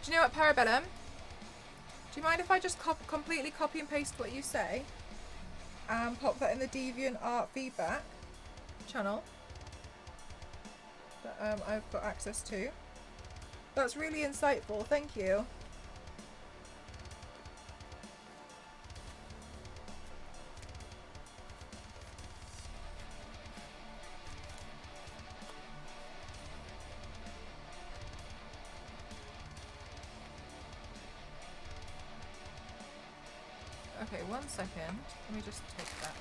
Do you know what, Parabellum? Do you mind if I just completely copy and paste what you say and pop that in the DeviantArt feedback channel that I've got access to? That's really insightful, thank you. Okay, 1 second. Let me just take that.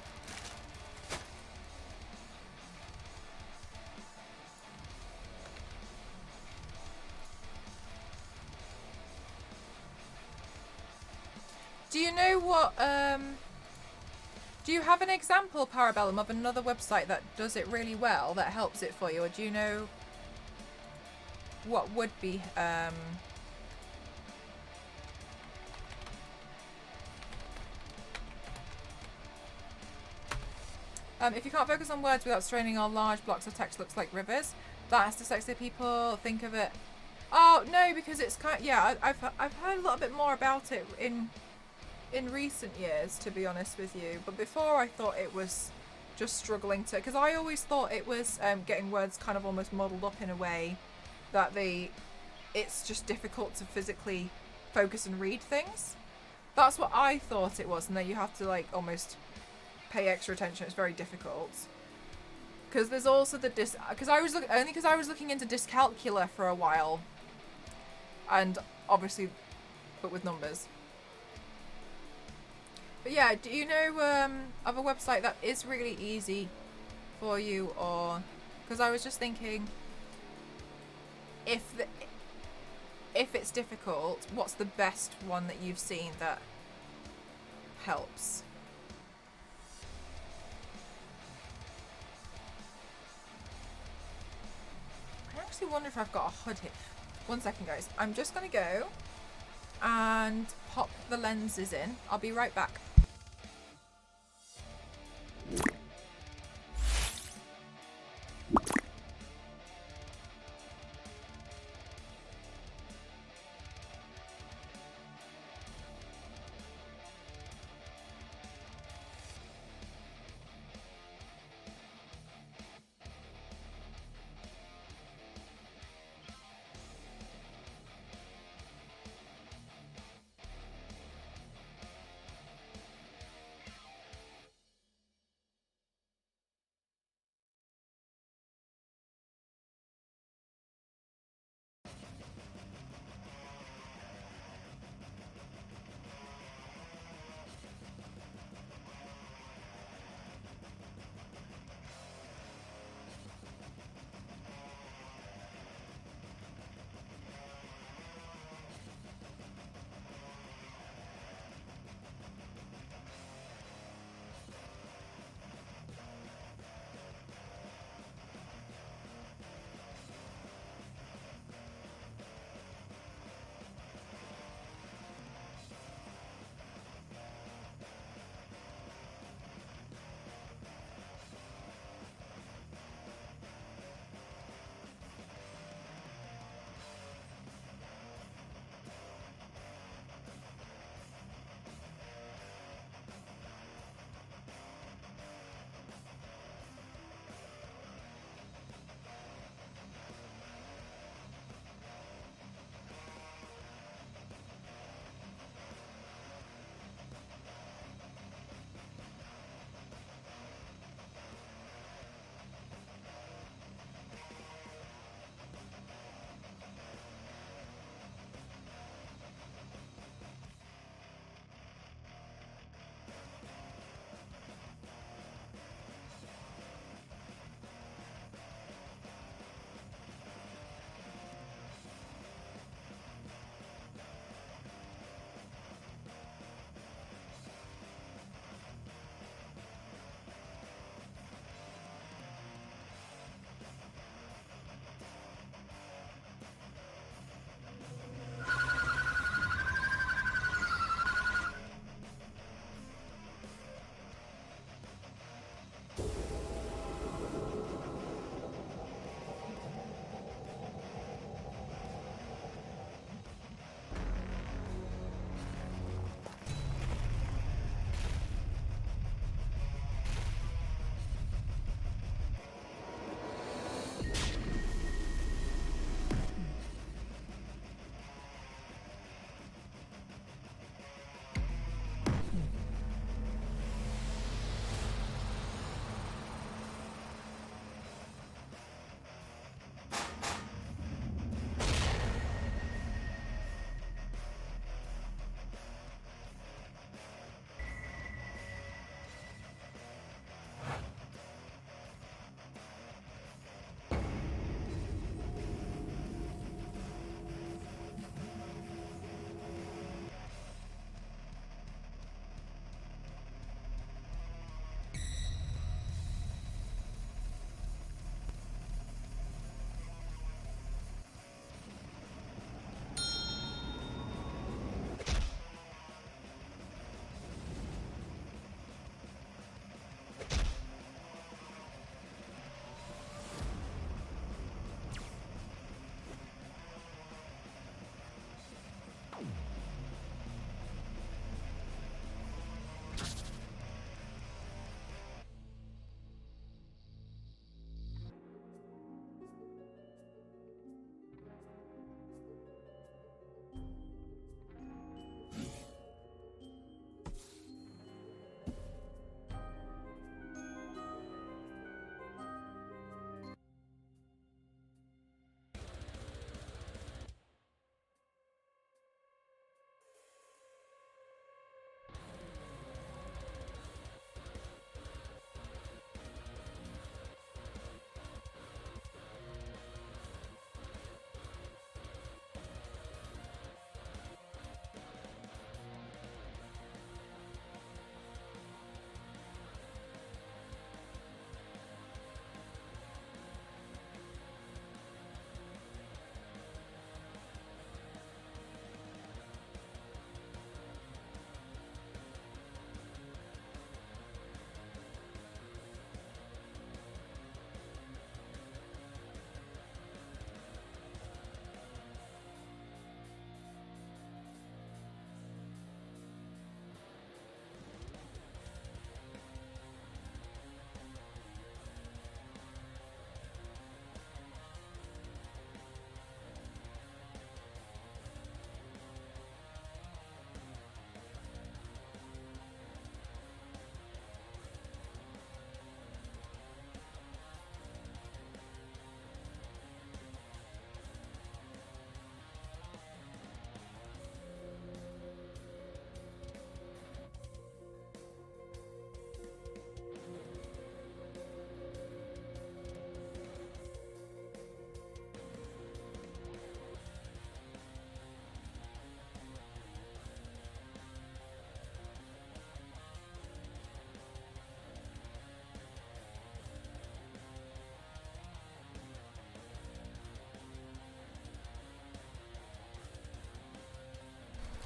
Do you know what, do you have an example, Parabellum, of another website that does it really well, that helps it for you? Or do you know what would be, if you can't focus on words without straining or large blocks of text looks like rivers, that's dyslexic people think of it. Oh no, because it's kind of, yeah, I've heard a little bit more about it in recent years, to be honest with you. But before I thought it was just struggling to, because I always thought it was getting words kind of almost muddled up in a way that it's just difficult to physically focus and read things. That's what I thought it was, and then you have to like almost pay extra attention. It's very difficult Because there's also the because I was looking into dyscalculia for a while, and obviously, but with numbers. But yeah, do you know of a website that is really easy for you, or because I was just thinking, if it's difficult, what's the best one that you've seen that helps? I actually wonder if I've got a HUD here. One second, guys. I'm just going to go and pop the lenses in. I'll be right back.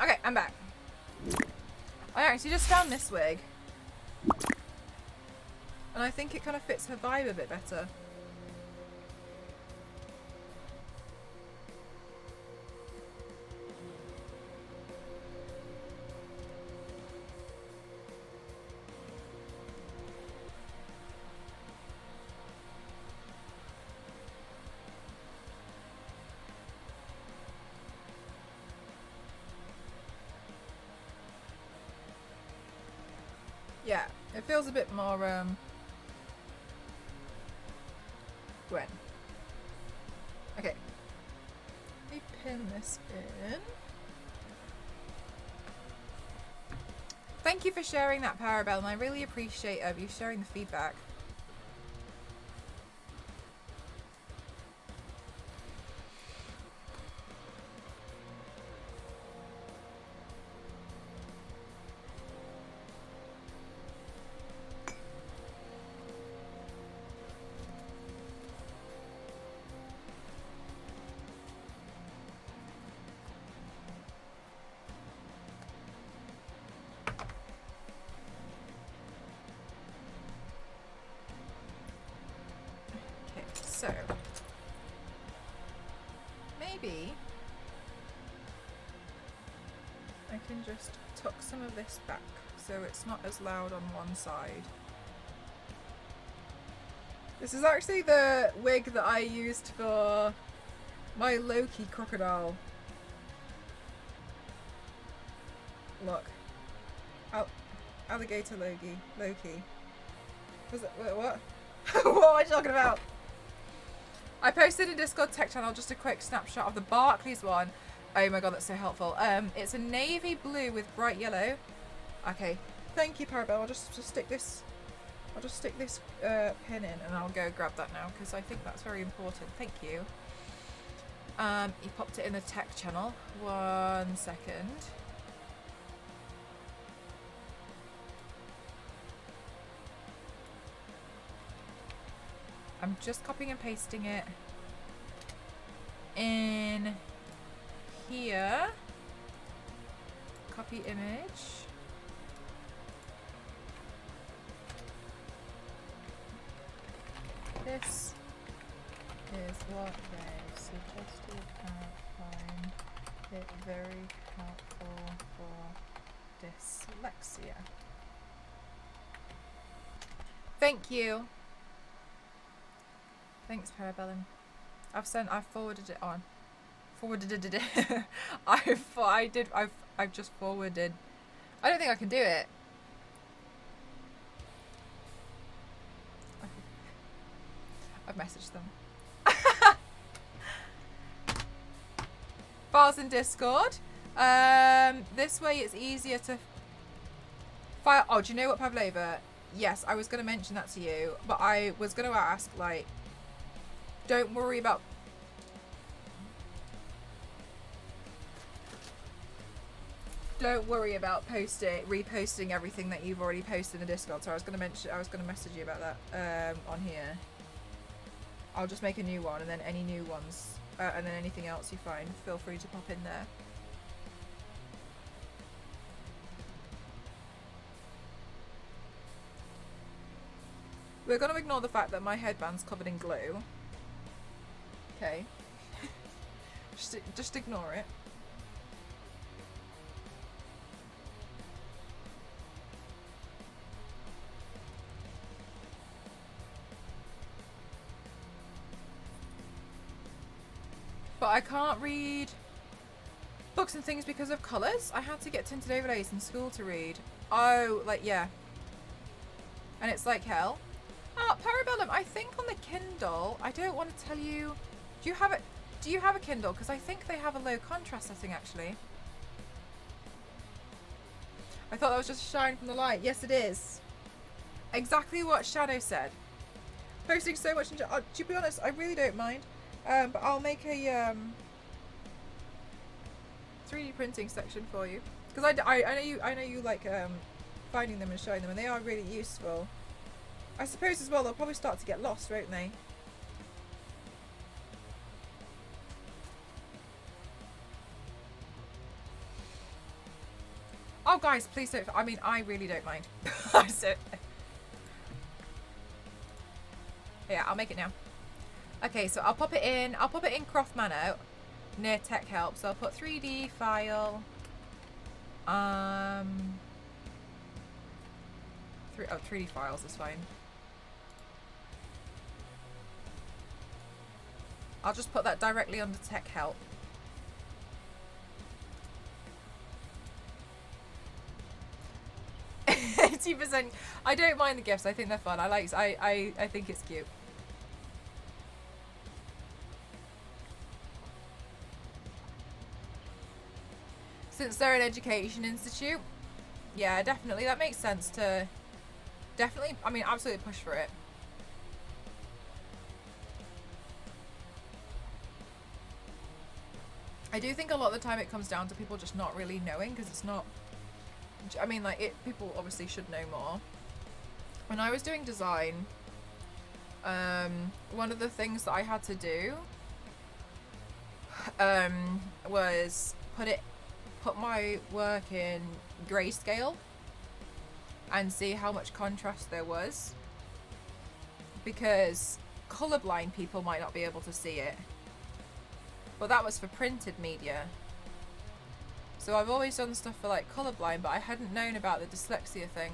Okay, I'm back. I actually just found this wig. And I think it kind of fits her vibe a bit better. Yeah, it feels a bit more, Gwen. Okay. Let me pin this in. Thank you for sharing that, Parabellum. I really appreciate you sharing the feedback. So, maybe I can just tuck some of this back so it's not as loud on one side. This is actually the wig that I used for my Loki crocodile. Look. Alligator Loki. Was it, what? What am I talking about? I posted in Discord tech channel just a quick snapshot of the Barclays one. Oh my god, that's so helpful. It's a navy blue with bright yellow. Okay, thank you, Parabelle. I'll just stick this. I'll just stick this pin in, and I'll go grab that now because I think that's very important. Thank you. You popped it in the tech channel. 1 second. I'm just copying and pasting it in here. Copy image. This is what they suggested. I find it very helpful for dyslexia. Thank you. Thanks, Parabellum. I've forwarded it on. Forwarded it. I've just forwarded. I don't think I can do it. I've messaged them. Files in Discord. This way it's easier to file. Oh, do you know what, Pavlova? Yes, I was going to mention that to you, but I was going to ask, like, don't worry about reposting everything that you've already posted in the Discord. So I was going to message you about that on here. I'll just make a new one, and then any new ones, and then anything else you find, feel free to pop in there. We're going to ignore the fact that my headband's covered in glue. Okay. just ignore it. But I can't read books and things because of colours. I had to get tinted overlays in school to read. Oh, like, yeah. And it's like hell. Oh, Parabellum, I think on the Kindle, I don't want to tell you. Do you have a Kindle? Because I think they have a low contrast setting, actually. I thought that was just shine from the light. Yes, it is. Exactly what Shadow said. Posting so much. To be honest, I really don't mind. But I'll make a 3D printing section for you. Because I know you like finding them and showing them, and they are really useful. I suppose as well they'll probably start to get lost, won't they? Oh, guys, please don't. I mean, I really don't mind. So, yeah, I'll make it now. Okay, so I'll pop it in. I'll pop it in Croft Manor near Tech Help. So I'll put 3D file. 3D files is fine. I'll just put that directly under Tech Help. %. I don't mind the gifts. I think they're fun. I think it's cute. Since they're an education institute, yeah, definitely that makes sense to definitely. I mean, absolutely push for it. I do think a lot of the time it comes down to people just not really knowing, because it's not. I mean, like, people obviously should know more. When I was doing design, one of the things that I had to do was put my work in grayscale and see how much contrast there was, because colorblind people might not be able to see it. But that was for printed media. So I've always done stuff for like colorblind, but I hadn't known about the dyslexia thing.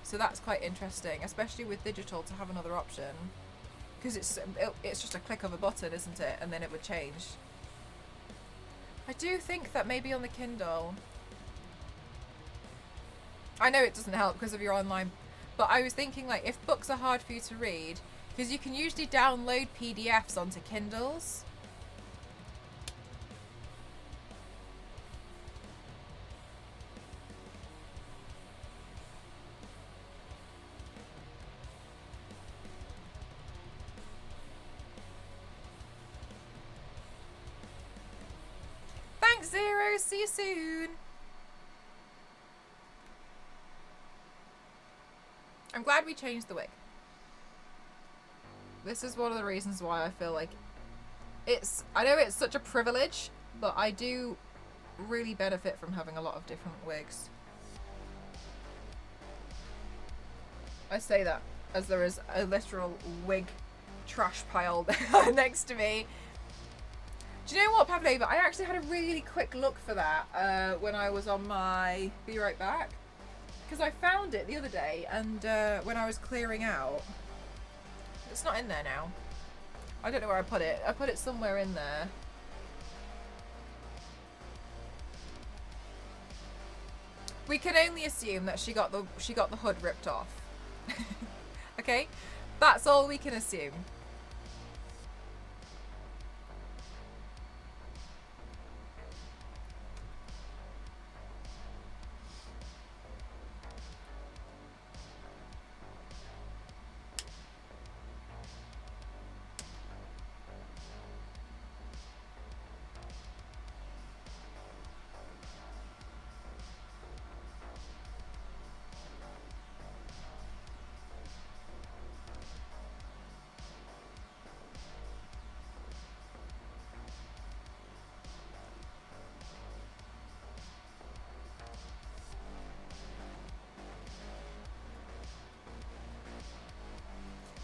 So that's quite interesting, especially with digital, to have another option, because it's just a click of a button, isn't it? And then it would change. I do think that maybe on the Kindle, I know it doesn't help because of your online, but I was thinking, like, if books are hard for you to read, because you can usually download PDFs onto Kindles. Thanks, Zero. See you soon. I'm glad we changed the wig. This is one of the reasons why I feel like I know it's such a privilege, but I do really benefit from having a lot of different wigs. I say that as there is a literal wig trash pile next to me. Do you know what, Pavlova? I actually had a really quick look for that when I was on my Be Right Back. Because I found it the other day, and when I was clearing out. It's not in there now. I don't know where I put it. I put it somewhere in there. We can only assume that she got the hood ripped off. Okay? That's all we can assume.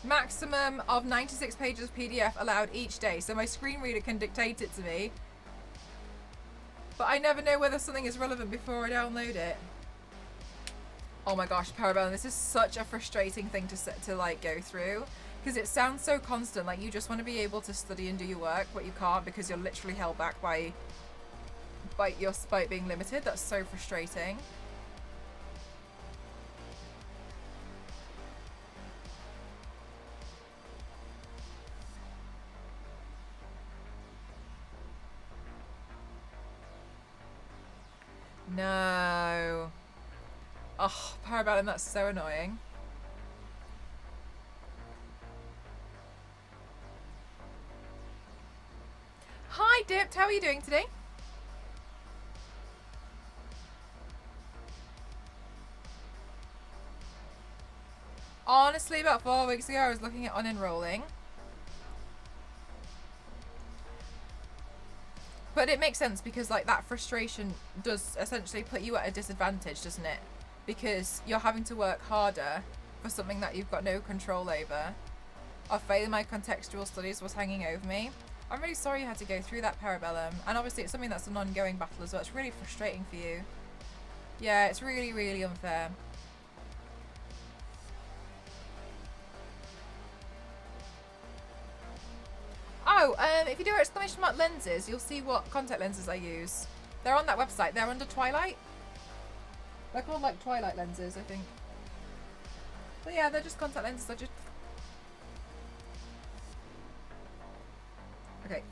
Maximum of 96 pages PDF allowed each day, so my screen reader can dictate it to me. But I never know whether something is relevant before I download it. Oh my gosh, Parabellum, this is such a frustrating thing to like go through, because it sounds so constant. Like, you just want to be able to study and do your work, but you can't because you're literally held back by being limited. That's so frustrating. No. Oh, Parabellum, that's so annoying. Hi, Dipped. How are you doing today? Honestly, about 4 weeks ago, I was looking at unenrolling. But it makes sense because like that frustration does essentially put you at a disadvantage, doesn't it? Because you're having to work harder for something that you've got no control over. Of failing my contextual studies was hanging over me. I'm really sorry you had to go through that, Parabellum. And obviously it's something that's an ongoing battle as well. It's really frustrating for you. Yeah, it's really, really unfair. Oh, if you do exclamation mark lenses, you'll see what contact lenses I use. They're on that website. They're under Twilight. They're called like Twilight lenses, I think. But yeah, they're just contact lenses. I just... Okay.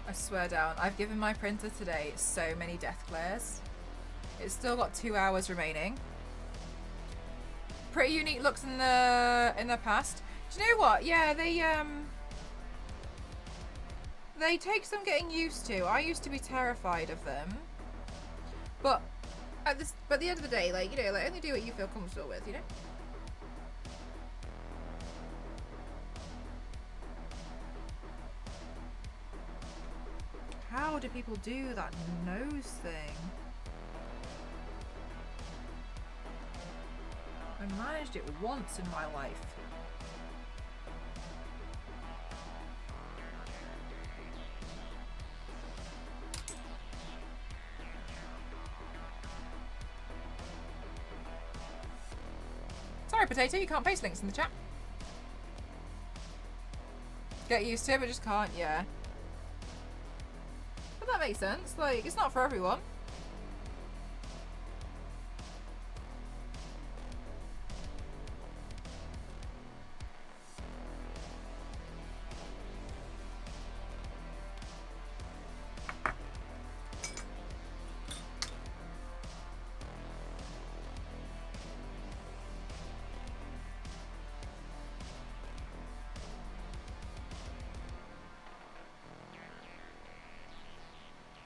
I swear down, I've given my printer today so many death glares. It's still got 2 hours remaining. Pretty unique looks in the past. Do you know what? Yeah, they take some getting used to. I used to be terrified of them. But at the end of the day, like, you know, like only do what you feel comfortable with, you know? How do people do that nose thing? I managed it once in my life. Sorry, Potato, you can't paste links in the chat. Get used to it, but just can't, yeah. But that makes sense. Like, it's not for everyone.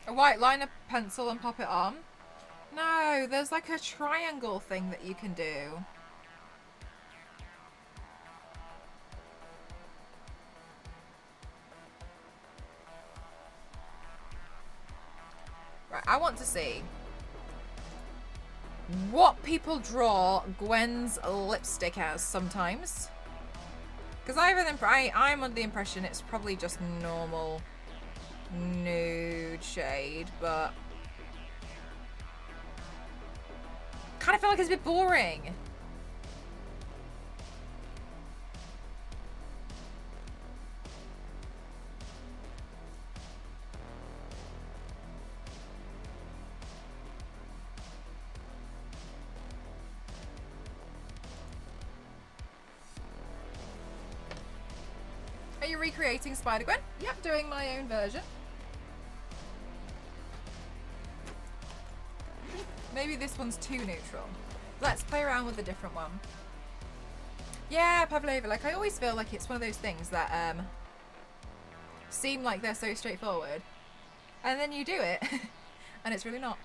A white liner pencil and pop it on? No, there's like a triangle thing that you can do. Right, I want to see what people draw Gwen's lipstick as sometimes. Because I'm under the impression it's probably just normal nude shade, but kind of feel like it's a bit boring. Are you recreating Spider-Gwen? Yep, doing my own version. Maybe this one's too neutral. Let's play around with a different one. Yeah, Pavlova, like I always feel like it's one of those things that seem like they're so straightforward. And then you do it and it's really not.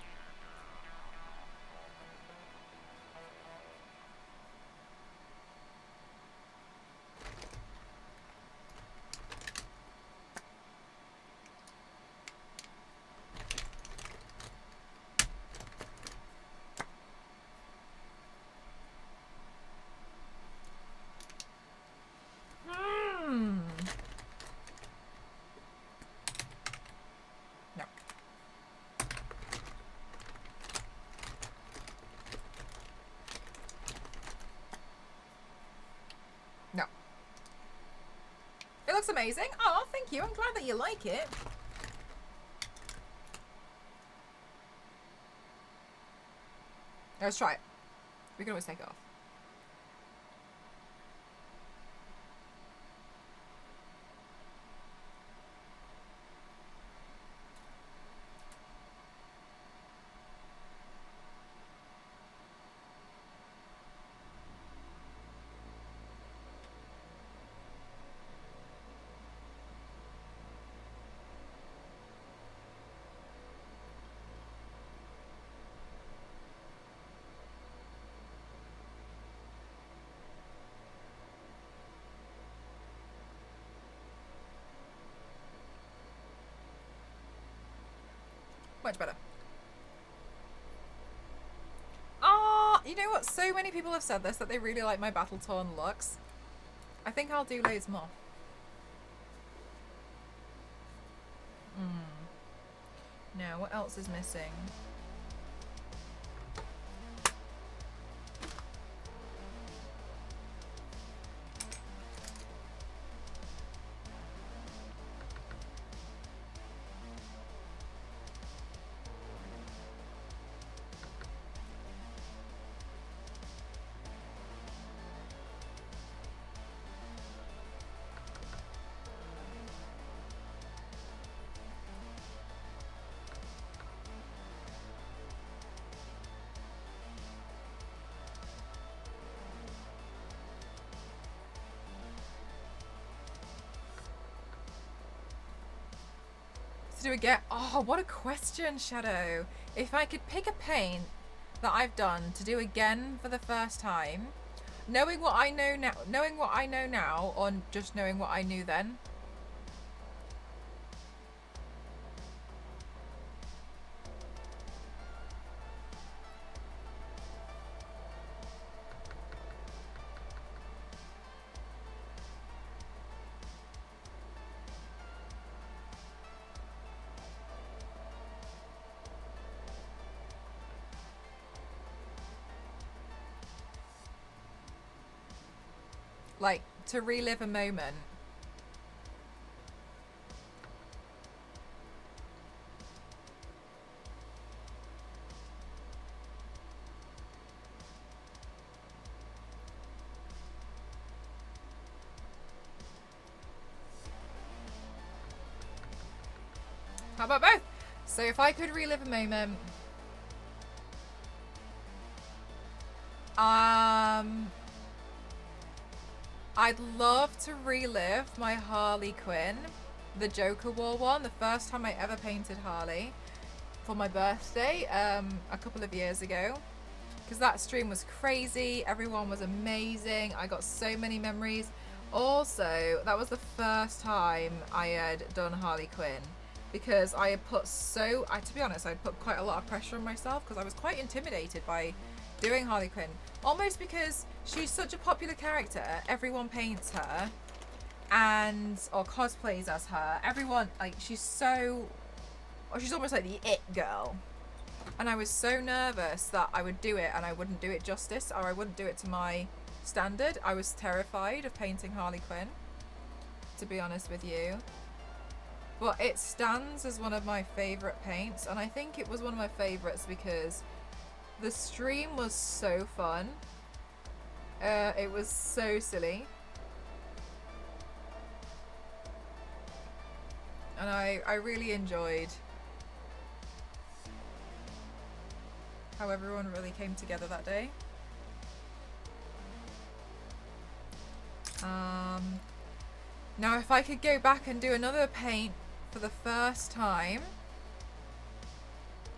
looks amazing. Oh, thank you. I'm glad that you like it. Let's try it. We can always take it off. Much better. Ah, you know what? So many people have said this, that they really like my battle torn looks. I think I'll do loads more. Now, what else is missing? To do again? Oh, what a question, Shadow. If I could pick a paint that I've done to do again for the first time, knowing what I know now, or just knowing what I knew then. Like, to relive a moment. How about both? So if I could relive a moment, I'd love to relive my Harley Quinn, the Joker War one, the first time I ever painted Harley, for my birthday a couple of years ago. Because that stream was crazy, everyone was amazing, I got so many memories. Also, that was the first time I had done Harley Quinn, because I had put to be honest, I'd put quite a lot of pressure on myself because I was quite intimidated by doing Harley Quinn. Almost because she's such a popular character, everyone paints her or cosplays as her. Everyone, like, she's almost like the it girl. And I was so nervous that I would do it and I wouldn't do it justice, or I wouldn't do it to my standard. I was terrified of painting Harley Quinn, to be honest with you. But it stands as one of my favourite paints, and I think it was one of my favourites because the stream was so fun. It was so silly. And I really enjoyed how everyone really came together that day. Now if I could go back and do another paint for the first time,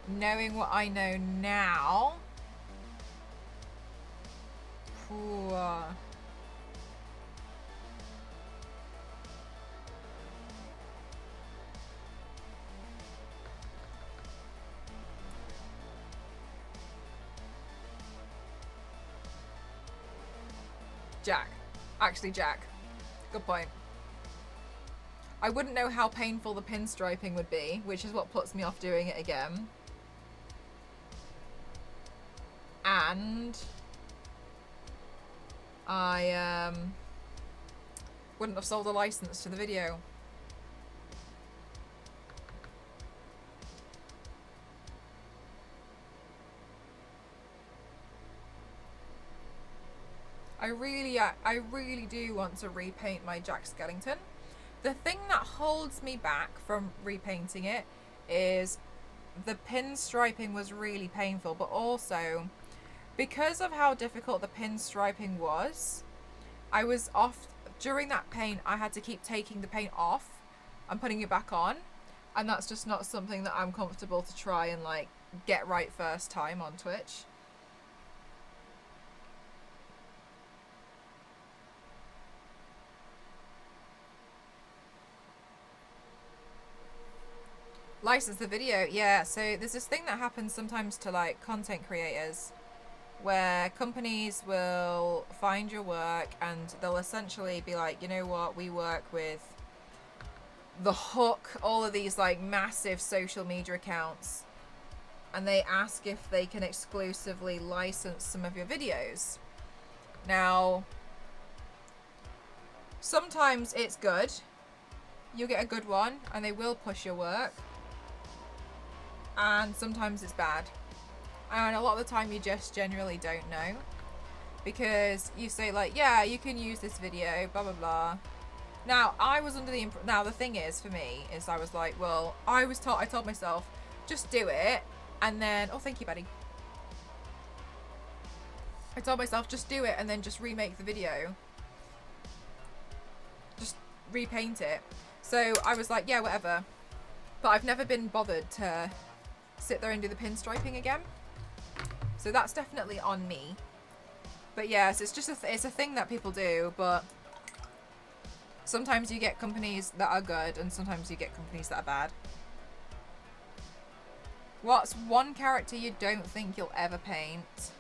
knowing what I know now, Jack. Actually, Jack. Good point. I wouldn't know how painful the pinstriping would be, which is what puts me off doing it again. And wouldn't have sold a license to the video. I really do want to repaint my Jack Skellington. The thing that holds me back from repainting it is the pinstriping was really painful, but also because of how difficult the pinstriping was, I was off during that paint. I had to keep taking the paint off and putting it back on, and that's just not something that I'm comfortable to try and like get right first time on Twitch. License the video, yeah. So there's this thing that happens sometimes to like content creators where companies will find your work and they'll essentially be like, you know what, we work with The Hook, all of these like massive social media accounts, and they ask if they can exclusively license some of your videos. Now, sometimes it's good. You'll get a good one and they will push your work. And sometimes it's bad. And a lot of the time you just generally don't know. Because you say like, yeah, you can use this video, blah, blah, blah. Now, I was under the now the thing is, for me, is I was like, well, I told myself, just do it. And then, oh, thank you, buddy. I told myself, just do it and then just remake the video. Just repaint it. So I was like, yeah, whatever. But I've never been bothered to sit there and do the pinstriping again. So that's definitely on me. But yes, it's just it's a thing that people do, but sometimes you get companies that are good and sometimes you get companies that are bad. What's one character you don't think you'll ever paint?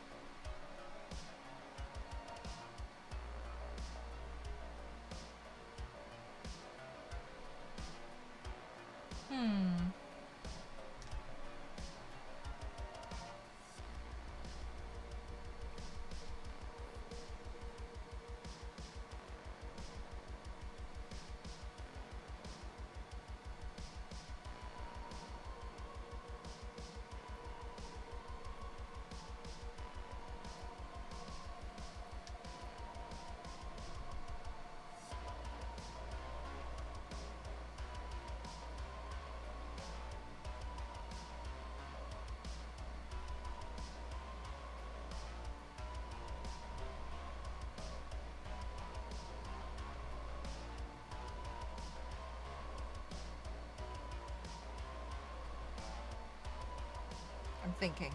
I'm thinking.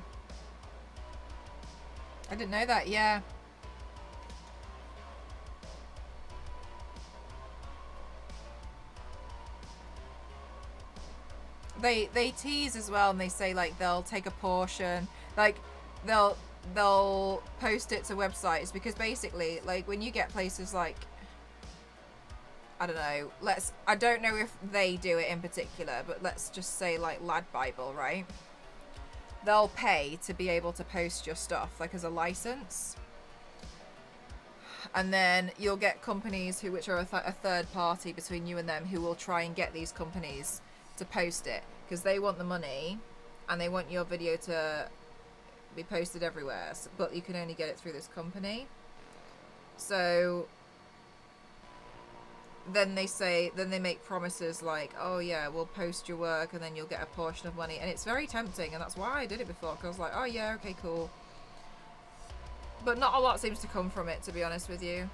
I didn't know that, yeah. They tease as well, and they say like they'll take a portion, like they'll post it to websites, because basically like when you get places like, I don't know, I don't know if they do it in particular, but let's just say like Lad Bible, right? They'll pay to be able to post your stuff like as a license. And then you'll get companies which are a third party between you and them, who will try and get these companies to post it because they want the money and they want your video to be posted everywhere, but you can only get it through this company. So then they make promises like, oh yeah, we'll post your work and then you'll get a portion of money, and it's very tempting, and that's why I did it before, because I was like, oh yeah, okay, cool. But not a lot seems to come from it, to be honest with you.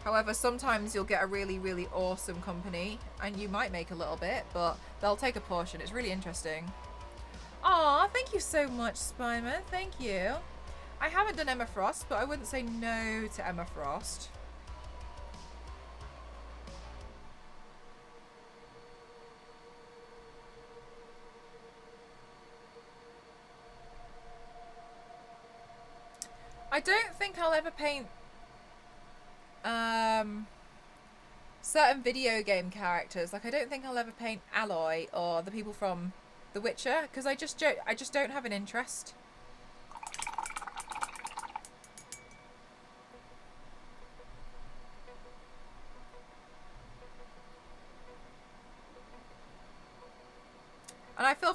However, sometimes you'll get a really, really awesome company and you might make a little bit, but they'll take a portion. It's really interesting. Aw, thank you so much, Spyman. Thank you. I haven't done Emma Frost, but I wouldn't say no to Emma Frost. I don't think I'll ever paint certain video game characters. Like, I don't think I'll ever paint Aloy or the people from The Witcher, because I just don't have an interest.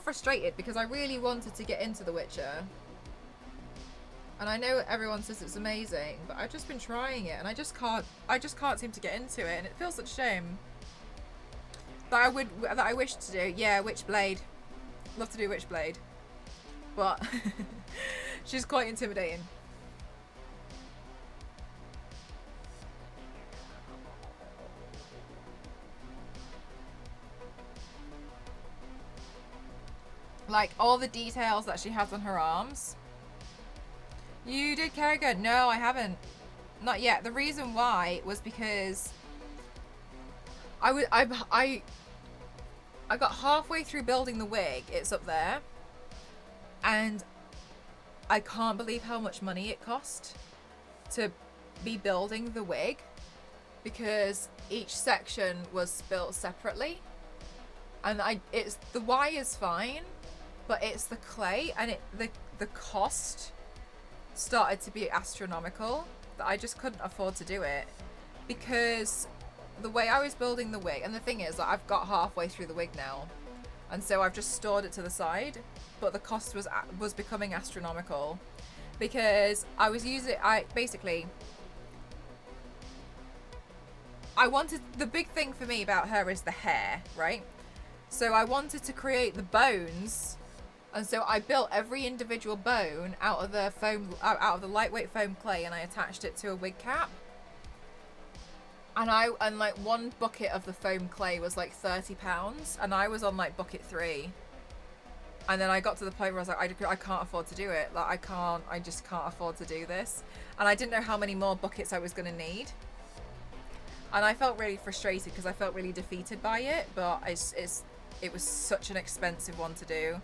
frustrated because I really wanted to get into The Witcher. And I know everyone says it's amazing, but I've just been trying it and I just can't seem to get into it, and it feels such a shame. That I wish to do. Yeah, Witchblade. Love to do Witchblade. But she's quite intimidating. Like, all the details that she has on her arms. You did Kerrigan? No, I haven't. Not yet. The reason why was because I got halfway through building the wig. It's up there. And I can't believe how much money it cost to be building the wig, because each section was built separately. And it's the wire is fine, but it's the clay and the cost started to be astronomical, that I just couldn't afford to do it, because the way I was building the wig, and the thing is that I've got halfway through the wig now, and so I've just stored it to the side, but the cost was becoming astronomical, because I wanted, the big thing for me about her is the hair, right? So I wanted to create the bones. And so I built every individual bone out of the out of the lightweight foam clay, and I attached it to a wig cap. And like one bucket of the foam clay was like £30, and I was on like bucket 3. And then I got to the point where I was like, I can't afford to do it. Like I just can't afford to do this. And I didn't know how many more buckets I was going to need. And I felt really frustrated because I felt really defeated by it, but it was such an expensive one to do.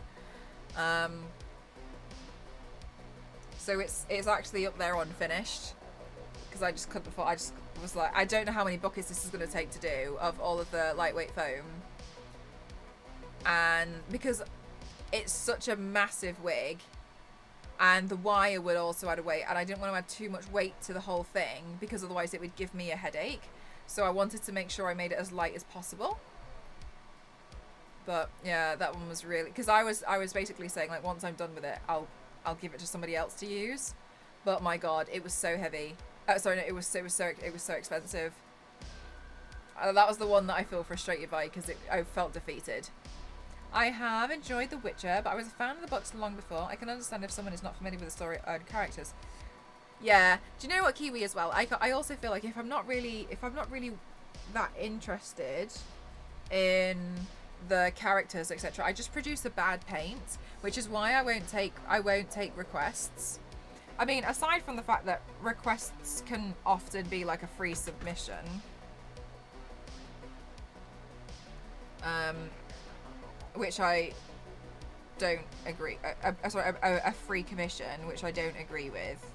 So it's actually up there unfinished, because I just couldn't afford. I just was like, I don't know how many buckets this is going to take to do of all of the lightweight foam, and because it's such a massive wig, and the wire would also add a weight, and I didn't want to add too much weight to the whole thing, because otherwise it would give me a headache. So I wanted to make sure I made it as light as possible. But yeah, that one was really, because I was basically saying, like, once I'm done with it, I'll give it to somebody else to use. But my god, it was so heavy. Sorry, no, it was so expensive. That was the one that I feel frustrated by, because I felt defeated. I have enjoyed The Witcher, but I was a fan of the books long before. I can understand if someone is not familiar with the story and characters. Yeah. Do you know what, Kiwi, as well? I also feel like if I'm not really that interested in the characters, etc., I just produce a bad paint, which is why I won't take requests. I mean, aside from the fact that requests can often be like a free submission, which I don't agree. Sorry, a free commission, which I don't agree with.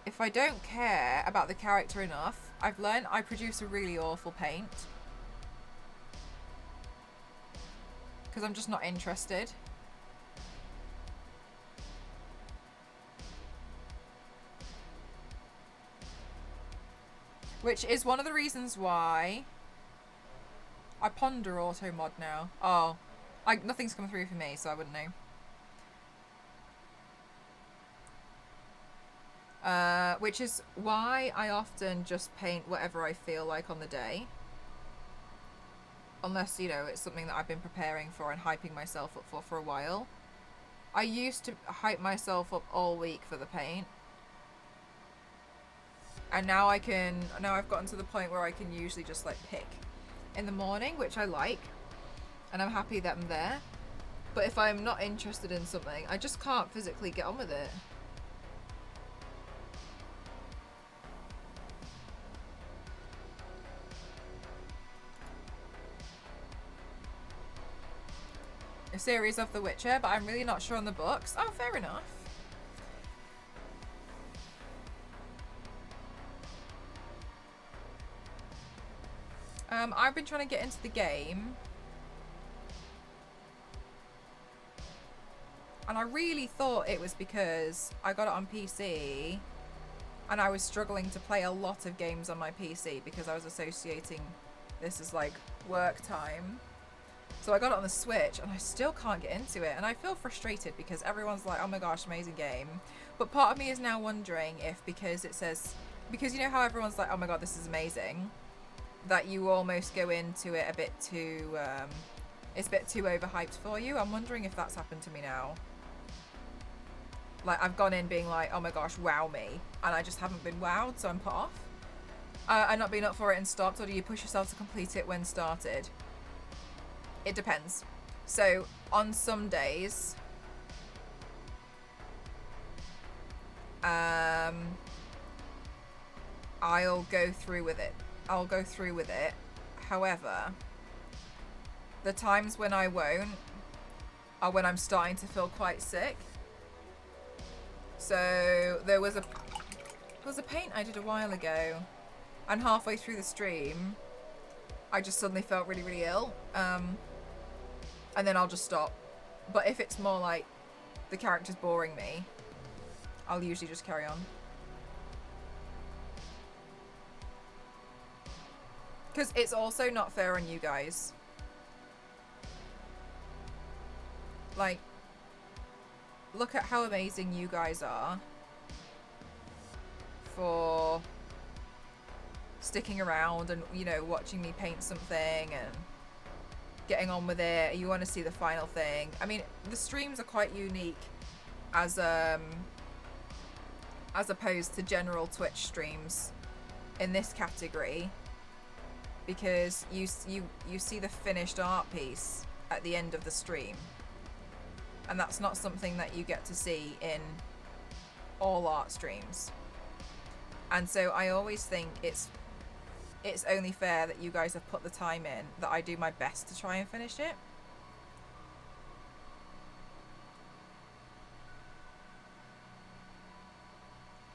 If I don't care about the character enough, I've learned I produce a really awful paint. Because I'm just not interested. Which is one of the reasons why I ponder auto mod now. Oh, nothing's come through for me, so I wouldn't know. Which is why I often just paint whatever I feel like on the day. Unless, you know, it's something that I've been preparing for and hyping myself up for a while. I used to hype myself up all week for the paint. And now I've gotten to the point where I can usually just like pick in the morning, which I like. And I'm happy that I'm there. But if I'm not interested in something, I just can't physically get on with it. A series of The Witcher, but I'm really not sure on the books. Oh, fair enough. I've been trying to get into the game. And I really thought it was because I got it on PC and I was struggling to play a lot of games on my PC because I was associating this as like work time. So I got it on the Switch and I still can't get into it, and I feel frustrated because everyone's like, oh my gosh, amazing game. But part of me is now wondering if because you know how everyone's like, oh my god, this is amazing, that you almost go into it a bit too, it's a bit too overhyped for you. I'm wondering if that's happened to me now. Like, I've gone in being like, oh my gosh, wow me, and I just haven't been wowed, so I'm put off. And not been up for it and stopped, or do you push yourself to complete it when started? It depends. So, on some days, I'll go through with it. However, the times when I won't are when I'm starting to feel quite sick. So there was a paint I did a while ago, and halfway through the stream, I just suddenly felt really, really ill. And then I'll just stop. But if it's more like the character's boring me, I'll usually just carry on. Because it's also not fair on you guys. Like, look at how amazing you guys are for sticking around and, you know, watching me paint something and getting on with it. You want to see the final thing. I mean, the streams are quite unique as opposed to general Twitch streams in this category, because you see the finished art piece at the end of the stream, and that's not something that you get to see in all art streams. And so I always think it's only fair that you guys have put the time in, that I do my best to try and finish it.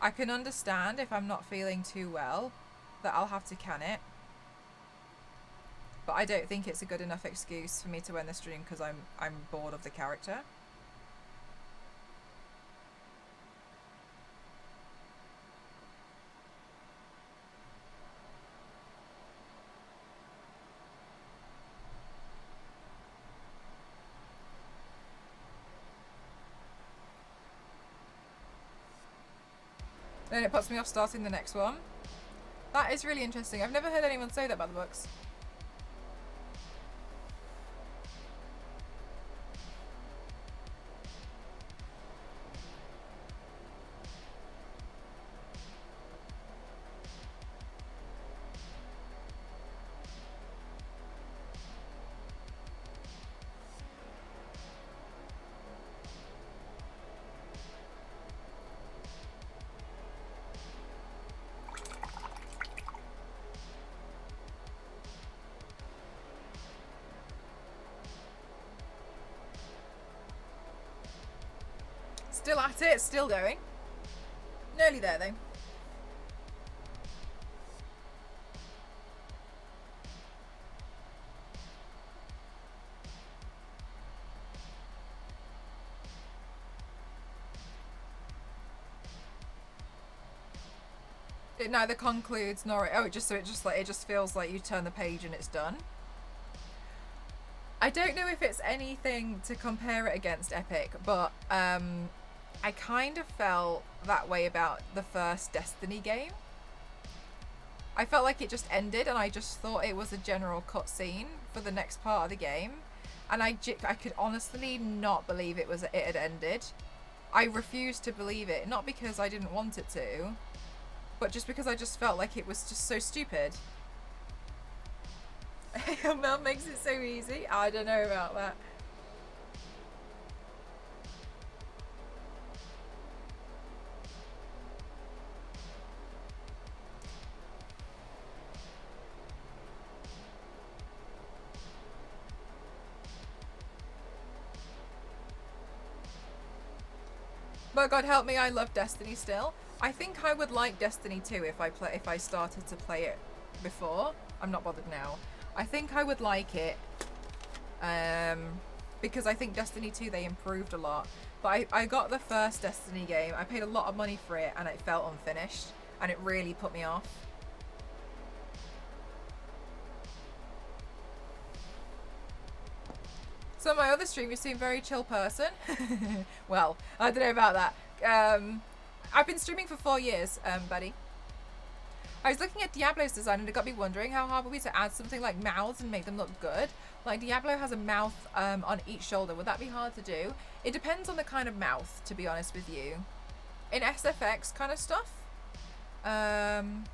I can understand if I'm not feeling too well that I'll have to can it, but I don't think it's a good enough excuse for me to end the stream because I'm bored of the character. Then it puts me off starting the next one. That is really interesting. I've never heard anyone say that about the books. Still at it, still going. Nearly there though. It neither concludes nor it just feels like you turn the page and it's done. I don't know if it's anything to compare it against Epic, but I kind of felt that way about the first Destiny game. I felt like it just ended, and I just thought it was a general cutscene for the next part of the game, and I could honestly not believe it had ended. I refused to believe it, not because I didn't want it to, but just because I just felt like it was just so stupid. Mel makes it so easy. I don't know about that. But God help me, I love Destiny still. I think I would like Destiny 2 if I started to play it before. I'm not bothered now. I think I would like it because I think Destiny 2 they improved a lot. But I got the first Destiny game. I paid a lot of money for it and it felt unfinished. and it really put me off. So my other stream, you seem very chill person. Well, I don't know about that. I've been streaming for 4 years, buddy. I was looking at Diablo's design and it got me wondering how hard would it be to add something like mouths and make them look good. Like Diablo has a mouth on each shoulder. Would that be hard to do? It depends on the kind of mouth, to be honest with you. In SFX kind of stuff. Don't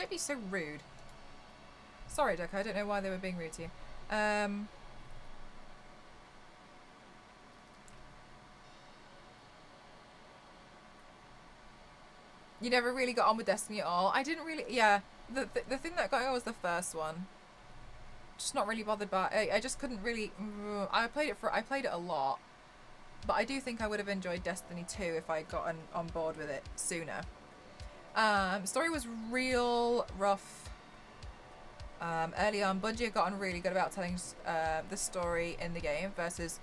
be so rude. Sorry, Duck, I don't know why they were being rude to you. You never really got on with Destiny at all. I didn't really, yeah. The thing that got me was the first one. Just not really bothered by. I just couldn't really. I played it a lot, but I do think I would have enjoyed Destiny 2 if I had gotten on board with it sooner. Story was real rough. Early on, Bungie had gotten really good about telling the story in the game versus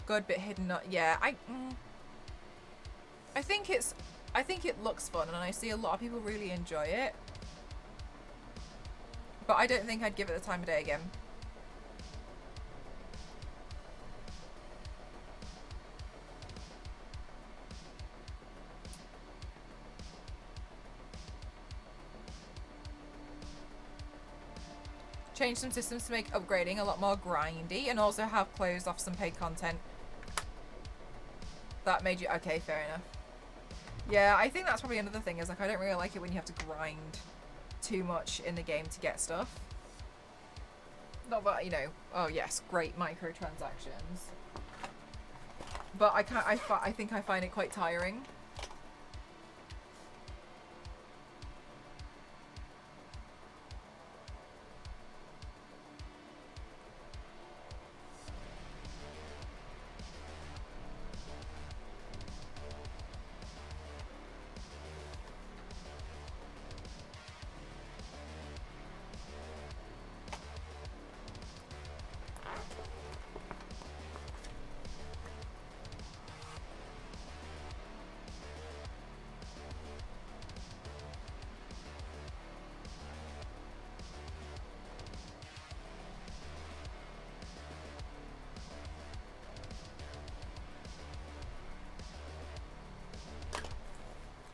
good bit hidden. Yeah, I think it looks fun, and I see a lot of people really enjoy it. But I don't think I'd give it the time of day again. Change some systems to make upgrading a lot more grindy, and also have closed off some paid content. That made you... Okay, fair enough. Yeah, I think that's probably another thing, is like I don't really like it when you have to grind too much in the game to get stuff. Not that, you know, oh yes, great microtransactions. But I think I find it quite tiring.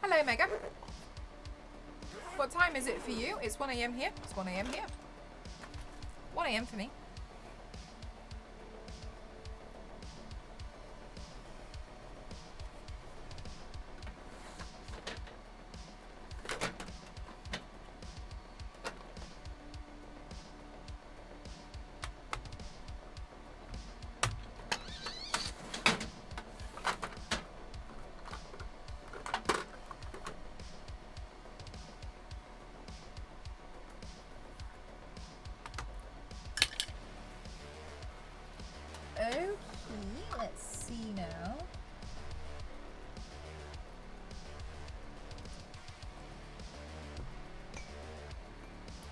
Hello, Mega. What time is it for you? It's 1 AM here. It's 1 AM here. 1 AM for me.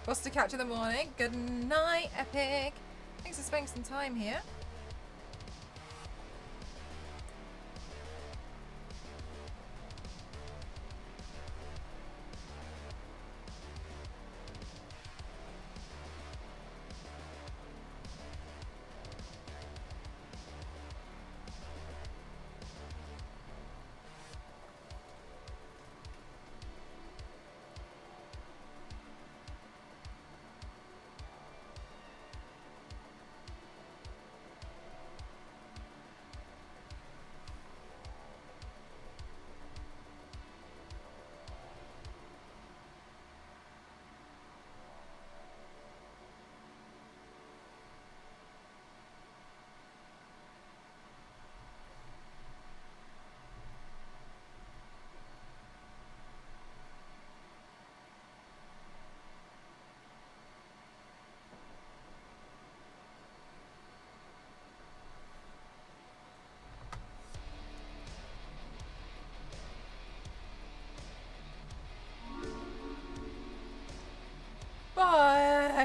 What's to catch in the morning? Good night, Epic. Thanks for spending some time here.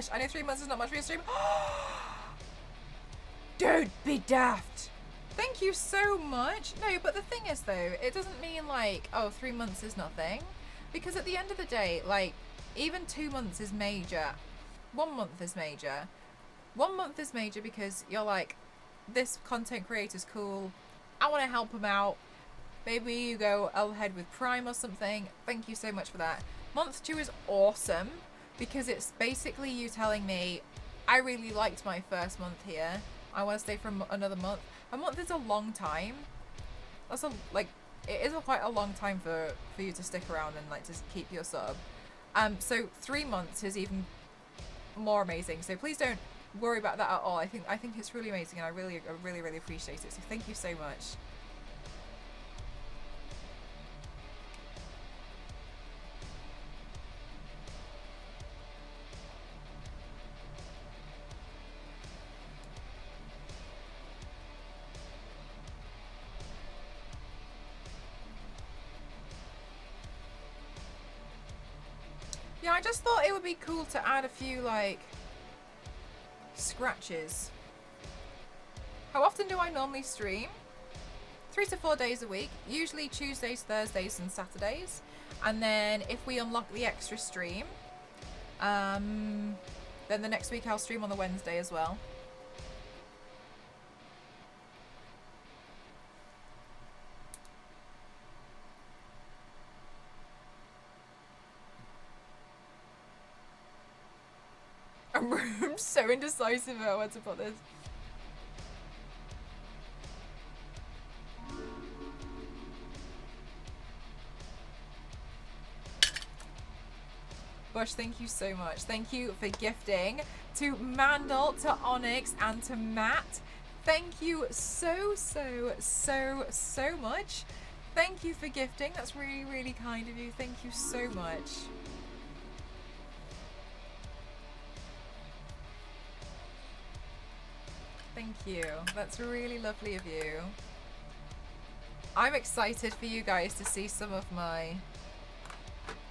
Gosh, I know 3 months is not much for your stream. Don't be daft. Thank you so much. No, but the thing is though, it doesn't mean like, oh, 3 months is nothing. Because at the end of the day, like, even 2 months is major. 1 month is major. 1 month is major because you're like, this content creator's cool. I want to help him out. Maybe you go ahead with Prime or something. Thank you so much for that. Month 2 is awesome because it's basically you telling me, I really liked my first month here. I want to stay for another month. A month is a long time. That's it is quite a long time for you to stick around and like to keep your sub. So 3 months is even more amazing. So please don't worry about that at all. I think it's really amazing, and I really appreciate it. So thank you so much. Yeah, I just thought it would be cool to add a few like scratches. How often do I normally stream? 3 to 4 days a week, usually Tuesdays, Thursdays and Saturdays. And then if we unlock the extra stream, then the next week I'll stream on the Wednesday as well. I'm so indecisive about where to put this. Bush, thank you so much. Thank you for gifting to Mandel, to Onyx, and to Matt. Thank you so much. Thank you for gifting. That's really kind of you. Thank you so much. Thank you. That's really lovely of you. I'm excited for you guys to see some of my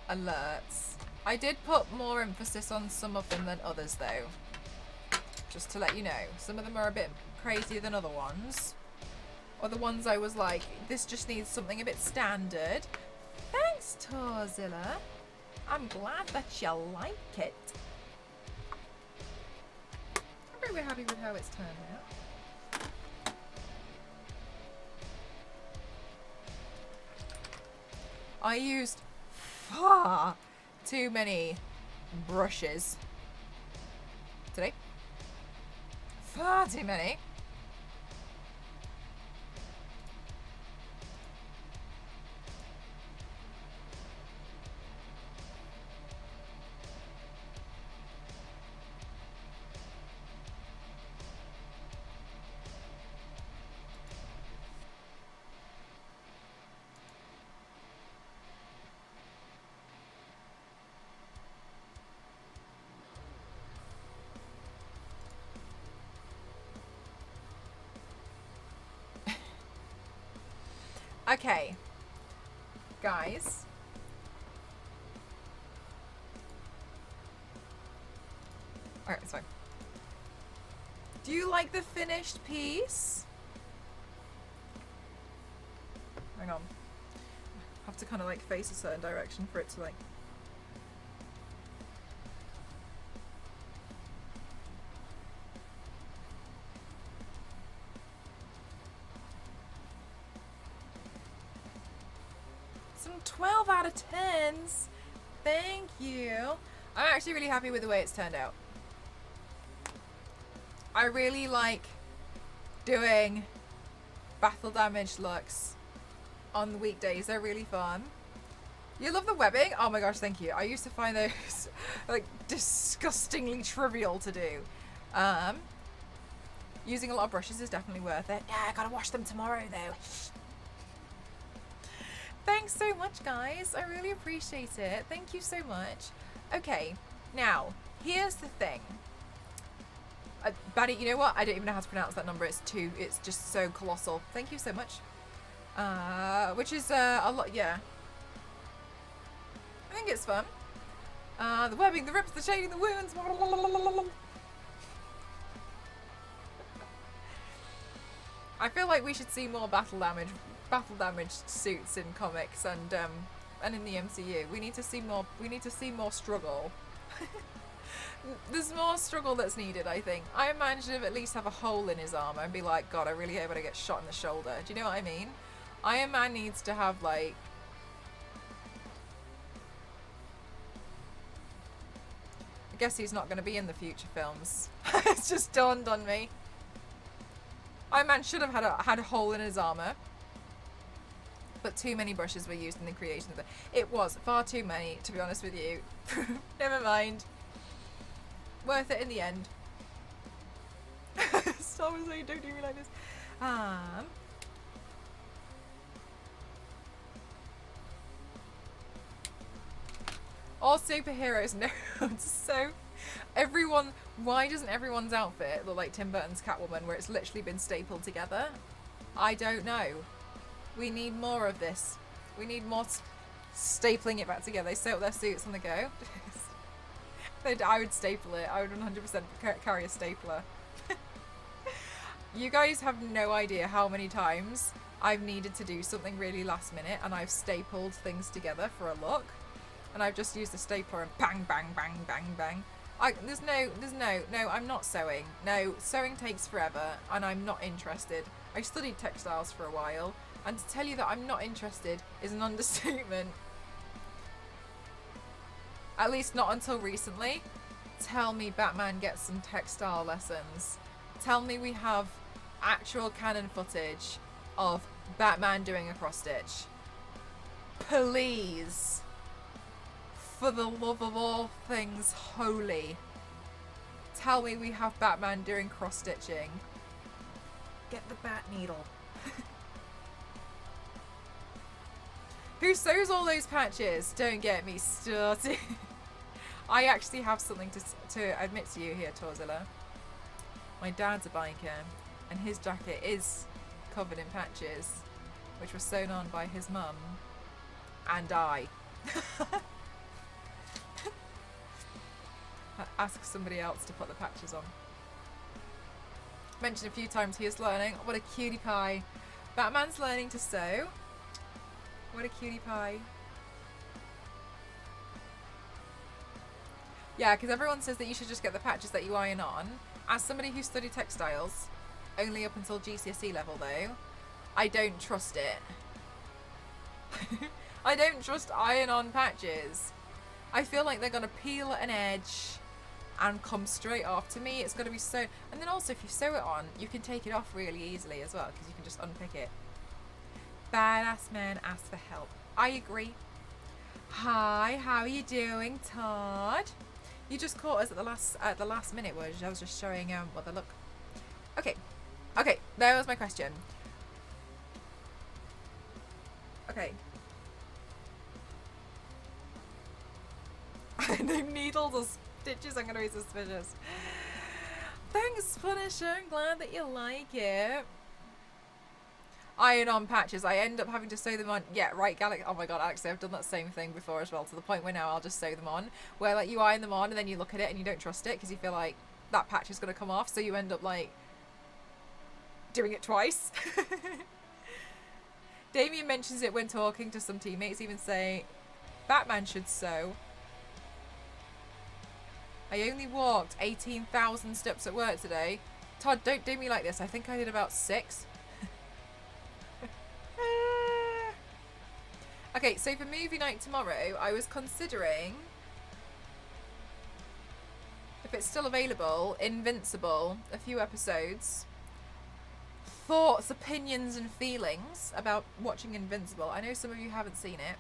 alerts. I did put more emphasis on some of them than others though. Just to let you know. Some of them are a bit crazier than other ones. Or the ones I was like, this just needs something a bit standard. Thanks, Torzilla. I'm glad that you like it. I'm really happy with how it's turned out. I used far too many brushes today. Far too many. Okay, guys. Alright, it's fine. Do you like the finished piece? Hang on. I have to kind of like face a certain direction for it to like... Some 12 out of 10s. Thank you. I'm actually really happy with the way it's turned out. I really like doing battle damage looks on the weekdays. They're really fun. You love the webbing? Oh my gosh, thank you. I used to find those like disgustingly trivial to do. Using a lot of brushes is definitely worth it. Yeah, I gotta wash them tomorrow though. Thanks so much, guys. I really appreciate it. Thank you so much. Okay, now, here's the thing. Baddy, you know what? I don't even know how to pronounce that number. It's 2. It's just so colossal. Thank you so much. Which is a lot, yeah. I think it's fun. The webbing, the rips, the shading, the wounds. I feel like we should see more battle damage suits in comics and in the MCU. We need to see more. We need to see more struggle. There's more struggle that's needed, I think. Iron Man should have at least have a hole in his armor and be like, God, I really hope I don't get shot in the shoulder. Do you know what I mean? Iron Man needs to have, like... I guess he's not going to be in the future films. It's just dawned on me. Iron Man should have had a hole in his armor. But too many brushes were used in the creation of it. It was far too many, to be honest with you. Never mind. Worth it in the end. Star Wars, don't do me like this. All superheroes, no. So, everyone. Why doesn't everyone's outfit look like Tim Burton's Catwoman, where it's literally been stapled together? I don't know. We need more of this. We need more stapling it back together. They sew up their suits on the go. I would staple it. I would 100% carry a stapler. You guys have no idea how many times I've needed to do something really last minute and I've stapled things together for a look. And I've just used a stapler and bang, bang, bang, bang, bang. No, I'm not sewing. No, sewing takes forever and I'm not interested. I studied textiles for a while and to tell you that I'm not interested is an understatement. At least not until recently. Tell me Batman gets some textile lessons. Tell me we have actual canon footage of Batman doing a cross stitch. Please. For the love of all things holy. Tell me we have Batman doing cross stitching. Get the bat needle. Who sews all those patches? Don't get me started. I actually have something to admit to you here, Torzilla. My dad's a biker, and his jacket is covered in patches, which were sewn on by his mum and I. Ask somebody else to put the patches on. Mentioned a few times he is learning. What a cutie pie. Batman's learning to sew. What a cutie pie. Yeah, because everyone says that you should just get the patches that you iron on. As somebody who studied textiles, only up until GCSE level though, I don't trust it. I don't trust iron-on patches. I feel like they're going to peel an edge and come straight off. To me, it's going to be sewn. And then also, if you sew it on, you can take it off really easily as well, because you can just unpick it. Badass man asks for help. I agree. Hi, how are you doing, Todd? You just caught us at the last minute, where I was just showing what they look. Okay, there was my question. Okay. No needles or stitches, I'm gonna be suspicious. Thanks, Punisher. I'm glad that you like it. Iron on patches. I end up having to sew them on. Yeah, right, Galaxy. Oh my god, Alex, I've done that same thing before as well, to the point where now I'll just sew them on. Where like you iron them on and then you look at it and you don't trust it because you feel like that patch is going to come off, so you end up like doing it twice. Damien mentions it when talking to some teammates, even saying Batman should sew. I only walked 18,000 steps at work today. Todd, don't do me like this. I think I did about 6. Okay, so for movie night tomorrow, I was considering, if it's still available, Invincible, a few episodes. Thoughts, opinions and feelings about watching Invincible. I know some of you haven't seen it.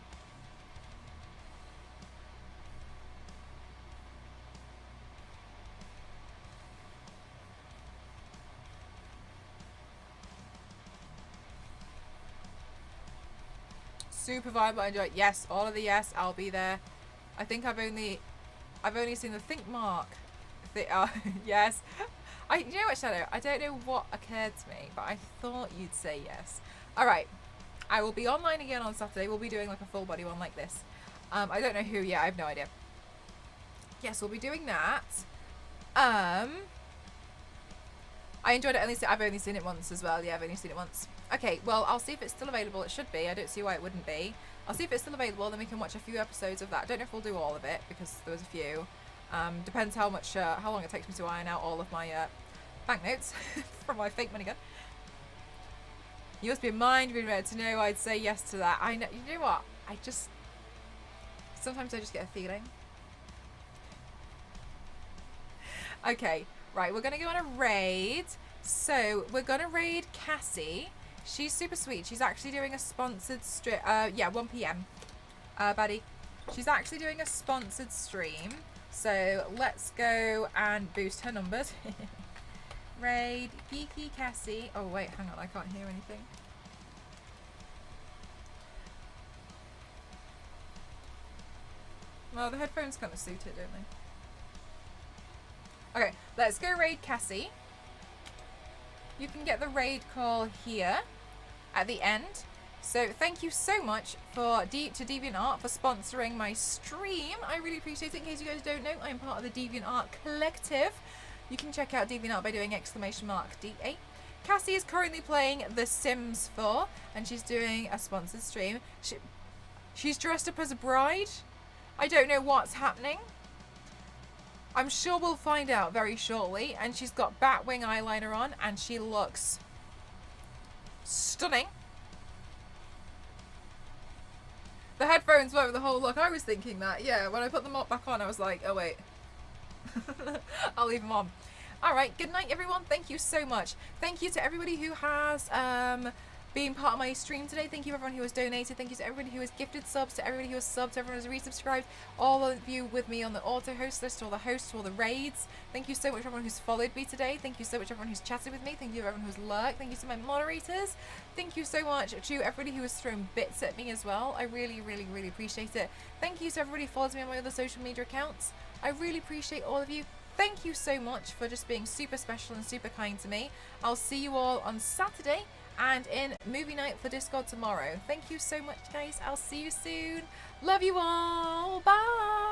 Super vibe, I enjoy it. Yes, all of the yes, I'll be there. I think I've only seen the think mark. Yes. You know what, Shadow? I don't know what occurred to me, but I thought you'd say yes. All right. I will be online again on Saturday. We'll be doing like a full body one like this. I don't know who yet. I have no idea. Yes, we'll be doing that. I enjoyed it. I've only seen it once as well. Yeah, I've only seen it once. Okay, well, I'll see if it's still available. It should be. I don't see why it wouldn't be. I'll see if it's still available, then we can watch a few episodes of that. I don't know if we'll do all of it, because there was a few. Depends how long it takes me to iron out all of my banknotes from my fake money gun. You must be mind read to know I'd say yes to that. I know. You know what? Sometimes I just get a feeling. Okay, right. We're gonna go on a raid. So we're gonna raid Cassie. She's super sweet. She's actually doing a sponsored stream. Yeah, 1 p.m. Buddy. She's actually doing a sponsored stream. So let's go and boost her numbers. Raid Geeky Cassie. Oh wait, hang on. I can't hear anything. Well, the headphones kind of suit it, don't they? Okay, let's go raid Cassie. You can get the raid call here at the end. So thank you so much to DeviantArt for sponsoring my stream. I really appreciate it. In case you guys don't know, I'm part of the DeviantArt Collective. You can check out DeviantArt by doing !D8. Cassie is currently playing The Sims 4 and she's doing a sponsored stream. She's dressed up as a bride. I don't know what's happening. I'm sure we'll find out very shortly. And she's got Batwing eyeliner on and she looks stunning. The headphones were the whole look. I was thinking that. Yeah, when I put them back on, I was like, oh wait. I'll leave them on. Alright, good night everyone. Thank you so much. Thank you to everybody who has been part of my stream today. Thank you everyone who has donated. Thank you to everybody who has gifted subs, to everybody who has subbed, to everyone who has resubscribed, all of you with me on the auto host list, to all the hosts, to all the raids. Thank you so much to everyone who's followed me today. Thank you so much to everyone who's chatted with me. Thank you to everyone who's lurked. Thank you to my moderators. Thank you so much to everybody who has thrown bits at me as well. I really, really, really appreciate it. Thank you to everybody who follows me on my other social media accounts. I really appreciate all of you. Thank you so much for just being super special and super kind to me. I'll see you all on Saturday and in movie night for Discord tomorrow. Thank you so much, guys. I'll see you soon. Love you all. Bye.